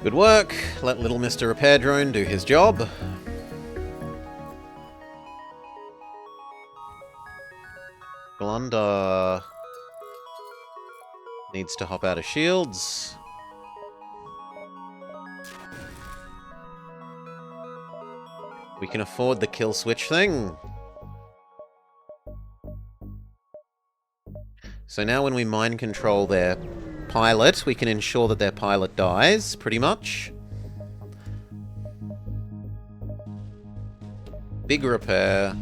Good work. Let little Mr. Repair Drone do his job. Glunda needs to hop out of shields. We can afford the kill switch thing. So now when we mind control their pilot, we can ensure that their pilot dies, pretty much. Big repair.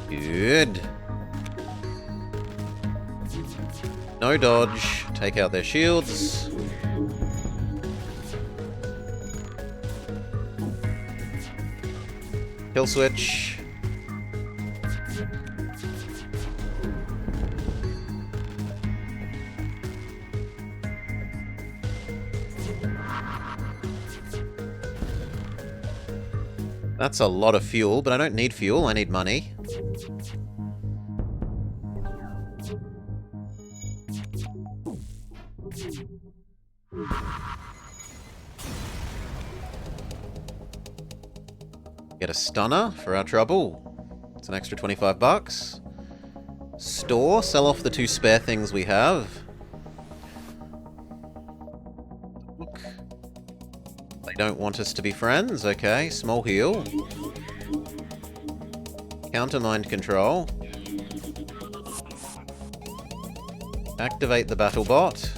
Good. No dodge. Take out their shields. Kill switch. That's a lot of fuel, but I don't need fuel, I need money. Get a stunner for our trouble. It's an extra 25 bucks. Store, sell off the 2 spare things we have. Look. They don't want us to be friends, okay. Small heal. Counter mind control. Activate the battle bot.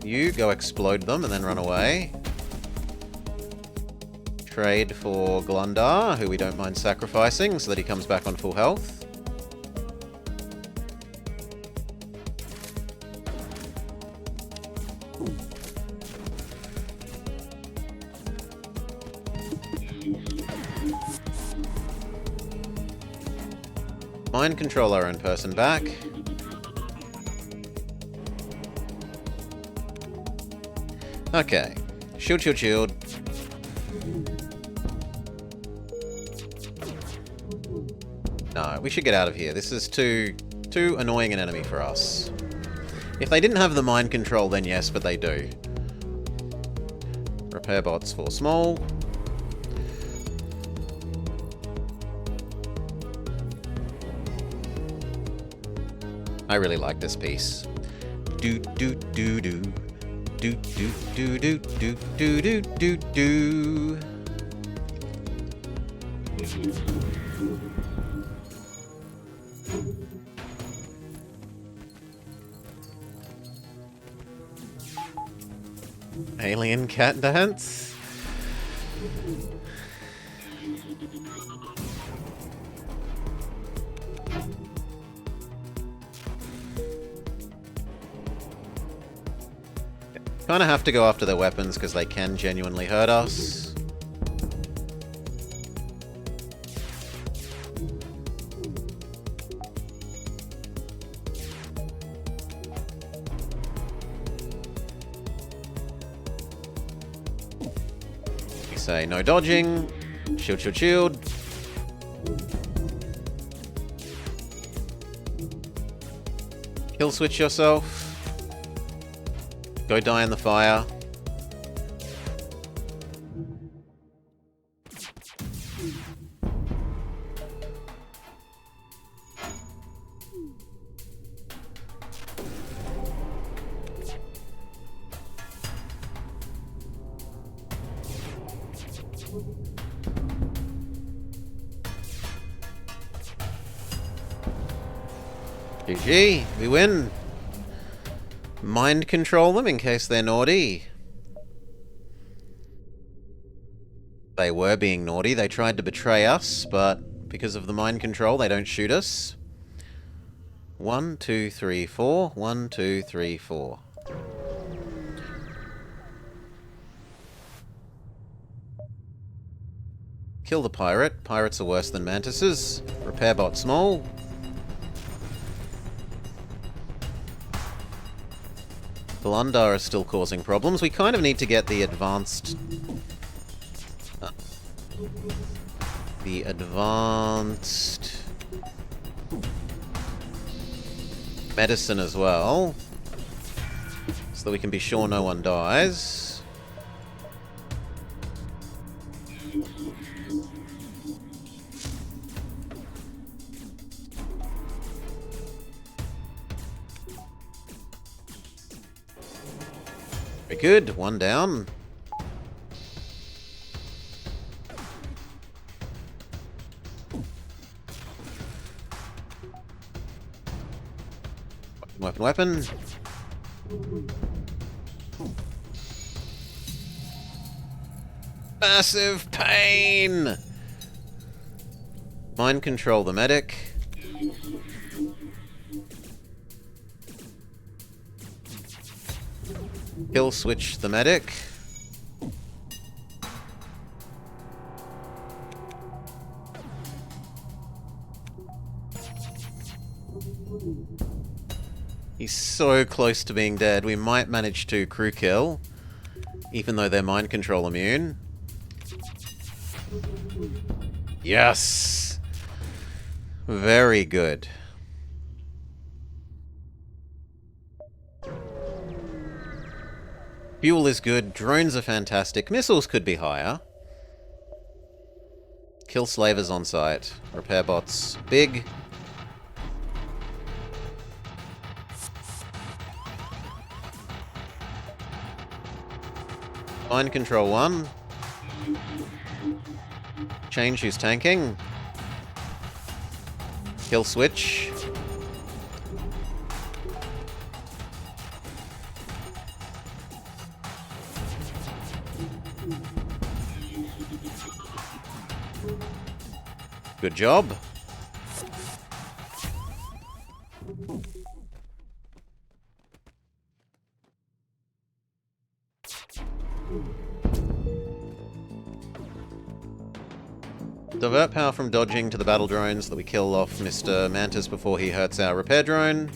You go explode them and then run away. Trade for Glundar, who we don't mind sacrificing so that he comes back on full health. Mind control our own person back. Okay. Shield, shield, shield. No, we should get out of here. This is too annoying an enemy for us. If they didn't have the mind control, then yes, but they do. Repair bots for small. I really like this piece. Do do do do do do do do do do do do. Alien cat dance? Kind of have to go after their weapons because they can genuinely hurt us. We say no dodging. Shield, shield, shield. Kill switch yourself. Go die in the fire. GG, we win. Mind control them in case they're naughty. They were being naughty. They tried to betray us, but because of the mind control, they don't shoot us. 1, 2, 3, 4. 1, 2, 3, 4. Kill the pirate. Pirates are worse than mantises. Repair bot small. Glundar is still causing problems. We kind of need to get the advanced... medicine as well, so that we can be sure no one dies. Very good, one down. Weapon. Massive pain! Mind control the medic. Kill switch the medic. He's so close to being dead. We might manage to crew kill, even though they're mind control immune. Yes! Very good. Fuel is good. Drones are fantastic. Missiles could be higher. Kill slavers on site. Repair bots. Big. Mind control 1. Change who's tanking. Kill switch. Good job. Divert power from dodging to the battle drones so that we kill off Mr. Mantis before he hurts our repair drone.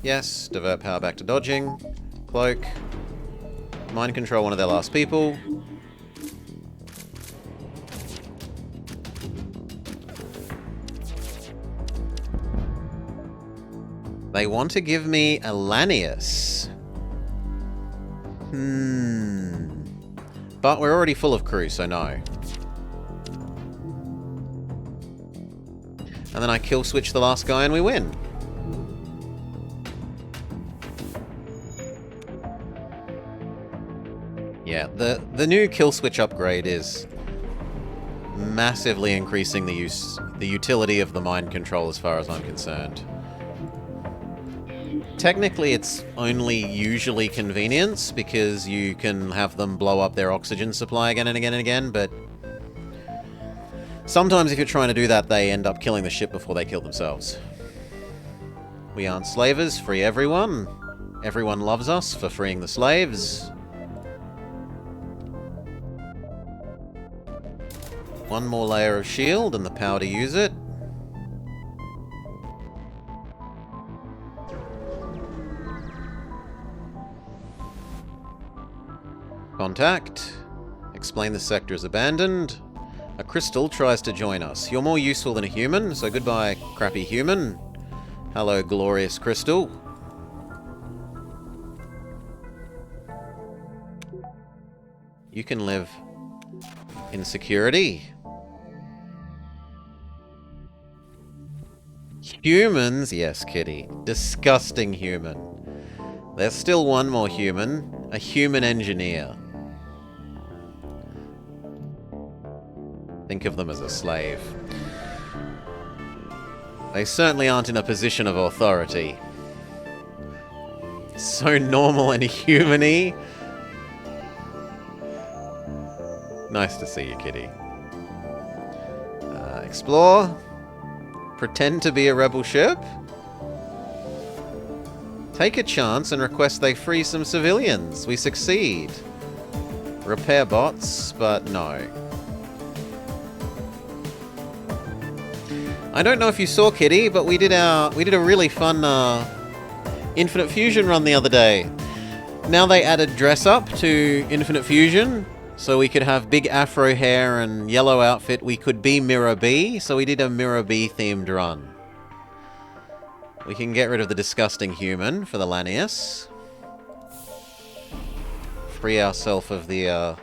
Yes, divert power back to dodging. Cloak. Mind control one of their last people. They want to give me a Lanius. But we're already full of crew, so no. And then I kill switch the last guy and we win. Yeah, the new kill switch upgrade is massively increasing the utility of the mind control as far as I'm concerned. Technically, it's only usually convenience because you can have them blow up their oxygen supply again and again and again, but sometimes if you're trying to do that, they end up killing the ship before they kill themselves. We aren't slavers, free everyone. Everyone loves us for freeing the slaves. One more layer of shield and the power to use it. Contact. Explain the sector is abandoned. A crystal tries to join us. You're more useful than a human, so goodbye, crappy human. Hello, glorious crystal. You can live in security. Humans? Yes, kitty. Disgusting human. There's still one more human. A human engineer. Think of them as a slave. They certainly aren't in a position of authority. So normal and human-y. Nice to see you, kitty. Explore. Pretend to be a rebel ship. Take a chance and request they free some civilians. We succeed. Repair bots, but no. I don't know if you saw, kitty, but we did a really fun Infinite Fusion run the other day. Now they added dress up to Infinite Fusion, so we could have big afro hair and yellow outfit. We could be Mirror B, so we did a Mirror B themed run. We can get rid of the disgusting human for the Lanius. Free ourselves of the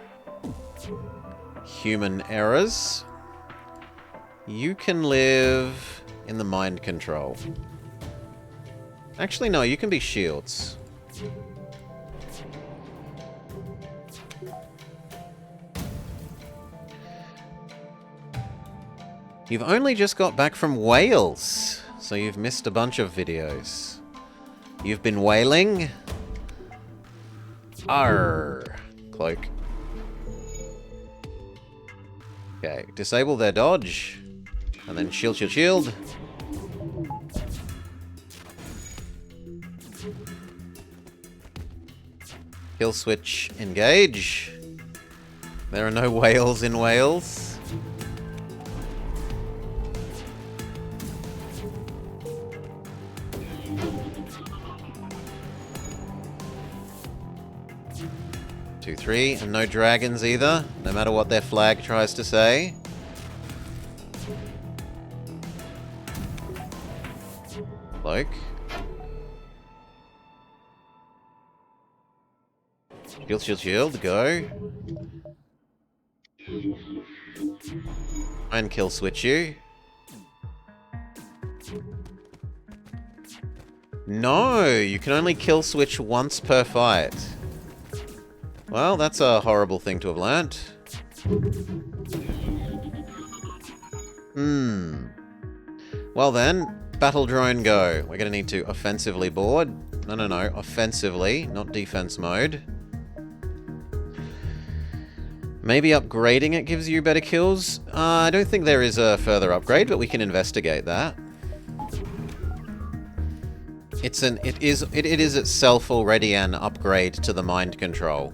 human errors. You can live in the mind control. Actually, no, you can be shields. You've only just got back from Wales, so you've missed a bunch of videos. You've been whaling? Arr. Cloak. Okay, disable their dodge. And then shield, shield, shield. Kill switch, engage. There are no whales in Wales. Two, three, and no dragons either, no matter what their flag tries to say. Cloak. Shield, shield, shield, go. And kill switch you. No, you can only kill switch once per fight. Well, that's a horrible thing to have learnt. Well then, battle drone go. We're going to need to offensively board. No, offensively, not defense mode. Maybe upgrading it gives you better kills? I don't think there is a further upgrade, but we can investigate that. It is itself already an upgrade to the mind control.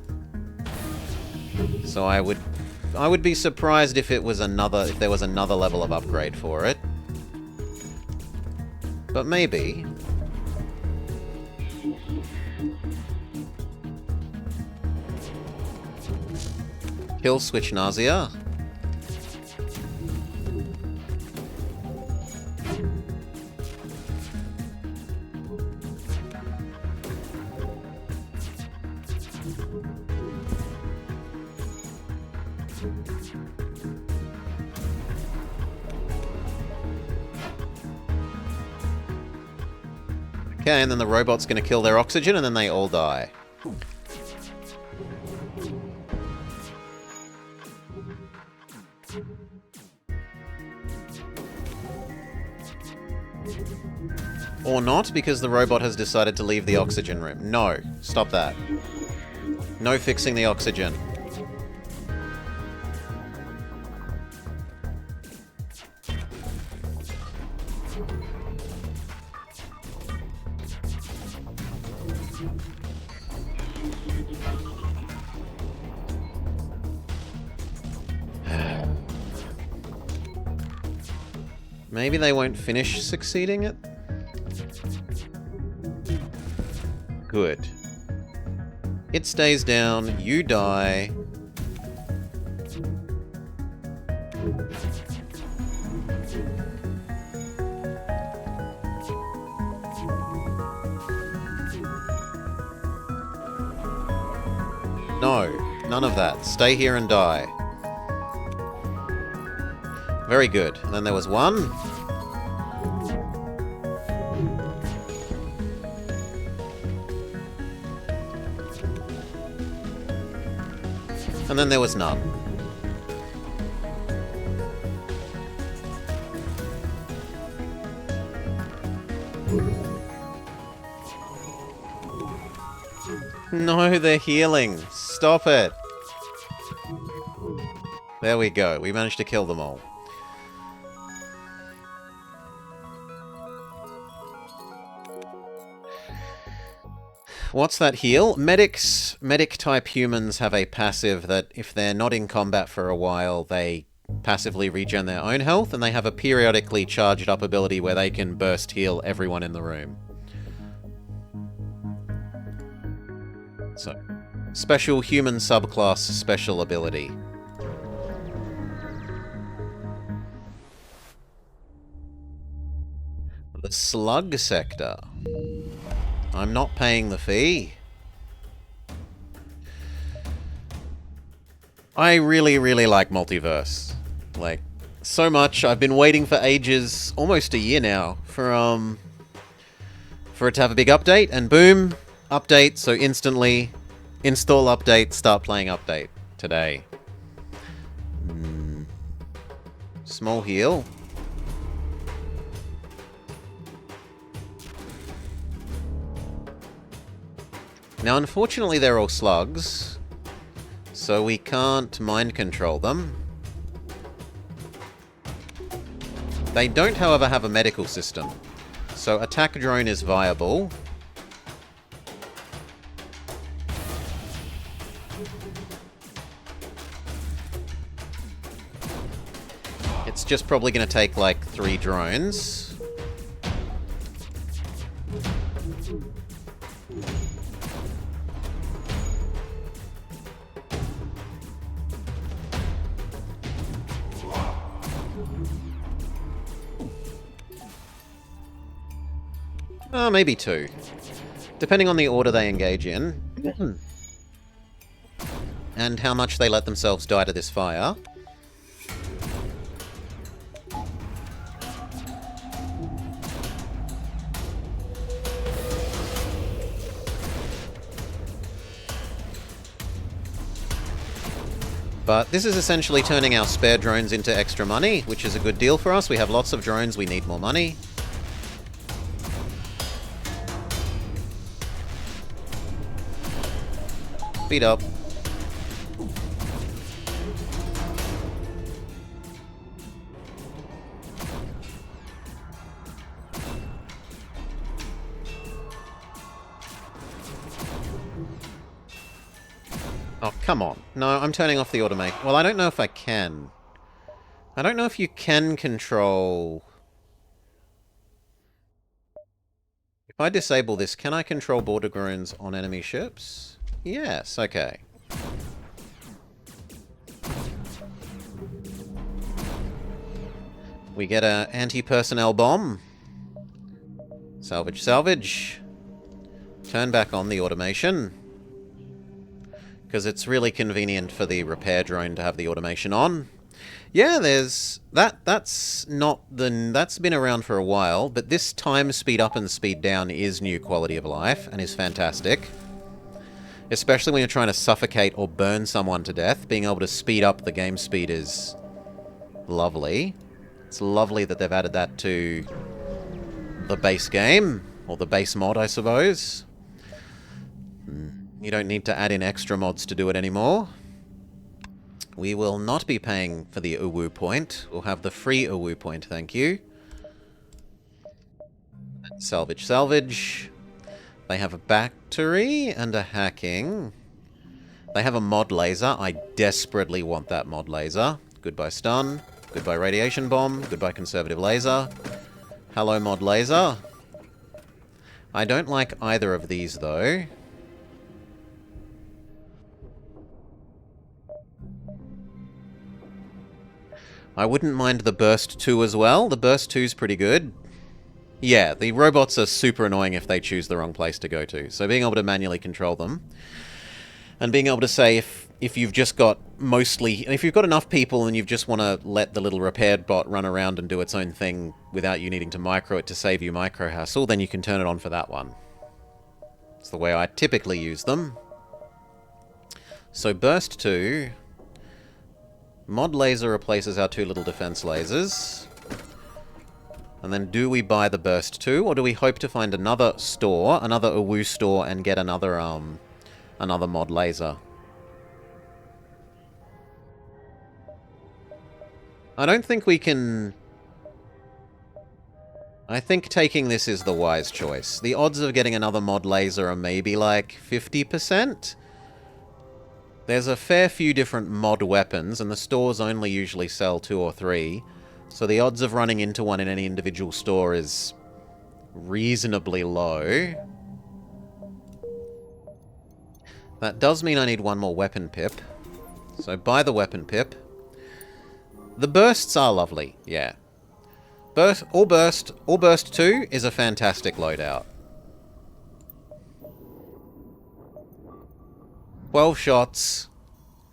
So I would be surprised if there was another level of upgrade for it. But maybe. Kill switch nausea. Okay, and then the robot's going to kill their oxygen, and then they all die. Or not, because the robot has decided to leave the oxygen room. No, stop that. No fixing the oxygen. Maybe they won't finish succeeding it? Good. It stays down, you die. No, none of that. Stay here and die. Very good. And then there was one. And then there was none. No, they're healing. Stop it. There we go. We managed to kill them all. What's that heal? Medic-type humans have a passive that if they're not in combat for a while, they passively regen their own health, and they have a periodically charged up ability where they can burst heal everyone in the room. So, special human subclass special ability. The slug sector. I'm not paying the fee. I really, really like Multiverse. Like, so much. I've been waiting for ages, almost a year now, for it to have a big update, and boom, update, so instantly install update, start playing update today. Small heal. Now, unfortunately, they're all slugs, so we can't mind control them. They don't, however, have a medical system, so attack drone is viable. It's just probably going to take like 3 drones. Oh, maybe 2. Depending on the order they engage in. And how much they let themselves die to this fire. But this is essentially turning our spare drones into extra money, which is a good deal for us. We have lots of drones, we need more money. Speed up. Oh, come on. No, I'm turning off the automate. Well, I don't know if I can. I don't know if you can control... If I disable this, can I control border drones on enemy ships? Yes, okay. We get a anti-personnel bomb. Salvage, salvage. Turn back on the automation. Because it's really convenient for the repair drone to have the automation on. Yeah, there's... That's been around for a while, but this time speed up and speed down is new quality of life, and is fantastic. Especially when you're trying to suffocate or burn someone to death, being able to speed up the game speed is lovely. It's lovely that they've added that to the base game, or the base mod, I suppose. You don't need to add in extra mods to do it anymore. We will not be paying for the Uwu point. We'll have the free Uwu point, thank you. Salvage, salvage. They have a battery and a hacking. They have a mod laser. I desperately want that mod laser. Goodbye stun. Goodbye radiation bomb. Goodbye conservative laser. Hello mod laser. I don't like either of these though. I wouldn't mind the Burst 2 as well. The Burst 2 is pretty good. Yeah, the robots are super annoying if they choose the wrong place to go to. So being able to manually control them. And being able to say if you've just got if you've got enough people and you just want to let the little repair bot run around and do its own thing without you needing to micro it to save you micro hassle, then you can turn it on for that one. It's the way I typically use them. So Burst 2... Mod laser replaces our 2 little defense lasers. And then do we buy the Burst 2, or do we hope to find another store, another Uwu store, and get another mod laser? I don't think we can... I think taking this is the wise choice. The odds of getting another mod laser are maybe like 50%. There's a fair few different mod weapons, and the stores only usually sell 2 or 3. So the odds of running into one in any individual store is reasonably low. That does mean I need one more weapon pip. So buy the weapon pip. The bursts are lovely, yeah. Burst 2 is a fantastic loadout. 12 shots.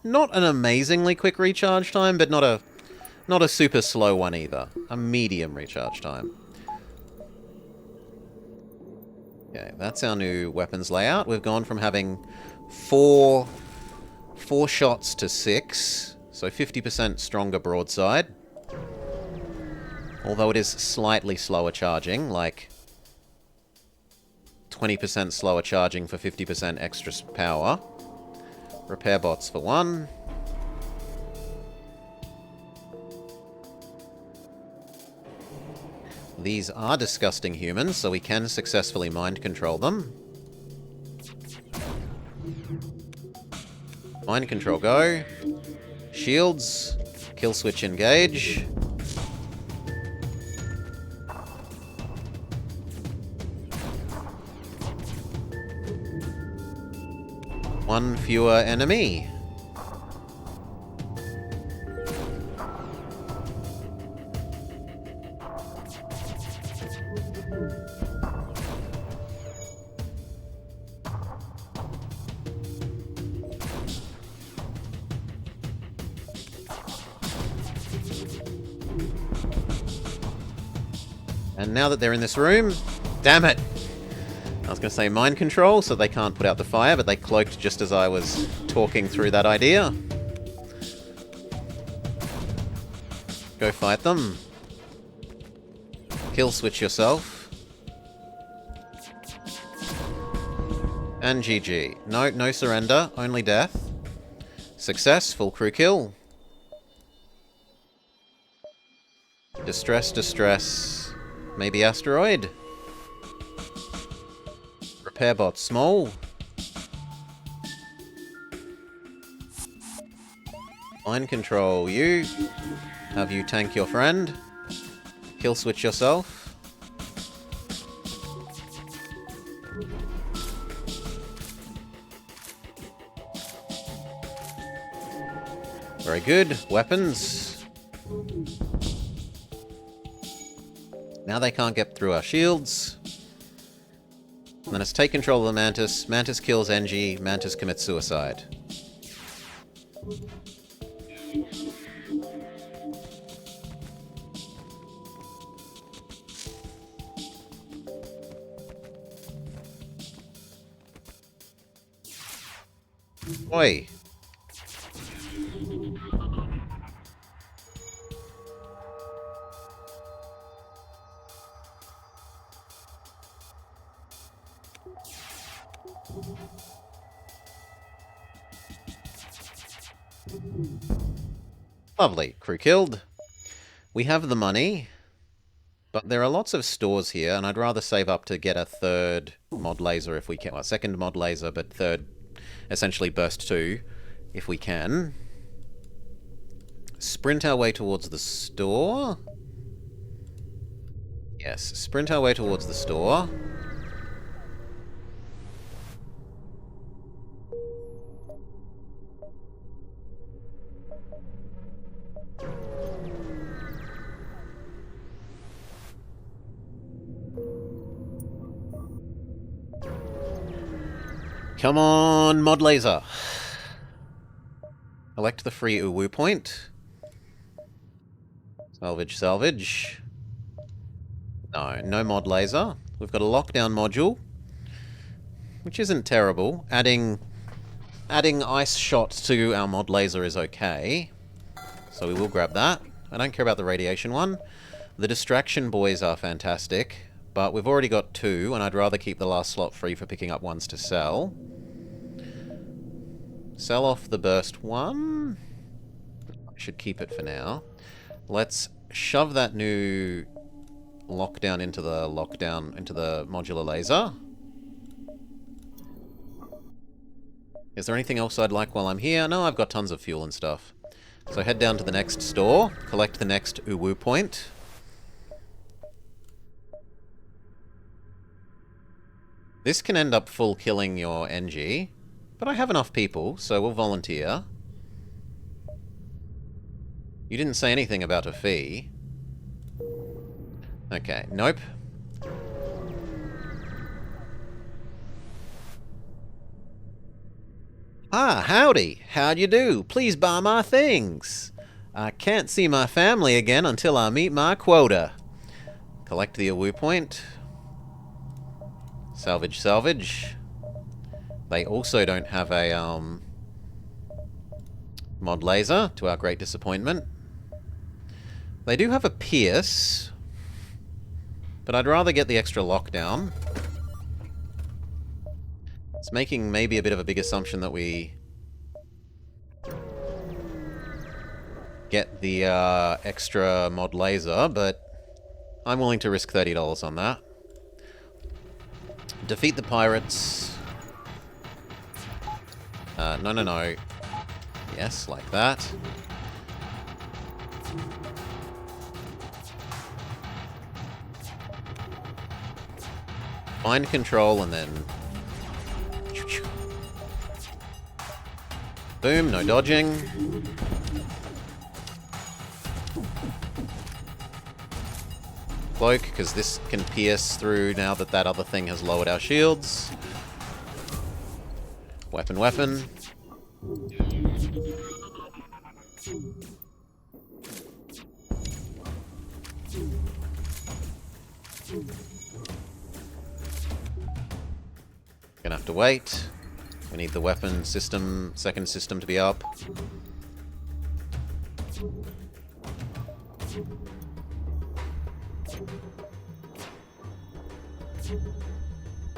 Not an amazingly quick recharge time, but not a super slow one either. A medium recharge time. Okay, that's our new weapons layout. We've gone from having four shots to 6, so 50% stronger broadside. Although it is slightly slower charging, like 20% slower charging for 50% extra power. Repair bots for 1. These are disgusting humans, so we can successfully mind control them. Mind control go. Shields. Kill switch engage. One fewer enemy. And now that they're in this room, damn it! I was going to say mind control, so they can't put out the fire, but they cloaked just as I was talking through that idea. Go fight them. Kill switch yourself. And GG. No surrender, only death. Success, full crew kill. Distress. Maybe asteroid. Repair bot small. Mind control you. Have you tank your friend. Kill switch yourself. Very good. Weapons. Now they can't get through our shields. And then let's take control of the Mantis. Mantis kills NG. Mantis commits suicide. Oi. Lovely. Crew killed. We have the money, but there are lots of stores here, and I'd rather save up to get a third mod laser if we can. Well, second mod laser, but third, essentially burst 2, if we can. Sprint our way towards the store. Yes, sprint our way towards the store. Come on, mod laser. Elect the free Uwu point. Salvage. No mod laser. We've got a lockdown module, which isn't terrible. Adding ice shot to our mod laser is okay, so we will grab that. I don't care about the radiation one. The distraction boys are fantastic, but we've already got 2, and I'd rather keep the last slot free for picking up ones to sell. Sell off the burst 1. I should keep it for now. Let's shove that new lockdown into the modular laser. Is there anything else I'd like while I'm here? No, I've got tons of fuel and stuff. So head down to the next store, collect the next Uwu point. This can end up full killing your NG, but I have enough people, so we'll volunteer. You didn't say anything about a fee. Okay, nope. Ah, howdy. How'd you do? Please buy my things. I can't see my family again until I meet my quota. Collect the Awu point. Salvage, salvage. They also don't have a, mod laser, to our great disappointment. They do have a pierce, but I'd rather get the extra lockdown. It's making maybe a bit of a big assumption that we get the extra mod laser, but I'm willing to risk $30 on that. Defeat the pirates. No. Yes, like that. Mind control and then... Boom, no dodging. Cloak, because this can pierce through now that that other thing has lowered our shields. Weapon, weapon. Gonna have to wait. We need the weapon system, second system to be up.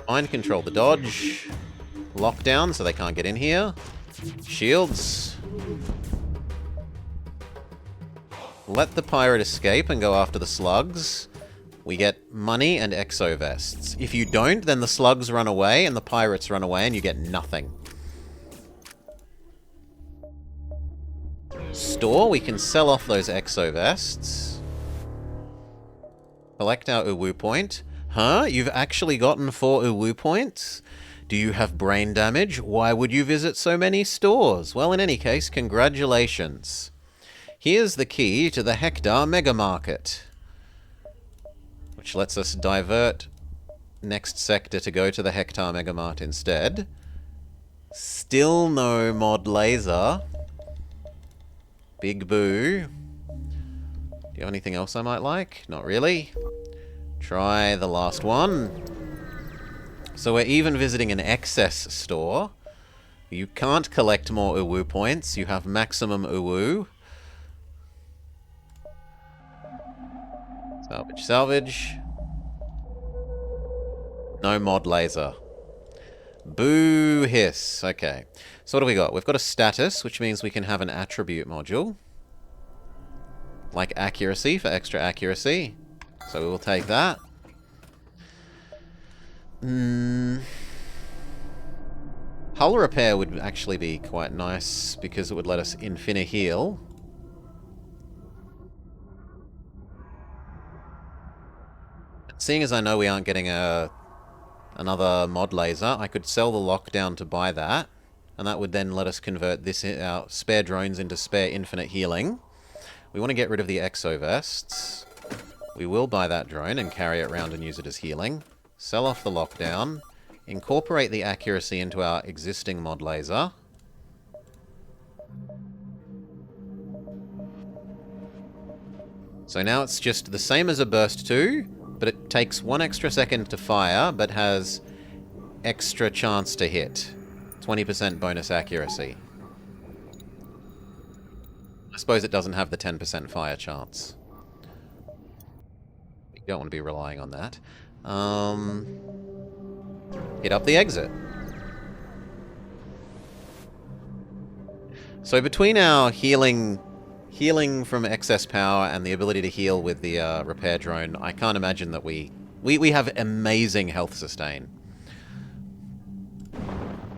Mind control the dodge. Lockdown so they can't get in here. Shields. Let the pirate escape and go after the slugs. We get money and exo vests. If you don't, then the slugs run away and the pirates run away and you get nothing. Store, we can sell off those exo vests. Collect our Uwu point. Huh? You've actually gotten 4 Uwu points? Do you have brain damage? Why would you visit so many stores? Well, in any case, congratulations. Here's the key to the Hector Mega Market, which lets us divert next sector to go to the Hector Mega Mart instead. Still no mod laser. Big boo. Do you have anything else I might like? Not really. Try the last one. So we're even visiting an excess store. You can't collect more Uwu points. You have maximum Uwu. Salvage, salvage. No mod laser. Boo hiss. Okay. So what do we got? We've got a status, which means we can have an attribute module. Like accuracy for extra accuracy. So we will take that. Hull repair would actually be quite nice because it would let us infini heal. Seeing as I know we aren't getting another mod laser, I could sell the lockdown to buy that, and that would then let us convert this our spare drones into spare infinite healing. We want to get rid of the exo vests. We will buy that drone and carry it around and use it as healing. Sell off the lockdown. Incorporate the accuracy into our existing mod laser. So now it's just the same as a burst 2, but it takes 1 extra second to fire, but has extra chance to hit. 20% bonus accuracy. I suppose it doesn't have the 10% fire chance. You don't want to be relying on that. Hit up the exit. So between our healing from excess power and the ability to heal with the repair drone, I can't imagine that we have amazing health sustain.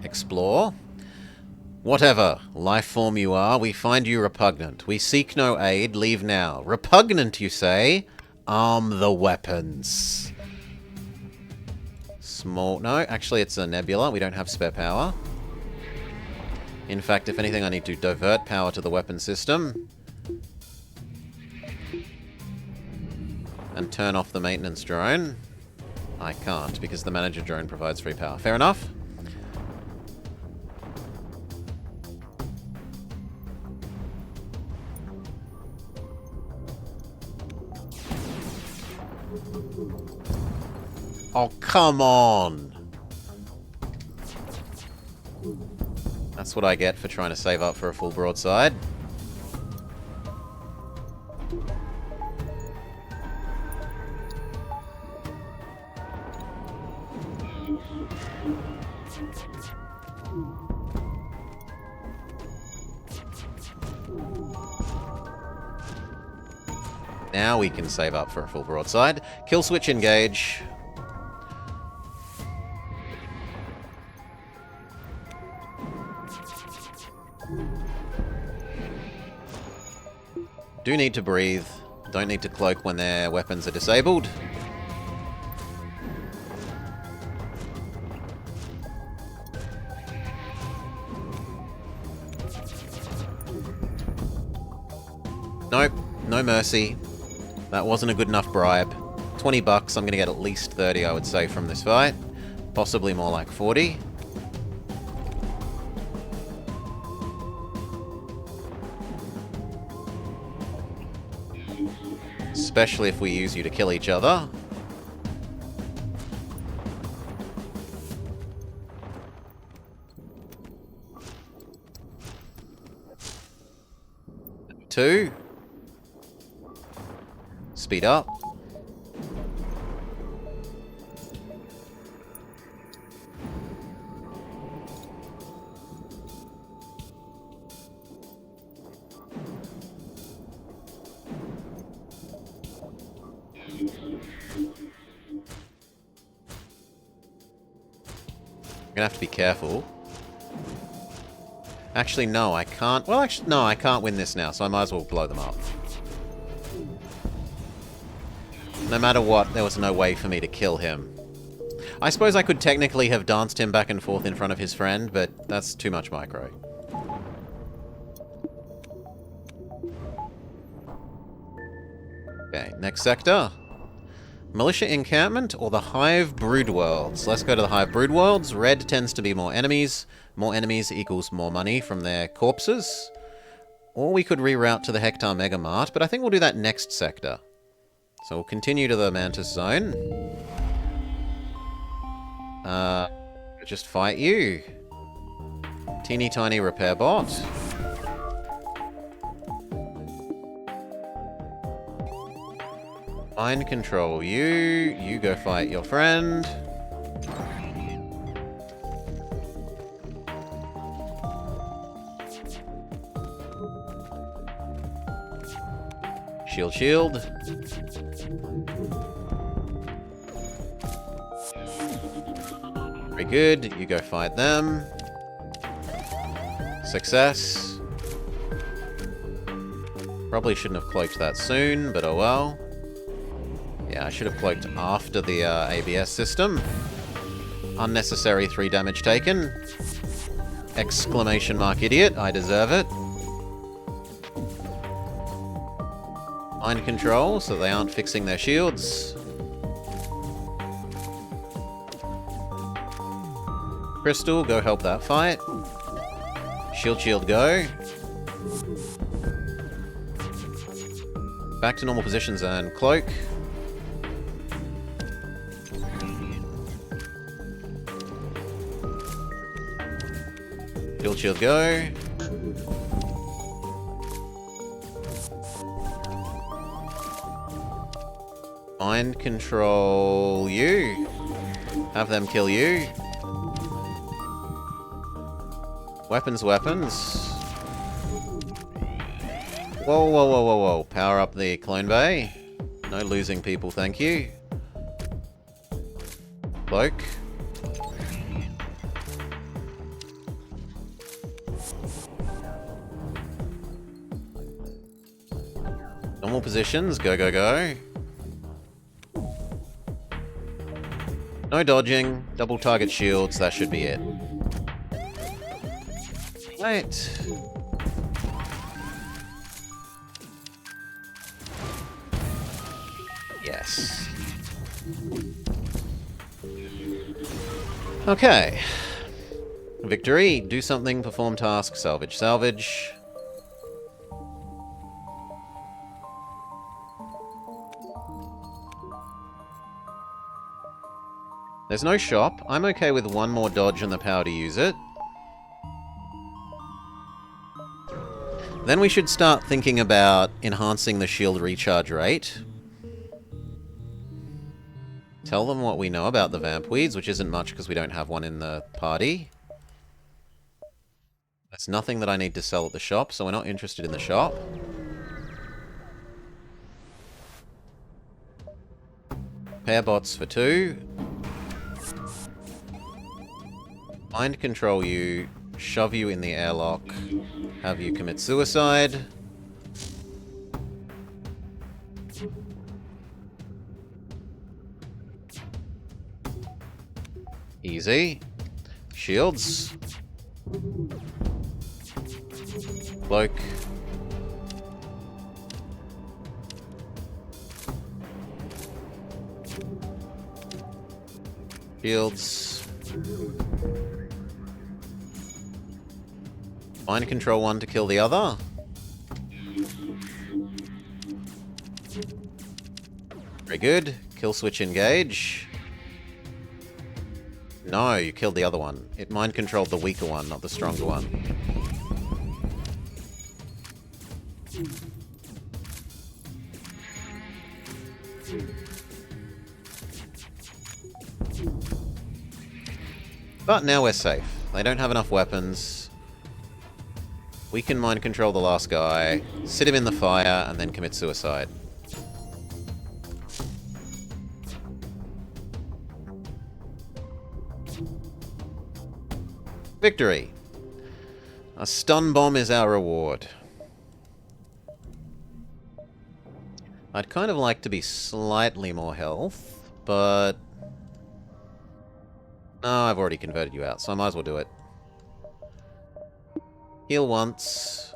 Explore. Whatever life form you are, we find you repugnant. We seek no aid, leave now. Repugnant, you say? Arm the weapons. Small... No, actually it's a nebula. We don't have spare power. In fact, if anything, I need to divert power to the weapon system. and turn off the maintenance drone. I can't, because the manager drone provides free power. Fair enough. Oh, come on! That's what I get for trying to save up for a full broadside. Now we can save up for a full broadside. Kill switch engage. Do need to breathe. Don't need to cloak when their weapons are disabled. Nope, no mercy. That wasn't a good enough bribe. 20 bucks, I'm gonna get at least 30, I would say, from this fight. Possibly more like 40. Especially if we use you to kill each other. Two. Speed up. I'm gonna have to be careful. Actually, no, I can't. Well, actually, no, I can't win this now, so I might as well blow them up. No matter what, there was no way for me to kill him. I suppose I could technically have danced him back and forth in front of his friend, but that's too much micro. Okay, next sector. Militia encampment or the Hive Brood Worlds? Let's go to the Hive Brood Worlds. Red tends to be more enemies. More enemies equals more money from their corpses. Or we could reroute to the Hector Mega Mart, but I think we'll do that next sector. So we'll continue to the Mantis Zone. Just fight you. Teeny tiny repair bot. Mind control you. You go fight your friend. Shield, shield. Very good. You go fight them. Success. Probably shouldn't have cloaked that soon, but oh well. Yeah, I should have cloaked after the ABS system. Unnecessary 3 damage taken. Exclamation mark idiot, I deserve it. Mind control, so they aren't fixing their shields. Crystal, go help that fight. Shield, shield, go. Back to normal positions and cloak. Shield, shield, go. Mind control you. Have them kill you. Weapons, weapons. Whoa, whoa, whoa, whoa, whoa. Power up the clone bay. No losing people, thank you. Cloak. Normal positions, go, go, go. No dodging, double target shields, that should be it. Right. Yes. Nice. Okay. Victory. Do something, perform task, salvage, salvage. There's no shop. I'm okay with one more dodge and the power to use it. Then we should start thinking about enhancing the shield recharge rate. Tell them what we know about the vamp weeds, which isn't much because we don't have one in the party. That's nothing that I need to sell at the shop, so we're not interested in the shop. Pair bots for 2. Mind control you, shove you in the airlock, have you commit suicide. Easy. Shields. Cloak. Shields. Mind control one to kill the other. Very good. Kill switch engage. No, you killed the other one. It mind controlled the weaker one, not the stronger one. But now we're safe. They don't have enough weapons. We can mind control the last guy, sit him in the fire, and then commit suicide. Victory! A stun bomb is our reward. I'd kind of like to be slightly more health, but... No, I've already converted you out, so I might as well do it. Heal once.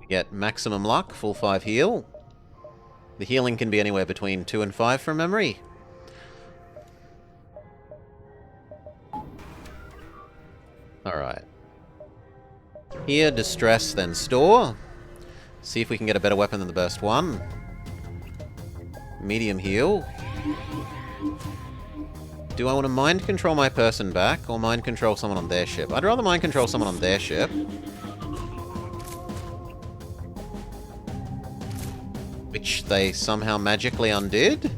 We get maximum luck, full 5 heal. The healing can be anywhere between 2 and 5 from memory. Alright. Here, distress, then store. See if we can get a better weapon than the burst 1. Medium heal. Do I want to mind control my person back, or mind control someone on their ship? I'd rather mind control someone on their ship. Which they somehow magically undid.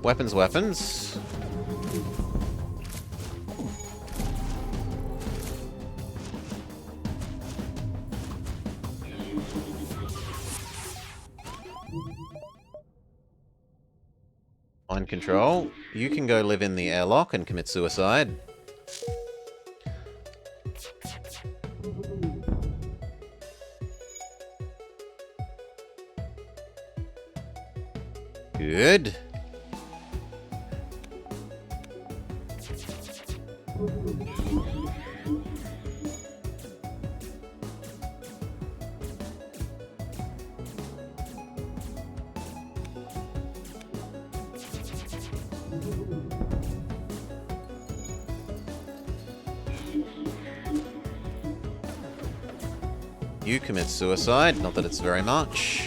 Weapons, weapons. Mind control. You can go live in the airlock and commit suicide. Good. You commit suicide, not that it's very much.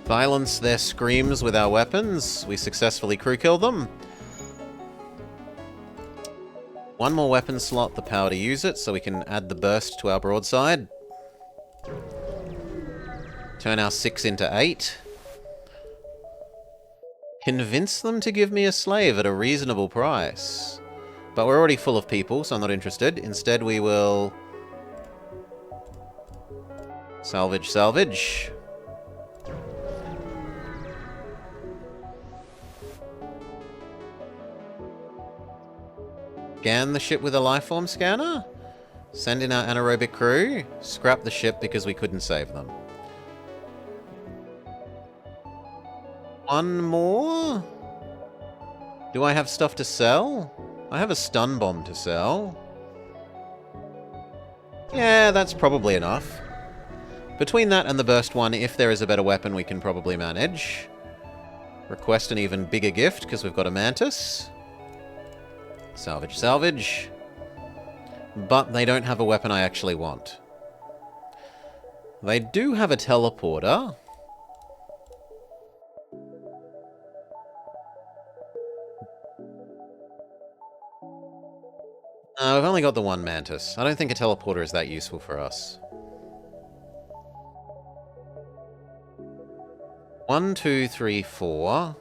Silence their screams with our weapons. We successfully crew kill them. One more weapon slot, the power to use it, so we can add the burst to our broadside. Turn our 6 into 8. Convince them to give me a slave at a reasonable price. But we're already full of people, so I'm not interested. Instead, we will... salvage, salvage. Scan the ship with a lifeform scanner? Send in our anaerobic crew? Scrap the ship because we couldn't save them. One more? Do I have stuff to sell? I have a stun bomb to sell. Yeah, that's probably enough. Between that and the burst one, if there is a better weapon, we can probably manage. Request an even bigger gift, because we've got a mantis. Salvage, salvage. But they don't have a weapon I actually want. They do have a teleporter. We've only got the one mantis. I don't think a teleporter is that useful for us. 1, 2, 3, 4.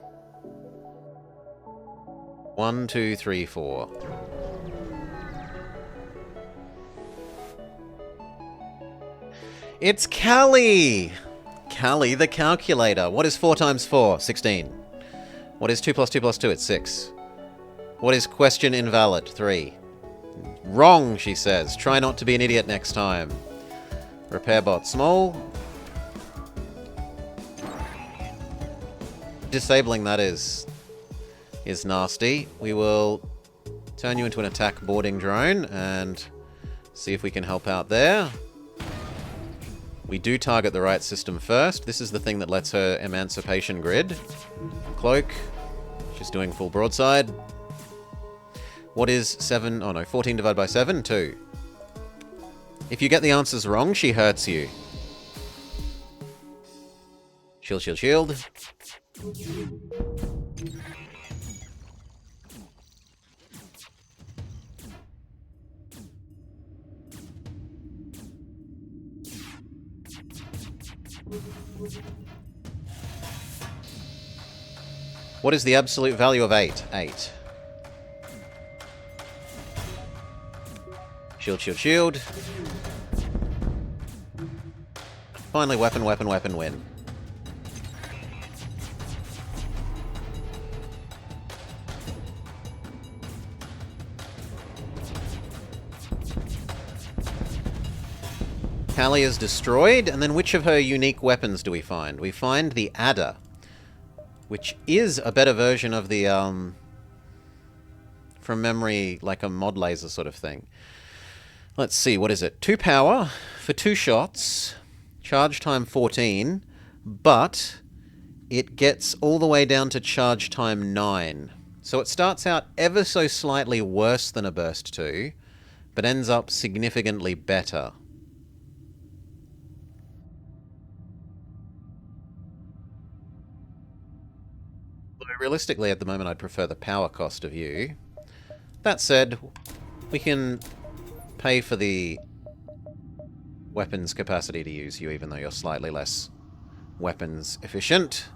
1, 2, 3, 4. It's Callie! Callie the calculator. What is 4 times 4? 16. What is 2 plus 2 plus 2? It's 6. What is question invalid? 3. Wrong, she says. Try not to be an idiot next time. Repair bot small. Disabling that is nasty. We will turn you into an attack boarding drone and see if we can help out there. We do target the right system first. This is the thing that lets her emancipation grid. Cloak. She's doing full broadside. What is 7? Oh no, 14 divided by 7? 2. If you get the answers wrong, she hurts you. Shield, shield, shield. What is the absolute value of 8? 8. Shield, shield, shield. Finally, weapon, weapon, weapon, win. Callie is destroyed, and then which of her unique weapons do we find? We find the Adder, which is a better version of the, from memory, like a mod laser sort of thing. Let's see, what is it? 2 power for 2 shots, charge time 14, but it gets all the way down to charge time 9. So it starts out ever so slightly worse than a burst 2, but ends up significantly better. Realistically, at the moment, I'd prefer the power cost of you. That said, we can pay for the weapons capacity to use you, even though you're slightly less weapons efficient.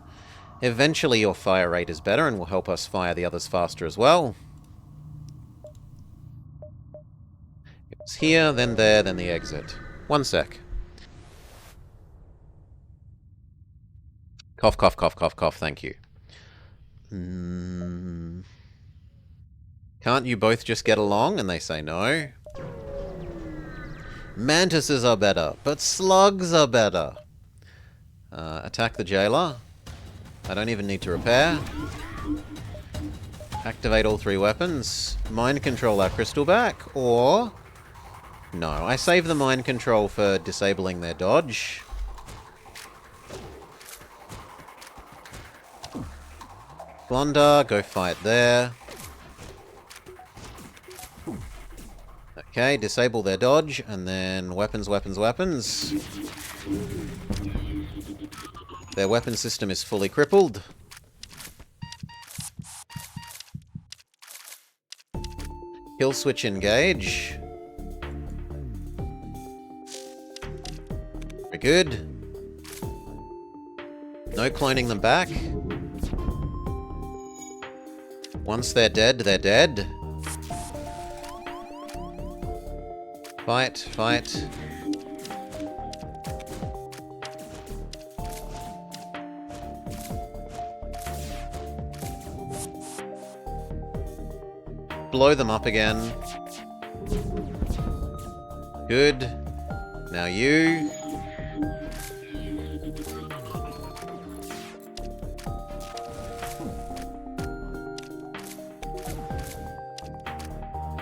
Eventually, your fire rate is better and will help us fire the others faster as well. It's here, then there, then the exit. 1 sec. Cough, cough, cough, cough, cough, thank you. Can't you both just get along? And they say no. Mantises are better, but slugs are better. Attack the jailer. I don't even need to repair. Activate all 3 weapons. Mind control our crystal back, or... No, I save the mind control for disabling their dodge. Blunder, go fight there. Okay, disable their dodge, and then weapons, weapons, weapons. Their weapon system is fully crippled. Kill switch engage. Very good. No cloning them back. Once they're dead, they're dead. Fight, fight. blow them up again. Good. Now you.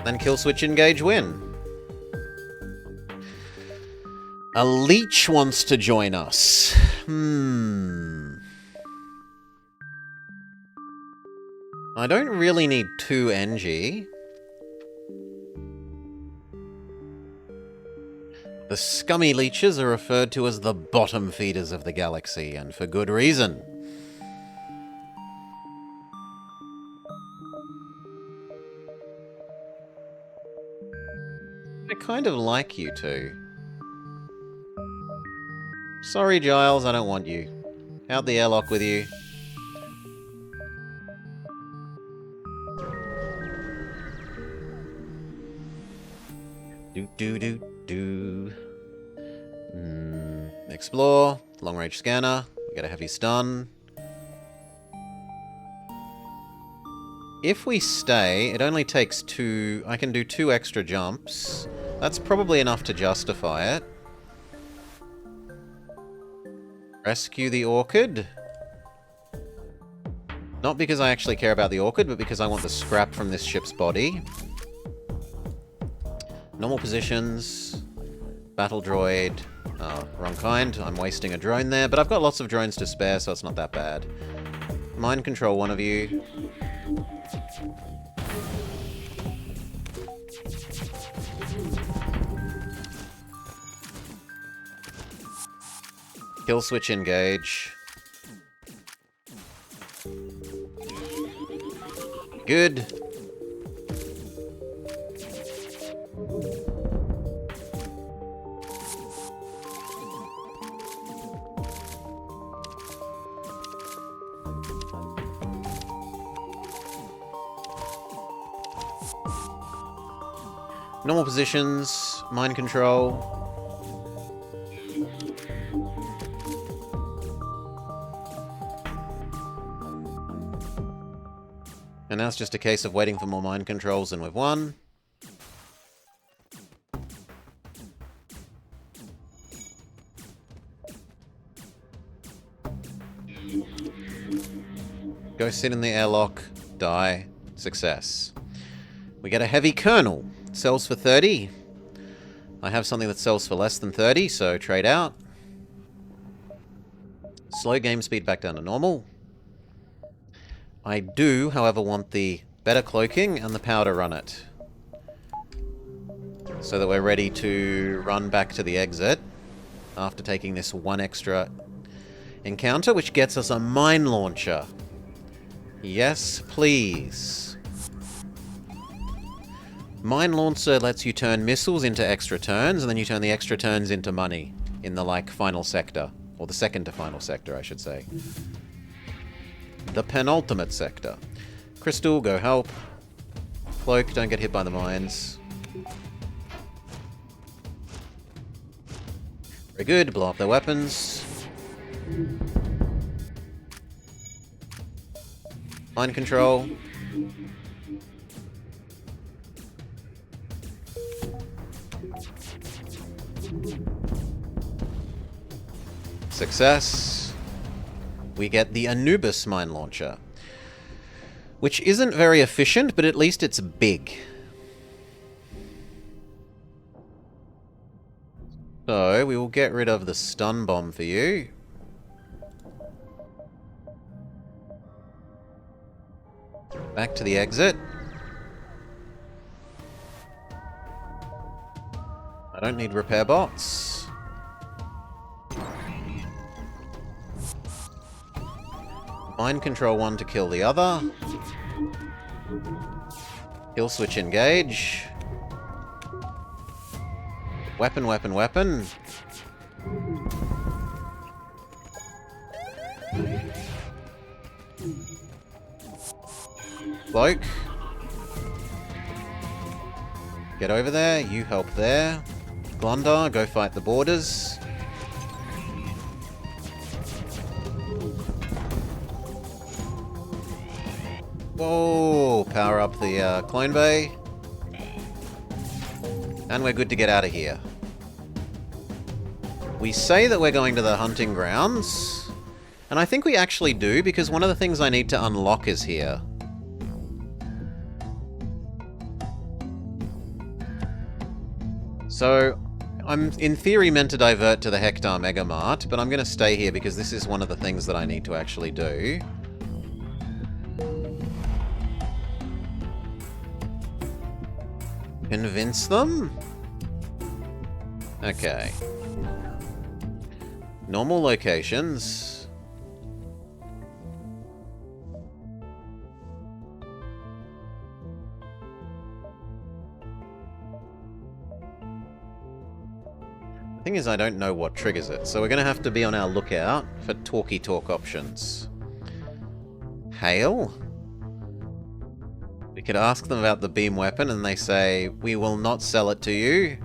Then kill switch engage win. A leech wants to join us. I don't really need 2 NG. The scummy leeches are referred to as the bottom feeders of the galaxy, and for good reason. I kind of like you two. Sorry, Giles, I don't want you. Out the airlock with you. Do. Explore. Long range scanner. We get a heavy stun. If we stay, it only takes 2... I can do 2 extra jumps. That's probably enough to justify it. Rescue the orchid. Not because I actually care about the orchid, but because I want the scrap from this ship's body. Normal positions. Battle droid. Wrong kind. I'm wasting a drone there, but I've got lots of drones to spare, so it's not that bad. Mind control one of you. Kill switch engage. Good. Normal positions, mind control. And now it's just a case of waiting for more mind controls, and we've won. Go sit in the airlock, die, success. We get a heavy kernel. Sells for 30. I have something that sells for less than 30, so trade out. Slow game speed back down to normal. I do, however, want the better cloaking and the power to run it. So that we're ready to run back to the exit after taking this 1 extra encounter, which gets us a mine launcher. Yes, please. Mine launcher lets you turn missiles into extra turns, and then you turn the extra turns into money in the, like, final sector. Or the second to final sector, I should say. The penultimate sector. Crystal, go help. Cloak, don't get hit by the mines. Very good, blow up their weapons. Mind control. Success. We get the Anubis mine launcher, which isn't very efficient, but at least it's big. So, we will get rid of the stun bomb for you. Back to the exit. I don't need repair bots. Mind control one to kill the other. Kill switch engage. Weapon, weapon, weapon. Bloke. Get over there, you help there. Glundar, go fight the borders. Whoa! Power up the clone bay. And we're good to get out of here. We say that we're going to the hunting grounds. And I think we actually do, because one of the things I need to unlock is here. So, I'm in theory meant to divert to the Hector Mega Mart, but I'm going to stay here because this is one of the things that I need to actually do. Convince them? Okay. Normal locations. The thing is, I don't know what triggers it, so we're going to have to be on our lookout for talkie talk options. Hail? We could ask them about the beam weapon and they say, we will not sell it to you,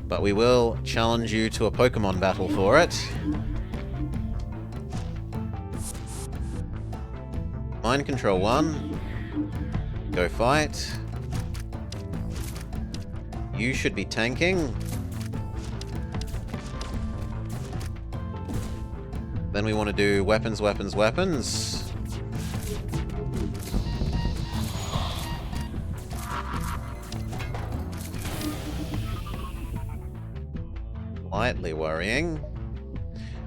but we will challenge you to a Pokemon battle for it. Mind Control 1. Go fight. You should be tanking. Then we want to do weapons, weapons, weapons. Slightly worrying.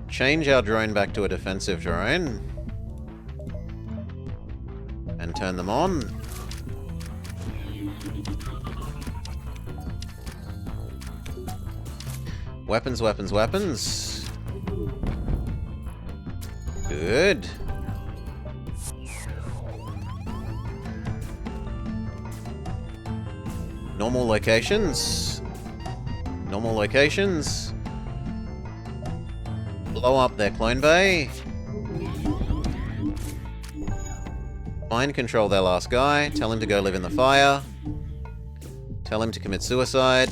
Change our drone back to a defensive drone. And turn them on. Weapons, weapons, weapons. Good. Normal locations. Normal locations. Blow up their clone bay. Mind control their last guy. Tell him to go live in the fire. Tell him to commit suicide.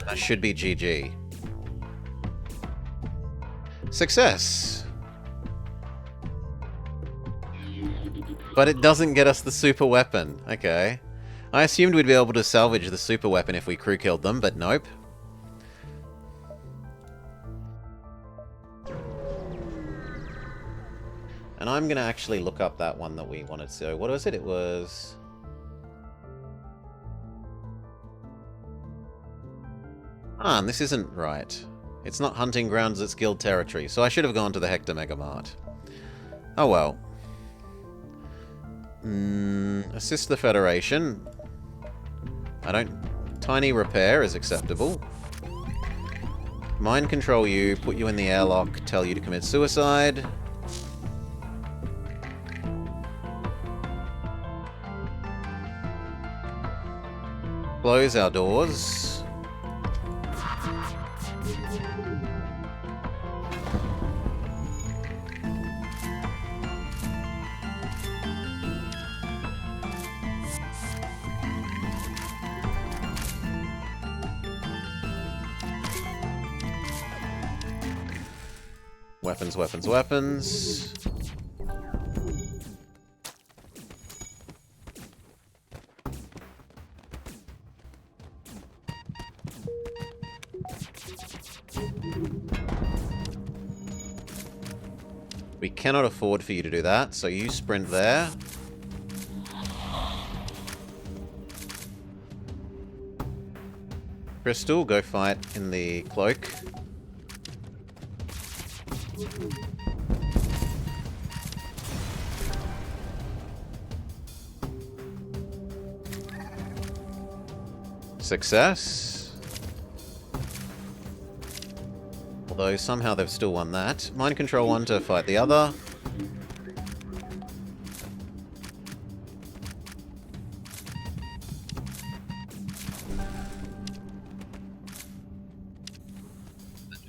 That should be GG. Success! But it doesn't get us the super weapon. Okay. I assumed we'd be able to salvage the super weapon if we crew killed them, but nope. And I'm going to actually look up that one that we wanted. So what was it? It was... Ah, and this isn't right. It's not hunting grounds, it's guild territory. So I should have gone to the Hector Mega Mart. Oh well. Assist the Federation. I don't... Tiny repair is acceptable. Mind control you, put you in the airlock, tell you to commit suicide. Close our doors. Weapons, weapons, weapons. We cannot afford for you to do that, so you sprint there. Crystal, go fight in the cloak. Success. Although somehow they've still won that. Mind control one to fight the other.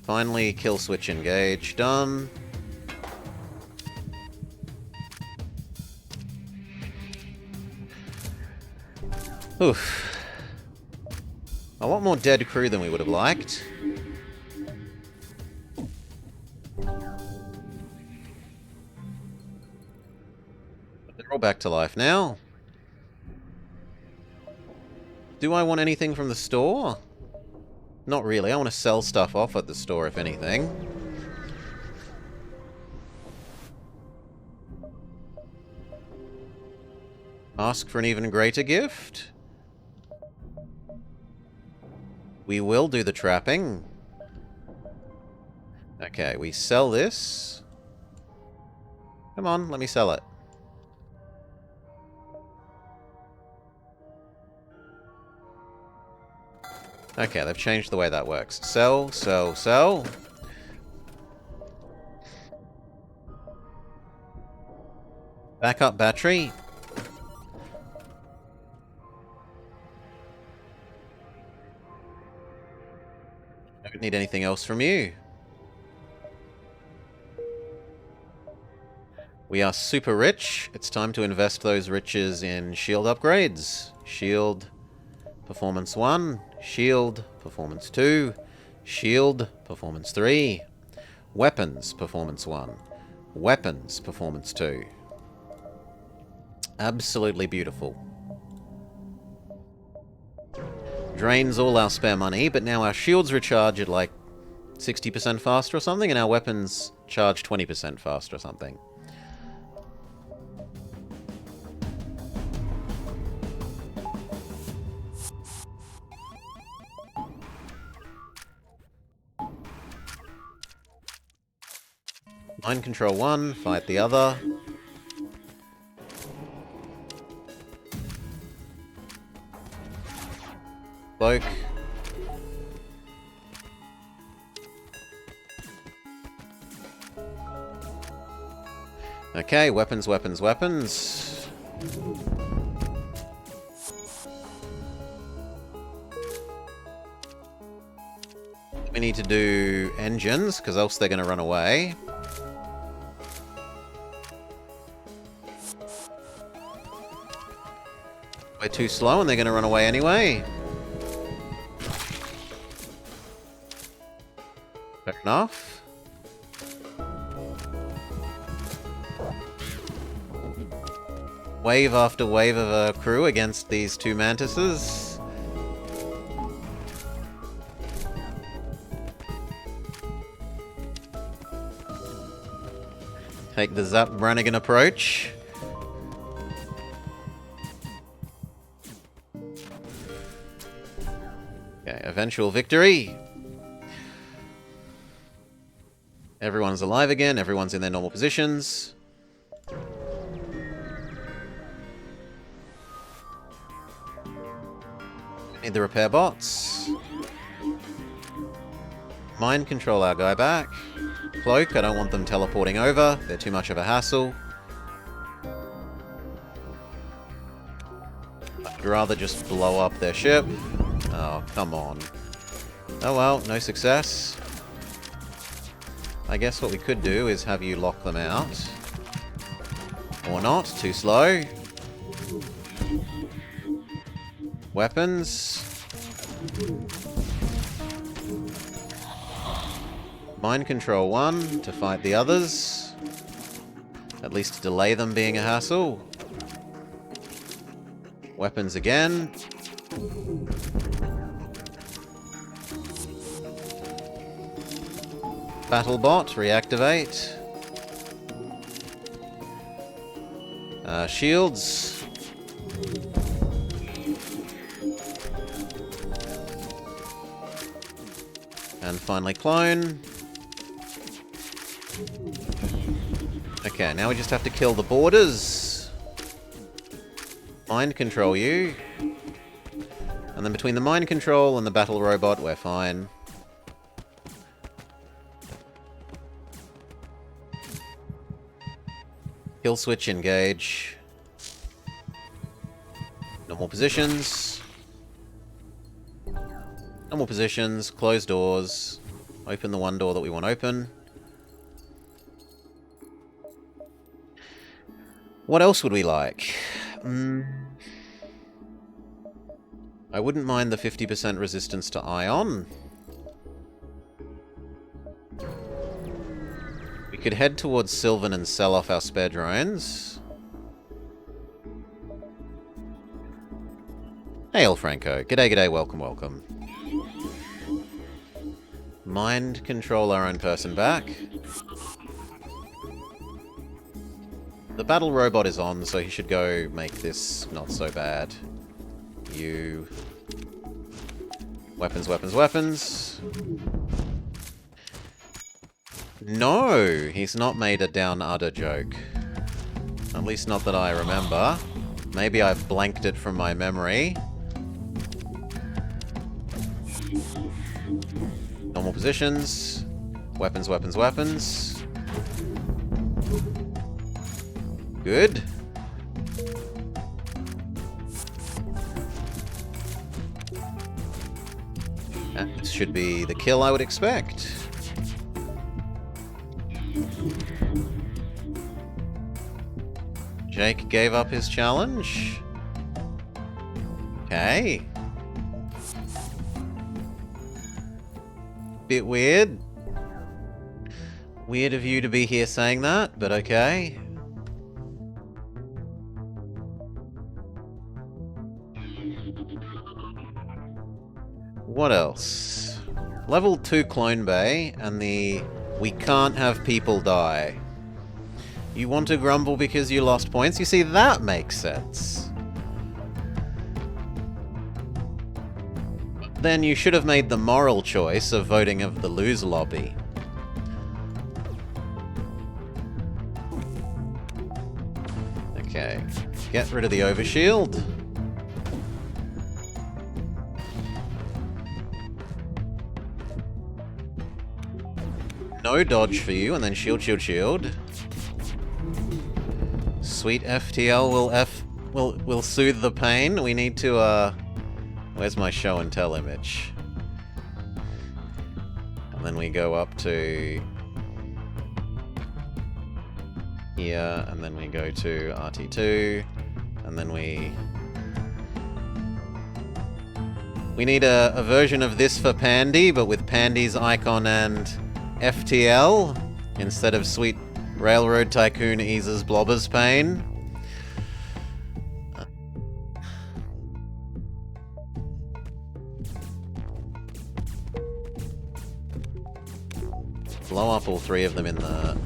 Finally, kill switch engage. Done. Oof. A lot more dead crew than we would have liked. They're all back to life now. Do I want anything from the store? Not really. I want to sell stuff off at the store, if anything. Ask for an even greater gift? We will do the trapping. Okay, we sell this. Come on, let me sell it. Okay, they've changed the way that works. Sell, sell, sell. Backup battery. I don't need anything else from you. We are super rich. It's time to invest those riches in shield upgrades. Shield performance 1, shield performance 2, shield performance 3, weapons performance 1, weapons performance 2. Absolutely beautiful. Drains all our spare money, but now our shields recharge at like 60% faster or something, and our weapons charge 20% faster or something. Mind control 1, fight the other. Cloak. Okay, weapons, weapons, weapons. We need to do engines, because else they're going to run away. We're too slow and they're going to run away anyway. Fair enough. Wave after wave of a crew against these two mantises. Take the Zap Brannigan approach. Okay, eventual victory. Everyone's alive again, everyone's in their normal positions. Need the repair bots. Mind control our guy back. Cloak, I don't want them teleporting over. They're too much of a hassle. I'd rather just blow up their ship. Oh, come on. Oh well, no success. I guess what we could do is have you lock them out. Or not, too slow. Weapons. Mind control 1 to fight the others. At least to delay them being a hassle. Weapons again. Battlebot, reactivate. Shields. And finally clone. Okay, now we just have to kill the boarders. Mind control you. And then between the mind control and the battle robot, we're fine. Kill switch, engage. Normal positions. Normal positions, close doors. Open the one door that we want open. What else would we like? I wouldn't mind the 50% resistance to ion. We could head towards Sylvan and sell off our spare drones. Hail, Franco. G'day, g'day, welcome, welcome. Mind control our own person back. The battle robot is on, so he should go make this not so bad. You... Weapons, weapons, weapons. No! He's not made a down udder joke. At least not that I remember. Maybe I've blanked it from my memory. Normal positions. Weapons, weapons, weapons. Good. That should be the kill I would expect. Jake gave up his challenge. Okay. Bit weird. Weird of you to be here saying that, but okay. What else? Level 2 Clone Bay and the we can't have people die. You want to grumble because you lost points? You see, that makes sense. Then you should have made the moral choice of voting of the lose lobby. Okay, get rid of the overshield. No dodge for you, and then shield, shield, shield. Sweet FTL will soothe the pain. We need to, where's my show and tell image? And then we go up to here, and then we go to RT2, and then we need a version of this for Pandy, but with Pandy's icon and FTL instead of Sweet Railroad Tycoon eases Blobber's pain. Blow up all three of them in the...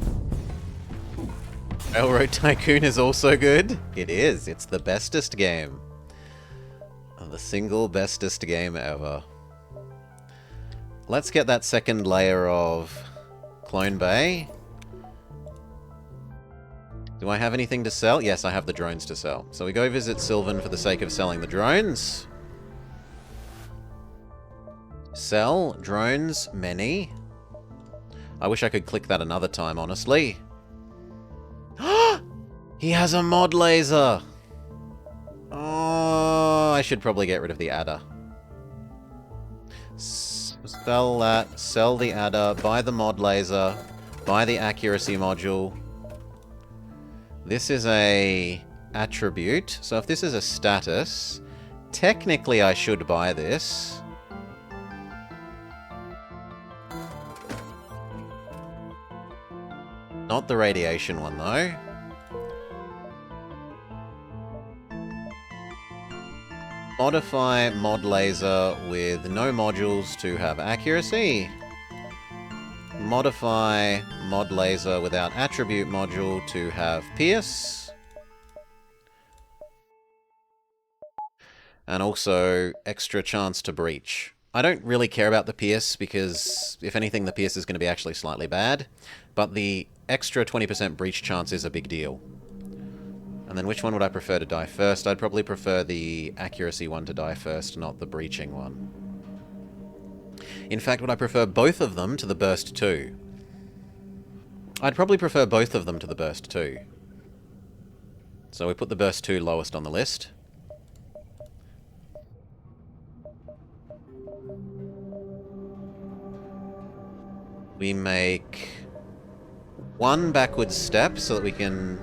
Railroad Tycoon is also good. It is. It's the bestest game. The single bestest game ever. Let's get that second layer of Clone Bay. Do I have anything to sell? Yes, I have the drones to sell. So we go visit Sylvan for the sake of selling the drones. Sell drones, many. I wish I could click that another time, honestly. He has a mod laser! Oh, I should probably get rid of the adder. Sell that, sell the adder, buy the mod laser, buy the accuracy module. This is a attribute, so if this is a status, technically I should buy this. Not the radiation one though. Modify mod laser with no modules to have accuracy. Modify mod laser without attribute module to have pierce. And also extra chance to breach. I don't really care about the pierce because if anything the pierce is going to be actually slightly bad. But the extra 20% breach chance is a big deal. And then which one would I prefer to die first? I'd probably prefer the accuracy one to die first, not the breaching one. In fact, would I prefer both of them to the burst 2? I'd probably prefer both of them to the burst 2. So we put the burst 2 lowest on the list. We make one backward step so that we can...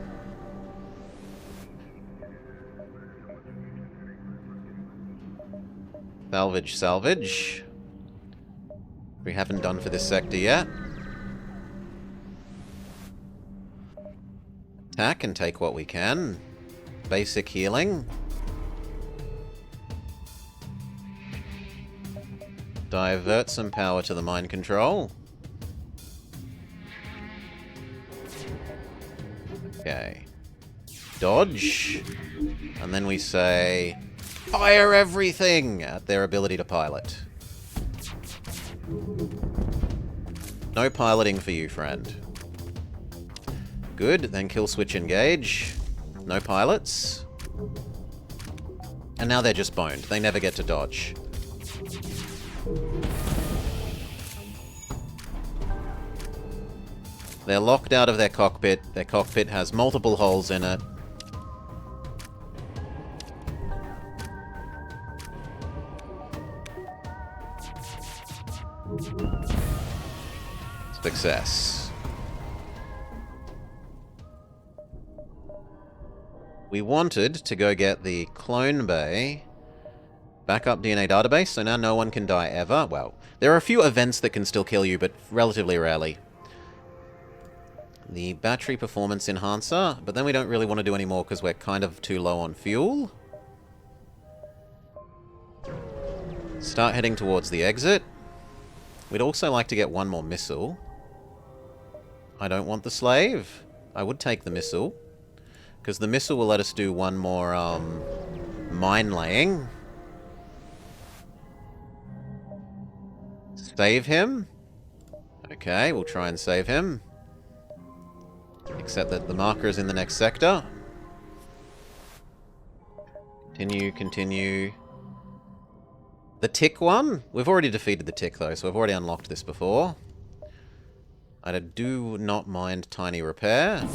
Salvage, salvage. We haven't done for this sector yet. Attack and take what we can. Basic healing. Divert some power to the mind control. Okay. Dodge. And then we say, fire everything at their ability to pilot. No piloting for you, friend. Good, then kill switch engage. No pilots. And now they're just boned. They never get to dodge. They're locked out of their cockpit. Their cockpit has multiple holes in it. Success. We wanted to go get the clone bay backup DNA database, so now no one can die ever. Well, there are a few events that can still kill you, but relatively rarely. The battery performance enhancer, but then we don't really want to do any more because we're kind of too low on fuel. Start heading towards the exit. We'd also like to get one more missile. I don't want the slave. I would take the missile, because the missile will let us do one more mine laying. Save him. Okay, we'll try and save him. Except that the marker is in the next sector. Continue, continue. The tick one? We've already defeated the tick, though, so I've already unlocked this before. I do not mind tiny repair.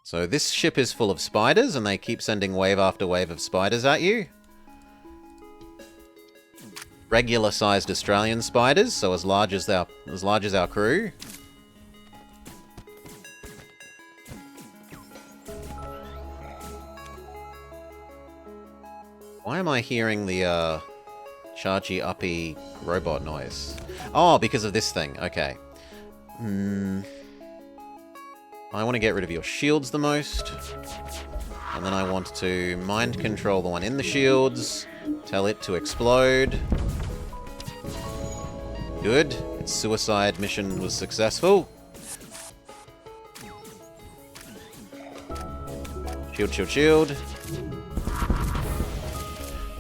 So this ship is full of spiders, and they keep sending wave after wave of spiders at you. Regular-sized Australian spiders, so as large as our crew. Why am I hearing the chargy uppy robot noise? Oh, because of this thing. Okay. I want to get rid of your shields the most. And then I want to mind control the one in the shields. Tell it to explode. Good. Its suicide mission was successful. Shield, shield, shield.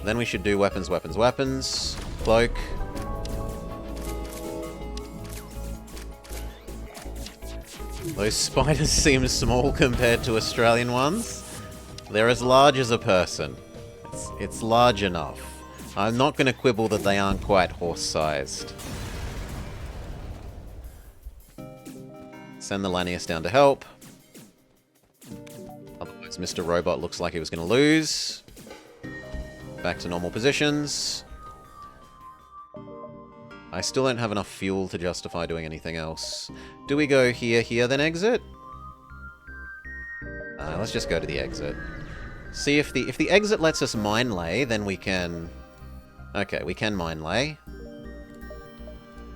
Then we should do weapons, weapons, weapons. Cloak. Those spiders seem small compared to Australian ones. They're as large as a person. It's large enough. I'm not going to quibble that they aren't quite horse-sized. Send the Lanius down to help. Otherwise, Mr. Robot looks like he was going to lose. Back to normal positions. I still don't have enough fuel to justify doing anything else. Do we go here, then exit? Let's just go to the exit. See if the exit lets us mine lay, then we can... Okay, we can mine lay.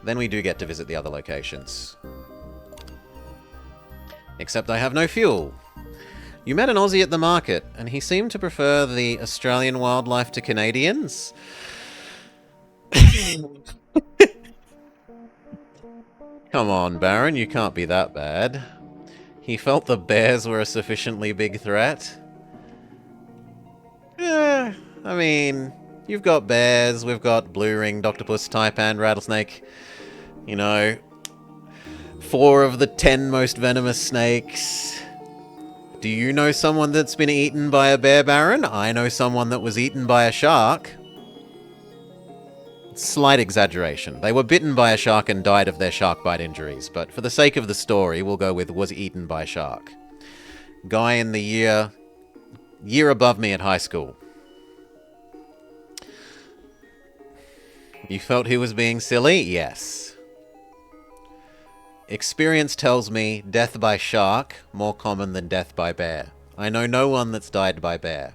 Then we do get to visit the other locations. Except I have no fuel. You met an Aussie at the market, and he seemed to prefer the Australian wildlife to Canadians. Come on, Baron, you can't be that bad. He felt the bears were a sufficiently big threat. I mean, you've got bears, we've got blue ringed octopus, taipan, rattlesnake. You know, 4 of the 10 most venomous snakes. Do you know someone that's been eaten by a bear, Baron? I know someone that was eaten by a shark. Slight exaggeration. They were bitten by a shark and died of their shark bite injuries, but for the sake of the story, we'll go with was eaten by shark. Guy in the year above me at high school. You felt he was being silly? Yes. Experience tells me death by shark more common than death by bear. I know no one that's died by bear.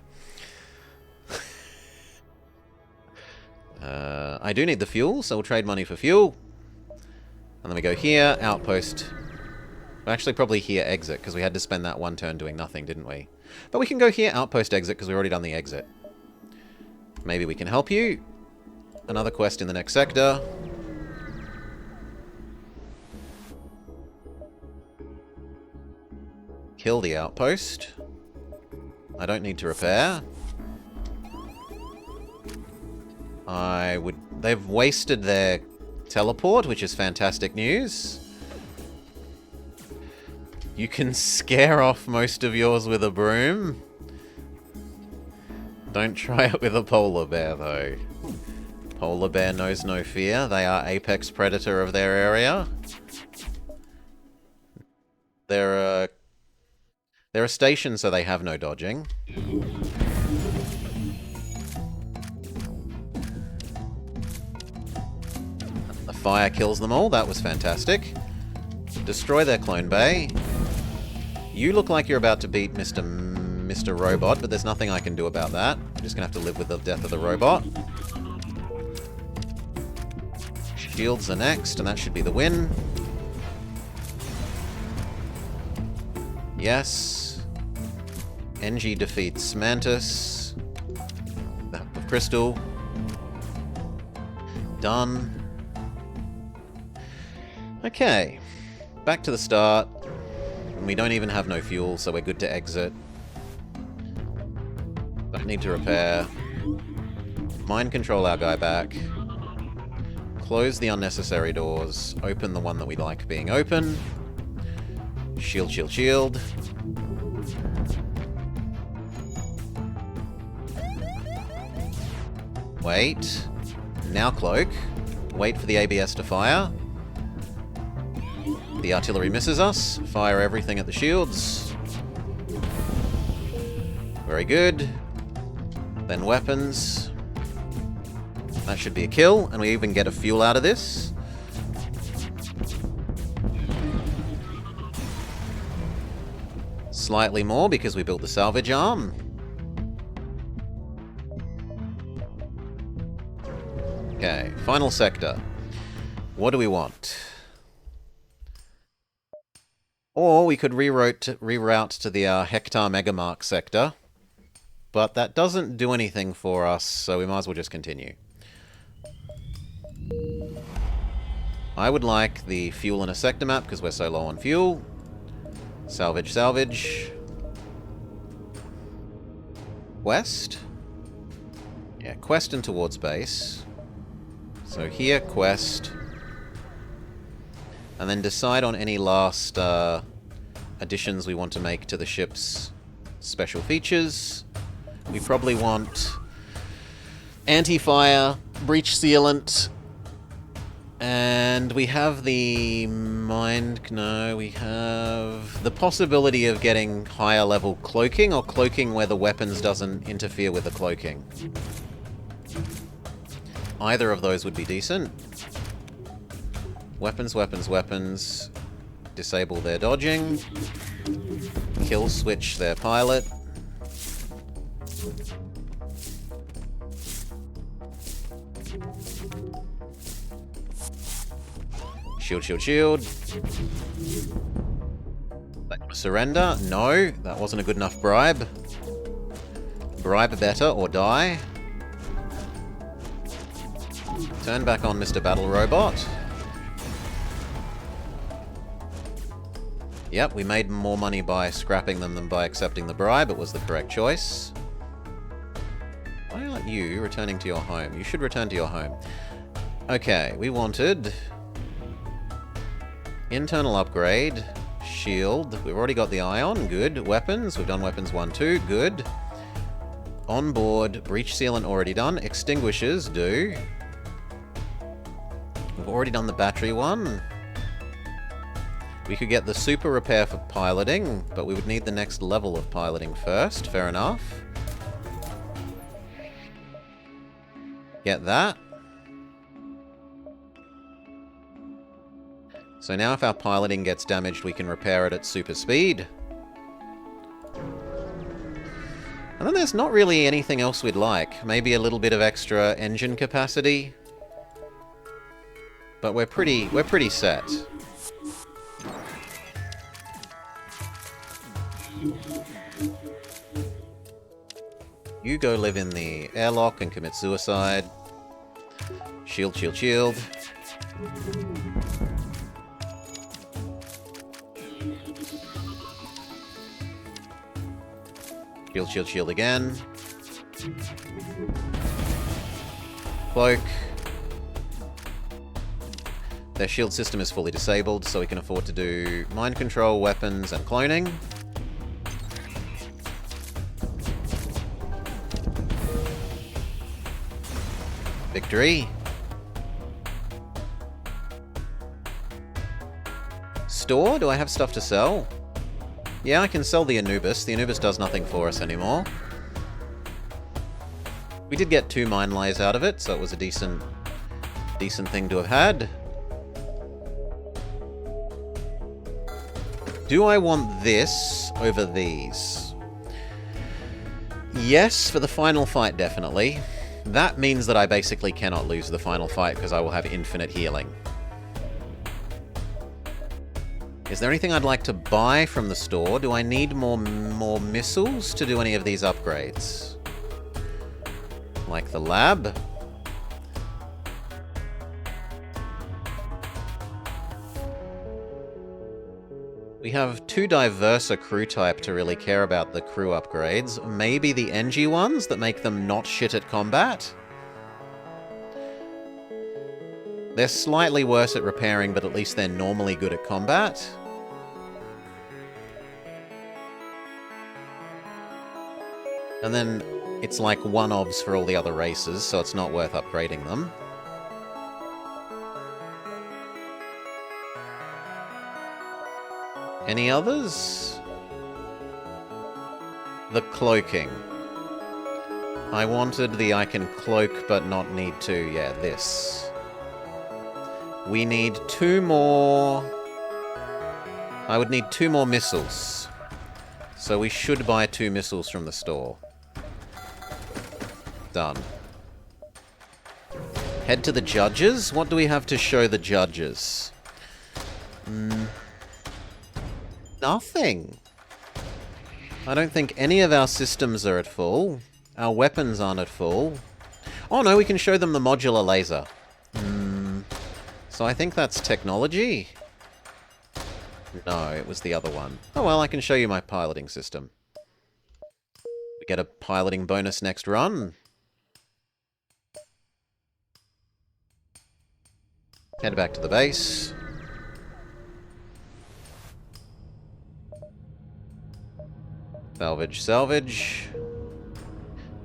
I do need the fuel, so we'll trade money for fuel. And then we go here, outpost. Well, actually, probably here, exit, because we had to spend that one turn doing nothing, didn't we? But we can go here, outpost, exit, because we've already done the exit. Maybe we can help you. Another quest in the next sector. Kill the outpost. I don't need to repair. They've wasted their teleport, which is fantastic news. You can scare off most of yours with a broom. Don't try it with a polar bear, though. Polar bear knows no fear. They are apex predator of their area. They're a station, so they have no dodging. The fire kills them all. That was fantastic. Destroy their clone bay. You look like you're about to beat Mr. Robot, but there's nothing I can do about that. I'm just gonna have to live with the death of the robot. Shields are next, and that should be the win. Yes. NG defeats Mantis. The Hub of Crystal. Done. Okay. Back to the start. We don't even have no fuel, so we're good to exit. Don't need to repair. Mind control our guy back. Close the unnecessary doors. Open the one that we like being open. Shield, shield, shield. Wait. Now cloak. Wait for the ABS to fire. The artillery misses us. Fire everything at the shields. Very good. Then weapons. That should be a kill, and we even get a fuel out of this. Slightly more because we built the salvage arm. Okay, final sector. What do we want? Or we could reroute to the Hector Megamark sector. But that doesn't do anything for us, so we might as well just continue. I would like the fuel in a sector map because we're so low on fuel. Salvage, salvage. Quest? Yeah, quest and towards base. So here, quest. And then decide on any last additions we want to make to the ship's special features. We probably want anti-fire, breach sealant, and we have the we have the possibility of getting higher level cloaking, or cloaking where the weapons doesn't interfere with the cloaking. Either of those would be decent. Weapons, weapons, weapons. Disable their dodging. Kill switch their pilot. Shield, shield, shield. Surrender? No, that wasn't a good enough bribe. Bribe better or die. Turn back on Mr. Battle Robot. Yep, we made more money by scrapping them than by accepting the bribe. It was the correct choice. Why aren't you returning to your home? You should return to your home. Okay, we wanted internal upgrade, shield. We've already got the ion, good. Weapons, we've done weapons 1, 2, good. On board, breach sealant already done. Extinguishers, do. We've already done the battery one. We could get the super repair for piloting, but we would need the next level of piloting first. Fair enough. Get that. So now if our piloting gets damaged, we can repair it at super speed. And then there's not really anything else we'd like. Maybe a little bit of extra engine capacity. But we're pretty set. You go live in the airlock and commit suicide. Shield, shield, shield. Shield, shield, shield again. Cloak. Their shield system is fully disabled, so we can afford to do mind control, weapons, and cloning. Victory. Store? Do I have stuff to sell? Yeah, I can sell the Anubis. The Anubis does nothing for us anymore. We did get 2 mine layers out of it, so it was a decent thing to have had. Do I want this over these? Yes, for the final fight, definitely. That means that I basically cannot lose the final fight because I will have infinite healing. Is there anything I'd like to buy from the store? Do I need more missiles to do any of these upgrades? Like the lab? We have too diverse a crew type to really care about the crew upgrades. Maybe the NG ones that make them not shit at combat? They're slightly worse at repairing, but at least they're normally good at combat. And then it's like one-ofs for all the other races, so it's not worth upgrading them. Any others? The cloaking. I wanted the I can cloak but not need to. Yeah, this. We need 2 more... I would need 2 more missiles. So we should buy 2 missiles from the store. Done. Head to the judges? What do we have to show the judges? Nothing. I don't think any of our systems are at full. Our weapons aren't at full. Oh no, we can show them the modular laser. So I think that's technology? No, it was the other one. Oh well, I can show you my piloting system. We get a piloting bonus next run. Head back to the base. Salvage, salvage.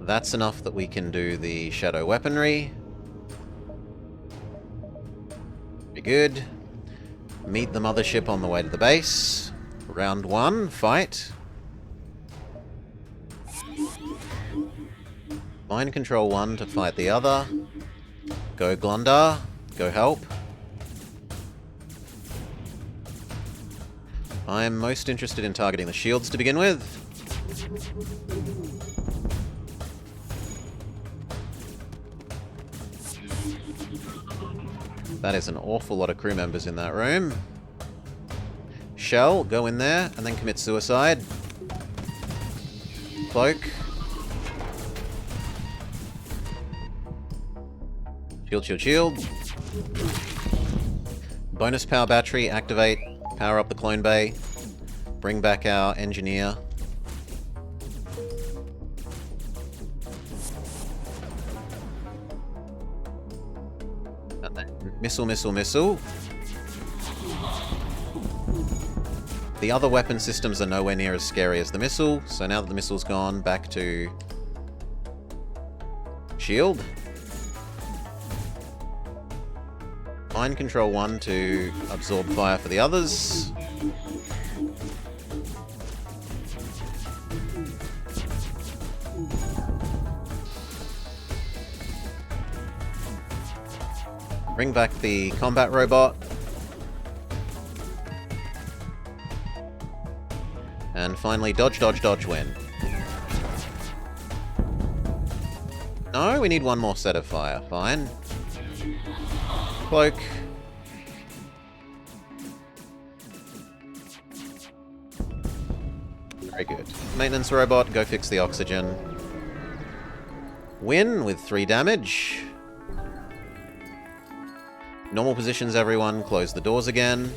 That's enough that we can do the shadow weaponry. Pretty good. Meet the mothership on the way to the base. Round 1, fight. Mind control 1 to fight the other. Go Glundar. Go help. I'm most interested in targeting the shields to begin with. That is an awful lot of crew members in that room. Shell, go in there and then commit suicide. Cloak. Shield, shield, shield. Bonus power battery, activate. Power up the clone bay. Bring back our engineer. And then missile, missile, missile. The other weapon systems are nowhere near as scary as the missile, so now that the missile's gone, back to shield. Mind control 1 to absorb fire for the others. Bring back the combat robot. And finally, dodge, dodge, dodge, win. No, we need one more set of fire. Fine. Cloak. Very good. Maintenance robot, go fix the oxygen. Win with 3 damage. Normal positions, everyone. Close the doors again.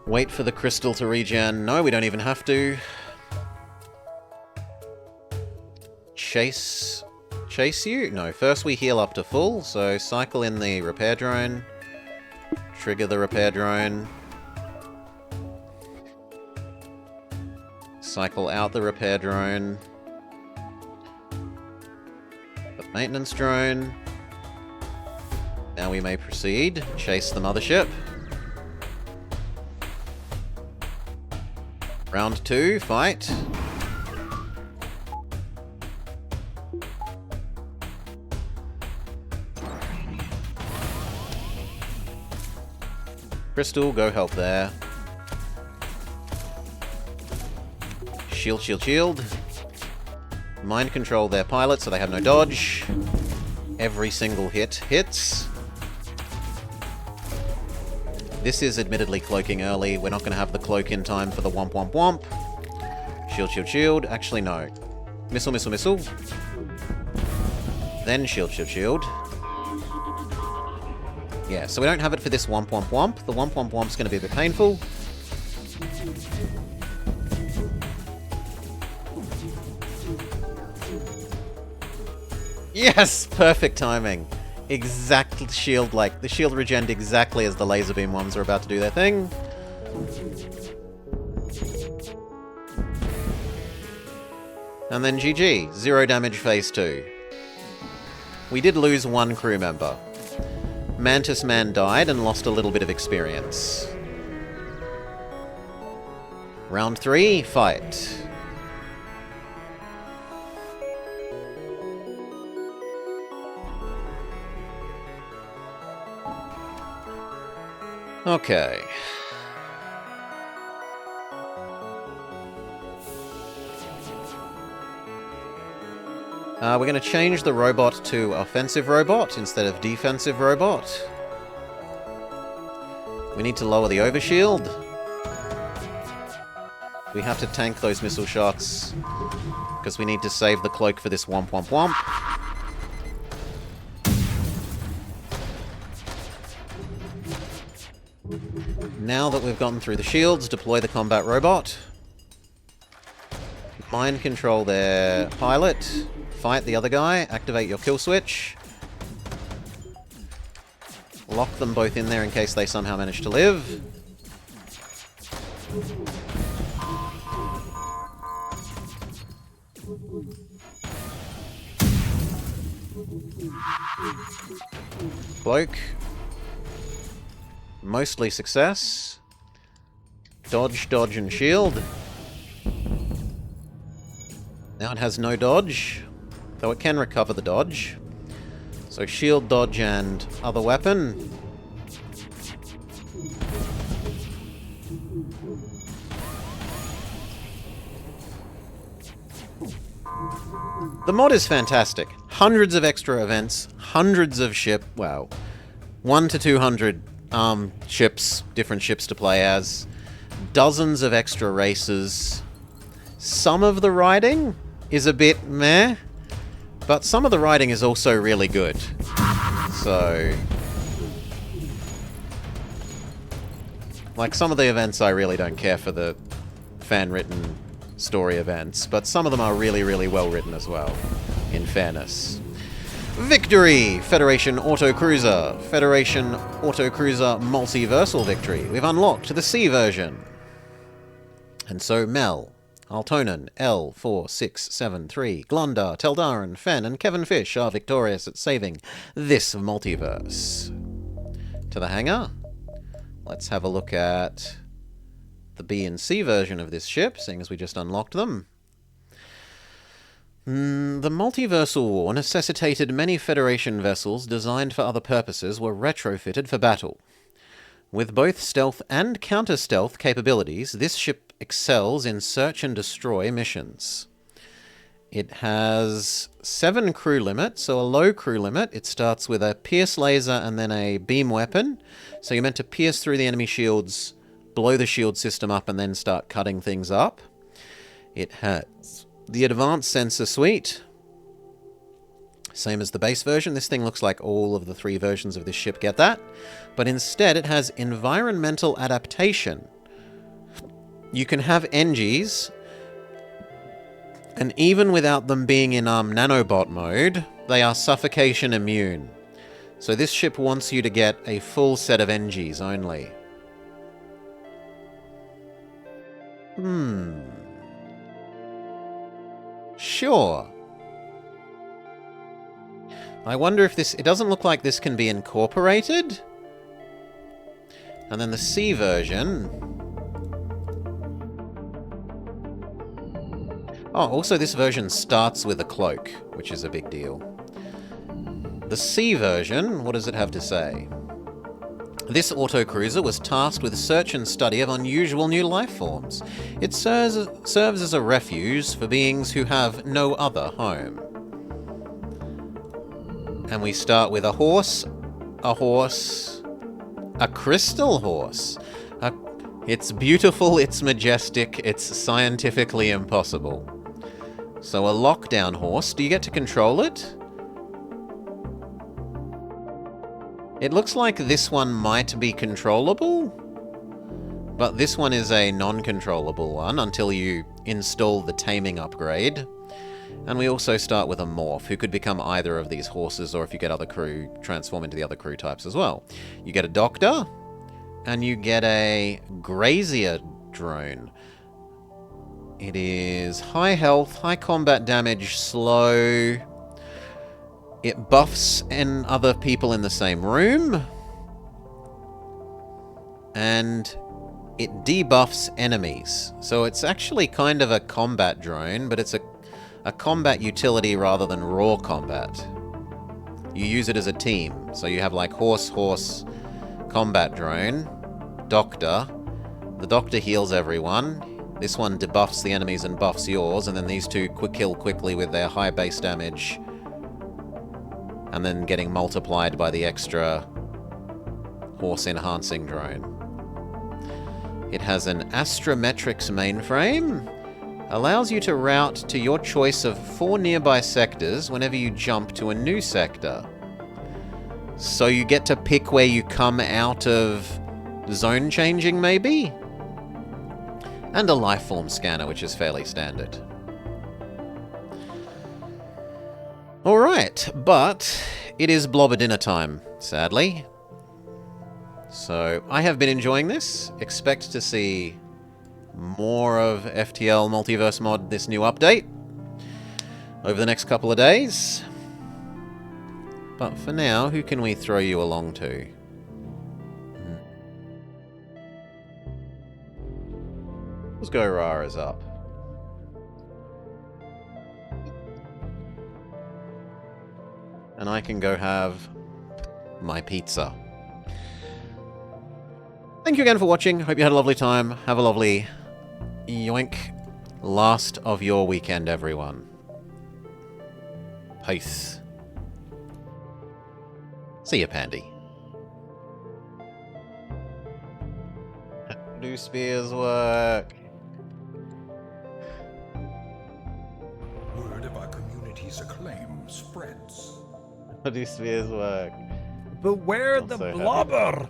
Wait for the crystal to regen. No, we don't even have to. Chase you? No, first we heal up to full, so cycle in the repair drone. Trigger the repair drone. Cycle out the repair drone. The maintenance drone. Now we may proceed. Chase the mothership. Round 2, fight. Crystal, go help there. Shield, shield, shield. Mind control their pilot so they have no dodge. Every single hit hits. This is admittedly cloaking early. We're not going to have the cloak in time for the womp womp womp. Shield, shield, shield. Actually, no. Missile, missile, missile. Then shield, shield, shield. Yeah, so we don't have it for this womp womp womp. The womp womp womp's going to be a bit painful. Yes! Perfect timing. Exact shield, like, the shield regened exactly as the laser beam ones are about to do their thing. And then GG. 0 damage phase 2. We did lose 1 crew member. Mantis Man died and lost a little bit of experience. Round 3, fight. Okay. We're going to change the robot to offensive robot instead of defensive robot. We need to lower the overshield. We have to tank those missile shots because we need to save the cloak for this womp womp womp. Now that we've gotten through the shields, deploy the combat robot. Mind control their pilot. Fight the other guy. Activate your kill switch. Lock them both in there in case they somehow manage to live. Cloak. Mostly success. Dodge, dodge, and shield. Now it has no dodge, though it can recover the dodge. So shield, dodge, and other weapon. The mod is fantastic. Hundreds of extra events, hundreds of wow. 1 to 200 ships, different ships to play as. Dozens of extra races. Some of the riding is a bit meh, but some of the writing is also really good. So, like, some of the events I really don't care for the fan-written story events, but some of them are really, really well written as well, in fairness. Victory! Federation Autocruiser. Federation Autocruiser Multiversal Victory. We've unlocked the C version. And so Mel, Altonen, L4673, Glondar, Teldarin, Fen, and Kevin Fish are victorious at saving this multiverse. To the hangar. Let's have a look at the B and C version of this ship, seeing as we just unlocked them. The multiversal war necessitated many Federation vessels designed for other purposes were retrofitted for battle. With both stealth and counter-stealth capabilities, this ship excels in search and destroy missions. It has 7 crew limit, so a low crew limit. It starts with a pierce laser and then a beam weapon. So you're meant to pierce through the enemy shields, blow the shield system up, and then start cutting things up. It has the advanced sensor suite. Same as the base version, this thing looks like all of the 3 versions of this ship get that, but instead it has environmental adaptation. You can have NGs, and even without them being in nanobot mode, they are suffocation immune. So this ship wants you to get a full set of NGs only. Sure. I wonder if this... It doesn't look like this can be incorporated. And then the C version... Oh, also this version starts with a cloak, which is a big deal. The C version, what does it have to say? This autocruiser was tasked with search and study of unusual new life forms. It serves as a refuge for beings who have no other home. And we start with a horse, a crystal horse. It's beautiful, it's majestic, it's scientifically impossible. So a lockdown horse, do you get to control it? It looks like this one might be controllable, but this one is a non-controllable one until you install the taming upgrade. And we also start with a morph, who could become either of these horses, or if you get other crew, transform into the other crew types as well. You get a doctor, and you get a grazier drone. It is high health, high combat damage, slow. It buffs other people in the same room. And it debuffs enemies. So it's actually kind of a combat drone, but it's a combat utility rather than raw combat. You use it as a team. So you have like horse, combat drone, doctor. The doctor heals everyone. This one debuffs the enemies and buffs yours, and then these two kill quickly with their high base damage, and then getting multiplied by the extra horse enhancing drone. It has an astrometrics mainframe. Allows you to route to your choice of 4 nearby sectors whenever you jump to a new sector. So you get to pick where you come out of zone changing, maybe? And a lifeform scanner, which is fairly standard. Alright, but it is blobber dinner time, sadly. So I have been enjoying this. Expect to see more of FTL Multiverse Mod, this new update, over the next couple of days. But for now, who can we throw you along to? Let's go Rara's up. And I can go have my pizza. Thank you again for watching. Hope you had a lovely time. Have a lovely yoink last of your weekend, everyone. Peace. See ya, Pandy. Do spears work? Word of our community's acclaim spreads. Do spears work? Beware I'm the so happy. blobber!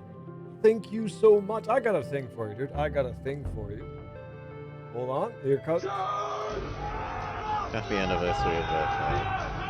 Thank you so much. I got a thing for you, dude. I got a thing for you. Hold on. Here comes. Happy anniversary of birthday.